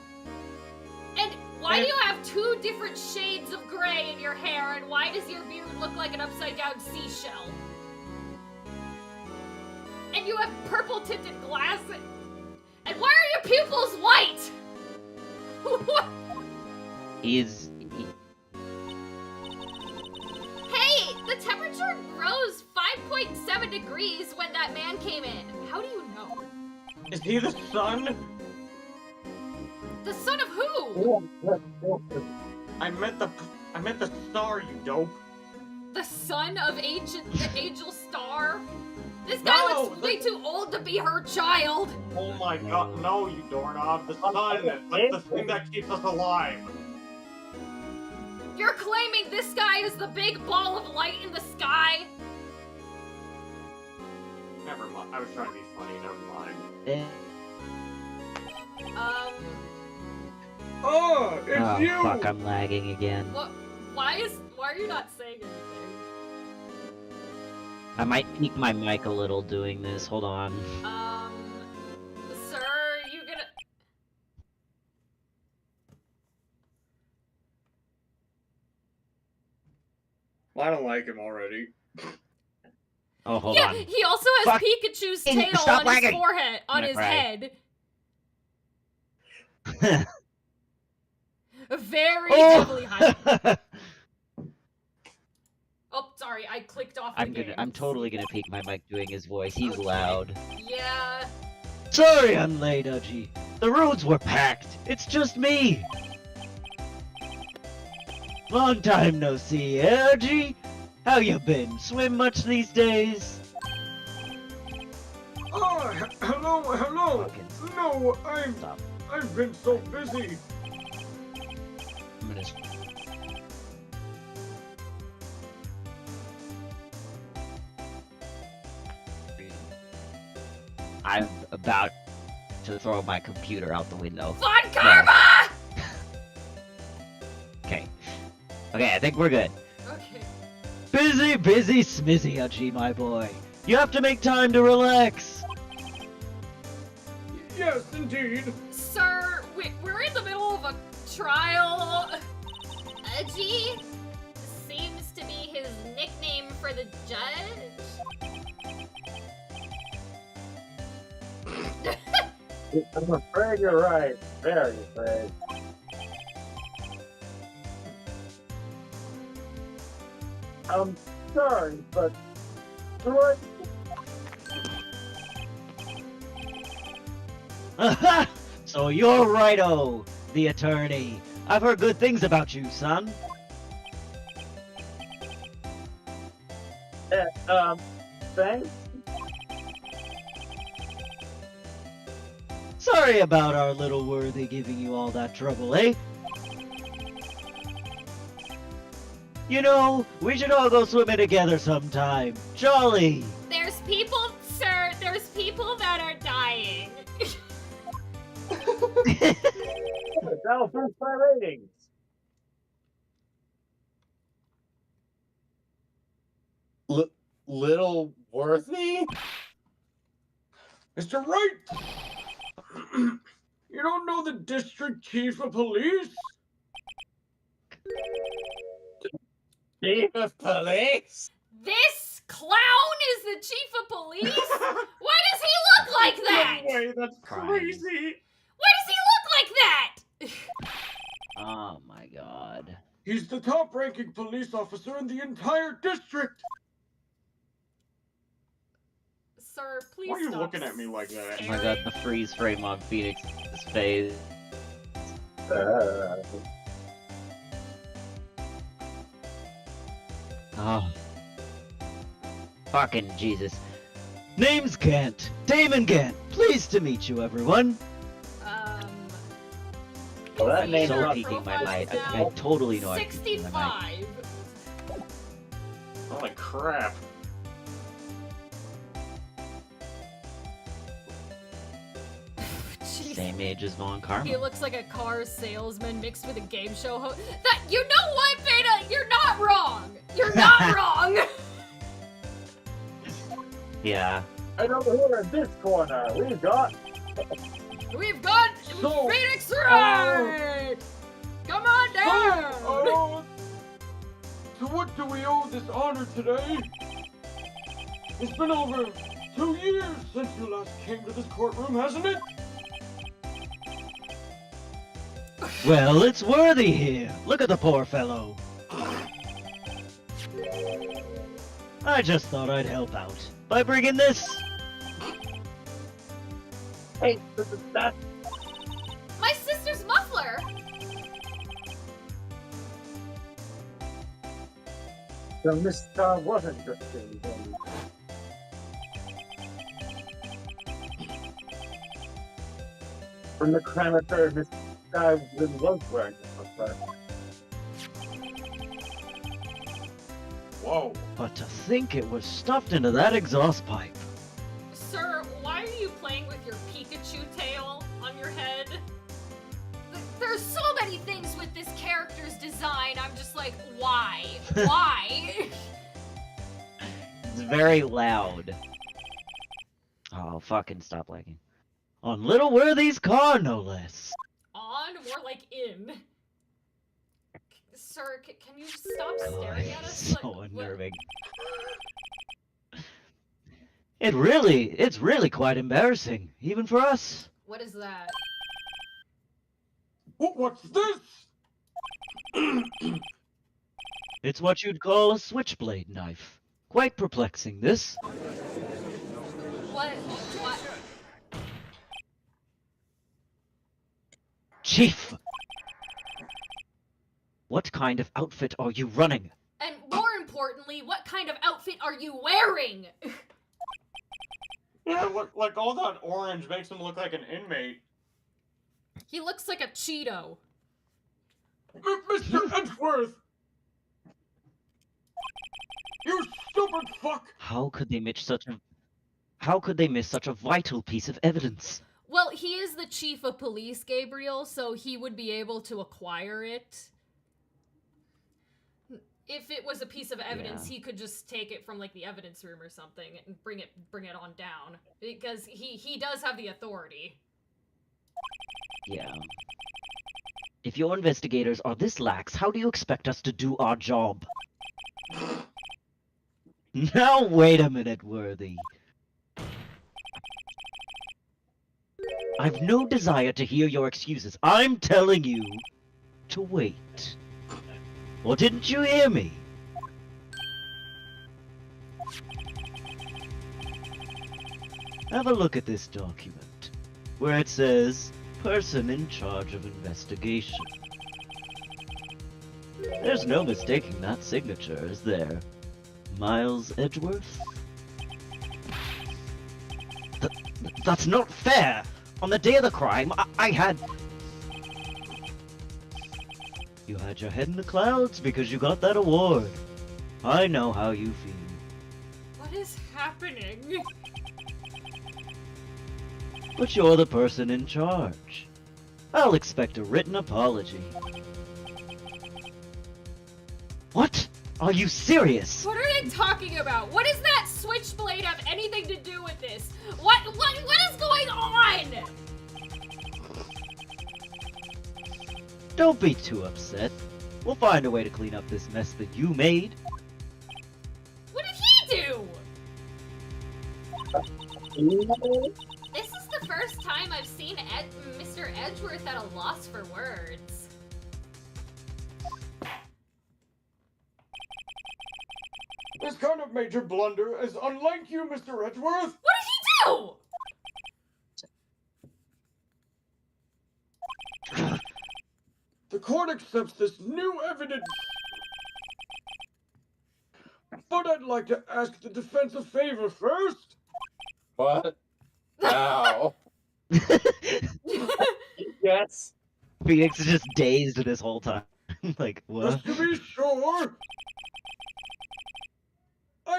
[SPEAKER 7] And why do you have 2 different shades of gray in your hair? And why does your beard look like an upside down seashell? And you have purple tinted glasses. And why are your pupils white? What?
[SPEAKER 4] He's.
[SPEAKER 7] Hey, the temperature rose 5.7 degrees when that man came in. How do you know?
[SPEAKER 10] Is he the son?
[SPEAKER 7] The son of who?
[SPEAKER 10] I meant the star, you dope.
[SPEAKER 7] The son of Angel Star? This guy
[SPEAKER 10] No,
[SPEAKER 7] looks way too old to be her child.
[SPEAKER 10] Oh my god, no, you doorknob. The sun, like the thing that keeps us alive.
[SPEAKER 7] You're claiming this guy is the big ball of light in the sky?
[SPEAKER 10] Never mind. I was trying to be funny. Never mind. Oh, it's
[SPEAKER 4] Oh
[SPEAKER 10] you.
[SPEAKER 4] fuck! I'm lagging again.
[SPEAKER 7] What? Why are you not saying anything?
[SPEAKER 4] I might peek my mic a little doing this. Hold on.
[SPEAKER 7] Sir, you gonna...
[SPEAKER 10] I don't like him already.
[SPEAKER 4] Oh, hold
[SPEAKER 7] yeah,
[SPEAKER 4] on.
[SPEAKER 7] he also has
[SPEAKER 4] Fuck.
[SPEAKER 7] Pikachu's tail
[SPEAKER 4] Stop
[SPEAKER 7] on
[SPEAKER 4] lagging.
[SPEAKER 7] his forehead, on
[SPEAKER 4] gonna
[SPEAKER 7] his
[SPEAKER 4] cry.
[SPEAKER 7] head. Very
[SPEAKER 4] Oh!
[SPEAKER 7] heavily high. Oh, sorry, I clicked off the game.
[SPEAKER 4] I'm totally gonna peek my mic doing his voice. He's loud.
[SPEAKER 7] Yeah.
[SPEAKER 4] Sorry I'm late, Uji. The roads were packed. It's just me. Long time no see, eh, Uji? How you been? Swim much these days?
[SPEAKER 3] Oh, hello.
[SPEAKER 4] Fucking
[SPEAKER 3] No,
[SPEAKER 4] stop.
[SPEAKER 3] I've been so busy.
[SPEAKER 4] I'm gonna. I'm about to throw my computer out the window.
[SPEAKER 7] Fun karma!
[SPEAKER 4] Okay. Okay, I think we're good.
[SPEAKER 7] Okay.
[SPEAKER 4] Busy smizzy, Uji, my boy. You have to make time to relax.
[SPEAKER 3] Yes, indeed.
[SPEAKER 7] Sir, we're in the middle of a trial. Uji seems to be his nickname for the judge.
[SPEAKER 1] I'm afraid you're right. Very afraid. I'm sorry, but what?
[SPEAKER 4] So you're righto, the attorney. I've heard good things about you, son.
[SPEAKER 1] Thanks.
[SPEAKER 4] Sorry about our little worthy giving you all that trouble, eh? You know, we should all go swimming together sometime. Jolly!
[SPEAKER 7] There's people, sir, there's people that are dying.
[SPEAKER 1] That'll boost my ratings.
[SPEAKER 6] Little Worthy?
[SPEAKER 3] Mr. Wright! You don't know the district chief of police?
[SPEAKER 6] Chief of police?
[SPEAKER 7] This clown is the chief of police? Why does he look like that?
[SPEAKER 3] No way, that's crazy!
[SPEAKER 7] Why does he look like that?
[SPEAKER 4] Oh my god.
[SPEAKER 3] He's the top-ranking police officer in the entire district!
[SPEAKER 7] Sir, please
[SPEAKER 10] Why are you
[SPEAKER 7] stop
[SPEAKER 10] looking at me like that?
[SPEAKER 4] Oh my god, the freeze frame on Phoenix's face. Oh. Fucking Jesus. Name's Gant. Damon Gant. Pleased to meet you, everyone.
[SPEAKER 1] Well, that
[SPEAKER 7] his
[SPEAKER 1] name's
[SPEAKER 7] age or
[SPEAKER 1] not
[SPEAKER 4] peeking my
[SPEAKER 7] profile
[SPEAKER 4] mic.
[SPEAKER 7] is
[SPEAKER 4] I
[SPEAKER 7] now
[SPEAKER 4] totally know I'm peeking my mic.
[SPEAKER 7] 65.
[SPEAKER 10] Holy crap.
[SPEAKER 2] Jeez.
[SPEAKER 4] Same age as Von Karma.
[SPEAKER 2] He looks like a car salesman mixed with a game show host. That, you know what, Beta? You're not wrong. You're not wrong.
[SPEAKER 4] Yeah.
[SPEAKER 1] And over here in this corner, we've got
[SPEAKER 2] We've got
[SPEAKER 3] So,
[SPEAKER 2] Phoenix Wright. Come on down.
[SPEAKER 3] To what do we owe this honor today? It's been over 2 years since you last came to this courtroom, hasn't it?
[SPEAKER 4] Well, it's Worthy here. Look at the poor fellow. I just thought I'd help out by bringing this.
[SPEAKER 1] hey, this is that.
[SPEAKER 7] My sister's muffler.
[SPEAKER 1] So Mr. wasn't interesting. From the crematorium, Mr. Guy really was wearing a muffler.
[SPEAKER 3] Whoa.
[SPEAKER 4] But to think it was stuffed into that exhaust pipe.
[SPEAKER 2] Sir, why are you playing with your Pikachu tail on your head?
[SPEAKER 7] There's so many things with this character's design. I'm just like, why? Why?
[SPEAKER 4] It's very loud. Oh, fucking stop lagging. On Little Worthy's car, no less.
[SPEAKER 2] On, more like in. Sir, can you stop
[SPEAKER 4] Oh,
[SPEAKER 2] staring at us?
[SPEAKER 4] so
[SPEAKER 2] Like,
[SPEAKER 4] unnerving. It's really quite embarrassing, even for us.
[SPEAKER 2] What is that?
[SPEAKER 3] What's this?
[SPEAKER 4] It's what you'd call a switchblade knife. Quite perplexing, this.
[SPEAKER 2] What?
[SPEAKER 4] Chief! What kind of outfit are you running?
[SPEAKER 2] And more importantly, what kind of outfit are you wearing?
[SPEAKER 10] Yeah, like all that orange makes him look like an inmate.
[SPEAKER 2] He looks like a Cheeto.
[SPEAKER 3] Mr. Edgeworth! You stupid fuck!
[SPEAKER 4] How could they miss such a vital piece of evidence?
[SPEAKER 2] Well, he is the chief of police, Gabriel, so he would be able to acquire it. If it was a piece of evidence,
[SPEAKER 4] Yeah.
[SPEAKER 2] he could just take it from like the evidence room or something and bring it on down because he does have the authority.
[SPEAKER 4] Yeah. If your investigators are this lax, how do you expect us to do our job? Now wait a minute, Worthy. I've no desire to hear your excuses. I'm telling you to wait. Or didn't you hear me? Have a look at this document, where it says, person in charge of investigation. There's no mistaking that signature, is there? Miles Edgeworth? That's not fair! On the day of the crime, I had... You had your head in the clouds because you got that award. I know how you feel.
[SPEAKER 2] What is happening?
[SPEAKER 4] But you're the person in charge. I'll expect a written apology. What? Are you serious?
[SPEAKER 2] What are they talking about? What does that switchblade have anything to do with this? What is going on?
[SPEAKER 4] Don't be too upset. We'll find a way to clean up this mess that you made.
[SPEAKER 2] What did he do? This is the first time I've seen Mr. Edgeworth at a loss for words.
[SPEAKER 3] This kind of major blunder is unlike you, Mr. Edgeworth!
[SPEAKER 2] What did he do?
[SPEAKER 3] The court accepts this new evidence. But I'd like to ask the defense a favor first.
[SPEAKER 6] What? Ow. Yes.
[SPEAKER 4] Phoenix is just dazed this whole time. Like, what?
[SPEAKER 3] Just to be sure.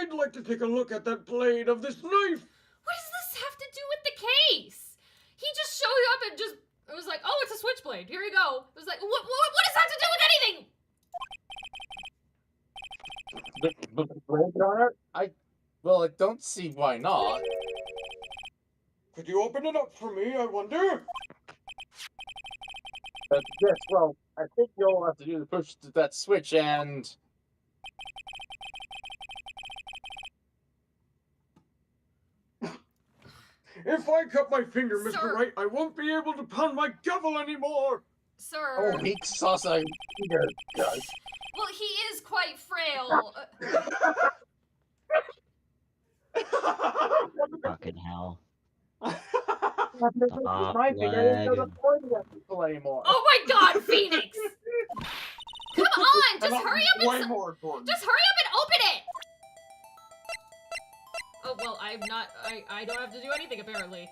[SPEAKER 3] I'd like to take a look at that blade of this knife.
[SPEAKER 7] What does this have to do with the case? He just showed up and just it was like, oh, it's a switchblade. Here you go. It was like, what does that have to do with anything?
[SPEAKER 6] But blade on it? I don't see why not.
[SPEAKER 3] Could you open it up for me, I wonder?
[SPEAKER 6] Yes, well, I think you'll have to do the push to that switch and...
[SPEAKER 3] If I cut my finger, Mr.
[SPEAKER 7] Sir.
[SPEAKER 3] Wright, I won't be able to pound my gavel anymore.
[SPEAKER 7] Sir.
[SPEAKER 6] Oh, weak sauce, I guys.
[SPEAKER 7] Well, he is quite frail.
[SPEAKER 4] Fucking hell.
[SPEAKER 6] My finger isn't the point of that people anymore.
[SPEAKER 7] Oh my God, Phoenix! Come on, just hurry up
[SPEAKER 3] Way
[SPEAKER 7] and
[SPEAKER 3] more important.
[SPEAKER 7] just hurry up and open it. Oh well, I'm not. I don't have to do anything apparently.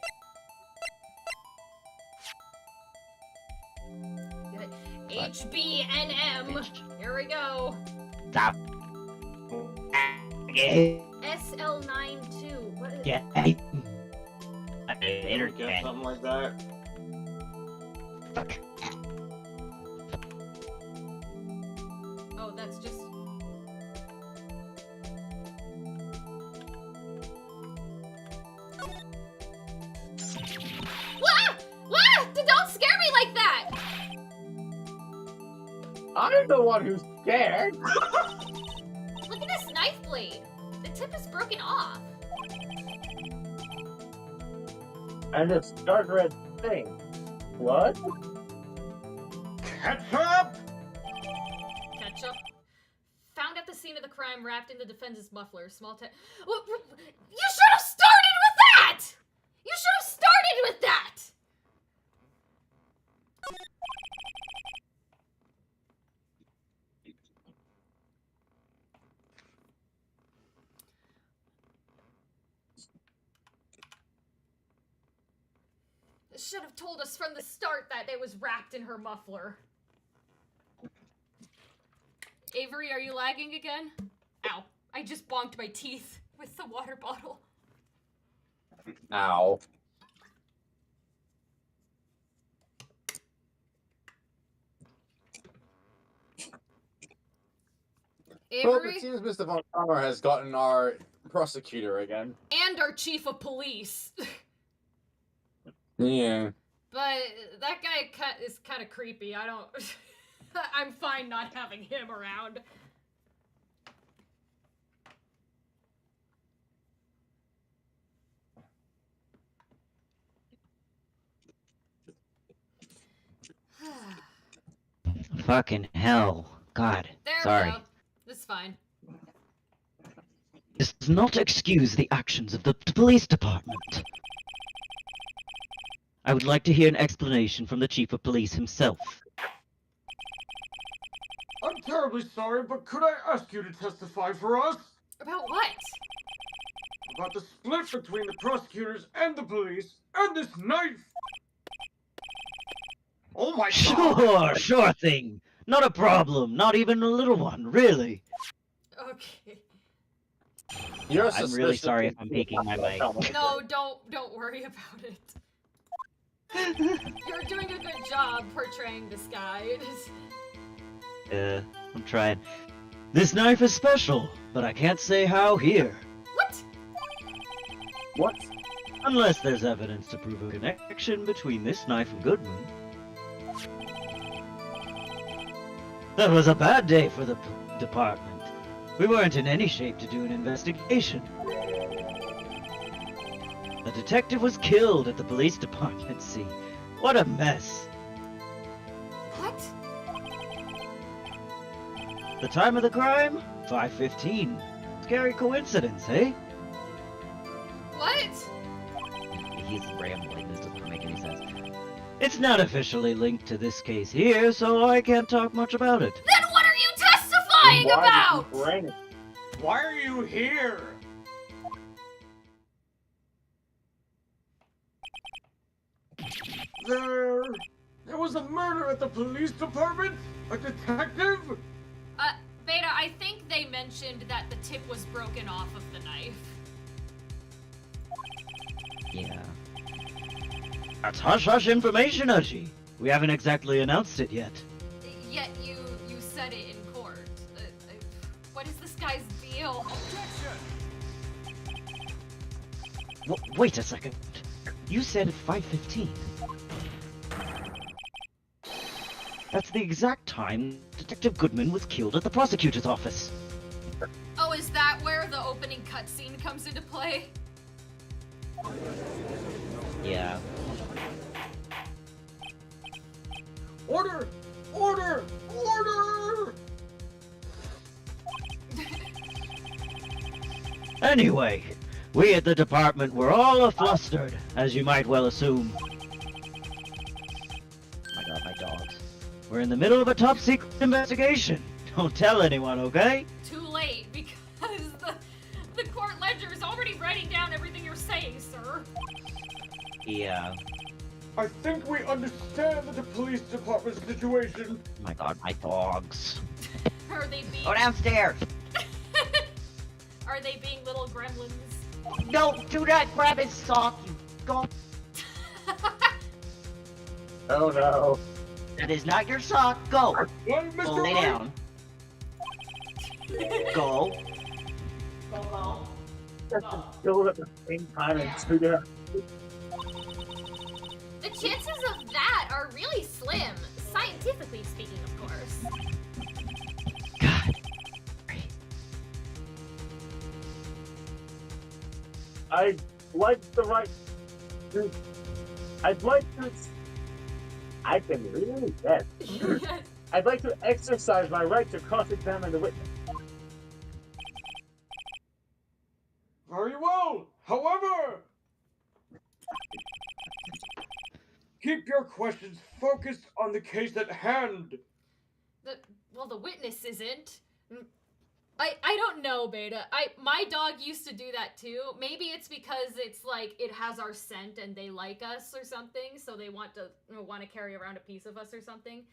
[SPEAKER 7] Get it. HBNM. Here we go.
[SPEAKER 4] Stop.
[SPEAKER 7] SL92. What is
[SPEAKER 4] Yeah.
[SPEAKER 10] Get
[SPEAKER 4] Internet.
[SPEAKER 10] something like that.
[SPEAKER 7] Oh, that's just. What? What? Don't scare me like that!
[SPEAKER 6] I'm the one who's scared.
[SPEAKER 7] Look at this knife blade. The tip is broken off.
[SPEAKER 6] And this dark red thing. What?
[SPEAKER 3] Ketchup!
[SPEAKER 7] Ketchup. Found at the scene of the crime, wrapped in the defendant's muffler. Small You should have started with that! You should have started with that! Should have told us from the start that it was wrapped in her muffler. Avery, are you lagging again? Ow. I just bonked my teeth with the water bottle.
[SPEAKER 6] Ow. Well,
[SPEAKER 7] Avery?
[SPEAKER 6] it seems Mr. Von Kammer has gotten our prosecutor again.
[SPEAKER 7] And our chief of police.
[SPEAKER 6] Yeah.
[SPEAKER 7] But that guy is kind of creepy. I don't... I'm fine not having him around.
[SPEAKER 4] Fucking hell. God.
[SPEAKER 7] There
[SPEAKER 4] Sorry.
[SPEAKER 7] we go. That's fine.
[SPEAKER 4] This does not excuse the actions of the police department. I would like to hear an explanation from the chief of police himself.
[SPEAKER 3] I'm terribly sorry, but could I ask you to testify for us?
[SPEAKER 7] About what?
[SPEAKER 3] About the split between the prosecutors and the police, and this knife! Oh my god!
[SPEAKER 4] Sure thing. Not a problem. Not even a little one, really.
[SPEAKER 7] Okay.
[SPEAKER 6] You're
[SPEAKER 4] I'm really sorry if I'm peeking my mic.
[SPEAKER 7] No, don't worry about it. You're doing a good job portraying this guy. It is...
[SPEAKER 4] I'm trying. This knife is special, but I can't say how here.
[SPEAKER 7] What?
[SPEAKER 6] What?
[SPEAKER 4] Unless there's evidence to prove a connection between this knife and Goodman. That was a bad day for the department. We weren't in any shape to do an investigation. The detective was killed at the police department scene. What a mess.
[SPEAKER 7] What?
[SPEAKER 4] The time of the crime? 5:15. Scary coincidence, eh?
[SPEAKER 7] What?
[SPEAKER 4] He's rambling. This doesn't make any sense. It's not officially linked to this case here, so I can't talk much about it.
[SPEAKER 7] Then what are you testifying about?
[SPEAKER 3] Why are you here? There was a murder at the police department? A detective?
[SPEAKER 7] Beta, I think they mentioned that the tip was broken off of the knife.
[SPEAKER 4] Yeah. That's hush-hush information, Archie. We haven't exactly announced it yet.
[SPEAKER 7] Yet you said it in court. What is this guy's deal?
[SPEAKER 4] Wait a second. You said 5:15. That's the exact time Detective Goodman was killed at the prosecutor's office.
[SPEAKER 7] Oh, is that where the opening cutscene comes into play?
[SPEAKER 4] Yeah.
[SPEAKER 3] Order! Order! Order!
[SPEAKER 4] Anyway, we at the department were all flustered, as you might well assume. My god, my dogs. We're in the middle of a top-secret investigation. Don't tell anyone, okay?
[SPEAKER 7] Too late, because the court ledger is already writing down everything you're saying, sir.
[SPEAKER 4] Yeah.
[SPEAKER 3] I think we understand the police department's situation.
[SPEAKER 4] My god, my dogs.
[SPEAKER 7] Are they being...
[SPEAKER 4] Go downstairs!
[SPEAKER 7] Are they being little gremlins?
[SPEAKER 4] No, do not grab his sock, you go.
[SPEAKER 6] Oh no.
[SPEAKER 4] That is not your sock. Go.
[SPEAKER 3] Mr.
[SPEAKER 4] Go lay
[SPEAKER 3] White.
[SPEAKER 4] down. Go. Go.
[SPEAKER 6] Kill it at the same time and shoot it.
[SPEAKER 7] The chances of that are really slim, scientifically speaking, of course.
[SPEAKER 4] God.
[SPEAKER 6] I'd like the right to. I'd like to. I can really yes. I'd like to exercise my right to cross-examine the witness.
[SPEAKER 3] Very well. However, keep your questions focused on the case at hand.
[SPEAKER 7] The witness isn't. I don't know, Beta. My dog used to do that too. Maybe it's because it's like it has our scent and they like us or something, so they want to carry around a piece of us or something.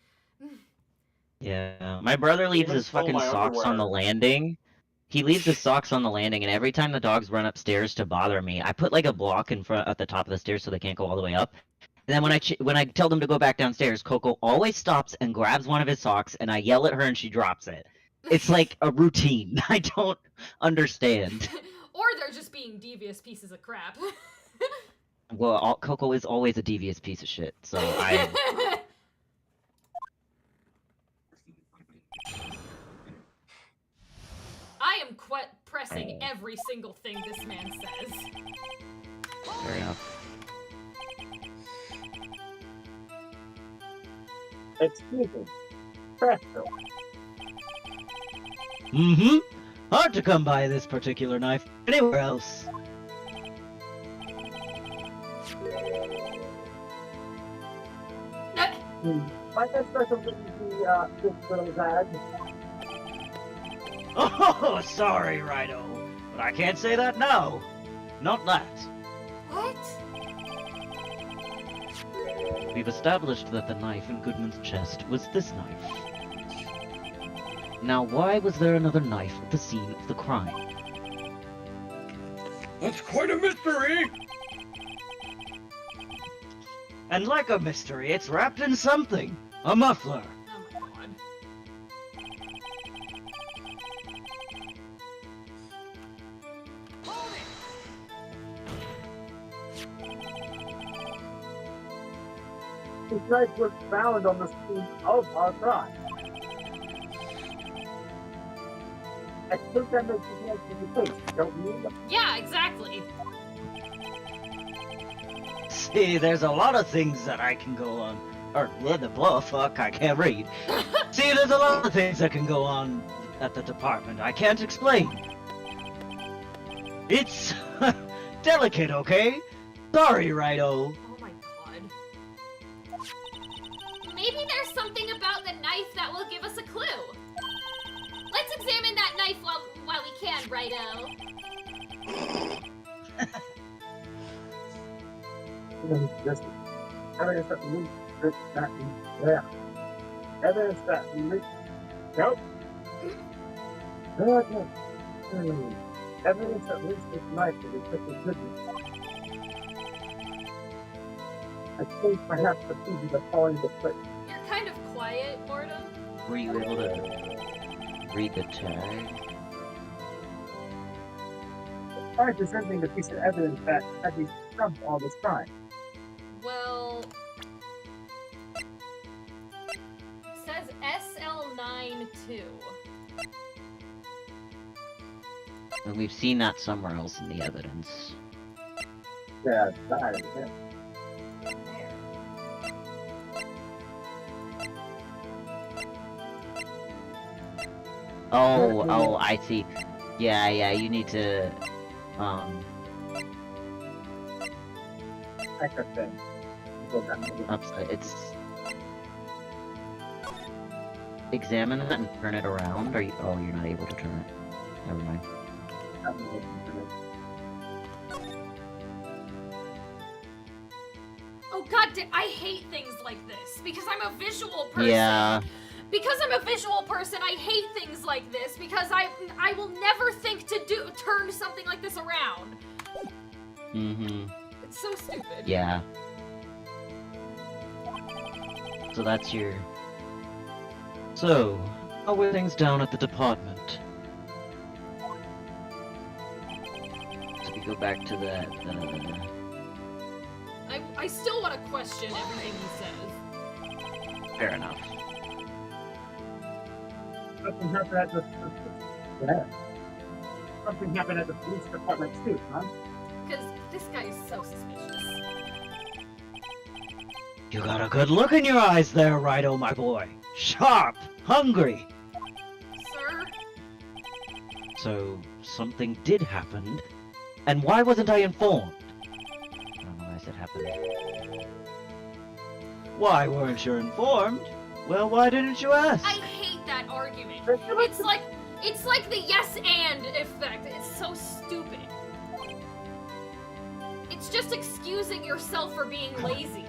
[SPEAKER 4] Yeah, my brother leaves his
[SPEAKER 10] stole
[SPEAKER 4] fucking
[SPEAKER 10] my
[SPEAKER 4] socks on the
[SPEAKER 10] underwear.
[SPEAKER 4] landing. He leaves his socks on the landing, and every time the dogs run upstairs to bother me, I put like a block in front at the top of the stairs so they can't go all the way up. And then when I tell them to go back downstairs, Coco always stops and grabs one of his socks, and I yell at her, and she drops it. It's like a routine. I don't understand.
[SPEAKER 7] Or they're just being devious pieces of crap.
[SPEAKER 4] Well, Coco is always a devious piece of shit, so I.
[SPEAKER 7] I am pressing every single thing this man says.
[SPEAKER 4] Fair enough.
[SPEAKER 6] Excuse me. Presto.
[SPEAKER 4] Mm-hmm. Hard to come by this particular knife anywhere else.
[SPEAKER 6] My best special would be this little bag.
[SPEAKER 4] Oh, sorry, Rhino. But I can't say that now. Not that.
[SPEAKER 7] What?
[SPEAKER 4] We've established that the knife in Goodman's chest was this knife. Now, why was there another knife at the scene of the crime?
[SPEAKER 3] That's quite a mystery.
[SPEAKER 4] And like a mystery, it's wrapped in something. A muffler.
[SPEAKER 7] Oh my god.
[SPEAKER 6] This knife was found on the scene of our crime. I think that makes it nice in the case, don't you?
[SPEAKER 7] Yeah, exactly.
[SPEAKER 4] See, there's a lot of things that I can go on. Or, fuck, I can't read. See, there's a lot of things that can go on at the department I can't explain. It's delicate, okay? Sorry, Rhino.
[SPEAKER 7] Oh my god. Maybe there's something about the knife that will give us a clue. Let's examine that knife while we can, Righto.
[SPEAKER 6] Just evidence that we that yeah. Evidence that we nope.
[SPEAKER 1] Okay. Evidence at least this night that it took the goodness. I think perhaps the pieces are falling into place.
[SPEAKER 2] You're kind of quiet, Mortem.
[SPEAKER 4] Were you able to read the tag?
[SPEAKER 1] As far as presenting the piece of evidence that had these trumped all this time.
[SPEAKER 2] Well, it says SL92.
[SPEAKER 4] And we've seen that somewhere else in the evidence.
[SPEAKER 1] Yeah, that, yeah.
[SPEAKER 4] Oh, I see. Yeah, you need to,
[SPEAKER 1] Extra thing.
[SPEAKER 4] it's... Examine it and turn it around, or oh, you're not able to turn it. Never mind.
[SPEAKER 2] Oh god, I hate things like this because I'm a visual person.
[SPEAKER 4] Yeah.
[SPEAKER 2] Because I'm a visual person, I hate things like this because I will never think to turn something like this around.
[SPEAKER 4] Mm-hmm.
[SPEAKER 2] It's so stupid.
[SPEAKER 4] Yeah. So that's your... So, how were things down at the department? So we go back to that,
[SPEAKER 2] I still want to question everything he says.
[SPEAKER 4] Fair enough.
[SPEAKER 1] Something happened at the... Yeah. Something happened at the police department too, huh?
[SPEAKER 2] Because this guy is so suspicious.
[SPEAKER 4] You got a good look in your eyes there, Rido, my boy. Sharp, hungry.
[SPEAKER 2] Sir?
[SPEAKER 4] So, something did happen, and why wasn't I informed? I don't know why I said happened. Why weren't you informed? Well, why didn't you ask?
[SPEAKER 2] I hate that argument. It's like the yes and effect. It's so stupid. It's just excusing yourself for being lazy.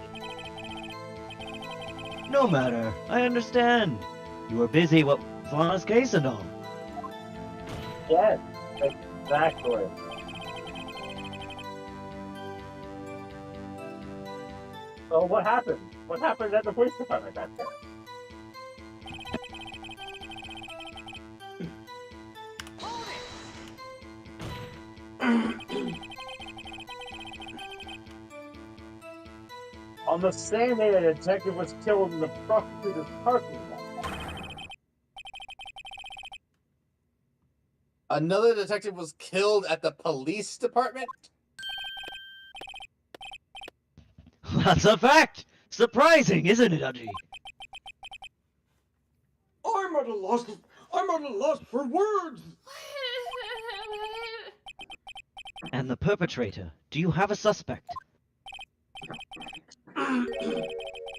[SPEAKER 4] No matter, I understand. You were busy with Lana's case and all.
[SPEAKER 1] Yes, exactly. So what happened? What happened at the police department that day? On the same day, a detective was killed in the prosecutor's parking lot.
[SPEAKER 6] Another detective was killed at the police department?
[SPEAKER 4] That's a fact! Surprising, isn't it, Uji?
[SPEAKER 3] I'm at a loss for words.
[SPEAKER 4] And the perpetrator, do you have a suspect?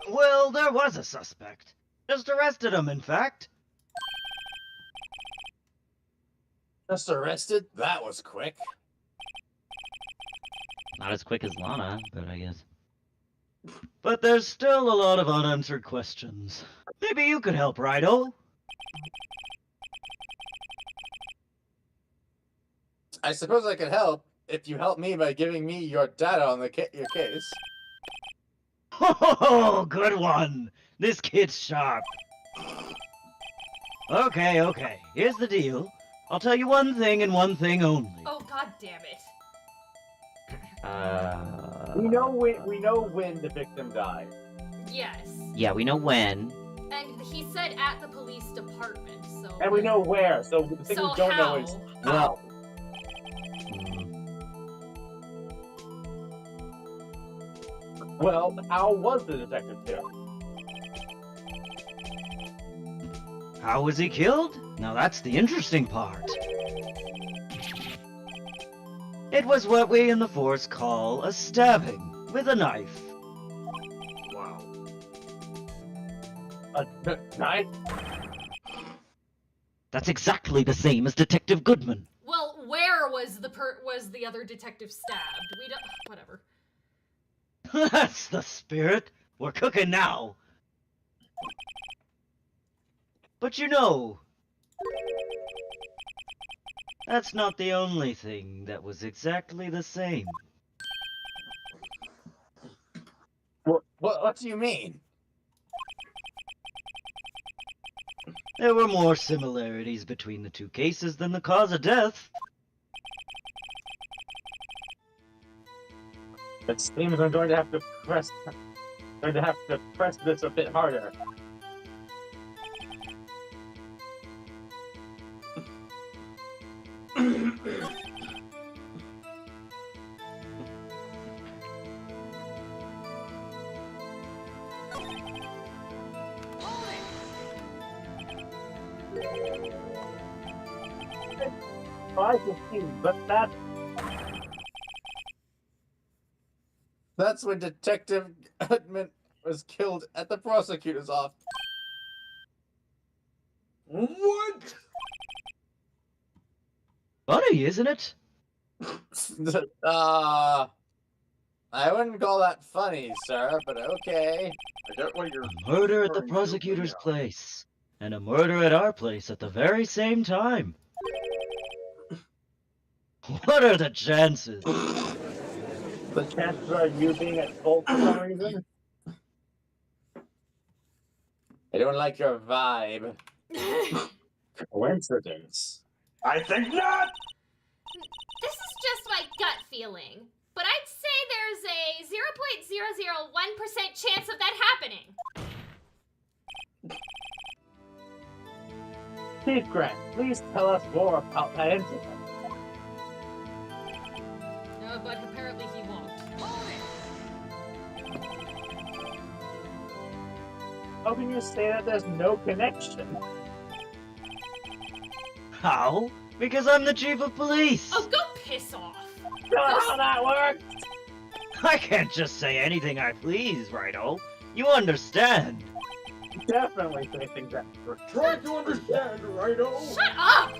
[SPEAKER 4] Well, there was a suspect. Just arrested him, in fact.
[SPEAKER 6] Just arrested? That was quick.
[SPEAKER 4] Not as quick as Lana, but I guess. But there's still a lot of unanswered questions. Maybe you could help, Rido?
[SPEAKER 6] I suppose I could help if you help me by giving me your data on your case.
[SPEAKER 4] Oh, good one! This kid's sharp. Okay. Here's the deal. I'll tell you one thing and one thing only.
[SPEAKER 2] Oh god damn it.
[SPEAKER 1] We know when the victim died.
[SPEAKER 2] Yes.
[SPEAKER 4] Yeah, we know when.
[SPEAKER 2] And he said at the police department, so...
[SPEAKER 1] And we know where, so the thing
[SPEAKER 2] So
[SPEAKER 1] we don't know
[SPEAKER 2] how?
[SPEAKER 1] is
[SPEAKER 4] Well,
[SPEAKER 1] Well, how was the detective killed?
[SPEAKER 4] how was he killed? Now that's the interesting part. It was what we in the Force call a stabbing with a knife.
[SPEAKER 3] Wow.
[SPEAKER 1] A knife?
[SPEAKER 4] That's exactly the same as Detective Goodman.
[SPEAKER 2] Well, where was the other detective stabbed? We don't... Whatever.
[SPEAKER 4] That's the spirit. We're cooking now. But you know, That's not the only thing that was exactly the same.
[SPEAKER 6] What do you mean?
[SPEAKER 4] There were more similarities between the two cases than the cause of death.
[SPEAKER 6] It seems I'm going to have to press this a bit harder. I can see, but that's when Detective Goodman was killed at the prosecutor's office.
[SPEAKER 3] What?
[SPEAKER 4] Funny, isn't it?
[SPEAKER 6] I wouldn't call that funny, sir, but okay.
[SPEAKER 10] I get what you're.
[SPEAKER 4] A murder at the
[SPEAKER 10] referring to, but
[SPEAKER 4] prosecutor's
[SPEAKER 10] yeah.
[SPEAKER 4] place, and a murder at our place at the very same time. What are the chances?
[SPEAKER 6] The chances are you being at fault for some reason? I don't like your vibe. Coincidence.
[SPEAKER 10] I think not.
[SPEAKER 7] This is just my gut feeling, but I'd say there's a 0.001% chance of that happening.
[SPEAKER 6] Chief Grant, please tell us more about that incident.
[SPEAKER 2] No, but apparently he won't.
[SPEAKER 6] How can you say that there's no connection?
[SPEAKER 4] How? Because I'm the chief of police!
[SPEAKER 7] Oh, go piss off.
[SPEAKER 6] That's how that works!
[SPEAKER 4] I can't just say anything I please, Righto. You understand.
[SPEAKER 6] Definitely say things that work.
[SPEAKER 3] Try to understand, righto.
[SPEAKER 7] Shut up!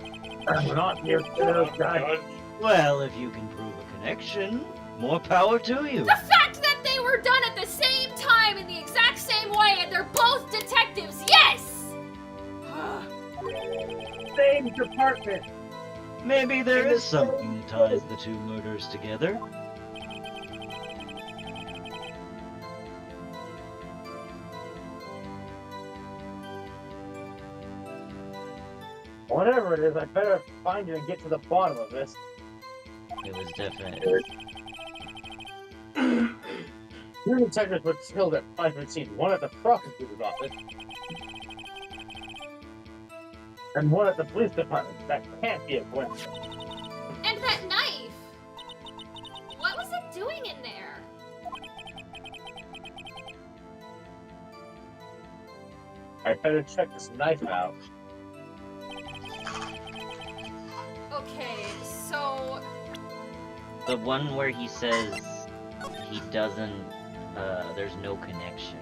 [SPEAKER 6] I'm not here to those guys.
[SPEAKER 4] Well, if you can prove a connection, more power to you.
[SPEAKER 7] The fact that they were done at the same time in the exact same way and they're both detectives, yes!
[SPEAKER 6] Same department.
[SPEAKER 4] Maybe there is something that ties the two murders together.
[SPEAKER 6] Whatever it is, I better find you and get to the bottom of this.
[SPEAKER 4] It was definitely.
[SPEAKER 6] Two detectives were killed at 5:15, one at the prosecutor's office, and one at the police department. That can't be a coincidence.
[SPEAKER 7] And that knife! What was it doing in there?
[SPEAKER 6] I better check this knife out.
[SPEAKER 7] Okay, so...
[SPEAKER 4] The one where he says he doesn't, there's no connection.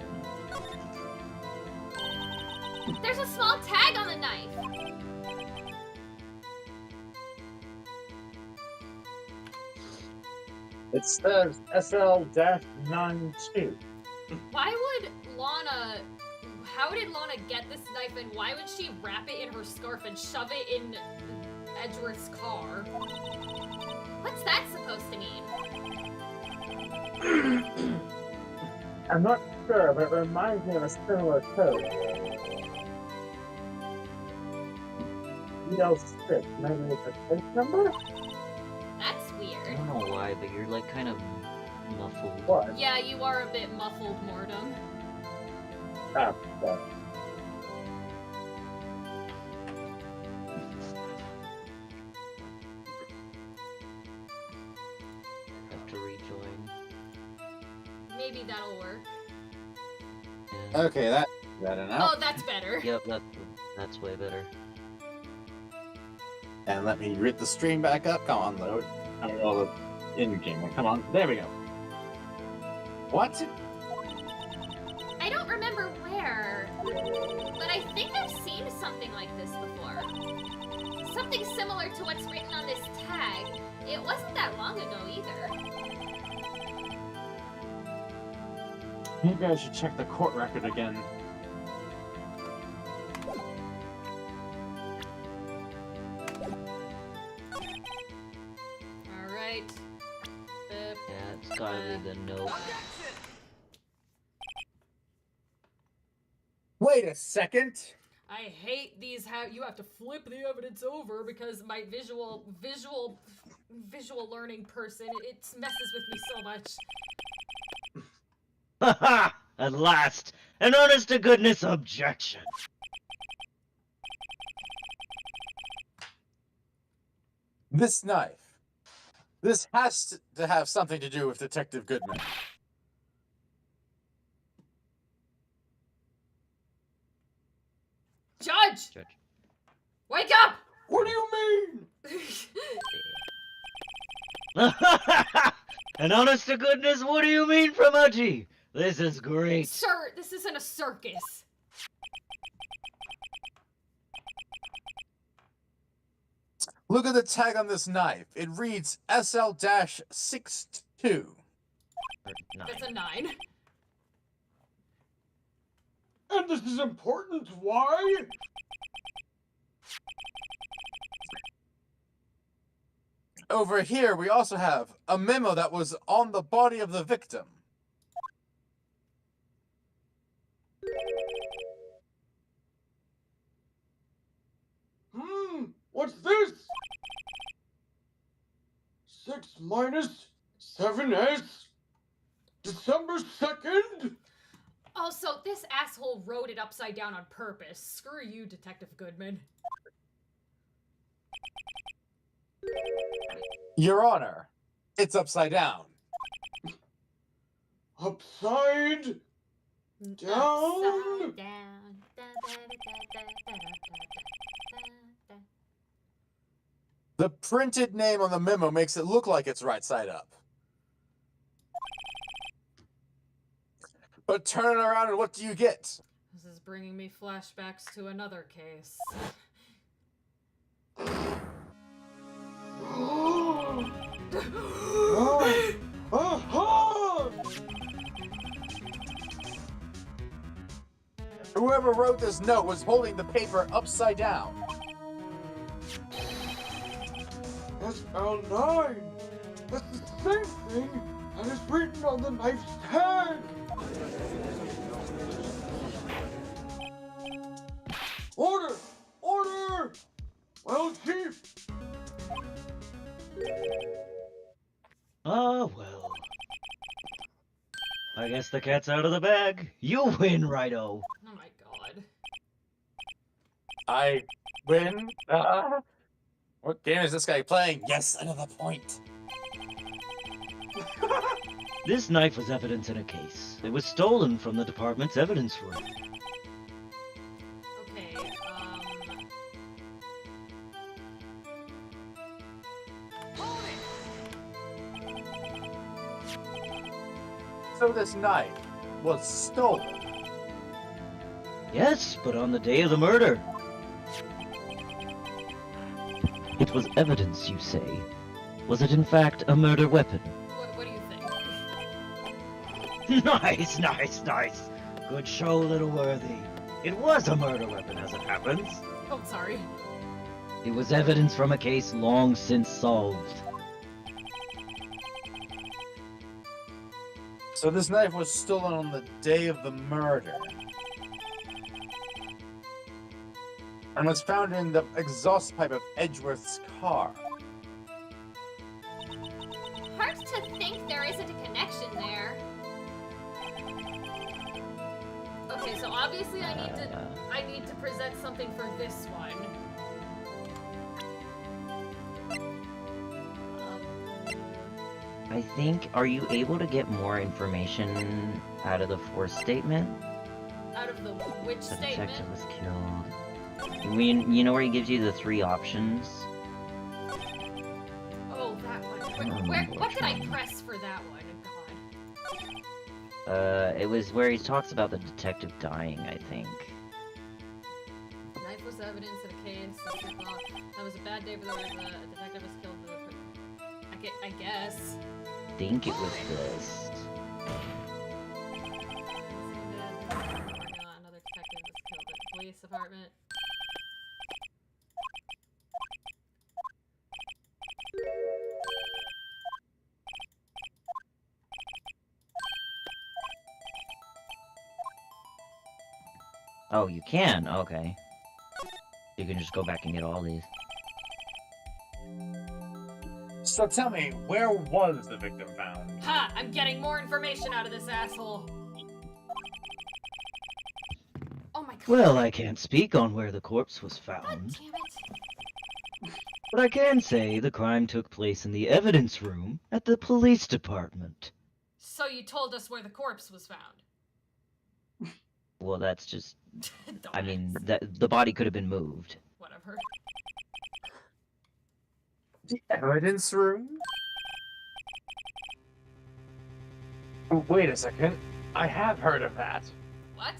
[SPEAKER 7] There's a small tag on the knife!
[SPEAKER 6] It says SL-92.
[SPEAKER 7] Why would Lana... How did Lana get this knife and why would she wrap it in her scarf and shove it in Edgeworth's car? What's that supposed to mean?
[SPEAKER 6] I'm not sure, but it reminds me of a similar code. EL6, maybe it's a case number?
[SPEAKER 7] That's
[SPEAKER 4] I
[SPEAKER 7] weird.
[SPEAKER 4] don't know why, but you're like kind of muffled.
[SPEAKER 6] What?
[SPEAKER 7] Yeah, you are a bit muffled, Mordum.
[SPEAKER 6] Ah, okay.
[SPEAKER 4] Have to rejoin.
[SPEAKER 7] Maybe that'll work.
[SPEAKER 4] Yeah.
[SPEAKER 6] Okay, that's better now.
[SPEAKER 7] Oh, that's better.
[SPEAKER 4] Yep, that's way better.
[SPEAKER 6] And let me read the stream back up. Come on, load. Oh, the in-game one. Come on. There we go. What?
[SPEAKER 7] I don't remember where, but I think I've seen something like this before. Something similar to what's written on this tag. It wasn't that long ago either.
[SPEAKER 6] Maybe I should check the court record again.
[SPEAKER 4] undecidedly the note.
[SPEAKER 9] Wait a second.
[SPEAKER 2] I hate these. You have to flip the evidence over because my visual learning person, it messes with me so much.
[SPEAKER 4] Haha! At last, an honest to goodness objection.
[SPEAKER 9] This knife. This has to have something to do with Detective Goodman.
[SPEAKER 2] Judge! Wake up!
[SPEAKER 3] What do you mean?
[SPEAKER 4] An honest to goodness, what do you mean from Uji? This is great.
[SPEAKER 2] Sir, this isn't a circus.
[SPEAKER 9] Look at the tag on this knife. It reads SL-62.
[SPEAKER 2] That's a 9.
[SPEAKER 3] And this is important. Why?
[SPEAKER 9] Over here, we also have a memo that was on the body of the victim.
[SPEAKER 3] What's this? 6 minus 7s. December 2nd?
[SPEAKER 2] Also, this asshole wrote it upside down on purpose. Screw you, Detective Goodman.
[SPEAKER 9] Your Honor, it's upside down.
[SPEAKER 3] Upside down?
[SPEAKER 2] Upside down.
[SPEAKER 9] The printed name on the memo makes it look like it's right side up. But turn it around and what do you get?
[SPEAKER 2] This is bringing me flashbacks to another case.
[SPEAKER 9] Whoever wrote this note was holding the paper upside down.
[SPEAKER 3] SL9. That's the same thing that is written on the knife's tag. Order! Order! Well, Chief.
[SPEAKER 4] Oh, well. I guess the cat's out of the bag. You win, Righto.
[SPEAKER 2] Oh my god.
[SPEAKER 9] I win? What game is this guy playing? Yes, another point.
[SPEAKER 4] This knife was evidence in a case. It was stolen from the department's evidence room.
[SPEAKER 2] Okay,
[SPEAKER 9] So this knife was stolen.
[SPEAKER 4] Yes, but on the day of the murder. It was evidence, you say. Was it in fact a murder weapon?
[SPEAKER 2] what do you think?
[SPEAKER 4] Nice, nice, nice. Good show, little worthy. It was a murder weapon, as it happens.
[SPEAKER 2] Oh, sorry.
[SPEAKER 4] It was evidence from a case long since solved.
[SPEAKER 9] So this knife was stolen on the day of the murder. And was found in the exhaust pipe of Edgeworth's car.
[SPEAKER 7] Hard to think there isn't a connection there.
[SPEAKER 2] Okay, so obviously I need to present something for this one.
[SPEAKER 4] I think, are you able to get more information out of the fourth statement?
[SPEAKER 2] Out of the which
[SPEAKER 4] The
[SPEAKER 2] statement?
[SPEAKER 4] detective was killed. You know where he gives you the 3 options?
[SPEAKER 2] Oh, that one. What did I press for that one? God.
[SPEAKER 4] It was where he talks about the detective dying, I think.
[SPEAKER 2] Knife was evidence in a case. That was a bad day for the detective was killed. I guess.
[SPEAKER 4] I think it was this.
[SPEAKER 2] Another detective was killed at the police department.
[SPEAKER 4] Oh, you can? Okay. You can just go back and get all these.
[SPEAKER 9] So tell me, where was the victim found?
[SPEAKER 2] Ha! I'm getting more information out of this asshole. Oh my god.
[SPEAKER 4] Well, I can't speak on where the corpse was
[SPEAKER 2] God
[SPEAKER 4] found,
[SPEAKER 2] damn it.
[SPEAKER 4] but I can say the crime took place in the evidence room at the police department.
[SPEAKER 2] So you told us where the corpse was found.
[SPEAKER 4] Well, that's just... I mean,
[SPEAKER 2] Dumbass.
[SPEAKER 4] the body could have been moved.
[SPEAKER 2] Whatever.
[SPEAKER 9] The evidence room? Wait a second. I have heard of that.
[SPEAKER 2] What?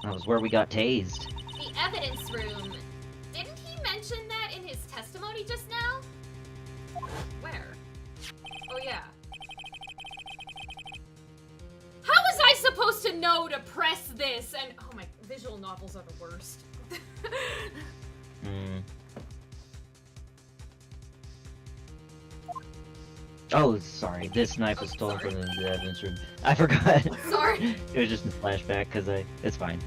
[SPEAKER 4] That was where we got tased.
[SPEAKER 7] The evidence room. Didn't he mention that in his testimony just now?
[SPEAKER 2] Where? Oh yeah. How was I supposed to know to press this? And oh my, visual novels are the worst.
[SPEAKER 4] Hmm. Oh, sorry. This knife was stolen
[SPEAKER 2] sorry.
[SPEAKER 4] from the evidence room. I forgot.
[SPEAKER 2] Sorry.
[SPEAKER 4] It was just a flashback, because it's fine.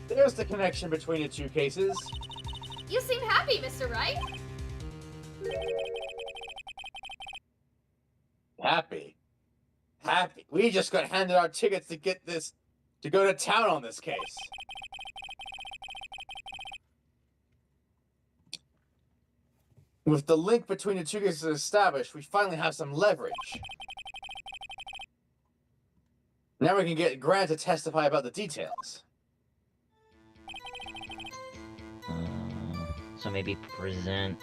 [SPEAKER 9] There's the connection between the two cases.
[SPEAKER 7] You seem happy, Mr. Wright.
[SPEAKER 9] Happy. Happy. We just got handed our tickets to get this, to go to town on this case. With the link between the two cases established, we finally have some leverage. Now we can get Grant to testify about the details.
[SPEAKER 4] So maybe present,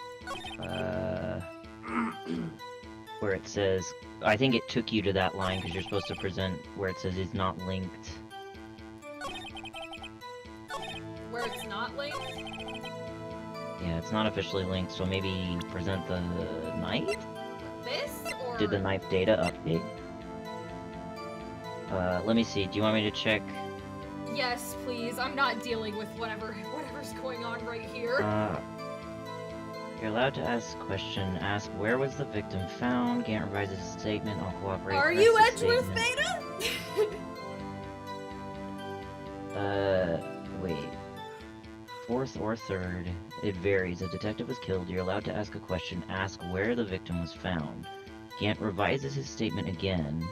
[SPEAKER 4] where it says, I think it took you to that line because you're supposed to present where it says it's not linked.
[SPEAKER 2] Where it's not linked?
[SPEAKER 4] Yeah, it's not officially linked, so maybe present the knife?
[SPEAKER 2] This or
[SPEAKER 4] Did the knife data update? Let me see, do you want me to check?
[SPEAKER 2] Yes, please. I'm not dealing with whatever's going on right here.
[SPEAKER 4] You're allowed to ask a question. Ask where was the victim found? Gant revises his statement. I'll cooperate.
[SPEAKER 2] Are
[SPEAKER 4] press
[SPEAKER 2] you
[SPEAKER 4] the
[SPEAKER 2] Edgeworth
[SPEAKER 4] statement.
[SPEAKER 2] Beta?
[SPEAKER 4] Wait. Fourth or third. It varies. A detective was killed. You're allowed to ask a question. Ask where the victim was found. Gant revises his statement again,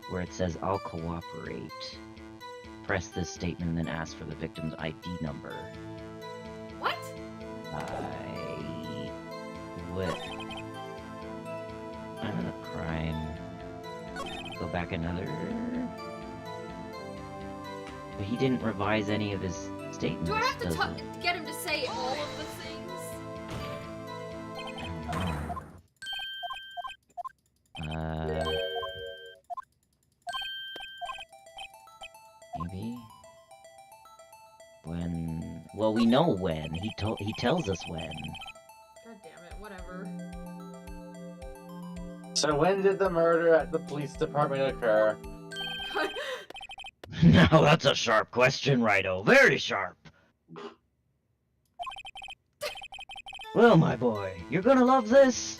[SPEAKER 4] where it says, I'll cooperate. Press this statement and then ask for the victim's ID number.
[SPEAKER 2] What?
[SPEAKER 4] What? I'm in a crime. Go back another... But he didn't revise any of his statements,
[SPEAKER 2] Do I have to
[SPEAKER 4] does he?
[SPEAKER 2] get him to say all of the things?
[SPEAKER 4] I don't know. Maybe? When... Well, we know when. He tells us when.
[SPEAKER 2] God damn it, whatever.
[SPEAKER 9] So when did the murder at the police department occur?
[SPEAKER 4] Now that's a sharp question, Righto. Very sharp. Well, my boy, you're gonna love this.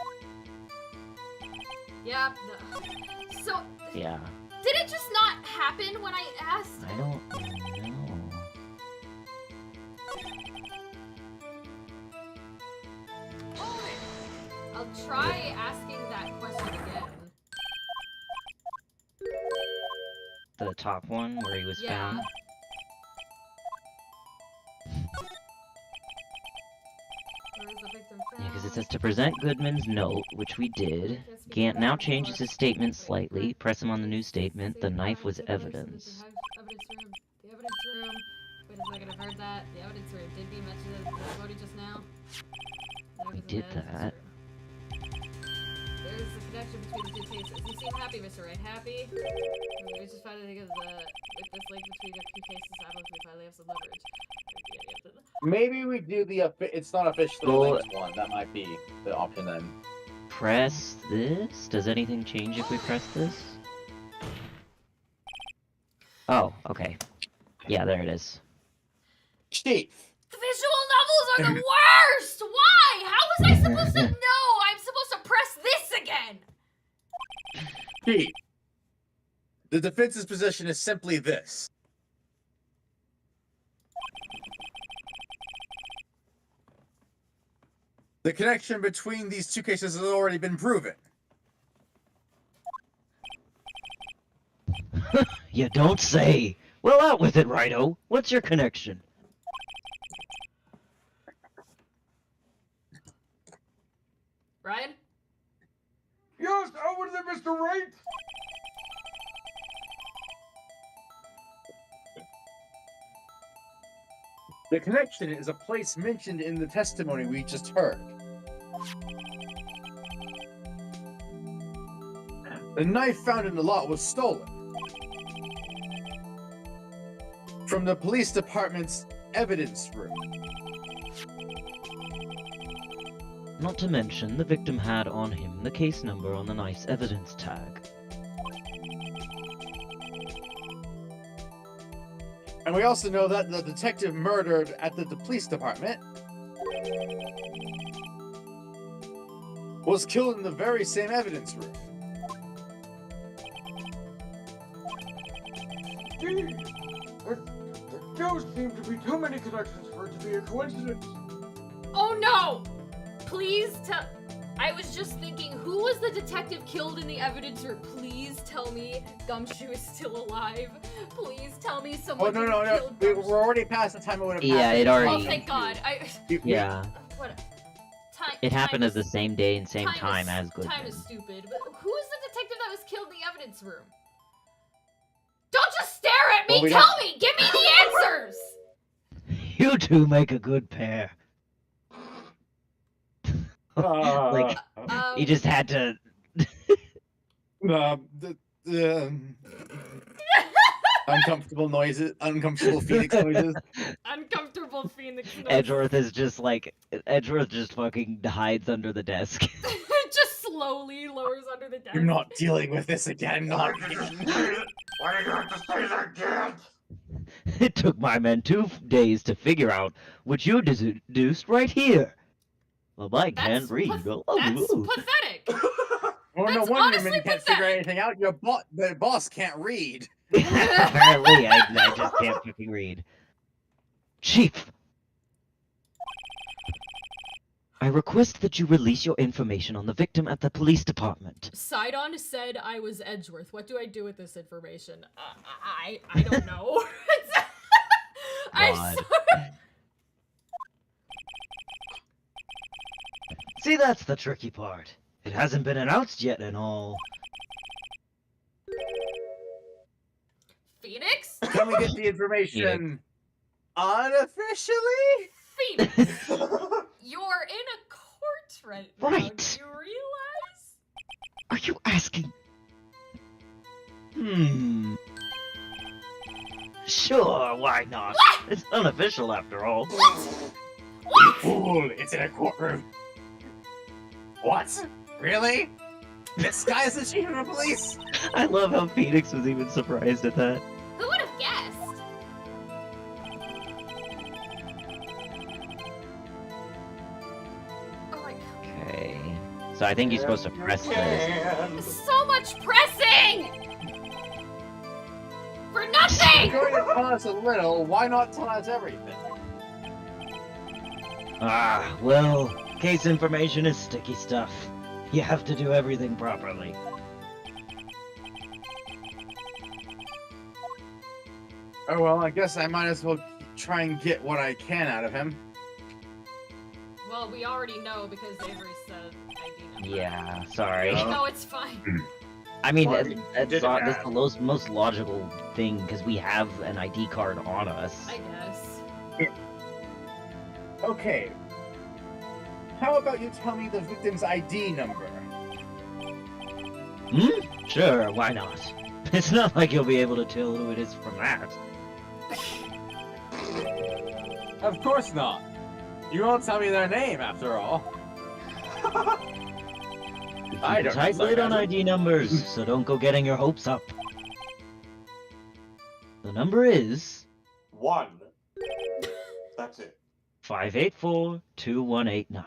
[SPEAKER 2] Yeah. So,
[SPEAKER 4] Yeah,
[SPEAKER 2] did it just not happen when I asked?
[SPEAKER 4] I don't know.
[SPEAKER 2] I'll try asking that question again.
[SPEAKER 4] The top one where he was
[SPEAKER 2] Yeah.
[SPEAKER 4] found.
[SPEAKER 2] Where is the victim
[SPEAKER 4] Yeah, because it
[SPEAKER 2] found?
[SPEAKER 4] says to present Goodman's note, which we did. Gant now changes his statement slightly. Press him on the new statement. The knife was evidence.
[SPEAKER 2] Evidence room. The evidence room. Wait a second, I've heard that. The evidence room. Did we mention the body just now?
[SPEAKER 4] We did that.
[SPEAKER 2] There's a connection between the two cases. You seem happy, Mr. Wright. Happy? We just found to think of with this link between the two cases, I believe we finally have some leverage.
[SPEAKER 9] Maybe we do the it's not officially
[SPEAKER 4] Well-
[SPEAKER 9] linked one. That might be the option then.
[SPEAKER 4] Press this? Does anything change if we press this? Oh, okay. Yeah, there it is.
[SPEAKER 9] Chief,
[SPEAKER 2] Visual novels are the worst! Why? How was I supposed to know? I'm supposed to press this again!
[SPEAKER 9] Chief. The defense's position is simply this. The connection between these two cases has already been proven.
[SPEAKER 4] You don't say. Well, out with it, Rido. What's your connection?
[SPEAKER 7] Ryan?
[SPEAKER 3] Yes, out with it, Mr. Wright.
[SPEAKER 6] The connection is a place mentioned in the testimony we just heard. The knife found in the lot was stolen from the police department's evidence room.
[SPEAKER 4] Not to mention, the victim had on him the case number on the knife's evidence tag.
[SPEAKER 6] And we also know that the detective murdered at the police department was killed in the very same evidence room.
[SPEAKER 3] Gee, there does seem to be too many connections for it to be a coincidence.
[SPEAKER 7] Oh no! Please tell. I was just thinking, who was the detective killed in the evidence room? Please tell me Gumshoe is still alive. Please tell me
[SPEAKER 6] Oh,
[SPEAKER 7] someone
[SPEAKER 6] no.
[SPEAKER 7] killed
[SPEAKER 6] We're
[SPEAKER 7] Gumshoe.
[SPEAKER 6] already past the time it would have
[SPEAKER 4] Yeah,
[SPEAKER 6] happened.
[SPEAKER 4] it already-
[SPEAKER 7] Oh, thank God.
[SPEAKER 4] Yeah.
[SPEAKER 7] What? Time.
[SPEAKER 4] It happened
[SPEAKER 7] time
[SPEAKER 4] at the same day and same time as
[SPEAKER 7] Time
[SPEAKER 4] Goodman.
[SPEAKER 7] is stupid. But who is the detective that was killed in the evidence room? Don't just stare at me.
[SPEAKER 6] Well, we
[SPEAKER 7] Tell
[SPEAKER 6] don't-
[SPEAKER 7] me. Give me the answers.
[SPEAKER 4] You two make a good pair. Like, you just had to...
[SPEAKER 6] Uncomfortable noises, uncomfortable Phoenix noises.
[SPEAKER 7] Uncomfortable Phoenix.
[SPEAKER 4] Edgeworth is just like... Edgeworth just fucking hides under the desk.
[SPEAKER 7] Just slowly lowers under the desk.
[SPEAKER 6] You're not dealing with this again, not again.
[SPEAKER 3] Why do you have to say that, Gant?
[SPEAKER 4] It took my men 2 days to figure out what you deduced right here. Well, Mike
[SPEAKER 7] That's
[SPEAKER 4] can't read.
[SPEAKER 7] That's
[SPEAKER 4] Oh,
[SPEAKER 7] pathetic.
[SPEAKER 6] Well, no
[SPEAKER 7] That's
[SPEAKER 6] wonder
[SPEAKER 7] honestly
[SPEAKER 6] men can't figure anything out. The boss can't read.
[SPEAKER 4] apparently, I just can't fucking read. Chief! I request that you release your information on the victim at the police department.
[SPEAKER 7] Sidon said I was Edgeworth. What do I do with this information? I don't know. I'm
[SPEAKER 4] God.
[SPEAKER 7] sorry.
[SPEAKER 4] See, that's the tricky part. It hasn't been announced yet and all.
[SPEAKER 7] Phoenix?
[SPEAKER 6] Can we get the information unofficially?
[SPEAKER 7] Phoenix! You're in a court right now.
[SPEAKER 4] Right.
[SPEAKER 7] Do you realize?
[SPEAKER 4] Are you asking? Sure, why not? It's unofficial after all.
[SPEAKER 6] You fool! It's in a courtroom. What? Really? This guy's the chief of the police?
[SPEAKER 4] I love how Phoenix was even surprised at that.
[SPEAKER 7] Who would have guessed? Oh my god.
[SPEAKER 4] Okay. So I think you're supposed to press this.
[SPEAKER 7] So much pressing! For
[SPEAKER 6] You're
[SPEAKER 7] nothing!
[SPEAKER 6] going to tell us a little. Why not tell us everything?
[SPEAKER 4] Ah, well, case information is sticky stuff. You have to do everything properly.
[SPEAKER 6] Oh well, I guess I might as well try and get what I can out of him.
[SPEAKER 7] Well, we already know because Avery said ID number.
[SPEAKER 4] Yeah, sorry.
[SPEAKER 7] No, it's fine.
[SPEAKER 4] I mean,
[SPEAKER 10] Well,
[SPEAKER 4] that's
[SPEAKER 10] didn't
[SPEAKER 4] that's
[SPEAKER 10] ask.
[SPEAKER 4] the most logical thing, because we have an ID card on us.
[SPEAKER 7] I guess.
[SPEAKER 6] Okay. How about you tell me the victim's ID number?
[SPEAKER 4] Sure, why not? It's not like you'll be able to tell who it is from that.
[SPEAKER 6] Of course not. You won't tell me their name, after all. I
[SPEAKER 4] Keep a
[SPEAKER 6] don't
[SPEAKER 4] tight
[SPEAKER 6] know
[SPEAKER 4] lid on
[SPEAKER 6] sarcasm.
[SPEAKER 4] ID numbers, so don't go getting your hopes up. The number is
[SPEAKER 10] 1. That's it.
[SPEAKER 4] 584-2189.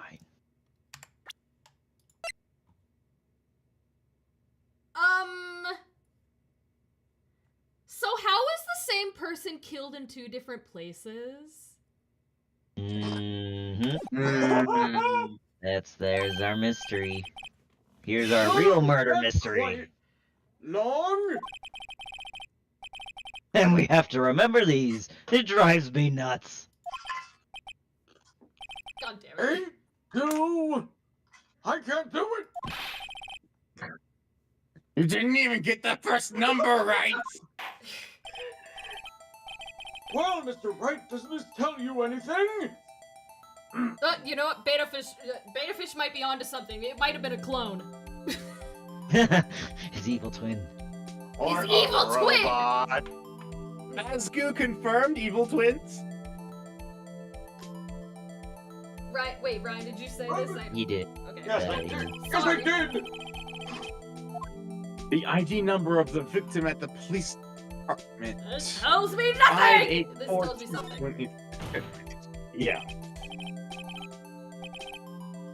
[SPEAKER 7] So how is the same person killed in 2 different places?
[SPEAKER 4] Mm-hmm. There's our mystery. Here's our real murder
[SPEAKER 3] That's
[SPEAKER 4] mystery.
[SPEAKER 3] quite long.
[SPEAKER 4] And we have to remember these. It drives me nuts.
[SPEAKER 2] God damn it.
[SPEAKER 3] 8, 2. I can't do it.
[SPEAKER 9] You didn't even get the first number right.
[SPEAKER 3] Well, Mr. Wright, does this tell you anything?
[SPEAKER 2] You know what? Betafish might be onto something. It might have been a clone.
[SPEAKER 4] His evil twin.
[SPEAKER 9] Or
[SPEAKER 2] His evil twin!
[SPEAKER 9] robot. Nazgûl confirmed evil twins.
[SPEAKER 2] Right, wait, Ryan, did you say this?
[SPEAKER 4] He did.
[SPEAKER 2] Okay.
[SPEAKER 3] Yes, I
[SPEAKER 4] Yeah,
[SPEAKER 3] did.
[SPEAKER 4] yeah.
[SPEAKER 3] Yes, I
[SPEAKER 2] Sorry.
[SPEAKER 3] did.
[SPEAKER 9] The ID number of the victim at the police department.
[SPEAKER 2] This tells me nothing! This
[SPEAKER 9] 584
[SPEAKER 2] tells me something.
[SPEAKER 9] 20. Yeah.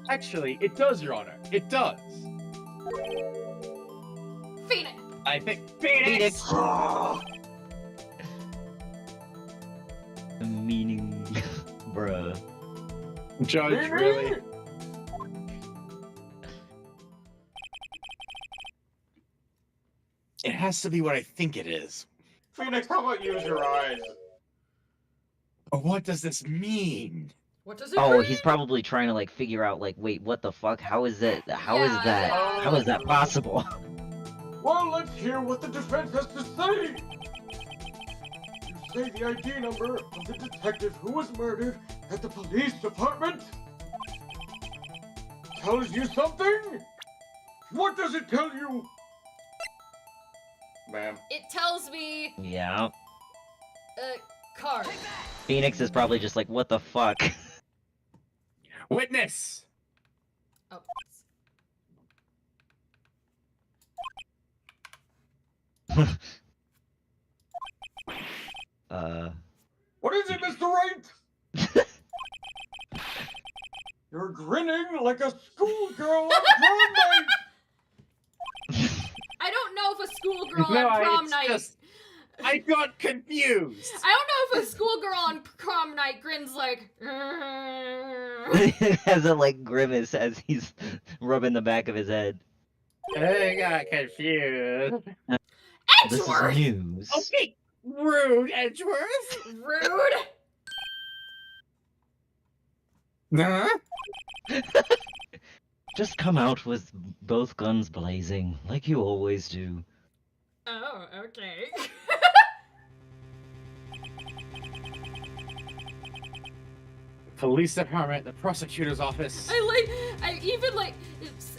[SPEAKER 9] Actually, it does, Your Honor. It does.
[SPEAKER 2] Phoenix!
[SPEAKER 9] I think Phoenix.
[SPEAKER 4] The meaning, bruh.
[SPEAKER 9] Judge, really? It has to be what I think it is.
[SPEAKER 3] Phoenix, how about use your eyes?
[SPEAKER 9] But what does this mean?
[SPEAKER 2] What does it
[SPEAKER 4] Oh,
[SPEAKER 2] mean?
[SPEAKER 4] he's probably trying to like figure out like, wait, what the fuck? How is that? How is
[SPEAKER 2] Yeah,
[SPEAKER 4] that?
[SPEAKER 2] yeah.
[SPEAKER 4] How is that possible?
[SPEAKER 3] Well, let's hear what the defense has to say. You say the ID number of the detective who was murdered at the police department tells you something? What does it tell you? Ma'am.
[SPEAKER 2] It tells me
[SPEAKER 4] Yeah.
[SPEAKER 2] card.
[SPEAKER 4] Phoenix is probably just like, what the fuck?
[SPEAKER 9] Witness.
[SPEAKER 2] Oh.
[SPEAKER 3] What is it, Mr. Wright? You're grinning like a schoolgirl on prom night.
[SPEAKER 2] I don't know if a schoolgirl
[SPEAKER 9] No,
[SPEAKER 2] on prom
[SPEAKER 9] it's
[SPEAKER 2] night.
[SPEAKER 9] just- I got confused.
[SPEAKER 2] I don't know if a schoolgirl on prom night grins like.
[SPEAKER 4] Has a like grimace as he's rubbing the back of his head.
[SPEAKER 9] I got confused.
[SPEAKER 4] This is
[SPEAKER 2] Edgeworth!
[SPEAKER 4] news.
[SPEAKER 9] Okay, rude, Edgeworth.
[SPEAKER 2] Rude!
[SPEAKER 9] Huh?
[SPEAKER 4] Just come out with both guns blazing, like you always do.
[SPEAKER 2] Oh, okay.
[SPEAKER 9] Police department, the prosecutor's office.
[SPEAKER 2] I even like.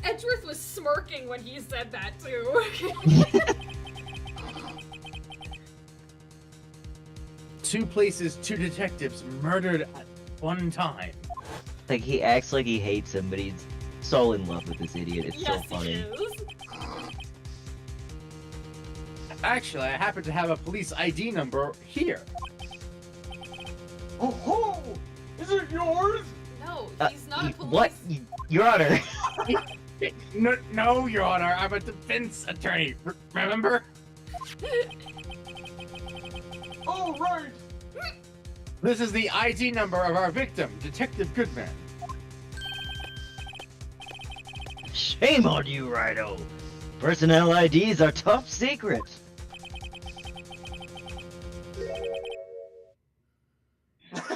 [SPEAKER 2] Edgeworth was smirking when he said that too.
[SPEAKER 9] 2 places, 2 detectives murdered at one time.
[SPEAKER 4] Like he acts like he hates him, but he's so in love with this idiot. It's so
[SPEAKER 2] Yes, he
[SPEAKER 4] funny.
[SPEAKER 2] is.
[SPEAKER 9] Actually, I happen to have a police ID number here.
[SPEAKER 3] Oh ho! Is it yours?
[SPEAKER 2] No, he's not a police.
[SPEAKER 4] What? Your Honor.
[SPEAKER 9] No, Your Honor, I'm a defense attorney. Remember?
[SPEAKER 3] Oh, right.
[SPEAKER 9] This is the ID number of our victim, Detective Goodman.
[SPEAKER 4] Shame on you, Rhino. Personnel IDs are top secret.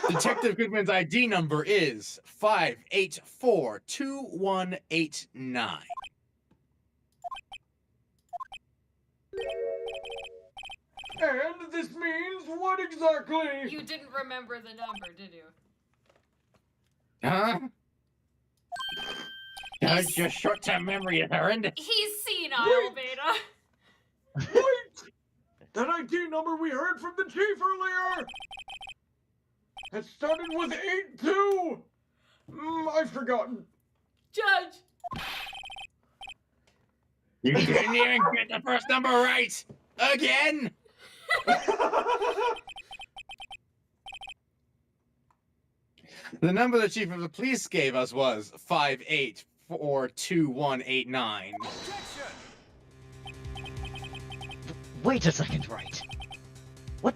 [SPEAKER 9] Detective Goodman's ID number is 5842189.
[SPEAKER 3] And this means what exactly?
[SPEAKER 2] You didn't remember the number, did you?
[SPEAKER 9] Huh? Your short-term memory is horrendous.
[SPEAKER 2] He's senile, Beta.
[SPEAKER 3] Wait! That ID number we heard from the chief earlier! It started with 82! I've forgotten.
[SPEAKER 2] Judge!
[SPEAKER 9] You didn't even get the first number right! Again! The number the chief of the police gave us was 5842189.
[SPEAKER 4] Wait a second, right? What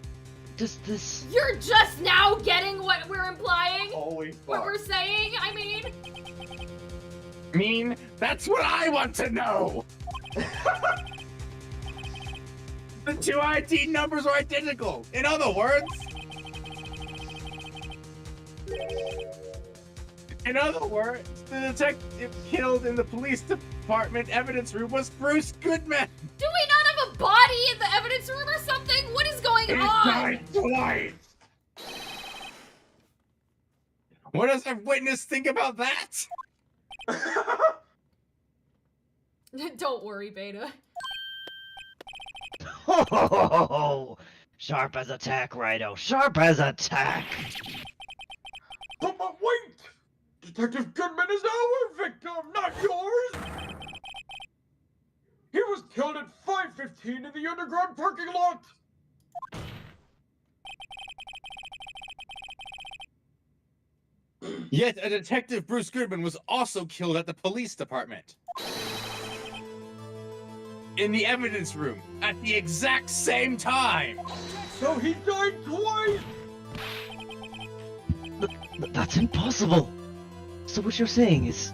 [SPEAKER 4] does this?
[SPEAKER 2] You're just now getting what we're implying?
[SPEAKER 6] Holy
[SPEAKER 2] What
[SPEAKER 6] fuck.
[SPEAKER 2] we're saying? I mean,
[SPEAKER 9] mean, that's what I want to know! The two ID numbers are identical! In other words... the detective killed in the police department evidence room was Bruce Goodman!
[SPEAKER 7] Do we not have a body in the evidence room or something? What is going
[SPEAKER 9] He
[SPEAKER 7] on?
[SPEAKER 9] died twice! What does a witness think about that?
[SPEAKER 7] Don't worry, Beta.
[SPEAKER 4] Oh, sharp as a tack, Rhino. Sharp as a tack.
[SPEAKER 3] But wait! Detective Goodman is our victim, not yours! He was killed at 5:15 in the underground parking lot!
[SPEAKER 9] Yet a detective, Bruce Goodman, was also killed at the police department. In the evidence room, at the exact same time!
[SPEAKER 3] So he died twice!
[SPEAKER 4] That's impossible. So what you're saying is...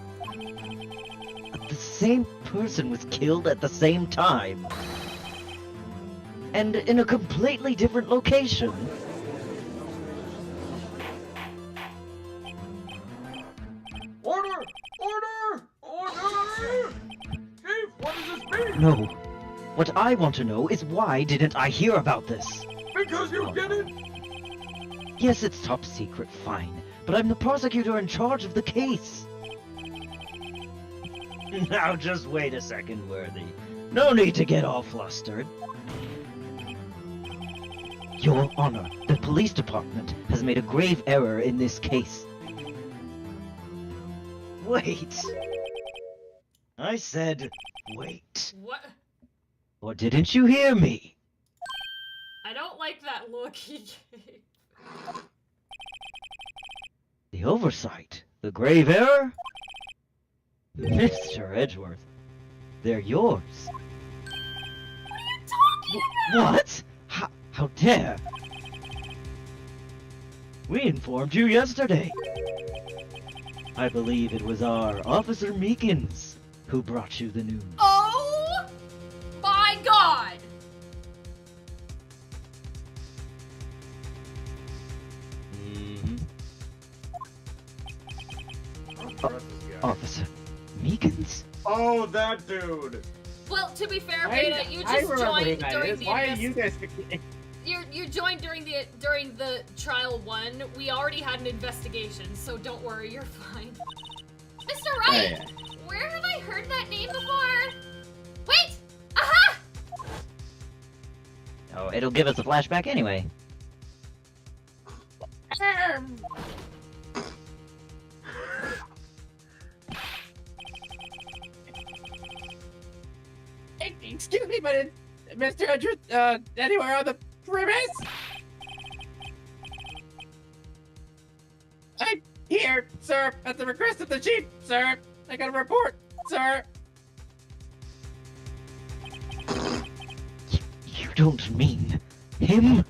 [SPEAKER 4] the same person was killed at the same time. And in a completely different location.
[SPEAKER 3] Order! Order! Order! Chief, what does this mean?
[SPEAKER 4] No. What I want to know is why didn't I hear about this?
[SPEAKER 3] Because you didn't!
[SPEAKER 4] Yes, it's top secret, fine. But I'm the prosecutor in charge of the case. Now just wait a second, Worthy. No need to get all flustered. Your Honor, the police department has made a grave error in this case. Wait. I said, wait.
[SPEAKER 7] What?
[SPEAKER 4] Or didn't you hear me?
[SPEAKER 7] I don't like that look he gave.
[SPEAKER 4] The oversight? The grave error? Mr. Edgeworth, they're yours.
[SPEAKER 7] What are you talking about?
[SPEAKER 4] What? How dare? We informed you yesterday. I believe it was our Officer Meekins who brought you the news.
[SPEAKER 7] Oh my god!
[SPEAKER 4] Officer Meekins?
[SPEAKER 3] Oh, that dude!
[SPEAKER 7] Well, to be fair, Beta, you just joined during the
[SPEAKER 9] Why are you guys...
[SPEAKER 7] you joined during the trial 1. We already had an investigation, so don't worry, you're fine. Mr. Wright, where have I heard that name before? Wait! Aha!
[SPEAKER 4] Oh, it'll give us a flashback anyway.
[SPEAKER 9] Excuse me, but is Mr. Edgeworth, anywhere on the premise? I'm here, sir, at the request of the chief, sir. I got a report, sir.
[SPEAKER 4] You don't mean him?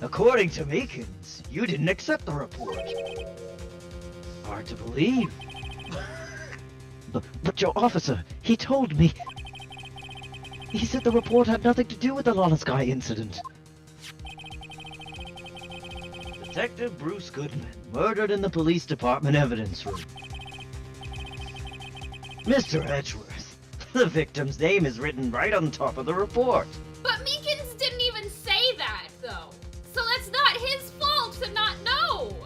[SPEAKER 4] According to Meekins, you didn't accept the report. Hard to believe. But your officer, he told me... He said the report had nothing to do with the Lawless Guy incident. Detective Bruce Goodman, murdered in the police department evidence room. Mr. Edgeworth, the victim's name is written right on top of the report.
[SPEAKER 7] But Meekins didn't even say that, though. So that's not his fault to not know.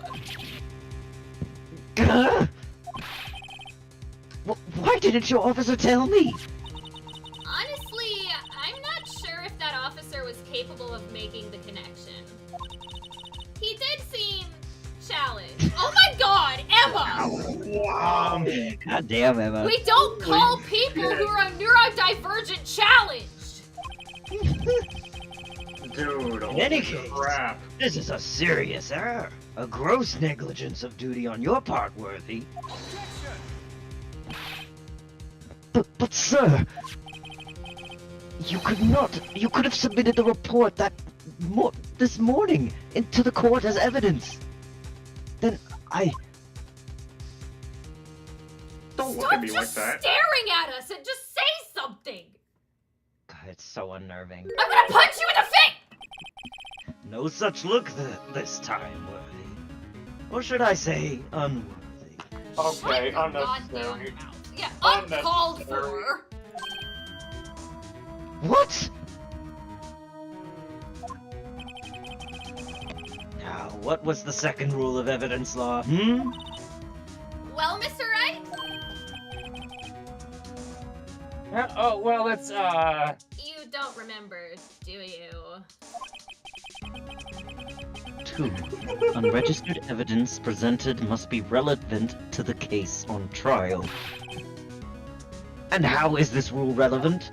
[SPEAKER 4] Why didn't your officer tell me?
[SPEAKER 7] Honestly, I'm not sure if that officer was capable of making the connection. He did seem challenged. Oh my god, Emma!
[SPEAKER 4] God damn, Emma.
[SPEAKER 7] We don't call people who are neurodivergent challenged!
[SPEAKER 10] Dude,
[SPEAKER 4] In any case,
[SPEAKER 10] crap.
[SPEAKER 4] this is a serious error. A gross negligence of duty on your part, Worthy. But sir, you could have submitted the report this morning into the court as evidence. Then
[SPEAKER 10] Don't look
[SPEAKER 2] Stop
[SPEAKER 10] at me like
[SPEAKER 2] just
[SPEAKER 10] that.
[SPEAKER 2] staring at us and just say something.
[SPEAKER 4] God, it's so unnerving.
[SPEAKER 2] I'm gonna punch you in the face.
[SPEAKER 4] No such look this time, Worthy. Or should I say, unworthy.
[SPEAKER 3] Okay,
[SPEAKER 2] Shut your
[SPEAKER 3] unnecessary.
[SPEAKER 2] goddamn mouth. Yeah, uncalled for.
[SPEAKER 4] What? Now, what was the second rule of evidence law,
[SPEAKER 2] Well, Mr. Wright?
[SPEAKER 8] Oh, well, it's,
[SPEAKER 2] You don't remember, do you?
[SPEAKER 4] 2. Unregistered evidence presented must be relevant to the case on trial. And how is this rule relevant?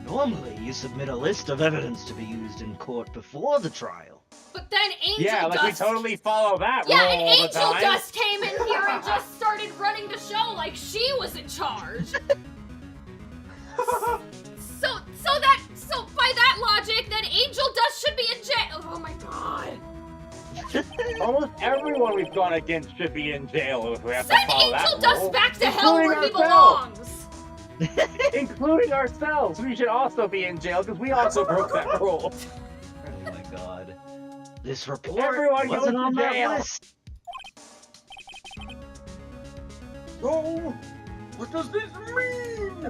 [SPEAKER 4] Normally, you submit a list of evidence to be used in court before the trial.
[SPEAKER 2] But then Angel
[SPEAKER 9] Yeah, like we
[SPEAKER 2] Dust...
[SPEAKER 9] totally follow that
[SPEAKER 2] Yeah,
[SPEAKER 9] rule
[SPEAKER 2] and
[SPEAKER 9] all the
[SPEAKER 2] Angel
[SPEAKER 9] time.
[SPEAKER 2] Dust came in here and just started running the show like she was in charge. So by that logic, then Angel Dust should be in jail. Oh my god.
[SPEAKER 9] Almost everyone we've gone against should be in jail if we have
[SPEAKER 2] Send
[SPEAKER 9] to follow
[SPEAKER 2] Angel
[SPEAKER 9] that
[SPEAKER 2] Dust
[SPEAKER 9] rule.
[SPEAKER 2] back to hell where he
[SPEAKER 9] ourselves.
[SPEAKER 2] belongs.
[SPEAKER 9] Including ourselves. We should also be in jail because we also broke that rule.
[SPEAKER 4] Oh my god. This report
[SPEAKER 9] Everyone goes
[SPEAKER 4] wasn't
[SPEAKER 9] to
[SPEAKER 4] on that
[SPEAKER 9] jail.
[SPEAKER 4] list.
[SPEAKER 3] So, what does this mean?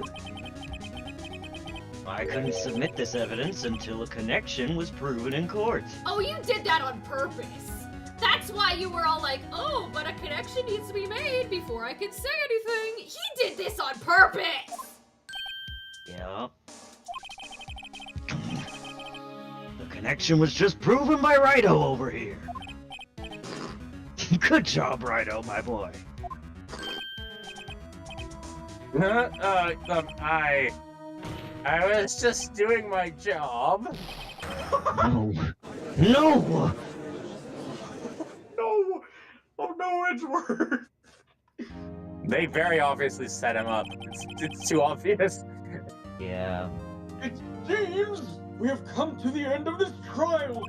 [SPEAKER 4] I couldn't submit this evidence until a connection was proven in court.
[SPEAKER 2] Oh, you did that on purpose. That's why you were all like, oh, but a connection needs to be made before I can say anything. He did this on purpose.
[SPEAKER 4] Yeah. The connection was just proven by Rido over here. Good job, Rido, my boy.
[SPEAKER 9] I was just doing my job.
[SPEAKER 4] No. No!
[SPEAKER 3] No! Oh no, Edgeworth!
[SPEAKER 9] They very obviously set him up. It's too obvious.
[SPEAKER 4] Yeah.
[SPEAKER 3] It seems we have come to the end of this trial.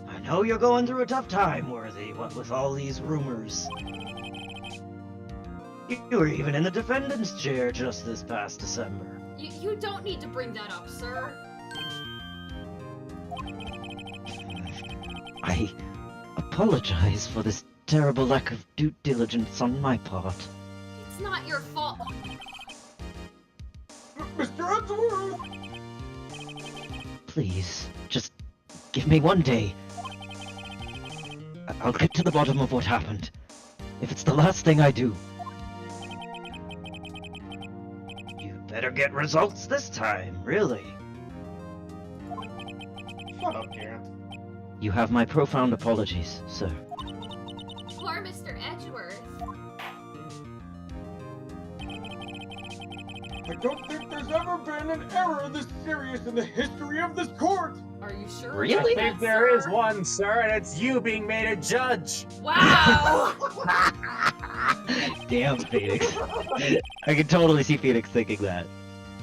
[SPEAKER 4] I know you're going through a tough time, Worthy, what with all these rumors. You were even in the defendant's chair just this past December.
[SPEAKER 2] You don't need to bring that up, sir.
[SPEAKER 4] I apologize for this terrible lack of due diligence on my part.
[SPEAKER 2] It's not your fault.
[SPEAKER 3] Mr. Edgeworth!
[SPEAKER 4] Please, just give me one day. I'll get to the bottom of what happened. If it's the last thing I do. You better get results this time, really.
[SPEAKER 3] Shut up, Garrett.
[SPEAKER 4] You have my profound apologies, sir.
[SPEAKER 2] Poor Mr. Edgeworth.
[SPEAKER 3] I don't think there's ever been an error this serious in the history of this court!
[SPEAKER 2] Are you sure?
[SPEAKER 4] Really?
[SPEAKER 2] about
[SPEAKER 9] I think
[SPEAKER 2] that,
[SPEAKER 9] there is
[SPEAKER 2] sir?
[SPEAKER 9] one, sir, and it's you being made a judge.
[SPEAKER 2] Wow!
[SPEAKER 4] Damn, Phoenix. I can totally see Phoenix thinking that.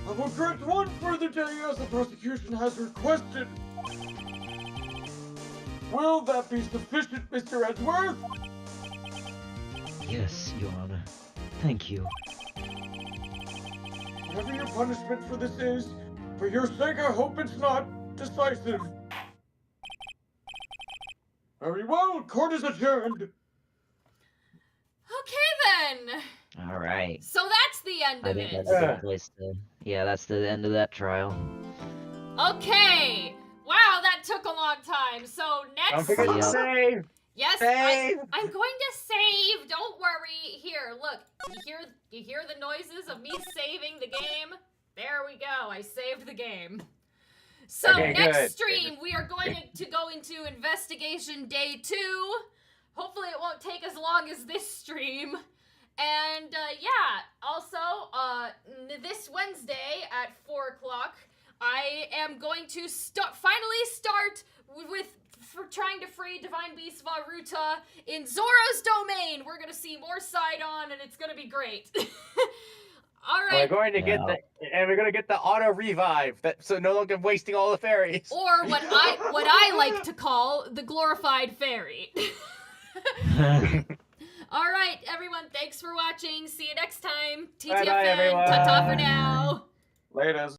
[SPEAKER 3] I will grant one further day as the prosecution has requested. Will that be sufficient, Mr. Edgeworth?
[SPEAKER 4] Yes, Your Honor. Thank you.
[SPEAKER 3] Whatever your punishment for this is, for your sake I hope it's not decisive. Very well, court is adjourned.
[SPEAKER 2] Okay then.
[SPEAKER 4] Alright.
[SPEAKER 2] So that's the end
[SPEAKER 4] I
[SPEAKER 2] of
[SPEAKER 4] think
[SPEAKER 2] it.
[SPEAKER 4] that's a good place to... Yeah, that's the end of that trial.
[SPEAKER 2] Okay. Wow, that took a long time. So
[SPEAKER 9] Don't
[SPEAKER 2] next.
[SPEAKER 9] forget
[SPEAKER 4] Yeah.
[SPEAKER 9] to save.
[SPEAKER 2] Yes,
[SPEAKER 9] Save.
[SPEAKER 2] I'm going to save. Don't worry. Here, look. You hear the noises of me saving the game? There we go. I saved the game. So
[SPEAKER 9] Okay,
[SPEAKER 2] next
[SPEAKER 9] good.
[SPEAKER 2] stream we are going to go into investigation day 2. Hopefully it won't take as long as this stream. And yeah, also this Wednesday at 4 o'clock, I am going to finally start with trying to free Divine Beast Varuta in Zoro's domain. We're gonna see more Sidon, and it's gonna be great. All right.
[SPEAKER 9] We're going to get we're going to get the auto revive. So no longer wasting all the fairies.
[SPEAKER 2] Or what I like to call the glorified fairy. All right, everyone. Thanks for watching. See you next time.
[SPEAKER 1] Bye-bye,
[SPEAKER 2] TTFN.
[SPEAKER 1] everyone.
[SPEAKER 2] Ta-ta for now.
[SPEAKER 10] Laters.